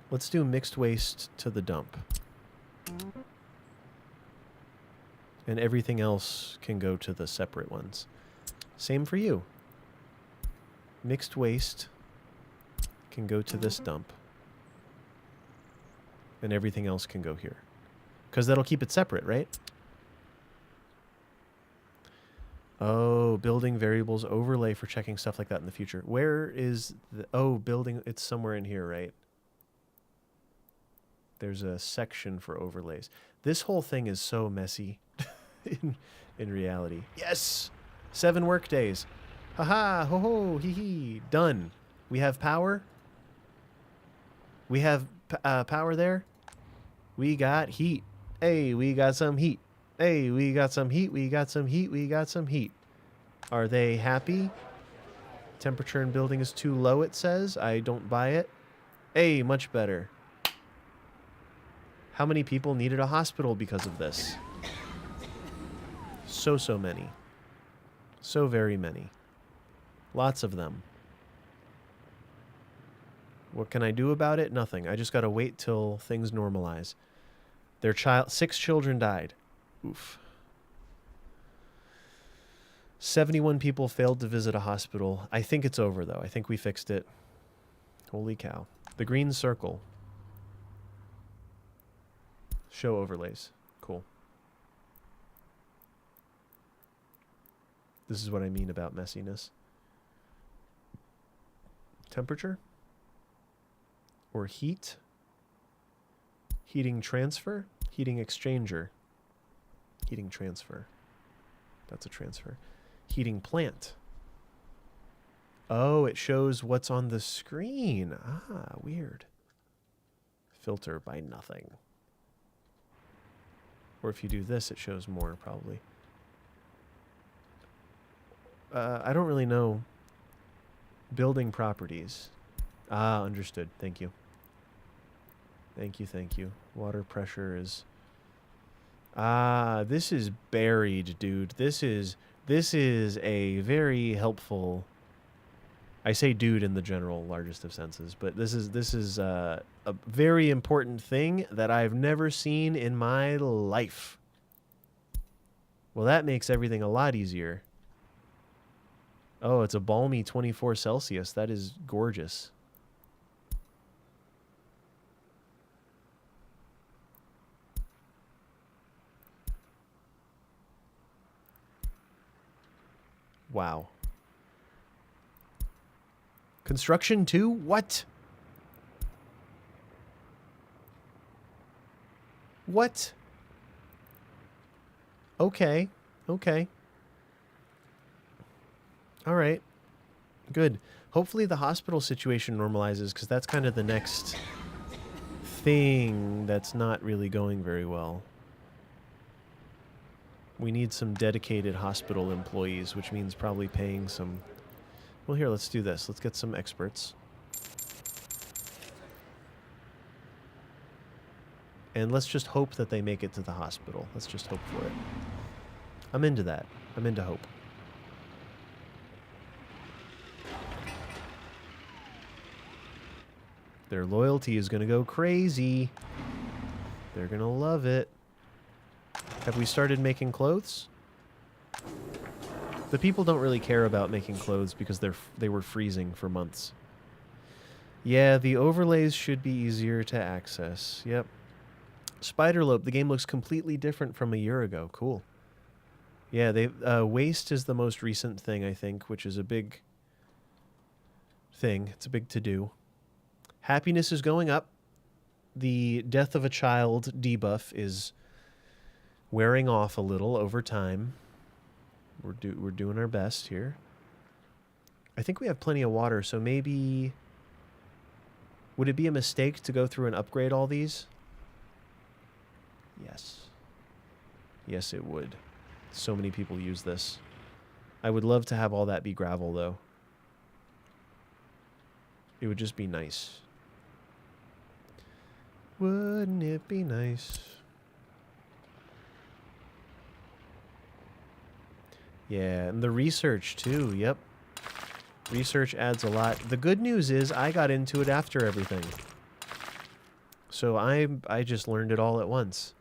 Let's do mixed waste to the dump. And everything else can go to the separate ones. Same for you. Mixed waste can go to this dump. And everything else can go here. Because that'll keep it separate, right? Oh, building variables overlay for checking stuff like that in the future. Where is the... Oh, building... It's somewhere in here, right? There's a section for overlays. This whole thing is so messy in reality. Yes! 7 work days. Haha, ho ho, hee hee. Done. We have power. We have power there. We got heat. Hey, we got some heat. Hey, we got some heat. We got some heat. We got some heat. Are they happy? Temperature in building is too low, it says. I don't buy it. Hey, much better. How many people needed a hospital because of this? So many. So very many. Lots of them. What can I do about it? Nothing. I just gotta wait till things normalize. 6 children died. Oof. 71 people failed to visit a hospital. I think it's over, though. I think we fixed it. Holy cow. The green circle. Show overlays. Cool. This is what I mean about messiness. Temperature? Or heat? Heating transfer? Heating exchanger. Heating transfer. That's a transfer. Heating plant. Oh, it shows what's on the screen. Ah, weird. Filter by nothing. Or if you do this, it shows more, probably. I don't really know. Building properties. Ah, understood. Thank you. Thank you, thank you. Water pressure is... Ah, this is buried, dude. This is a very helpful... I say dude in the general largest of senses, but this is a very important thing that I've never seen in my life. Well, that makes everything a lot easier. Oh, it's a balmy 24 Celsius. That is gorgeous. Wow. Construction 2? What? What? Okay. Okay. All right. Good. Hopefully the hospital situation normalizes, because that's kind of the next thing that's not really going very well. We need some dedicated hospital employees, which means probably paying some... Well, here, let's do this. Let's get some experts. And let's just hope that they make it to the hospital. Let's just hope for it. I'm into that. I'm into hope. Their loyalty is going to go crazy. They're going to love it. Have we started making clothes? The people don't really care about making clothes because they were freezing for months. Yeah, the overlays should be easier to access. Yep. Spiderlope, the game looks completely different from a year ago. Cool. Yeah, Waste is the most recent thing, I think, which is a big thing. It's a big to-do. Happiness is going up. The death of a child debuff is wearing off a little over time. We're doing our best here. I think we have plenty of water, so maybe... Would it be a mistake to go through and upgrade all these? Yes. Yes, it would. So many people use this. I would love to have all that be gravel, though. It would just be nice. Wouldn't it be nice? Yeah, and the research, too. Yep. Research adds a lot. The good news is I got into it after everything. So I just learned it all at once,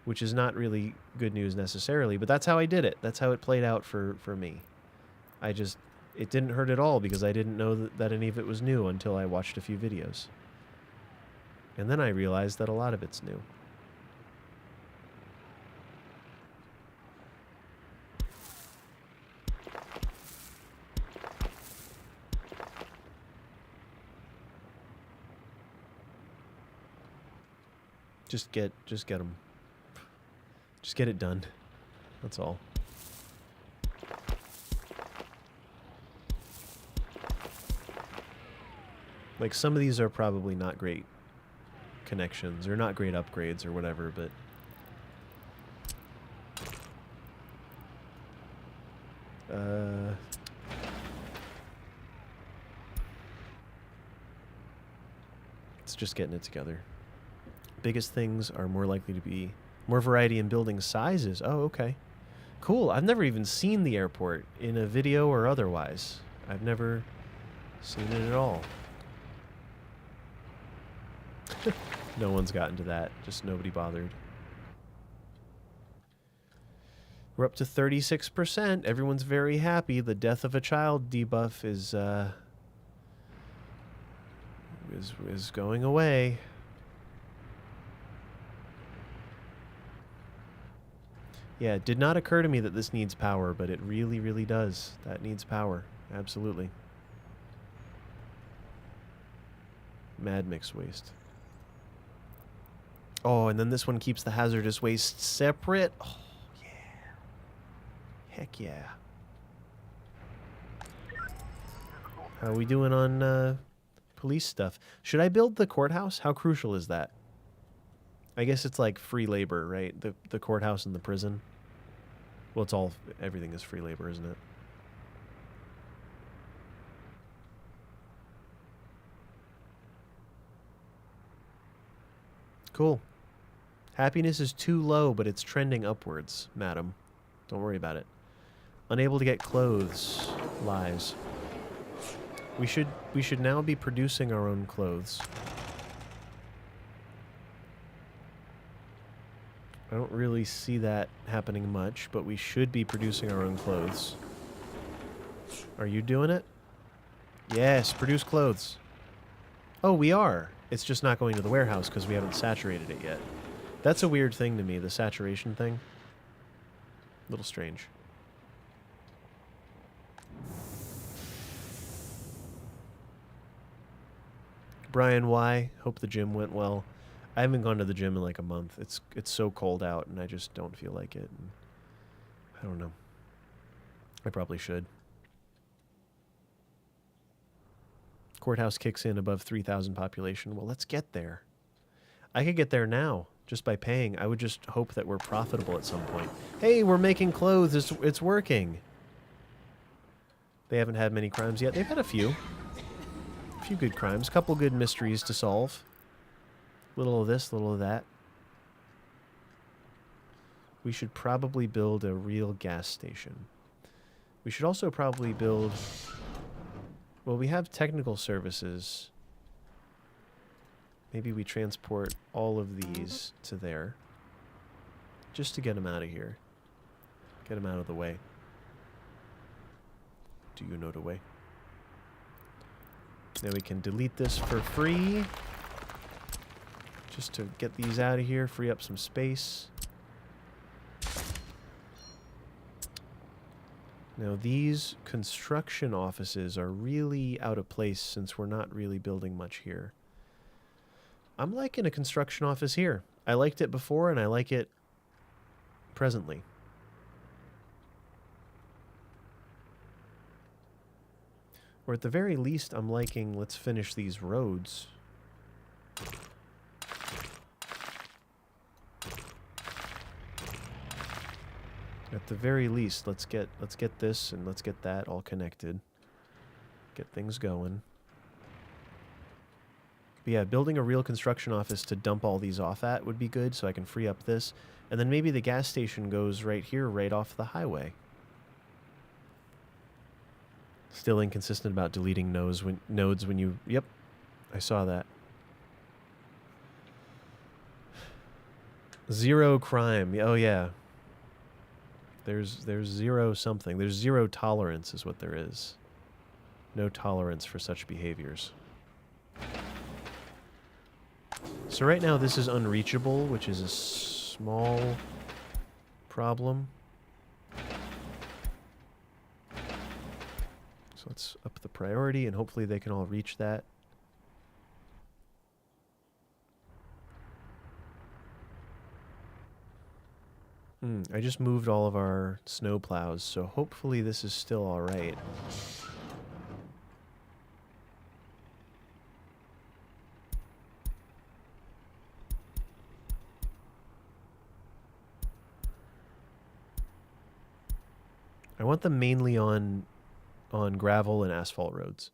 which is not really good news necessarily, but that's how I did it. That's how it played out for me. It didn't hurt at all because I didn't know that any of it was new until I watched a few videos. And then I realized that a lot of it's new. Just get them. Just get it done. That's all. Like, some of these are probably not great connections or not great upgrades or whatever, but it's just getting it together. Biggest things are more likely to be more variety in building sizes. Oh, okay. Cool. I've never even seen the airport in a video or otherwise. I've never seen it at all. No one's gotten to that. Just nobody bothered. We're up to 36%. Everyone's very happy. The death of a child debuff is going away. Yeah, it did not occur to me that this needs power, but it really, really does. That needs power. Absolutely. Mad mixed waste. Oh, and then this one keeps the hazardous waste separate. Oh, yeah. Heck yeah. How are we doing on police stuff? Should I build the courthouse? How crucial is that? I guess it's like free labor, right? The courthouse and the prison. Well, it's all... Everything is free labor, isn't it? Cool. Happiness is too low, but it's trending upwards, madam. Don't worry about it. Unable to get clothes. Lies. We should now be producing our own clothes. I don't really see that happening much, but we should be producing our own clothes. Are you doing it? Yes, produce clothes. Oh, we are. It's just not going to the warehouse because we haven't saturated it yet. That's a weird thing to me, the saturation thing. A little strange. Brian, why? Hope the gym went well. I haven't gone to the gym in like a month. It's so cold out, and I just don't feel like it. And I don't know. I probably should. Courthouse kicks in above 3,000 population. Well, let's get there. I could get there now just by paying. I would just hope that we're profitable at some point. Hey, we're making clothes. It's working. They haven't had many crimes yet. They've had a few. A few good crimes. A couple good mysteries to solve. Little of this, little of that. we should probably build a real gas station. We should also probably build... Well, we have technical services. Maybe we transport all of these to there. Just to get them out of here. Get them out of the way. Do you know the way? Now we can delete this for free. Just to get these out of here, free up some space. Now these construction offices are really out of place since we're not really building much here. I'm liking a construction office here. I liked it before and I like it presently. Or at the very least, I'm liking, let's finish these roads. At the very least, let's get this and let's get that all connected. Get things going. But yeah, building a real construction office to dump all these off at would be good, so I can free up this. And then maybe the gas station goes right here, right off the highway. Still inconsistent about deleting nodes when you... Yep, I saw that. Zero crime. Oh, yeah. There's zero something. There's zero tolerance is what there is. No tolerance for such behaviors. So right now this is unreachable, which is a small problem. So let's up the priority and hopefully they can all reach that. I just moved all of our snow plows, so hopefully this is still all right. I want them mainly on gravel and asphalt roads.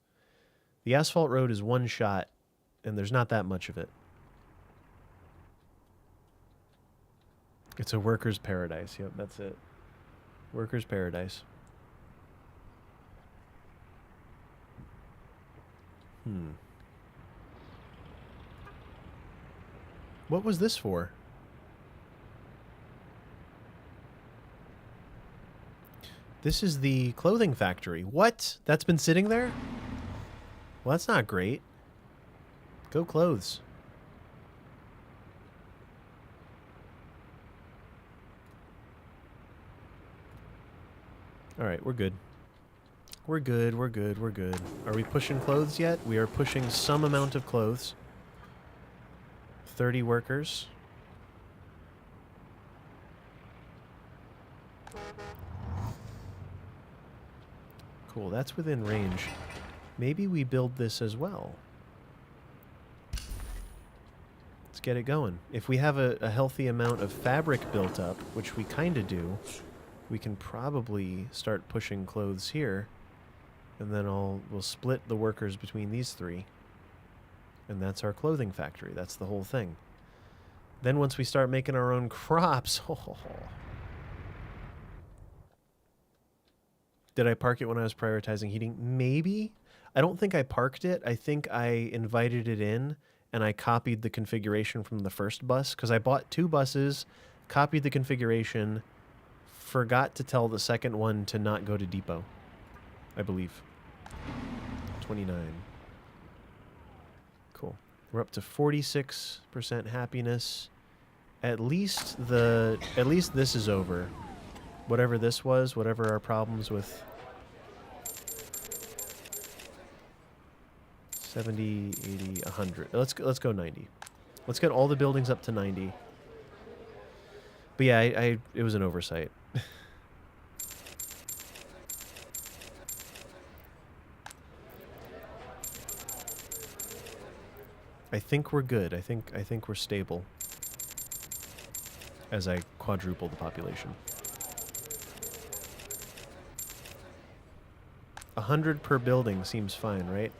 The asphalt road is one shot, and there's not that much of it. It's a worker's paradise. Yep, that's it. Worker's paradise. What was this for? This is the clothing factory. What? That's been sitting there? Well, that's not great. Go clothes. All right, we're good. We're good, we're good, we're good. Are we pushing clothes yet? We are pushing some amount of clothes. 30 workers. Cool, that's within range. Maybe we build this as well. Let's get it going. If we have a healthy amount of fabric built up, which we kind of do, we can probably start pushing clothes here. And then we'll split the workers between these three. And that's our clothing factory. That's the whole thing. Then once we start making our own crops... Did I park it when I was prioritizing heating? Maybe. I don't think I parked it. I think I invited it in and I copied the configuration from the first bus because I bought 2 buses, copied the configuration, forgot to tell the second one to not go to depot, I believe. 29. Cool. We're up to 46% happiness. At least this is over. Whatever this was, whatever our problems with 70, 80, 100. Let's go 90. Let's get all the buildings up to 90. But yeah, it was an oversight. I think we're good. I think we're stable. As I quadruple the population. 100 per building seems fine, right?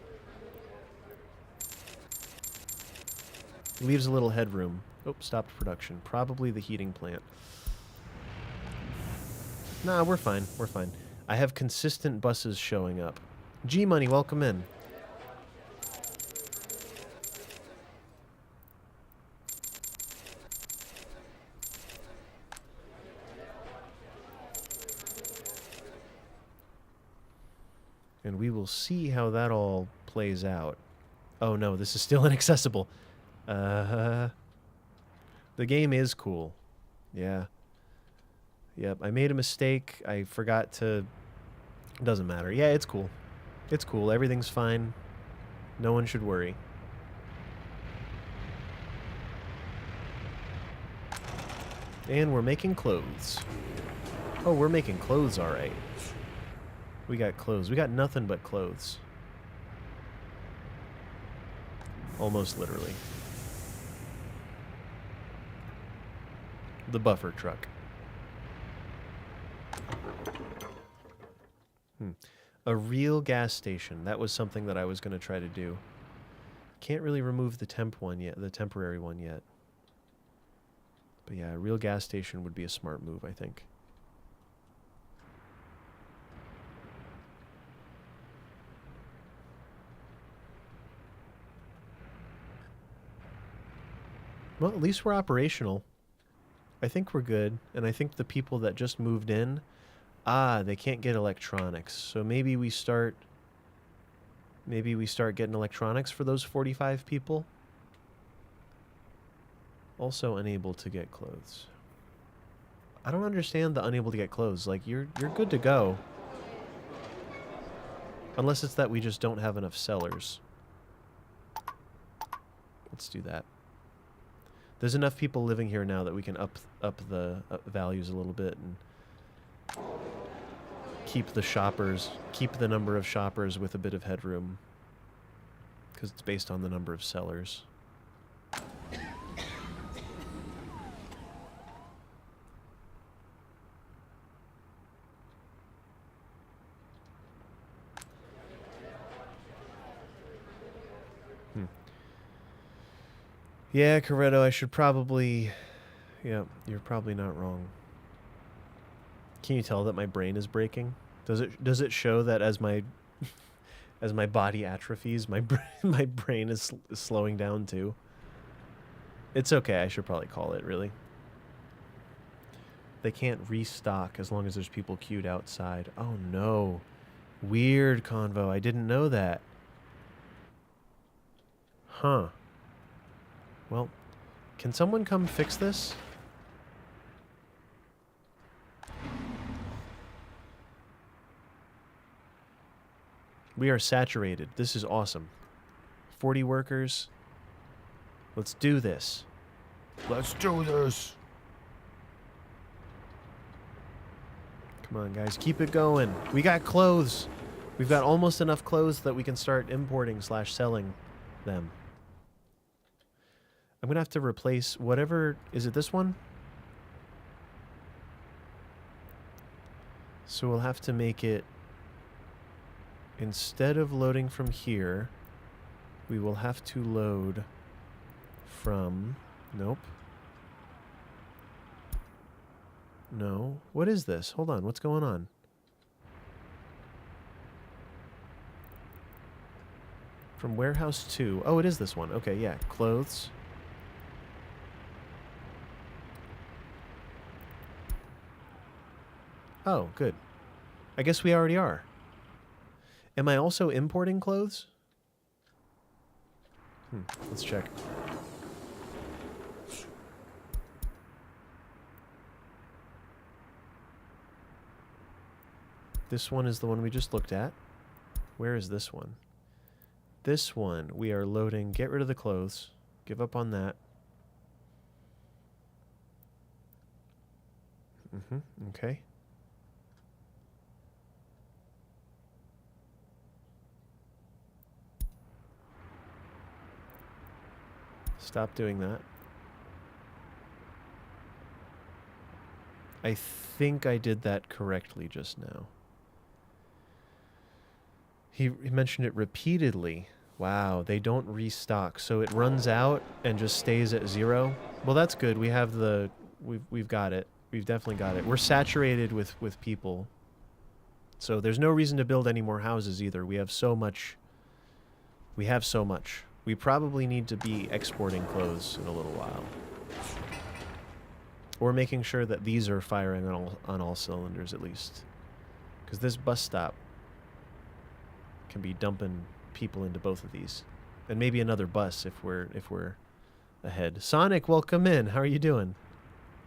Leaves a little headroom. Oh, stopped production. Probably the heating plant. Nah, we're fine. We're fine. I have consistent buses showing up. G-Money, welcome in. And we will see how that all plays out. Oh no, this is still inaccessible. The game is cool. Yeah. Yep, I made a mistake. I forgot to... Doesn't matter. Yeah, it's cool. It's cool. Everything's fine. No one should worry. And we're making clothes. Oh, we're making clothes, alright. We got clothes. We got nothing but clothes. Almost literally. The buffer truck. A real gas station. That was something that I was going to try to do. Can't really remove the temp one yet, the temporary one yet. But yeah, a real gas station would be a smart move, I think. Well, at least we're operational. I think we're good, and I think the people that just moved in, they can't get electronics. So maybe we start getting electronics for those 45 people. Also unable to get clothes. I don't understand the unable to get clothes. Like, you're good to go. Unless it's that we just don't have enough sellers. Let's do that. There's enough people living here now that we can up the values a little bit and keep the number of shoppers with a bit of headroom, because it's based on the number of sellers. Yeah, Corretto, I should probably... Yeah, you're probably not wrong. Can you tell that my brain is breaking? Does it show that as my as my body atrophies, my brain is slowing down too? It's okay. I should probably call it, really. They can't restock as long as there's people queued outside. Oh no. Weird convo. I didn't know that. Huh. Well, can someone come fix this? We are saturated. This is awesome. 40 workers. Let's do this. Let's do this. Come on, guys. Keep it going. We got clothes. We've got almost enough clothes that we can start importing / selling them. I'm going to have to replace whatever... Is it this one? So we'll have to make it... Instead of loading from here, we will have to load from... Nope. No. What is this? Hold on. What's going on? From warehouse 2. Oh, it is this one. Okay, yeah. Clothes. Oh, good. I guess we already are. Am I also importing clothes? Let's check. This one is the one we just looked at. Where is this one? This one, we are loading. Get rid of the clothes. Give up on that. Okay. Stop doing that. I think I did that correctly just now. He mentioned it repeatedly. Wow, they don't restock, so it runs out and just stays at 0. Well, that's good. We have the we've got it. We've definitely got it. We're saturated with people. So there's no reason to build any more houses either. We have so much. We have so much. We probably need to be exporting clothes in a little while. Or making sure that these are firing on all cylinders at least. Because this bus stop can be dumping people into both of these. And maybe another bus if we're ahead. Sonic, welcome in. How are you doing?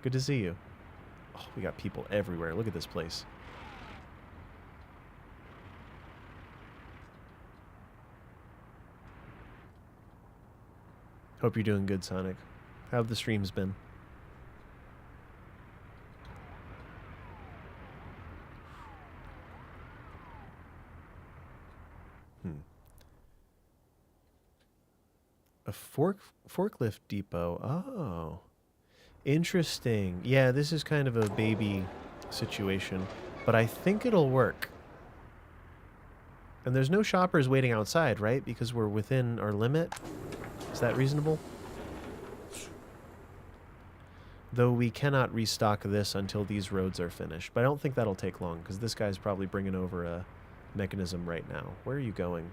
Good to see you. Oh, we got people everywhere. Look at this place. Hope you're doing good, Sonic. How have the streams been? A forklift depot. Oh. Interesting. Yeah, this is kind of a baby situation, but I think it'll work. And there's no shoppers waiting outside, right? Because we're within our limit. Is that reasonable? Though we cannot restock this until these roads are finished. But I don't think that'll take long, because this guy's probably bringing over a mechanism right now. Where are you going?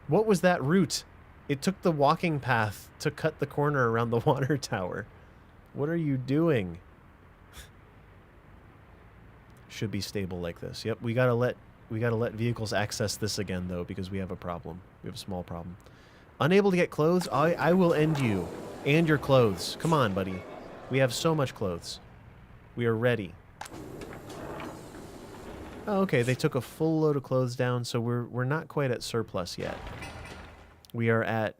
What was that route? It took the walking path to cut the corner around the water tower. What are you doing? Should be stable like this. Yep, we gotta let vehicles access this again though, because we have a problem. We have a small problem. Unable to get clothes? I will end you and your clothes. Come on, buddy. We have so much clothes. We are ready. Oh, okay, they took a full load of clothes down, so we're not quite at surplus yet. We're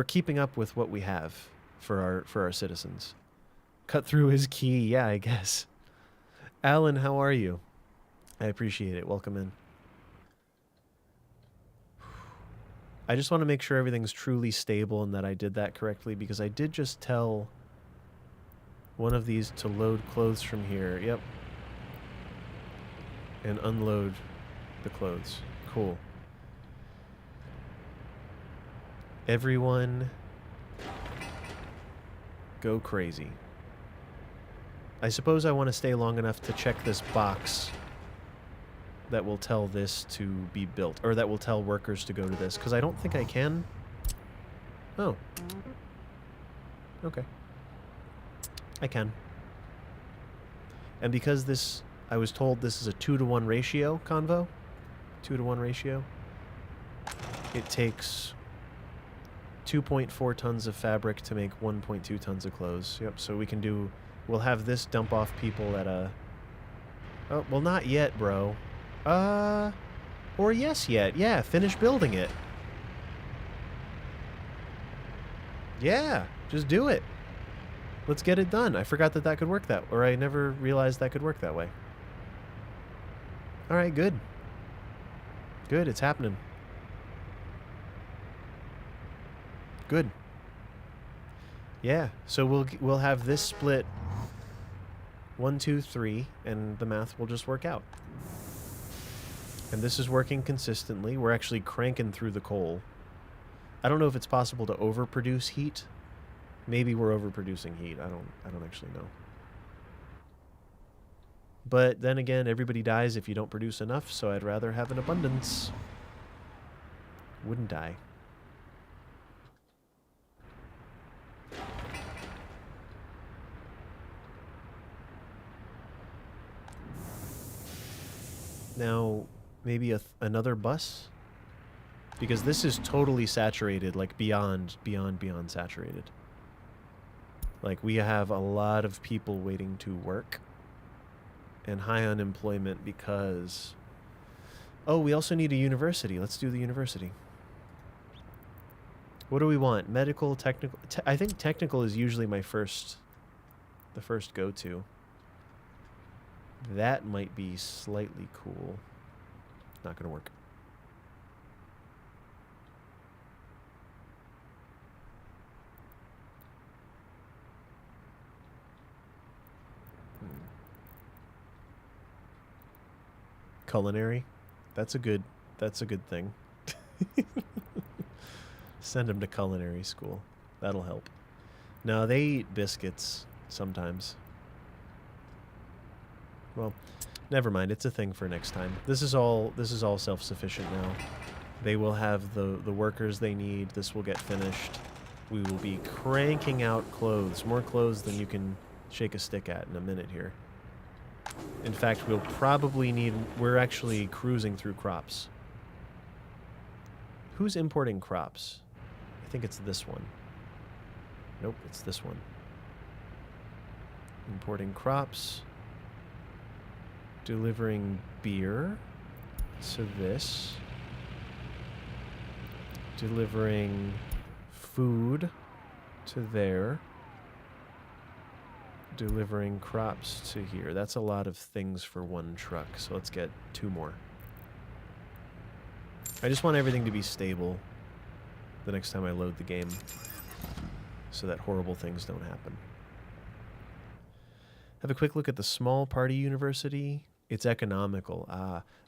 keeping up with what we have for our citizens. Cut through his key, yeah, I guess. Alan, how are you? I appreciate it. Welcome in. I just want to make sure everything's truly stable and that I did that correctly, because I did just tell one of these to load clothes from here. Yep. And unload the clothes. Cool. Everyone go crazy. I suppose I want to stay long enough to check this box that will tell this to be built, or that will tell workers to go to this, because I don't think I can. Oh. Okay. I can. And because this, I was told this is a 2-to-1 ratio convo, 2-to-1 ratio, it takes 2.4 tons of fabric to make 1.2 tons of clothes. Yep, so we can do... We'll have this dump off people at a... Oh, well, not yet, bro. Or yes yet. Yeah, finish building it. Yeah, just do it. Let's get it done. I forgot that could work that... Or I never realized that could work that way. Alright, good. Good, it's happening. Good. Yeah, so we'll have this split 1, 2, 3, and the math will just work out. And this is working consistently. We're actually cranking through the coal. I don't know if it's possible to overproduce heat. Maybe we're overproducing heat. I don't actually know. But then again, everybody dies if you don't produce enough, so I'd rather have an abundance. Wouldn't I? Now, maybe another bus? Because this is totally saturated, like beyond saturated. Like, we have a lot of people waiting to work. And high unemployment because... Oh, we also need a university. Let's do the university. What do we want? Medical, technical... I think technical is usually the first go-to. That might be slightly cool. Not gonna work. Culinary. That's a good thing. Send them to culinary school. That'll help. No, they eat biscuits sometimes. Well, never mind. It's a thing for next time. This is all self-sufficient now. They will have the workers they need. This will get finished. We will be cranking out clothes. More clothes than you can shake a stick at in a minute here. In fact, we'll probably need... We're actually cruising through crops. Who's importing crops? I think it's this one. Nope, it's this one. Importing crops. Delivering beer to this. Delivering food to there. Delivering crops to here. That's a lot of things for one truck, so let's get 2 more. I just want everything to be stable the next time I load the game so that horrible things don't happen. Have a quick look at the small party university. It's economical,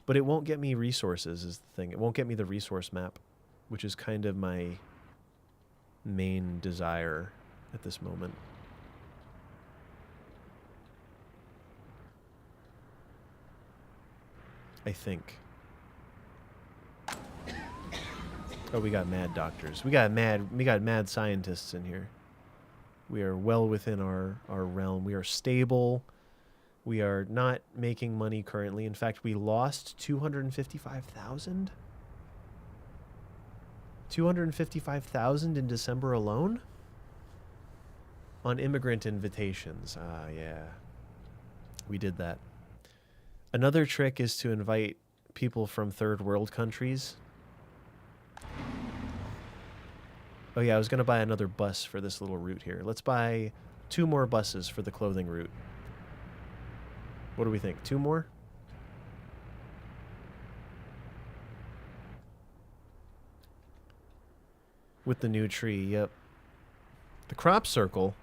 but it won't get me resources is the thing. It won't get me the resource map, which is kind of my main desire at this moment. I think. Oh, we got mad doctors. We got mad scientists in here. We are well within our realm. We are stable. We are not making money currently. In fact, we lost 255,000. 255,000 in December alone? On immigrant invitations. Ah, yeah. We did that. Another trick is to invite people from third world countries. Oh yeah, I was going to buy another bus for this little route here. Let's buy 2 more buses for the clothing route. What do we think? 2 more? With the new tree, yep. The crop circle?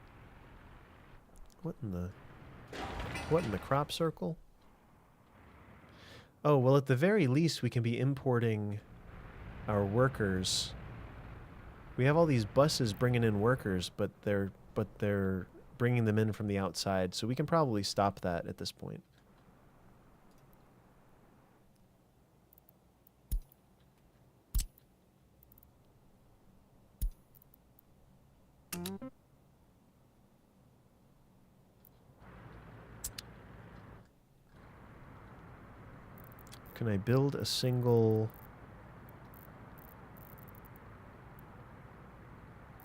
What in the crop circle? Oh, well, at the very least, we can be importing our workers. We have all these buses bringing in workers, but they're bringing them in from the outside, so we can probably stop that at this point. Can I build a single...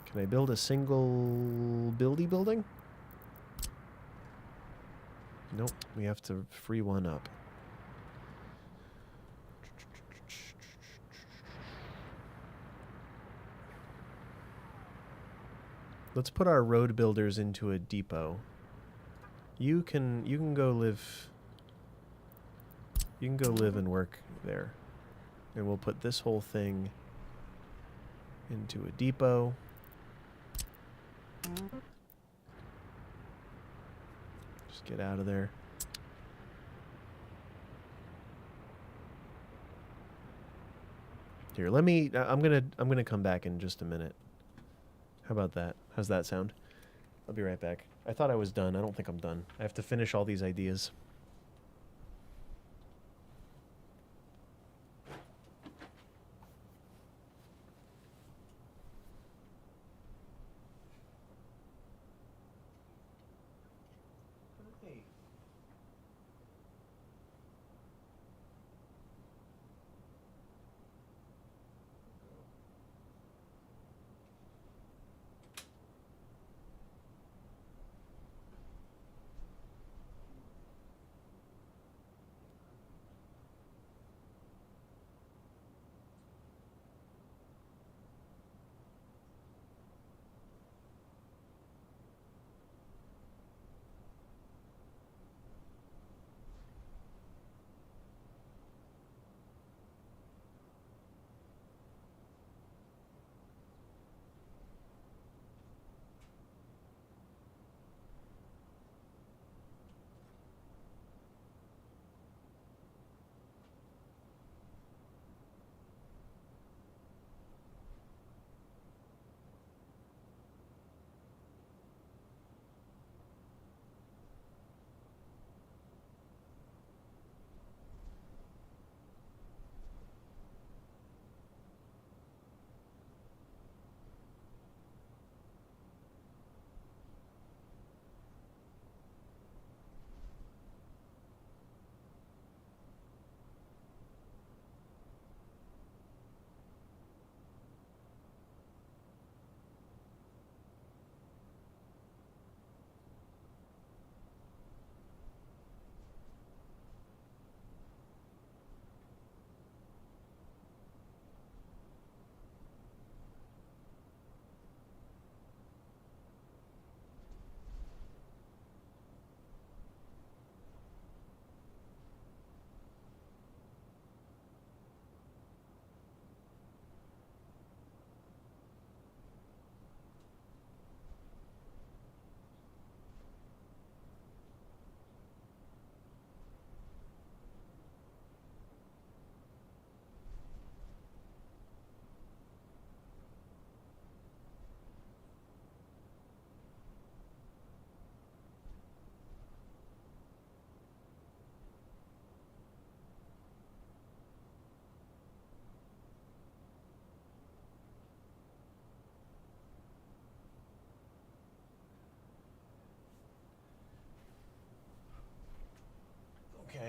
Can I build a single building? Nope, we have to free one up. Let's put our road builders into a depot. You can go live... You can go live and work there. And we'll put this whole thing into a depot. Just get out of there. Here, let me... I'm gonna come back in just a minute. How about that? How's that sound? I'll be right back. I thought I was done. I don't think I'm done. I have to finish all these ideas.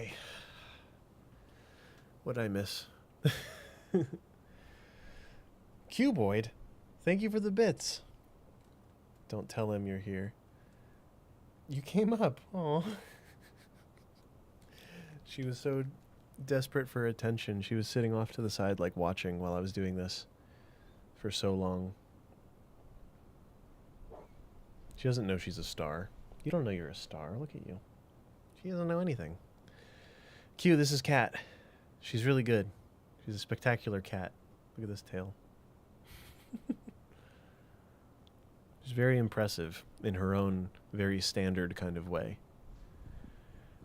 Okay. What'd I miss? Cuboid, thank you for the bits. Don't tell him you're here. You came up. Aw. She was so desperate for attention. She was sitting off to the side, like watching while I was doing this for so long. She doesn't know she's a star. You don't know you're a star. Look at you. She doesn't know anything. Q, this is Cat. She's really good. She's a spectacular cat. Look at this tail. She's very impressive in her own very standard kind of way.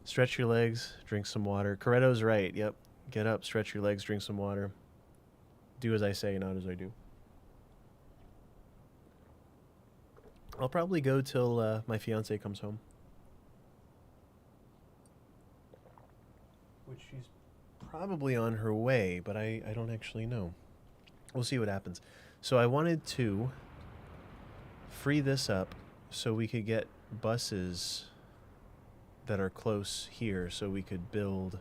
Stretch your legs, drink some water. Coretto's right. Yep. Get up, stretch your legs, drink some water. Do as I say, not as I do. I'll probably go till my fiance comes home. Which she's probably on her way, but I don't actually know. We'll see what happens. So I wanted to free this up so we could get buses that are close here so we could build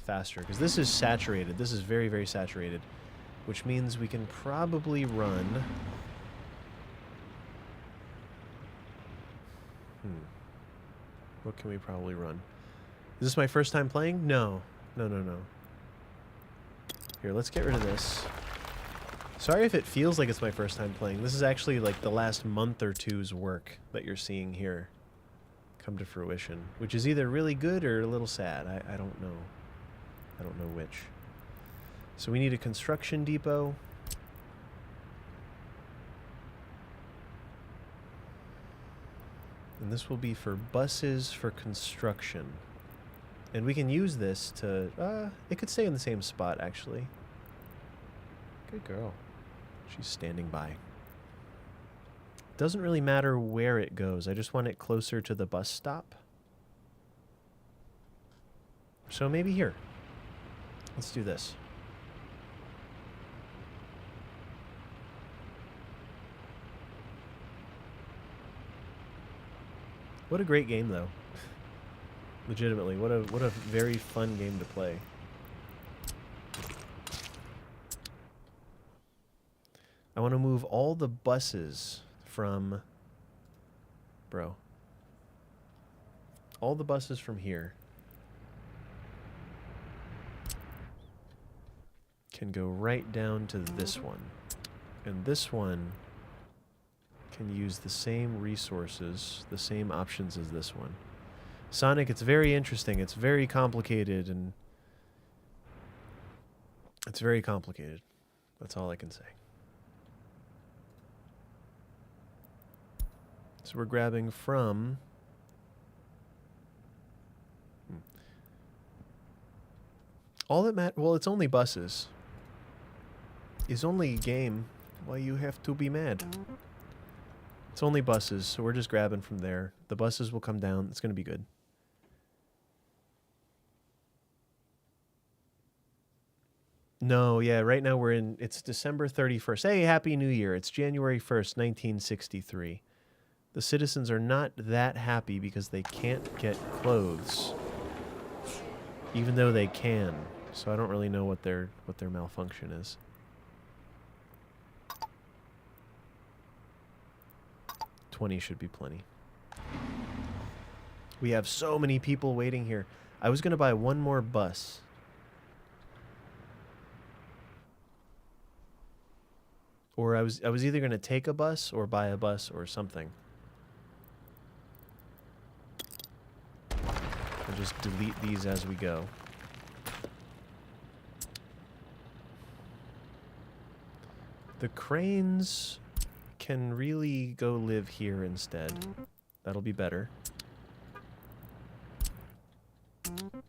faster. Because this is saturated. This is very, very saturated. Which means we can probably run... What can we probably run? Is this my first time playing? No. No, no, no. Here, let's get rid of this. Sorry if it feels like it's my first time playing. This is actually like the last month or two's work that you're seeing here come to fruition, which is either really good or a little sad. I don't know. I don't know which. So we need a construction depot. And this will be for buses for construction. And we can use this to... it could stay in the same spot, actually. Good girl. She's standing by. Doesn't really matter where it goes. I just want it closer to the bus stop. So maybe here. Let's do this. What a great game, though. Legitimately, what a very fun game to play. I want to move all the buses from... Bro. All the buses from here can go right down to this one. And this one can use the same resources, the same options as this one. Sonic, it's very interesting. It's very complicated, and it's very complicated. That's all I can say. So we're grabbing from... All that well, it's only buses. It's only a game. Why you have to be mad? It's only buses, so we're just grabbing from there. The buses will come down. It's going to be good. No, yeah, right now we're in... It's December 31st. Hey, Happy New Year. It's January 1st, 1963. The citizens are not that happy because they can't get clothes. Even though they can. So I don't really know what their malfunction is. $20 should be plenty. We have so many people waiting here. I was going to buy one more bus. Or I was either going to take a bus or buy a bus or something. I'll just delete these as we go. The cranes can really go live here instead. That'll be better. And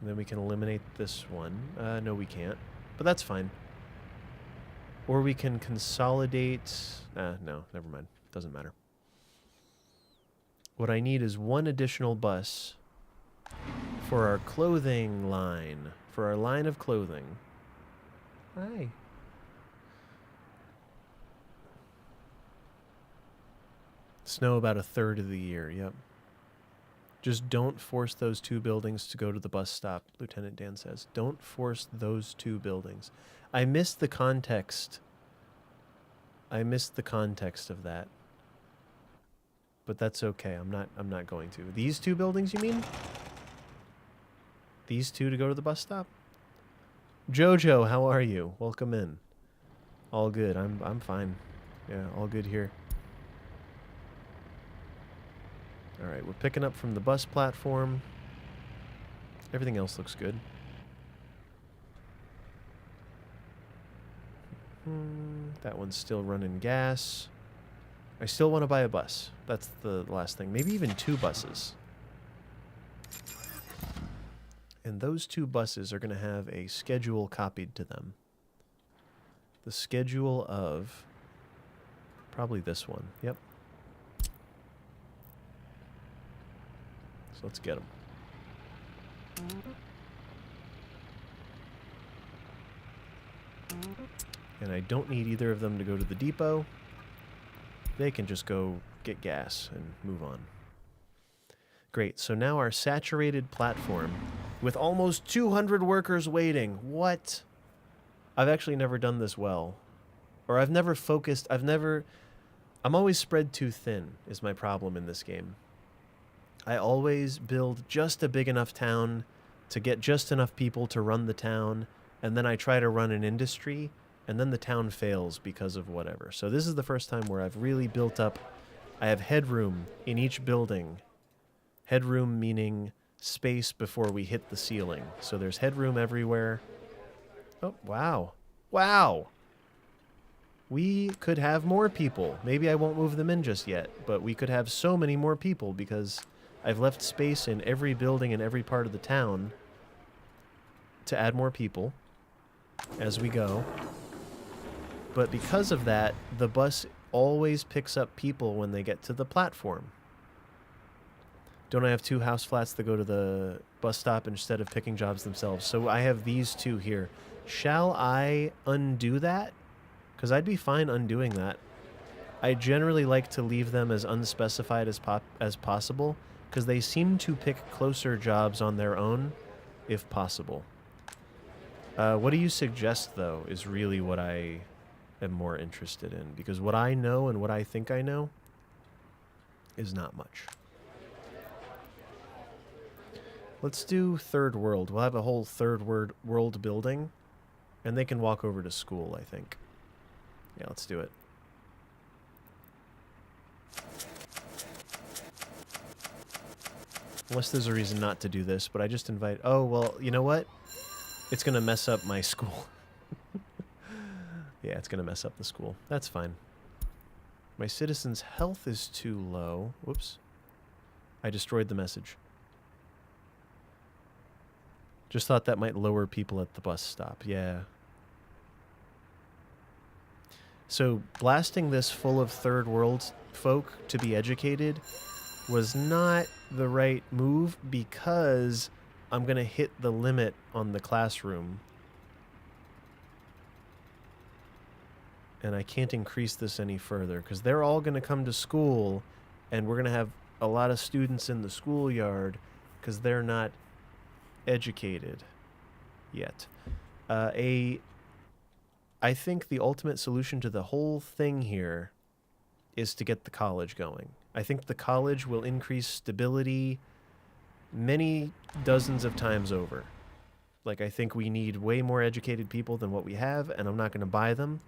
then we can eliminate this one. No, we can't. But that's fine. Or we can consolidate... no, never mind. Doesn't matter. What I need is one additional bus for our clothing line. For our line of clothing. Hi. Snow about a third of the year, yep. Just don't force those 2 buildings to go to the bus stop, Lieutenant Dan says. Don't force those 2 buildings. I missed the context. I missed the context of that. But that's okay. I'm not going to. These 2 buildings, you mean? These 2 to go to the bus stop? Jojo, how are you? Welcome in. All good. I'm fine. Yeah, all good here. All right, we're picking up from the bus platform. Everything else looks good. That one's still running gas. I still want to buy a bus. That's the last thing. Maybe even 2 buses. And those 2 buses are going to have a schedule copied to them. The schedule of probably this one. Yep. So let's get them. And I don't need either of them to go to the depot. They can just go get gas and move on. Great, so now our saturated platform with almost 200 workers waiting. What? I've actually never done this well. Or I've never focused, I'm always spread too thin is my problem in this game. I always build just a big enough town to get just enough people to run the town, and then I try to run an industry, and then the town fails because of whatever. So this is the first time where I've really built up. I have headroom in each building. Headroom meaning space before we hit the ceiling. So there's headroom everywhere. Oh, wow. Wow. We could have more people. Maybe I won't move them in just yet, but we could have so many more people because I've left space in every building in every part of the town to add more people as we go. But because of that, the bus always picks up people when they get to the platform. Don't I have 2 house flats that go to the bus stop instead of picking jobs themselves? So I have these 2 here. Shall I undo that? Because I'd be fine undoing that. I generally like to leave them as unspecified as possible, because they seem to pick closer jobs on their own, if possible. What do you suggest, though, is really what I am more interested in, because what I know and what I think I know is not much. Let's do third world. We'll have a whole third world building, and they can walk over to school, I think. Yeah, let's do it. Unless there's a reason not to do this, but I just invite... Oh, well, you know what? It's going to mess up my school. Yeah, it's going to mess up the school. That's fine. My citizens' health is too low. Whoops. I destroyed the message. Just thought that might lower people at the bus stop. Yeah. So blasting this full of third world folk to be educated was not the right move because I'm going to hit the limit on the classroom. And I can't increase this any further because they're all going to come to school and we're going to have a lot of students in the schoolyard because they're not educated yet. I think the ultimate solution to the whole thing here is to get the college going. I think the college will increase stability many dozens of times over. Like, I think we need way more educated people than what we have, and I'm not going to buy them.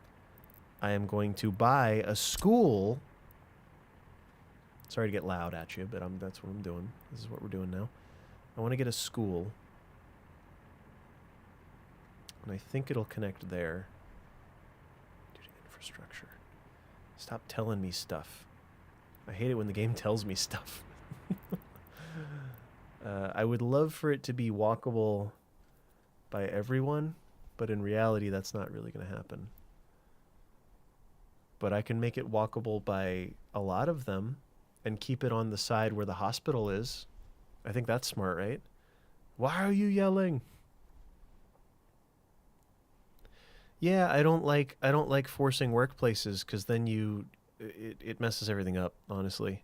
I am going to buy a school. Sorry to get loud at you, but that's what I'm doing. This is what we're doing now. I want to get a school. And I think it'll connect there. Due to infrastructure. Stop telling me stuff. I hate it when the game tells me stuff. I would love for it to be walkable by everyone, but in reality, that's not really going to happen. But I can make it walkable by a lot of them and keep it on the side where the hospital is. I think that's smart, right? Why are you yelling? Yeah, I don't like forcing workplaces because then it messes everything up, honestly.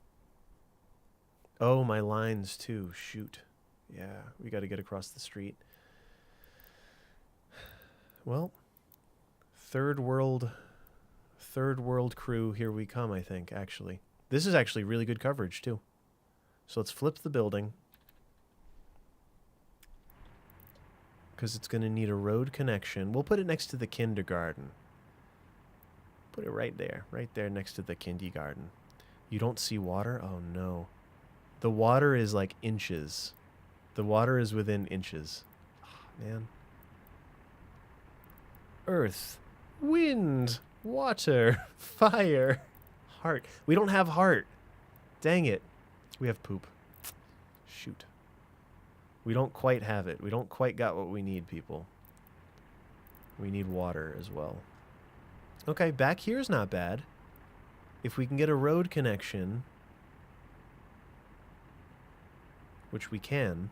Oh, my lines too. Shoot. Yeah, we got to get across the street. Well, third world crew, here we come, I think, actually. This is actually really good coverage, too. So let's flip the building. Because it's going to need a road connection. We'll put it next to the kindergarten. Put it right there next to the kindergarten. You don't see water? Oh, no. The water is like inches. The water is within inches. Oh, man. Earth, wind, water, fire, heart. We don't have heart. Dang it. We have poop. Shoot. We don't quite have it. We don't quite got what we need, people. We need water as well. Okay, back here's not bad. If we can get a road connection, which we can.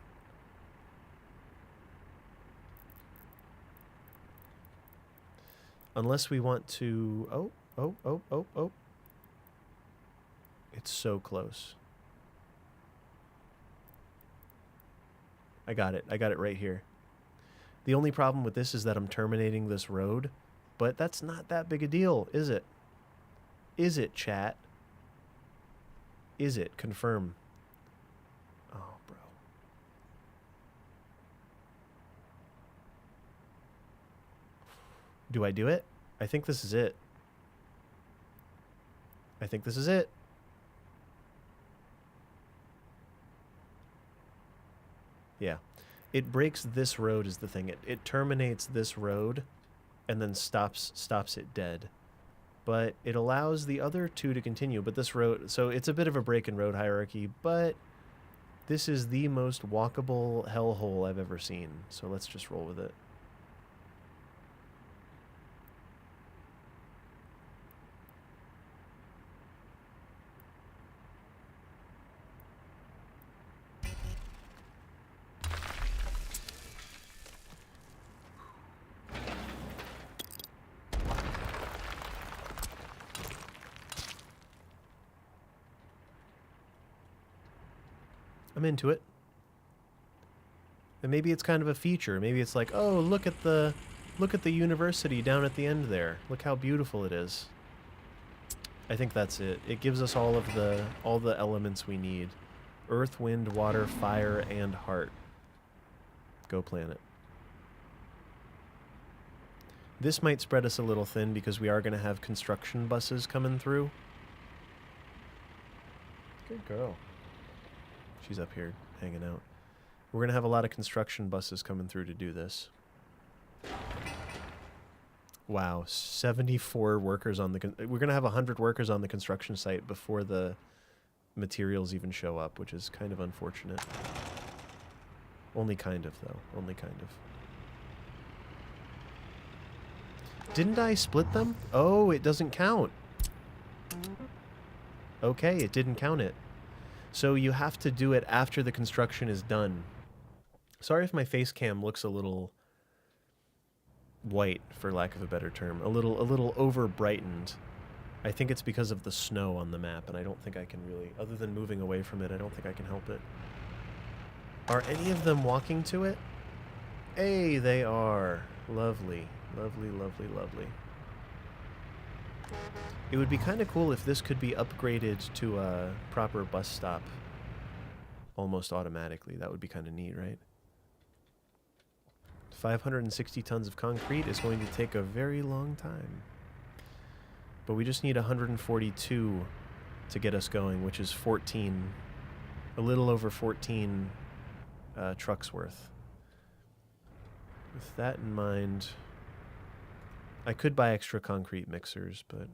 Unless we want to... Oh. It's so close. I got it. I got it right here. The only problem with this is that I'm terminating this road, but that's not that big a deal, is it? Is it, chat? Is it? Confirm. Oh, bro. Do I do it? I think this is it. I think this is it. Yeah. It breaks this road is the thing. It terminates this road and then stops it dead. But it allows the other two to continue. But this road... So it's a bit of a break in road hierarchy, but this is the most walkable hellhole I've ever seen. So let's just roll with it. I'm into it. And maybe it's kind of a feature. Maybe it's like, oh, look at the university down at the end there. Look how beautiful it is. I think that's it. It gives us all the elements we need. Earth, wind, water, fire, and heart. Go planet. This might spread us a little thin because we are going to have construction buses coming through. Good girl. She's up here hanging out. We're going to have a lot of construction buses coming through to do this. Wow, 74 workers on the... We're going to have 100 workers on the construction site before the materials even show up, which is kind of unfortunate. Only kind of, though. Only kind of. Didn't I split them? Oh, it doesn't count. Okay, it didn't count it. So you have to do it after the construction is done. Sorry if my face cam looks a little white, for lack of a better term. A little over brightened. I think it's because of the snow on the map, and I don't think I can really, other than moving away from it, I don't think I can help it. Are any of them walking to it? Hey, they are. Lovely. Lovely, lovely, lovely. It would be kind of cool if this could be upgraded to a proper bus stop almost automatically. That would be kind of neat, right? 560 tons of concrete is going to take a very long time. But we just need 142 to get us going, which is 14, a little over 14 trucks worth. With that in mind... I could buy extra concrete mixers, but...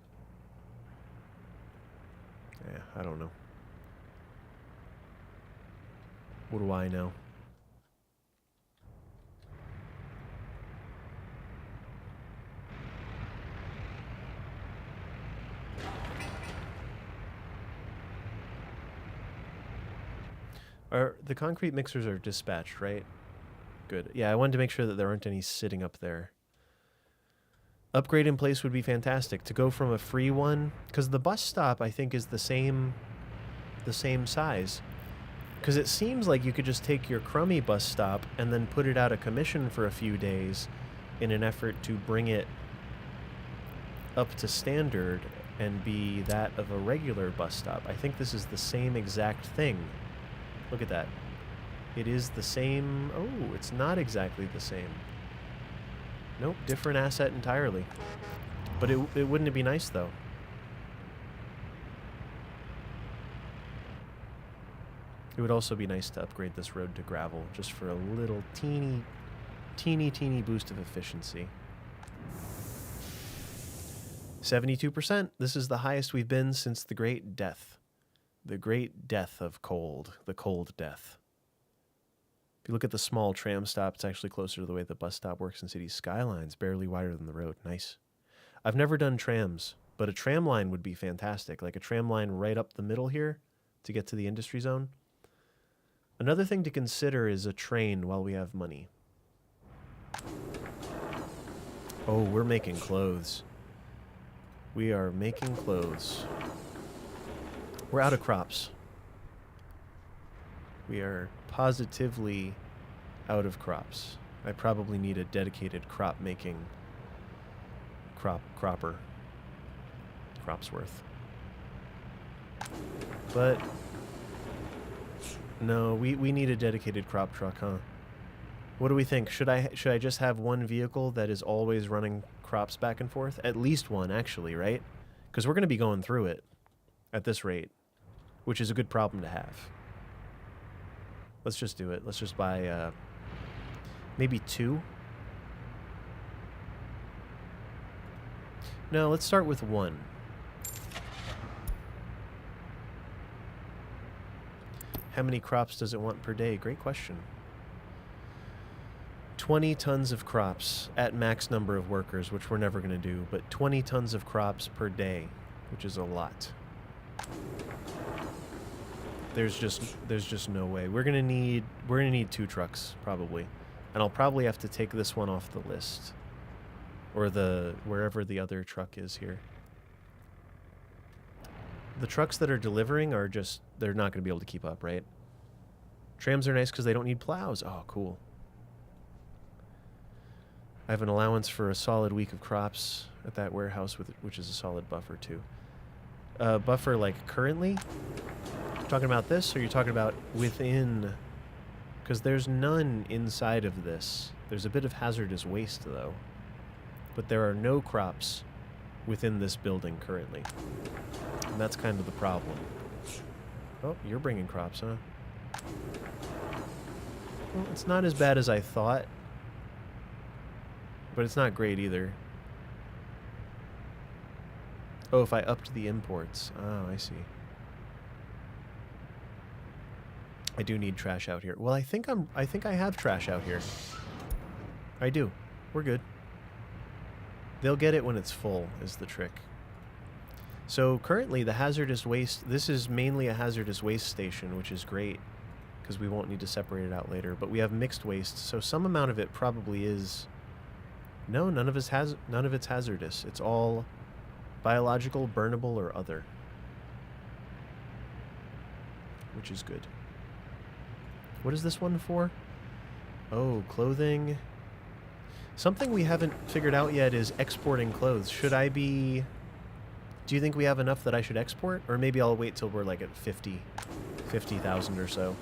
yeah, I don't know. What do I know? The concrete mixers are dispatched, right? Good. Yeah, I wanted to make sure that there aren't any sitting up there. Upgrade in place would be fantastic. To go from a free one, because the bus stop I think is the same size. Because it seems like you could just take your crummy bus stop and then put it out of commission for a few days in an effort to bring it up to standard and be that of a regular bus stop. I think this is the same exact thing. Look at that. It is the same. Oh, it's not exactly the same. Nope, different asset entirely. But it wouldn't it be nice, though? It would also be nice to upgrade this road to gravel, just for a little teeny boost of efficiency. 72%. This is the highest we've been since the Great Death. The Great Death of Cold. The Cold Death. If you look at the small tram stop, it's actually closer to the way the bus stop works in city skylines, barely wider than the road. Nice. I've never done trams, but a tram line would be fantastic. Like a tram line right up the middle here to get to the industry zone. Another thing to consider is a train while we have money. Oh, we're making clothes. We are making clothes. We're out of crops. We are positively out of crops. I probably need a dedicated crop making cropper. Cropsworth. But no, we need a dedicated crop truck, huh? What do we think? Should I just have one vehicle that is always running crops back and forth? At least one, actually, right? Because we're going to be going through it at this rate, which is a good problem to have. Let's just do it. Let's just buy maybe 2. No, let's start with 1. How many crops does it want per day? Great question. 20 tons of crops at max number of workers, which we're never going to do, but 20 tons of crops per day, which is a lot. There's just no way. We're gonna need 2 trucks probably, and I'll probably have to take this one off the list, or wherever the other truck is here. The trucks that are delivering are just, they're not going to be able to keep up, right? Trams are nice because they don't need plows. Oh, cool. I have an allowance for a solid week of crops at that warehouse, which is a solid buffer, too. Buffer, like, currently? You're talking about this, or you're talking about within? Because there's none inside of this. There's a bit of hazardous waste, though. But there are no crops within this building currently. And that's kind of the problem. Oh, you're bringing crops, huh? Well, it's not as bad as I thought. But it's not great either. Oh, if I upped the imports. Oh, I see. I do need trash out here. Well, I think I have trash out here. I do. We're good. They'll get it when it's full, is the trick. So currently the hazardous waste, this is mainly a hazardous waste station, which is great because we won't need to separate it out later, but we have mixed waste, so some amount of it probably is, no, none of it's hazardous. It's all biological, burnable, or other, which is good. What is this one for? Oh, clothing. Something we haven't figured out yet is exporting clothes. Should I be... Do you think we have enough that I should export? Or maybe I'll wait till we're like at 50,000 or so.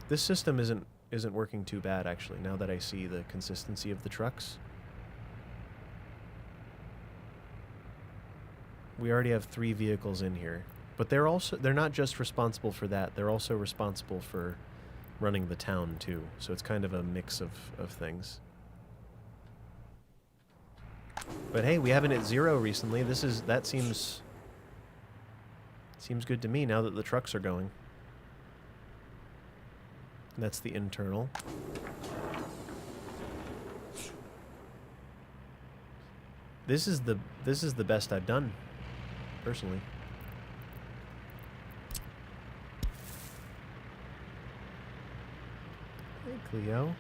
This system isn't working too bad, actually, now that I see the consistency of the trucks. We already have 3 vehicles in here. But they're not just responsible for that, they're also responsible for running the town too. So it's kind of a mix of things. But hey, we haven't hit 0 recently. That seems good to me now that the trucks are going. That's the internal. This is the best I've done, personally. Hey, Cleo.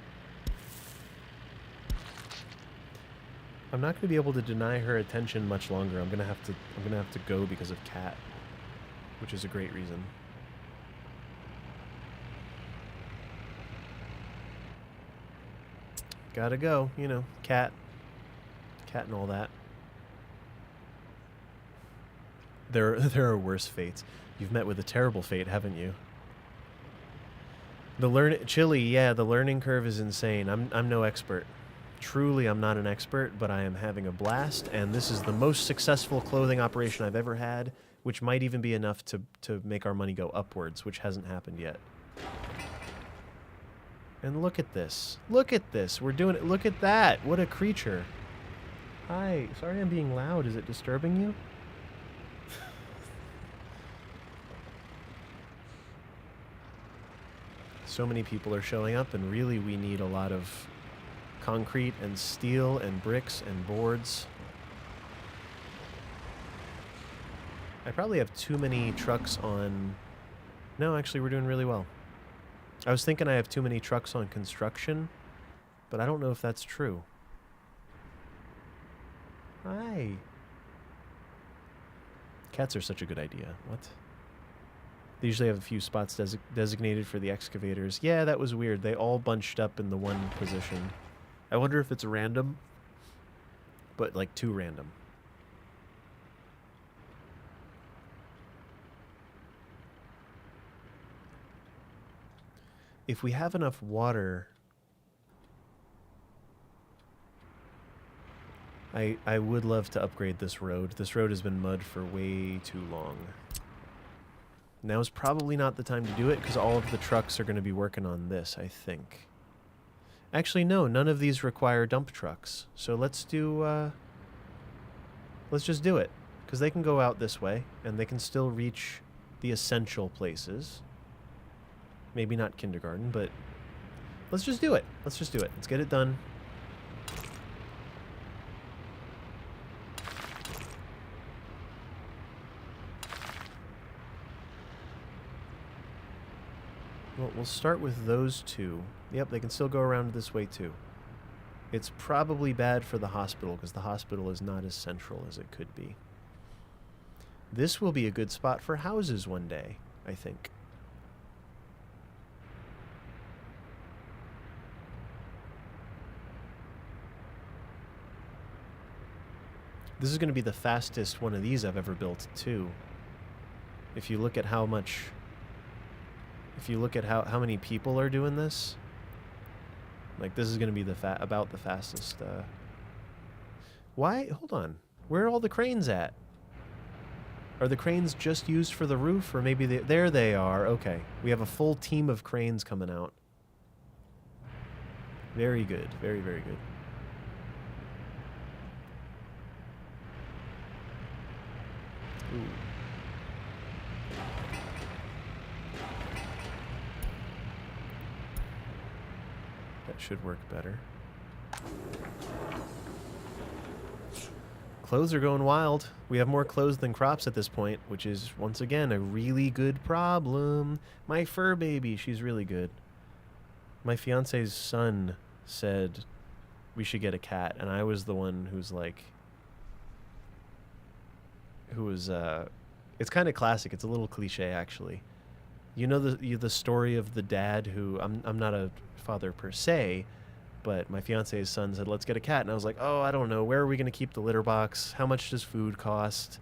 I'm not gonna be able to deny her attention much longer. I'm gonna have to go because of Cat, which is a great reason. Gotta go, you know, cat and all that. There are worse fates. You've met with a terrible fate, haven't you? Chili, yeah, the learning curve is insane. I'm no expert. Truly, I'm not an expert, but I am having a blast, and this is the most successful clothing operation I've ever had, which might even be enough to make our money go upwards, which hasn't happened yet. And look at this. Look at this. We're doing it. Look at that. What a creature. Hi. Sorry I'm being loud. Is it disturbing you? So many people are showing up, and really we need a lot of concrete and steel and bricks and boards. I probably have too many trucks on... No, actually we're doing really well. I was thinking I have too many trucks on construction, but I don't know if that's true. Hi. Cats are such a good idea. What? They usually have a few spots designated for the excavators. Yeah, that was weird. They all bunched up in the one position. I wonder if it's random, but like too random. If we have enough water, I would love to upgrade this road. This road has been mud for way too long. Now is probably not the time to do it because all of the trucks are going to be working on this, I think. Actually, no, none of these require dump trucks. So let's do, let's just do it. Because they can go out this way, and they can still reach the essential places. Maybe not kindergarten, but let's just do it. Let's just do it. Let's get it done. Well, we'll start with those two. Yep, they can still go around this way too. It's probably bad for the hospital because the hospital is not as central as it could be. This will be a good spot for houses one day, I think. This is going to be the fastest one of these I've ever built too. If you look at how much... If you look at how many people are doing this, like this is going to be about the fastest. Why? Hold on. Where are all the cranes at? Are the cranes just used for the roof, or maybe there they are? Okay, we have a full team of cranes coming out. Very good. Very, very good. Ooh. That should work better. Clothes are going wild. We have more clothes than crops at this point, which is, once again, a really good problem. My fur baby, she's really good. My fiance's son said we should get a cat, and I was the one who's like... Who was, it's kind of classic. It's a little cliche, actually. You know the story of the dad who... I'm not a father per se, but my fiance's son said, let's get a cat. And I was like, oh, I don't know. Where are we going to keep the litter box? How much does food cost?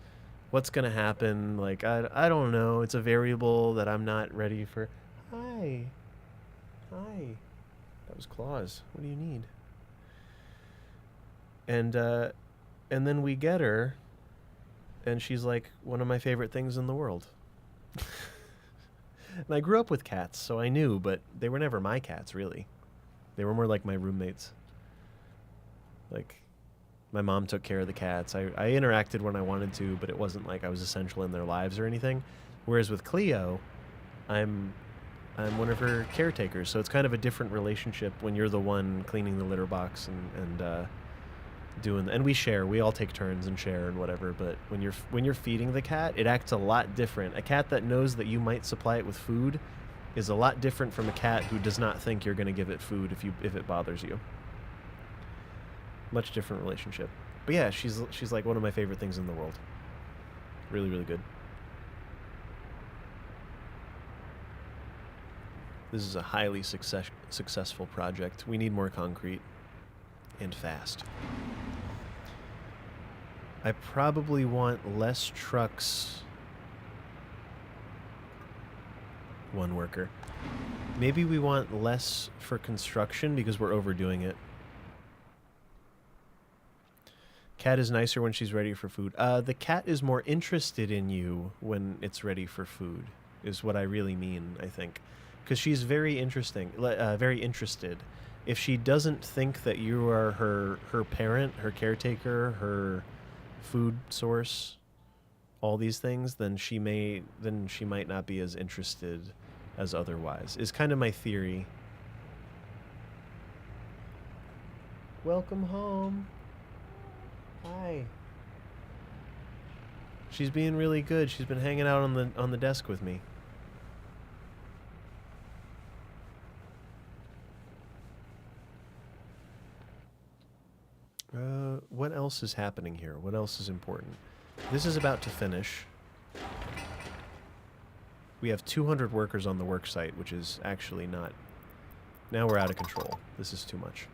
What's going to happen? Like, I don't know. It's a variable that I'm not ready for. Hi. Hi. That was Claus. What do you need? And then we get her, and she's like one of my favorite things in the world. And I grew up with cats, so I knew, but they were never my cats, really. They were more like my roommates. Like, my mom took care of the cats. I interacted when I wanted to, but it wasn't like I was essential in their lives or anything. Whereas with Cleo, I'm one of her caretakers, so it's kind of a different relationship when you're the one cleaning the litter box and we share. We all take turns and share and whatever, but when you're feeding the cat, it acts a lot different. A cat that knows that you might supply it with food is a lot different from a cat who does not think you're going to give it food if it bothers you. Much different relationship. But yeah, she's like one of my favorite things in the world. Really, really good. This is a highly successful project. We need more concrete. And fast. I probably want less trucks. One worker. Maybe we want less for construction because we're overdoing it. Cat is nicer when she's ready for food. The cat is more interested in you when it's ready for food, is what I really mean, I think. Because she's very very interested. If she doesn't think that you are her parent, her caretaker, her food source, all these things, then she might not be as interested as otherwise. Is kind of my theory. Welcome home. Hi. She's being really good. She's been hanging out on the desk with me. What else is happening here? What else is important? This is about to finish. We have 200 workers on the work site, which is actually not... Now we're out of control. This is too much.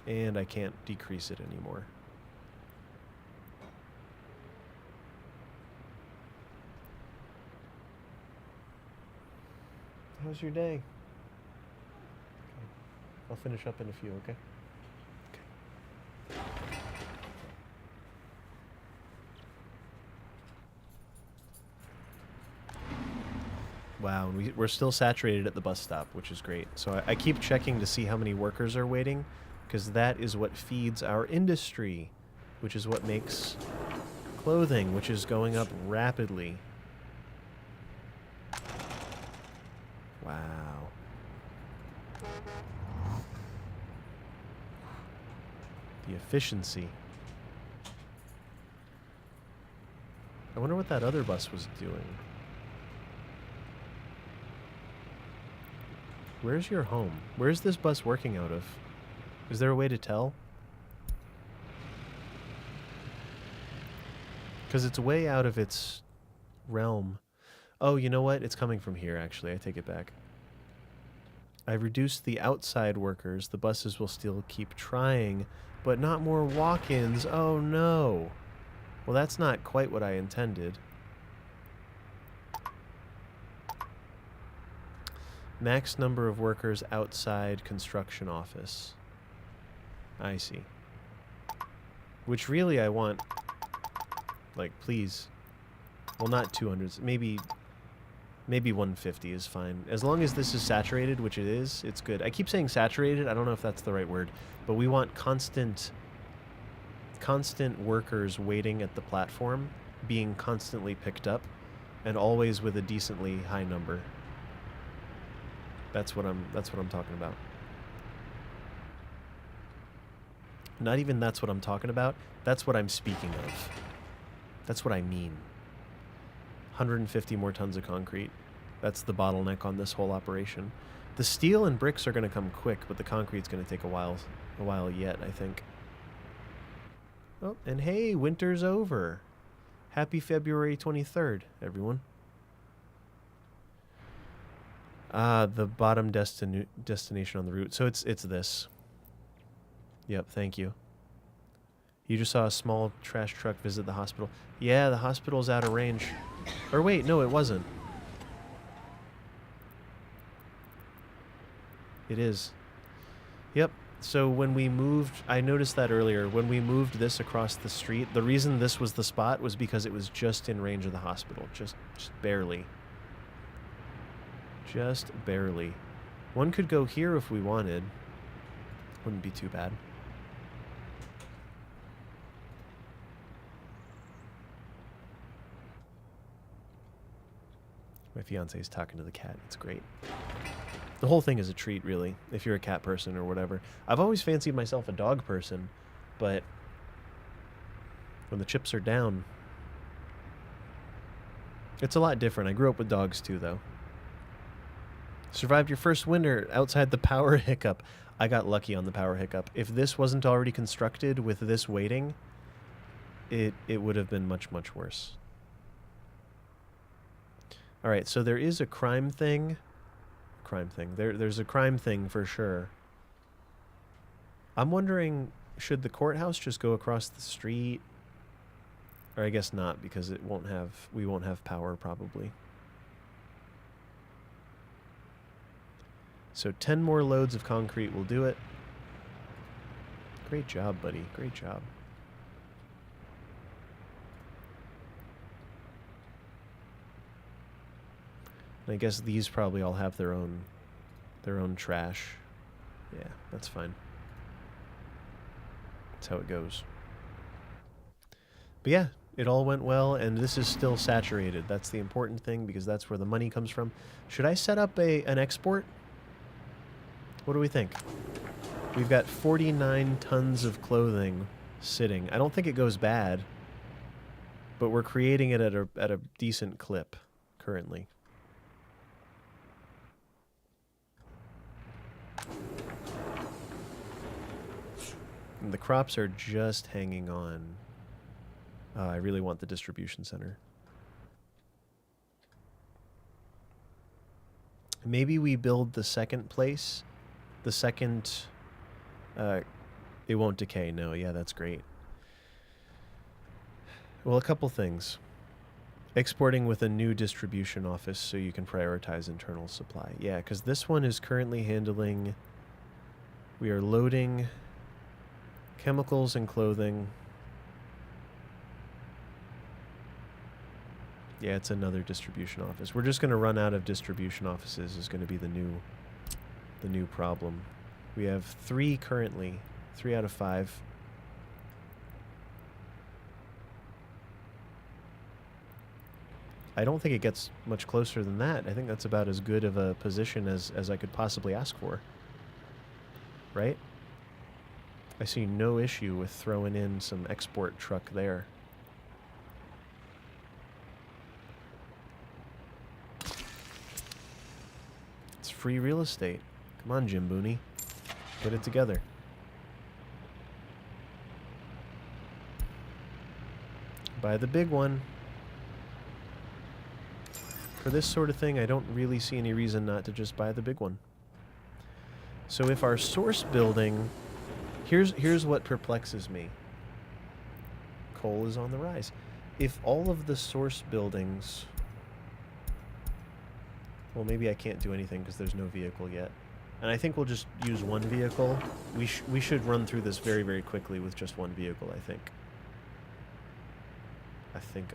And I can't decrease it anymore. How's your day? I'll finish up in a few, okay? Okay. Wow, and we're still saturated at the bus stop, which is great. So I keep checking to see how many workers are waiting, because that is what feeds our industry, which is what makes clothing, which is going up rapidly. Wow. The efficiency. I wonder what that other bus was doing. Where's your home? Where's this bus working out of? Is there a way to tell? Because it's way out of its realm. Oh, you know what? It's coming from here, actually. I take it back. I've reduced the outside workers. The buses will still keep trying, but not more walk-ins. Oh, no. Well, that's not quite what I intended. Max number of workers outside construction office. I see. Which really I want, like, please. Well, not 200. Maybe 150 is fine. As long as this is saturated, which it is, it's good. I keep saying saturated. I don't know if that's the right word. But we want constant workers waiting at the platform, being constantly picked up, and always with a decently high number. That's what I'm talking about. Not even that's what I'm talking about. That's what I'm speaking of. That's what I mean. 150 more tons of concrete. That's the bottleneck on this whole operation. The steel and bricks are going to come quick, but the concrete's going to take a while yet, I think. Oh, and hey, winter's over. Happy February 23rd, everyone. The bottom destination on the route. So it's this. Yep, thank you. You just saw a small trash truck visit the hospital. Yeah, the hospital's out of range. Or wait, no, it wasn't. It is. Yep. So when we moved, I noticed that earlier, when we moved this across the street, the reason this was the spot was because it was just in range of the hospital. Just barely. Just barely. One could go here if we wanted. Wouldn't be too bad. My fiance's talking to the cat. It's great. The whole thing is a treat, really, if you're a cat person or whatever. I've always fancied myself a dog person, but when the chips are down, it's a lot different. I grew up with dogs too, though. Survived your first winter outside the power hiccup. I got lucky on the power hiccup. If this wasn't already constructed with this waiting, it would have been much, much worse. All right, so there is a crime thing. There's a crime thing for sure. I'm wondering, should the courthouse just go across the street? Or I guess not, because we won't have power probably. So 10 more loads of concrete will do it. Great job, buddy. Great job. And I guess these probably all have their own trash. Yeah, that's fine. That's how it goes. But yeah, it all went well, and this is still saturated. That's the important thing, because that's where the money comes from. Should I set up an export? What do we think? We've got 49 tons of clothing sitting. I don't think it goes bad, but we're creating it at a decent clip currently. And the crops are just hanging on. I really want the distribution center. Maybe we build the second place. The second... it won't decay. No, yeah, that's great. Well, a couple things. Exporting with a new distribution office so you can prioritize internal supply. Yeah, because this one is currently handling... We are loading chemicals and clothing. Yeah, it's another distribution office. We're just going to run out of distribution offices is going to be the new problem. We have 3 currently. 3 out of 5. I don't think it gets much closer than that. I think that's about as good of a position as I could possibly ask for. Right? I see no issue with throwing in some export truck there. It's free real estate. Come on, Jim Booney. Get it together. Buy the big one. For this sort of thing, I don't really see any reason not to just buy the big one. So if our source building... Here's what perplexes me. Coal is on the rise. If all of the source buildings... Well, maybe I can't do anything because there's no vehicle yet. And I think we'll just use one vehicle. We should run through this very, very quickly with just one vehicle, I think. I think.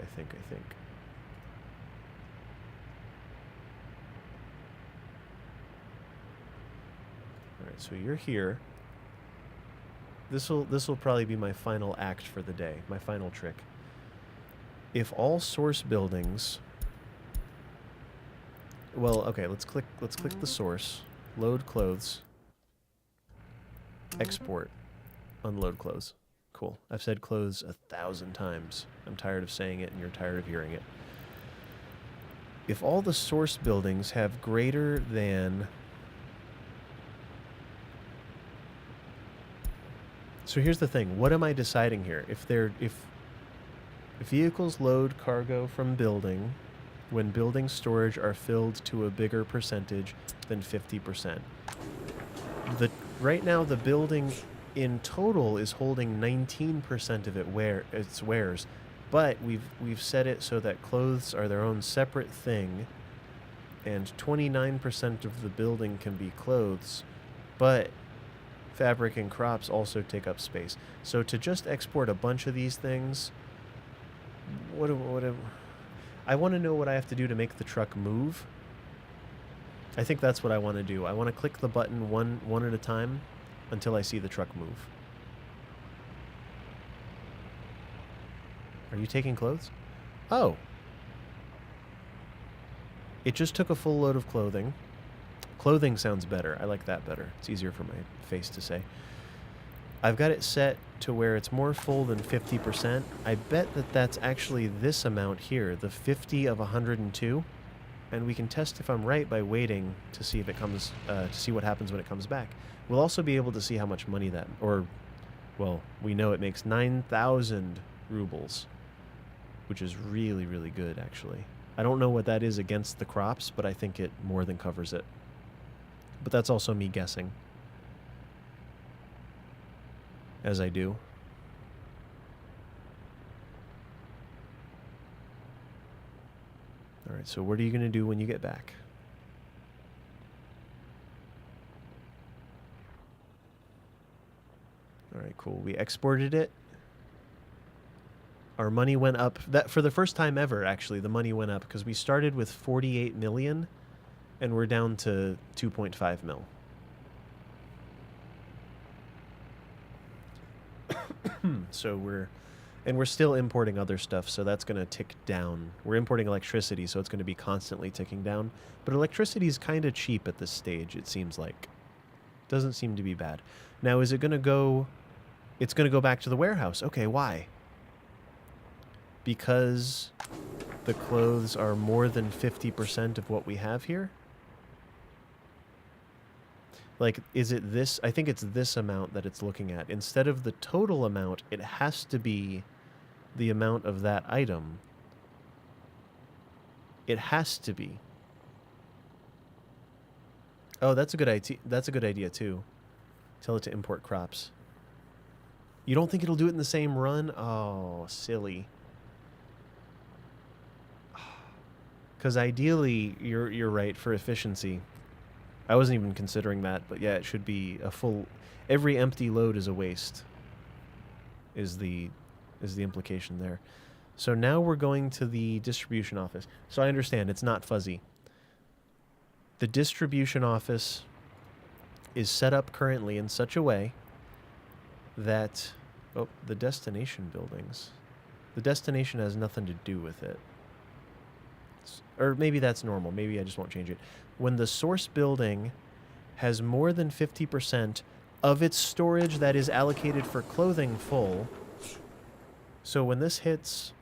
Alright, so you're here. This'll probably be my final act for the day, my final trick. If all source buildings... Well, okay, let's click the source. Load clothes. Export. Unload clothes. Cool. I've said clothes 1,000 times. I'm tired of saying it and you're tired of hearing it. If all the source buildings have greater than... So here's the thing. What am I deciding here? If vehicles load cargo from building when building storage are filled to a bigger percentage than 50%. Right now the building in total is holding 19% of its wares, but we've set it so that clothes are their own separate thing, and 29% of the building can be clothes, but fabric and crops also take up space. So to just export a bunch of these things, I want to know what I have to do to make the truck move. I think that's what I want to do. I want to click the button one at a time until I see the truck move. Are you taking clothes? Oh. It just took a full load of clothing. Clothing sounds better. I like that better. It's easier for my face to say. I've got it set to where it's more full than 50%. I bet that that's actually this amount here, the 50 of 102. and we can test if I'm right by waiting to see if it comes, to see what happens when it comes back. We'll also be able to see how much money that, or, well, we know it makes 9,000 rubles, which is really, really good, actually. I don't know what that is against the crops, but I think it more than covers it. But that's also me guessing, as I do. All right, so what are you going to do when you get back? All right, cool. We exported it. Our money went up. That for the first time ever, actually, the money went up because we started with 48 million and we're down to 2.5 mil. So we're still importing other stuff, so that's going to tick down. We're importing electricity, so it's going to be constantly ticking down. But electricity is kind of cheap at this stage, it seems like. Doesn't seem to be bad. Now, is it going to go... It's going to go back to the warehouse. Okay, why? Because the clothes are more than 50% of what we have here? Like, is it this? I think it's this amount that it's looking at. Instead of the total amount, it has to be the amount of that item. It has to be. Oh, that's a good idea. That's a good idea, too. Tell it to import crops. You don't think it'll do it in the same run? Oh, silly. Because ideally, you're right, for efficiency. I wasn't even considering that, but yeah, it should be a full... Every empty load is a waste, is the implication there. So now we're going to the distribution office. So I understand, it's not fuzzy. The distribution office is set up currently in such a way that... Oh, the destination buildings. The destination has nothing to do with it. Or maybe that's normal. Maybe I just won't change it. When the source building has more than 50% of its storage that is allocated for clothing full, so when this hits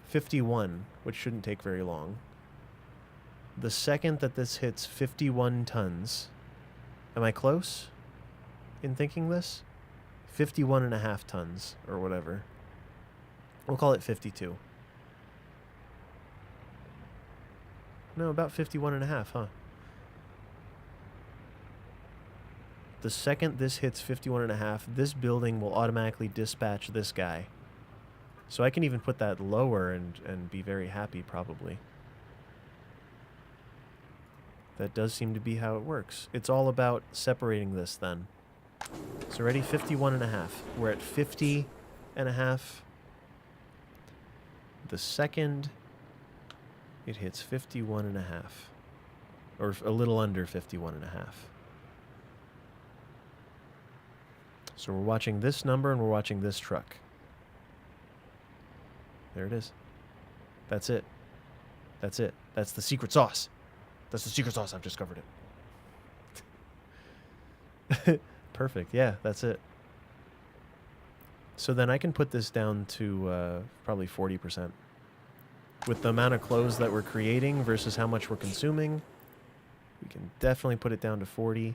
51, which shouldn't take very long, the second that this hits 51 tons, am I close in thinking this? 51.5 tons, or whatever. We'll call it 52. No, about 51.5, huh? The second this hits 51.5, this building will automatically dispatch this guy. So I can even put that lower and be very happy, probably. That does seem to be how it works. It's all about separating this, then. So ready? 51.5. We're at 50.5. The second it hits 51.5. Or a little under 51.5. So we're watching this number and we're watching this truck. There it is. That's it. That's it. That's the secret sauce. That's the secret sauce. I've discovered it. Perfect. Yeah, that's it. So then I can put this down to probably 40%. With the amount of clothes that we're creating versus how much we're consuming, we can definitely put it down to 40.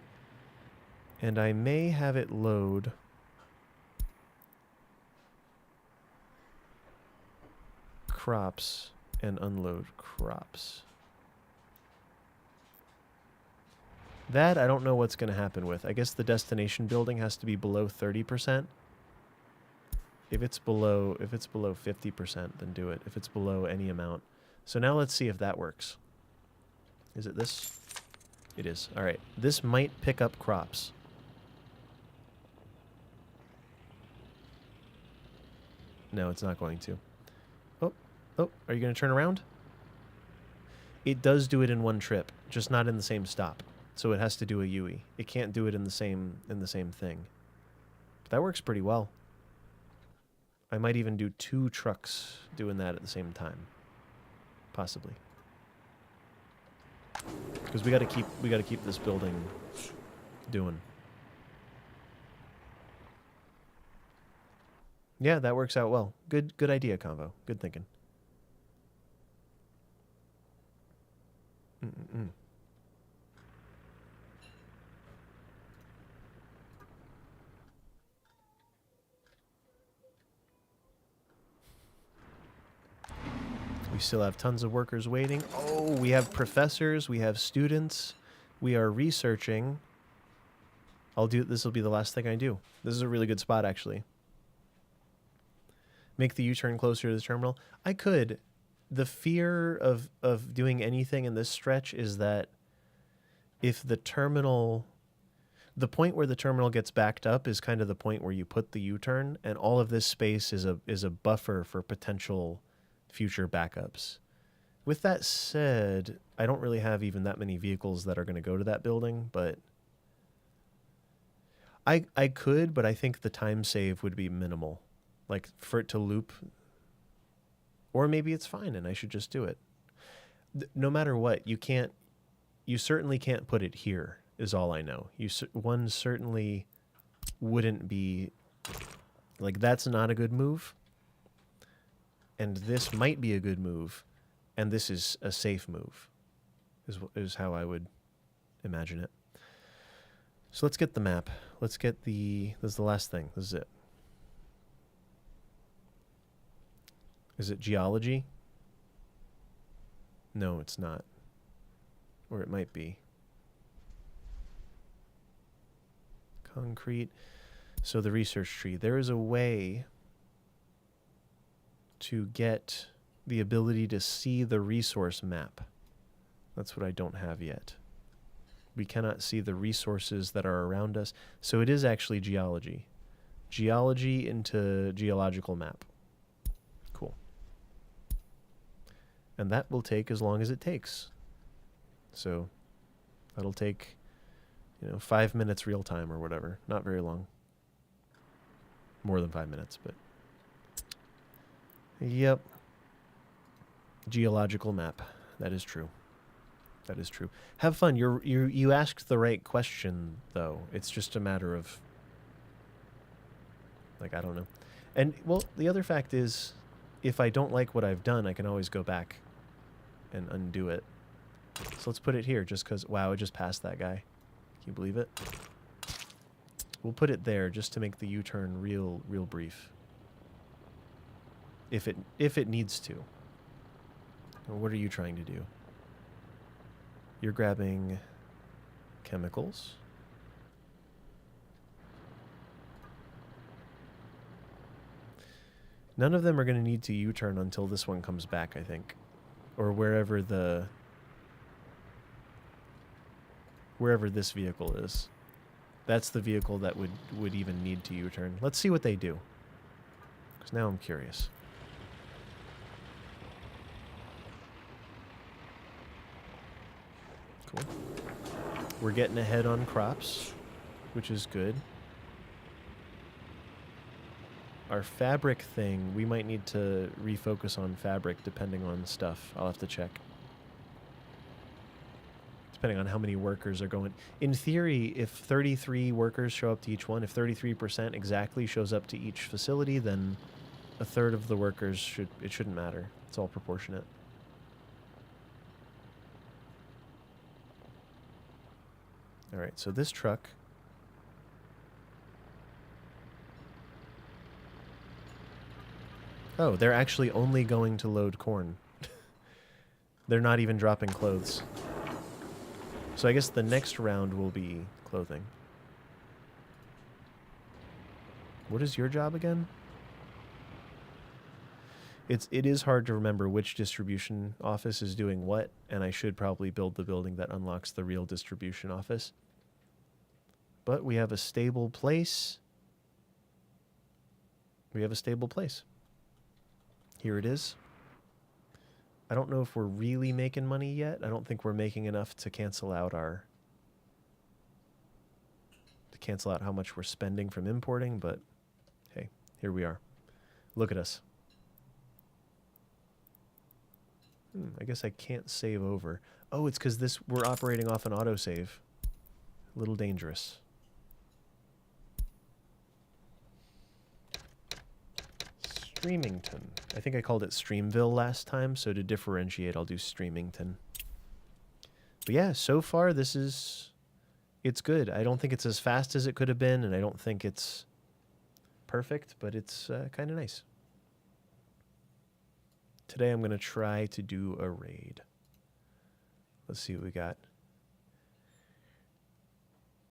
And I may have it load crops and unload crops. That I don't know what's going to happen with. I guess the destination building has to be below 30%. If it's below 50%, then do it. If it's below any amount. So now let's see if that works. Is it this? It is. All right. This might pick up crops. No, it's not going to. Oh, are you going to turn around? It does do it in one trip, just not in the same stop. So it has to do a UE. It can't do it in the same thing. But that works pretty well. I might even do 2 trucks doing that at the same time. Possibly. Because we got to keep this building doing. Yeah, that works out well. Good idea, Convo. Good thinking. Mm-mm-mm. We still have tons of workers waiting. Oh, we have professors, we have students. We are researching. This will be the last thing I do. This is a really good spot, actually. Make the U-turn closer to the terminal. I could. The fear of doing anything in this stretch is that if the terminal... The point where the terminal gets backed up is kind of the point where you put the U-turn, and all of this space is a buffer for potential future backups. With that said, I don't really have even that many vehicles that are going to go to that building, but I could, but I think the time save would be minimal. Like, for it to loop. Or maybe it's fine and I should just do it. No matter what, you certainly can't put it here, is all I know. One certainly wouldn't be, like, that's not a good move. And this might be a good move. And this is a safe move, is how I would imagine it. So let's get the map. Let's get this is the last thing. This is it. Is it geology? No, it's not. Or it might be. Concrete. So the research tree. There is a way to get the ability to see the resource map. That's what I don't have yet. We cannot see the resources that are around us. So it is actually geology. Geology into geological map. Cool. And that will take as long as it takes. So that'll take, 5 minutes real time or whatever. Not very long. More than 5 minutes, but... Yep. Geological map. That is true. That is true. Have fun. You asked the right question, though. It's just a matter of... I don't know. And, well, the other fact is, if I don't like what I've done, I can always go back and undo it. So let's put it here, just because... Wow, it just passed that guy. Can you believe it? We'll put it there, just to make the U-turn real brief. If it needs to. Well, what are you trying to do? You're grabbing chemicals. None of them are going to need to U-turn until this one comes back, I think. Or wherever this vehicle is. That's the vehicle that would even need to U-turn. Let's see what they do. Because now I'm curious. Cool. We're getting ahead on crops, which is good. Our fabric thing, we might need to refocus on fabric depending on stuff. I'll have to check. Depending on how many workers are going. In theory, if 33 workers show up to each one, if 33% exactly shows up to each facility, then a third of the workers shouldn't matter. It's all proportionate. All right, so this truck... Oh, they're actually only going to load corn. They're not even dropping clothes. So I guess the next round will be clothing. What is your job again? It is hard to remember which distribution office is doing what, and I should probably build the building that unlocks the real distribution office. But we have a stable place. We have a stable place. Here it is. I don't know if we're really making money yet. I don't think we're making enough to cancel out how much we're spending from importing, but hey, here we are. Look at us. I guess I can't save over. Oh, it's because we're operating off an autosave. A little dangerous. Streamington. I think I called it Streamville last time, so to differentiate, I'll do Streamington. But yeah, so far it's good. I don't think it's as fast as it could have been, and I don't think it's perfect, but it's kind of nice. Today I'm going to try to do a raid. Let's see what we got.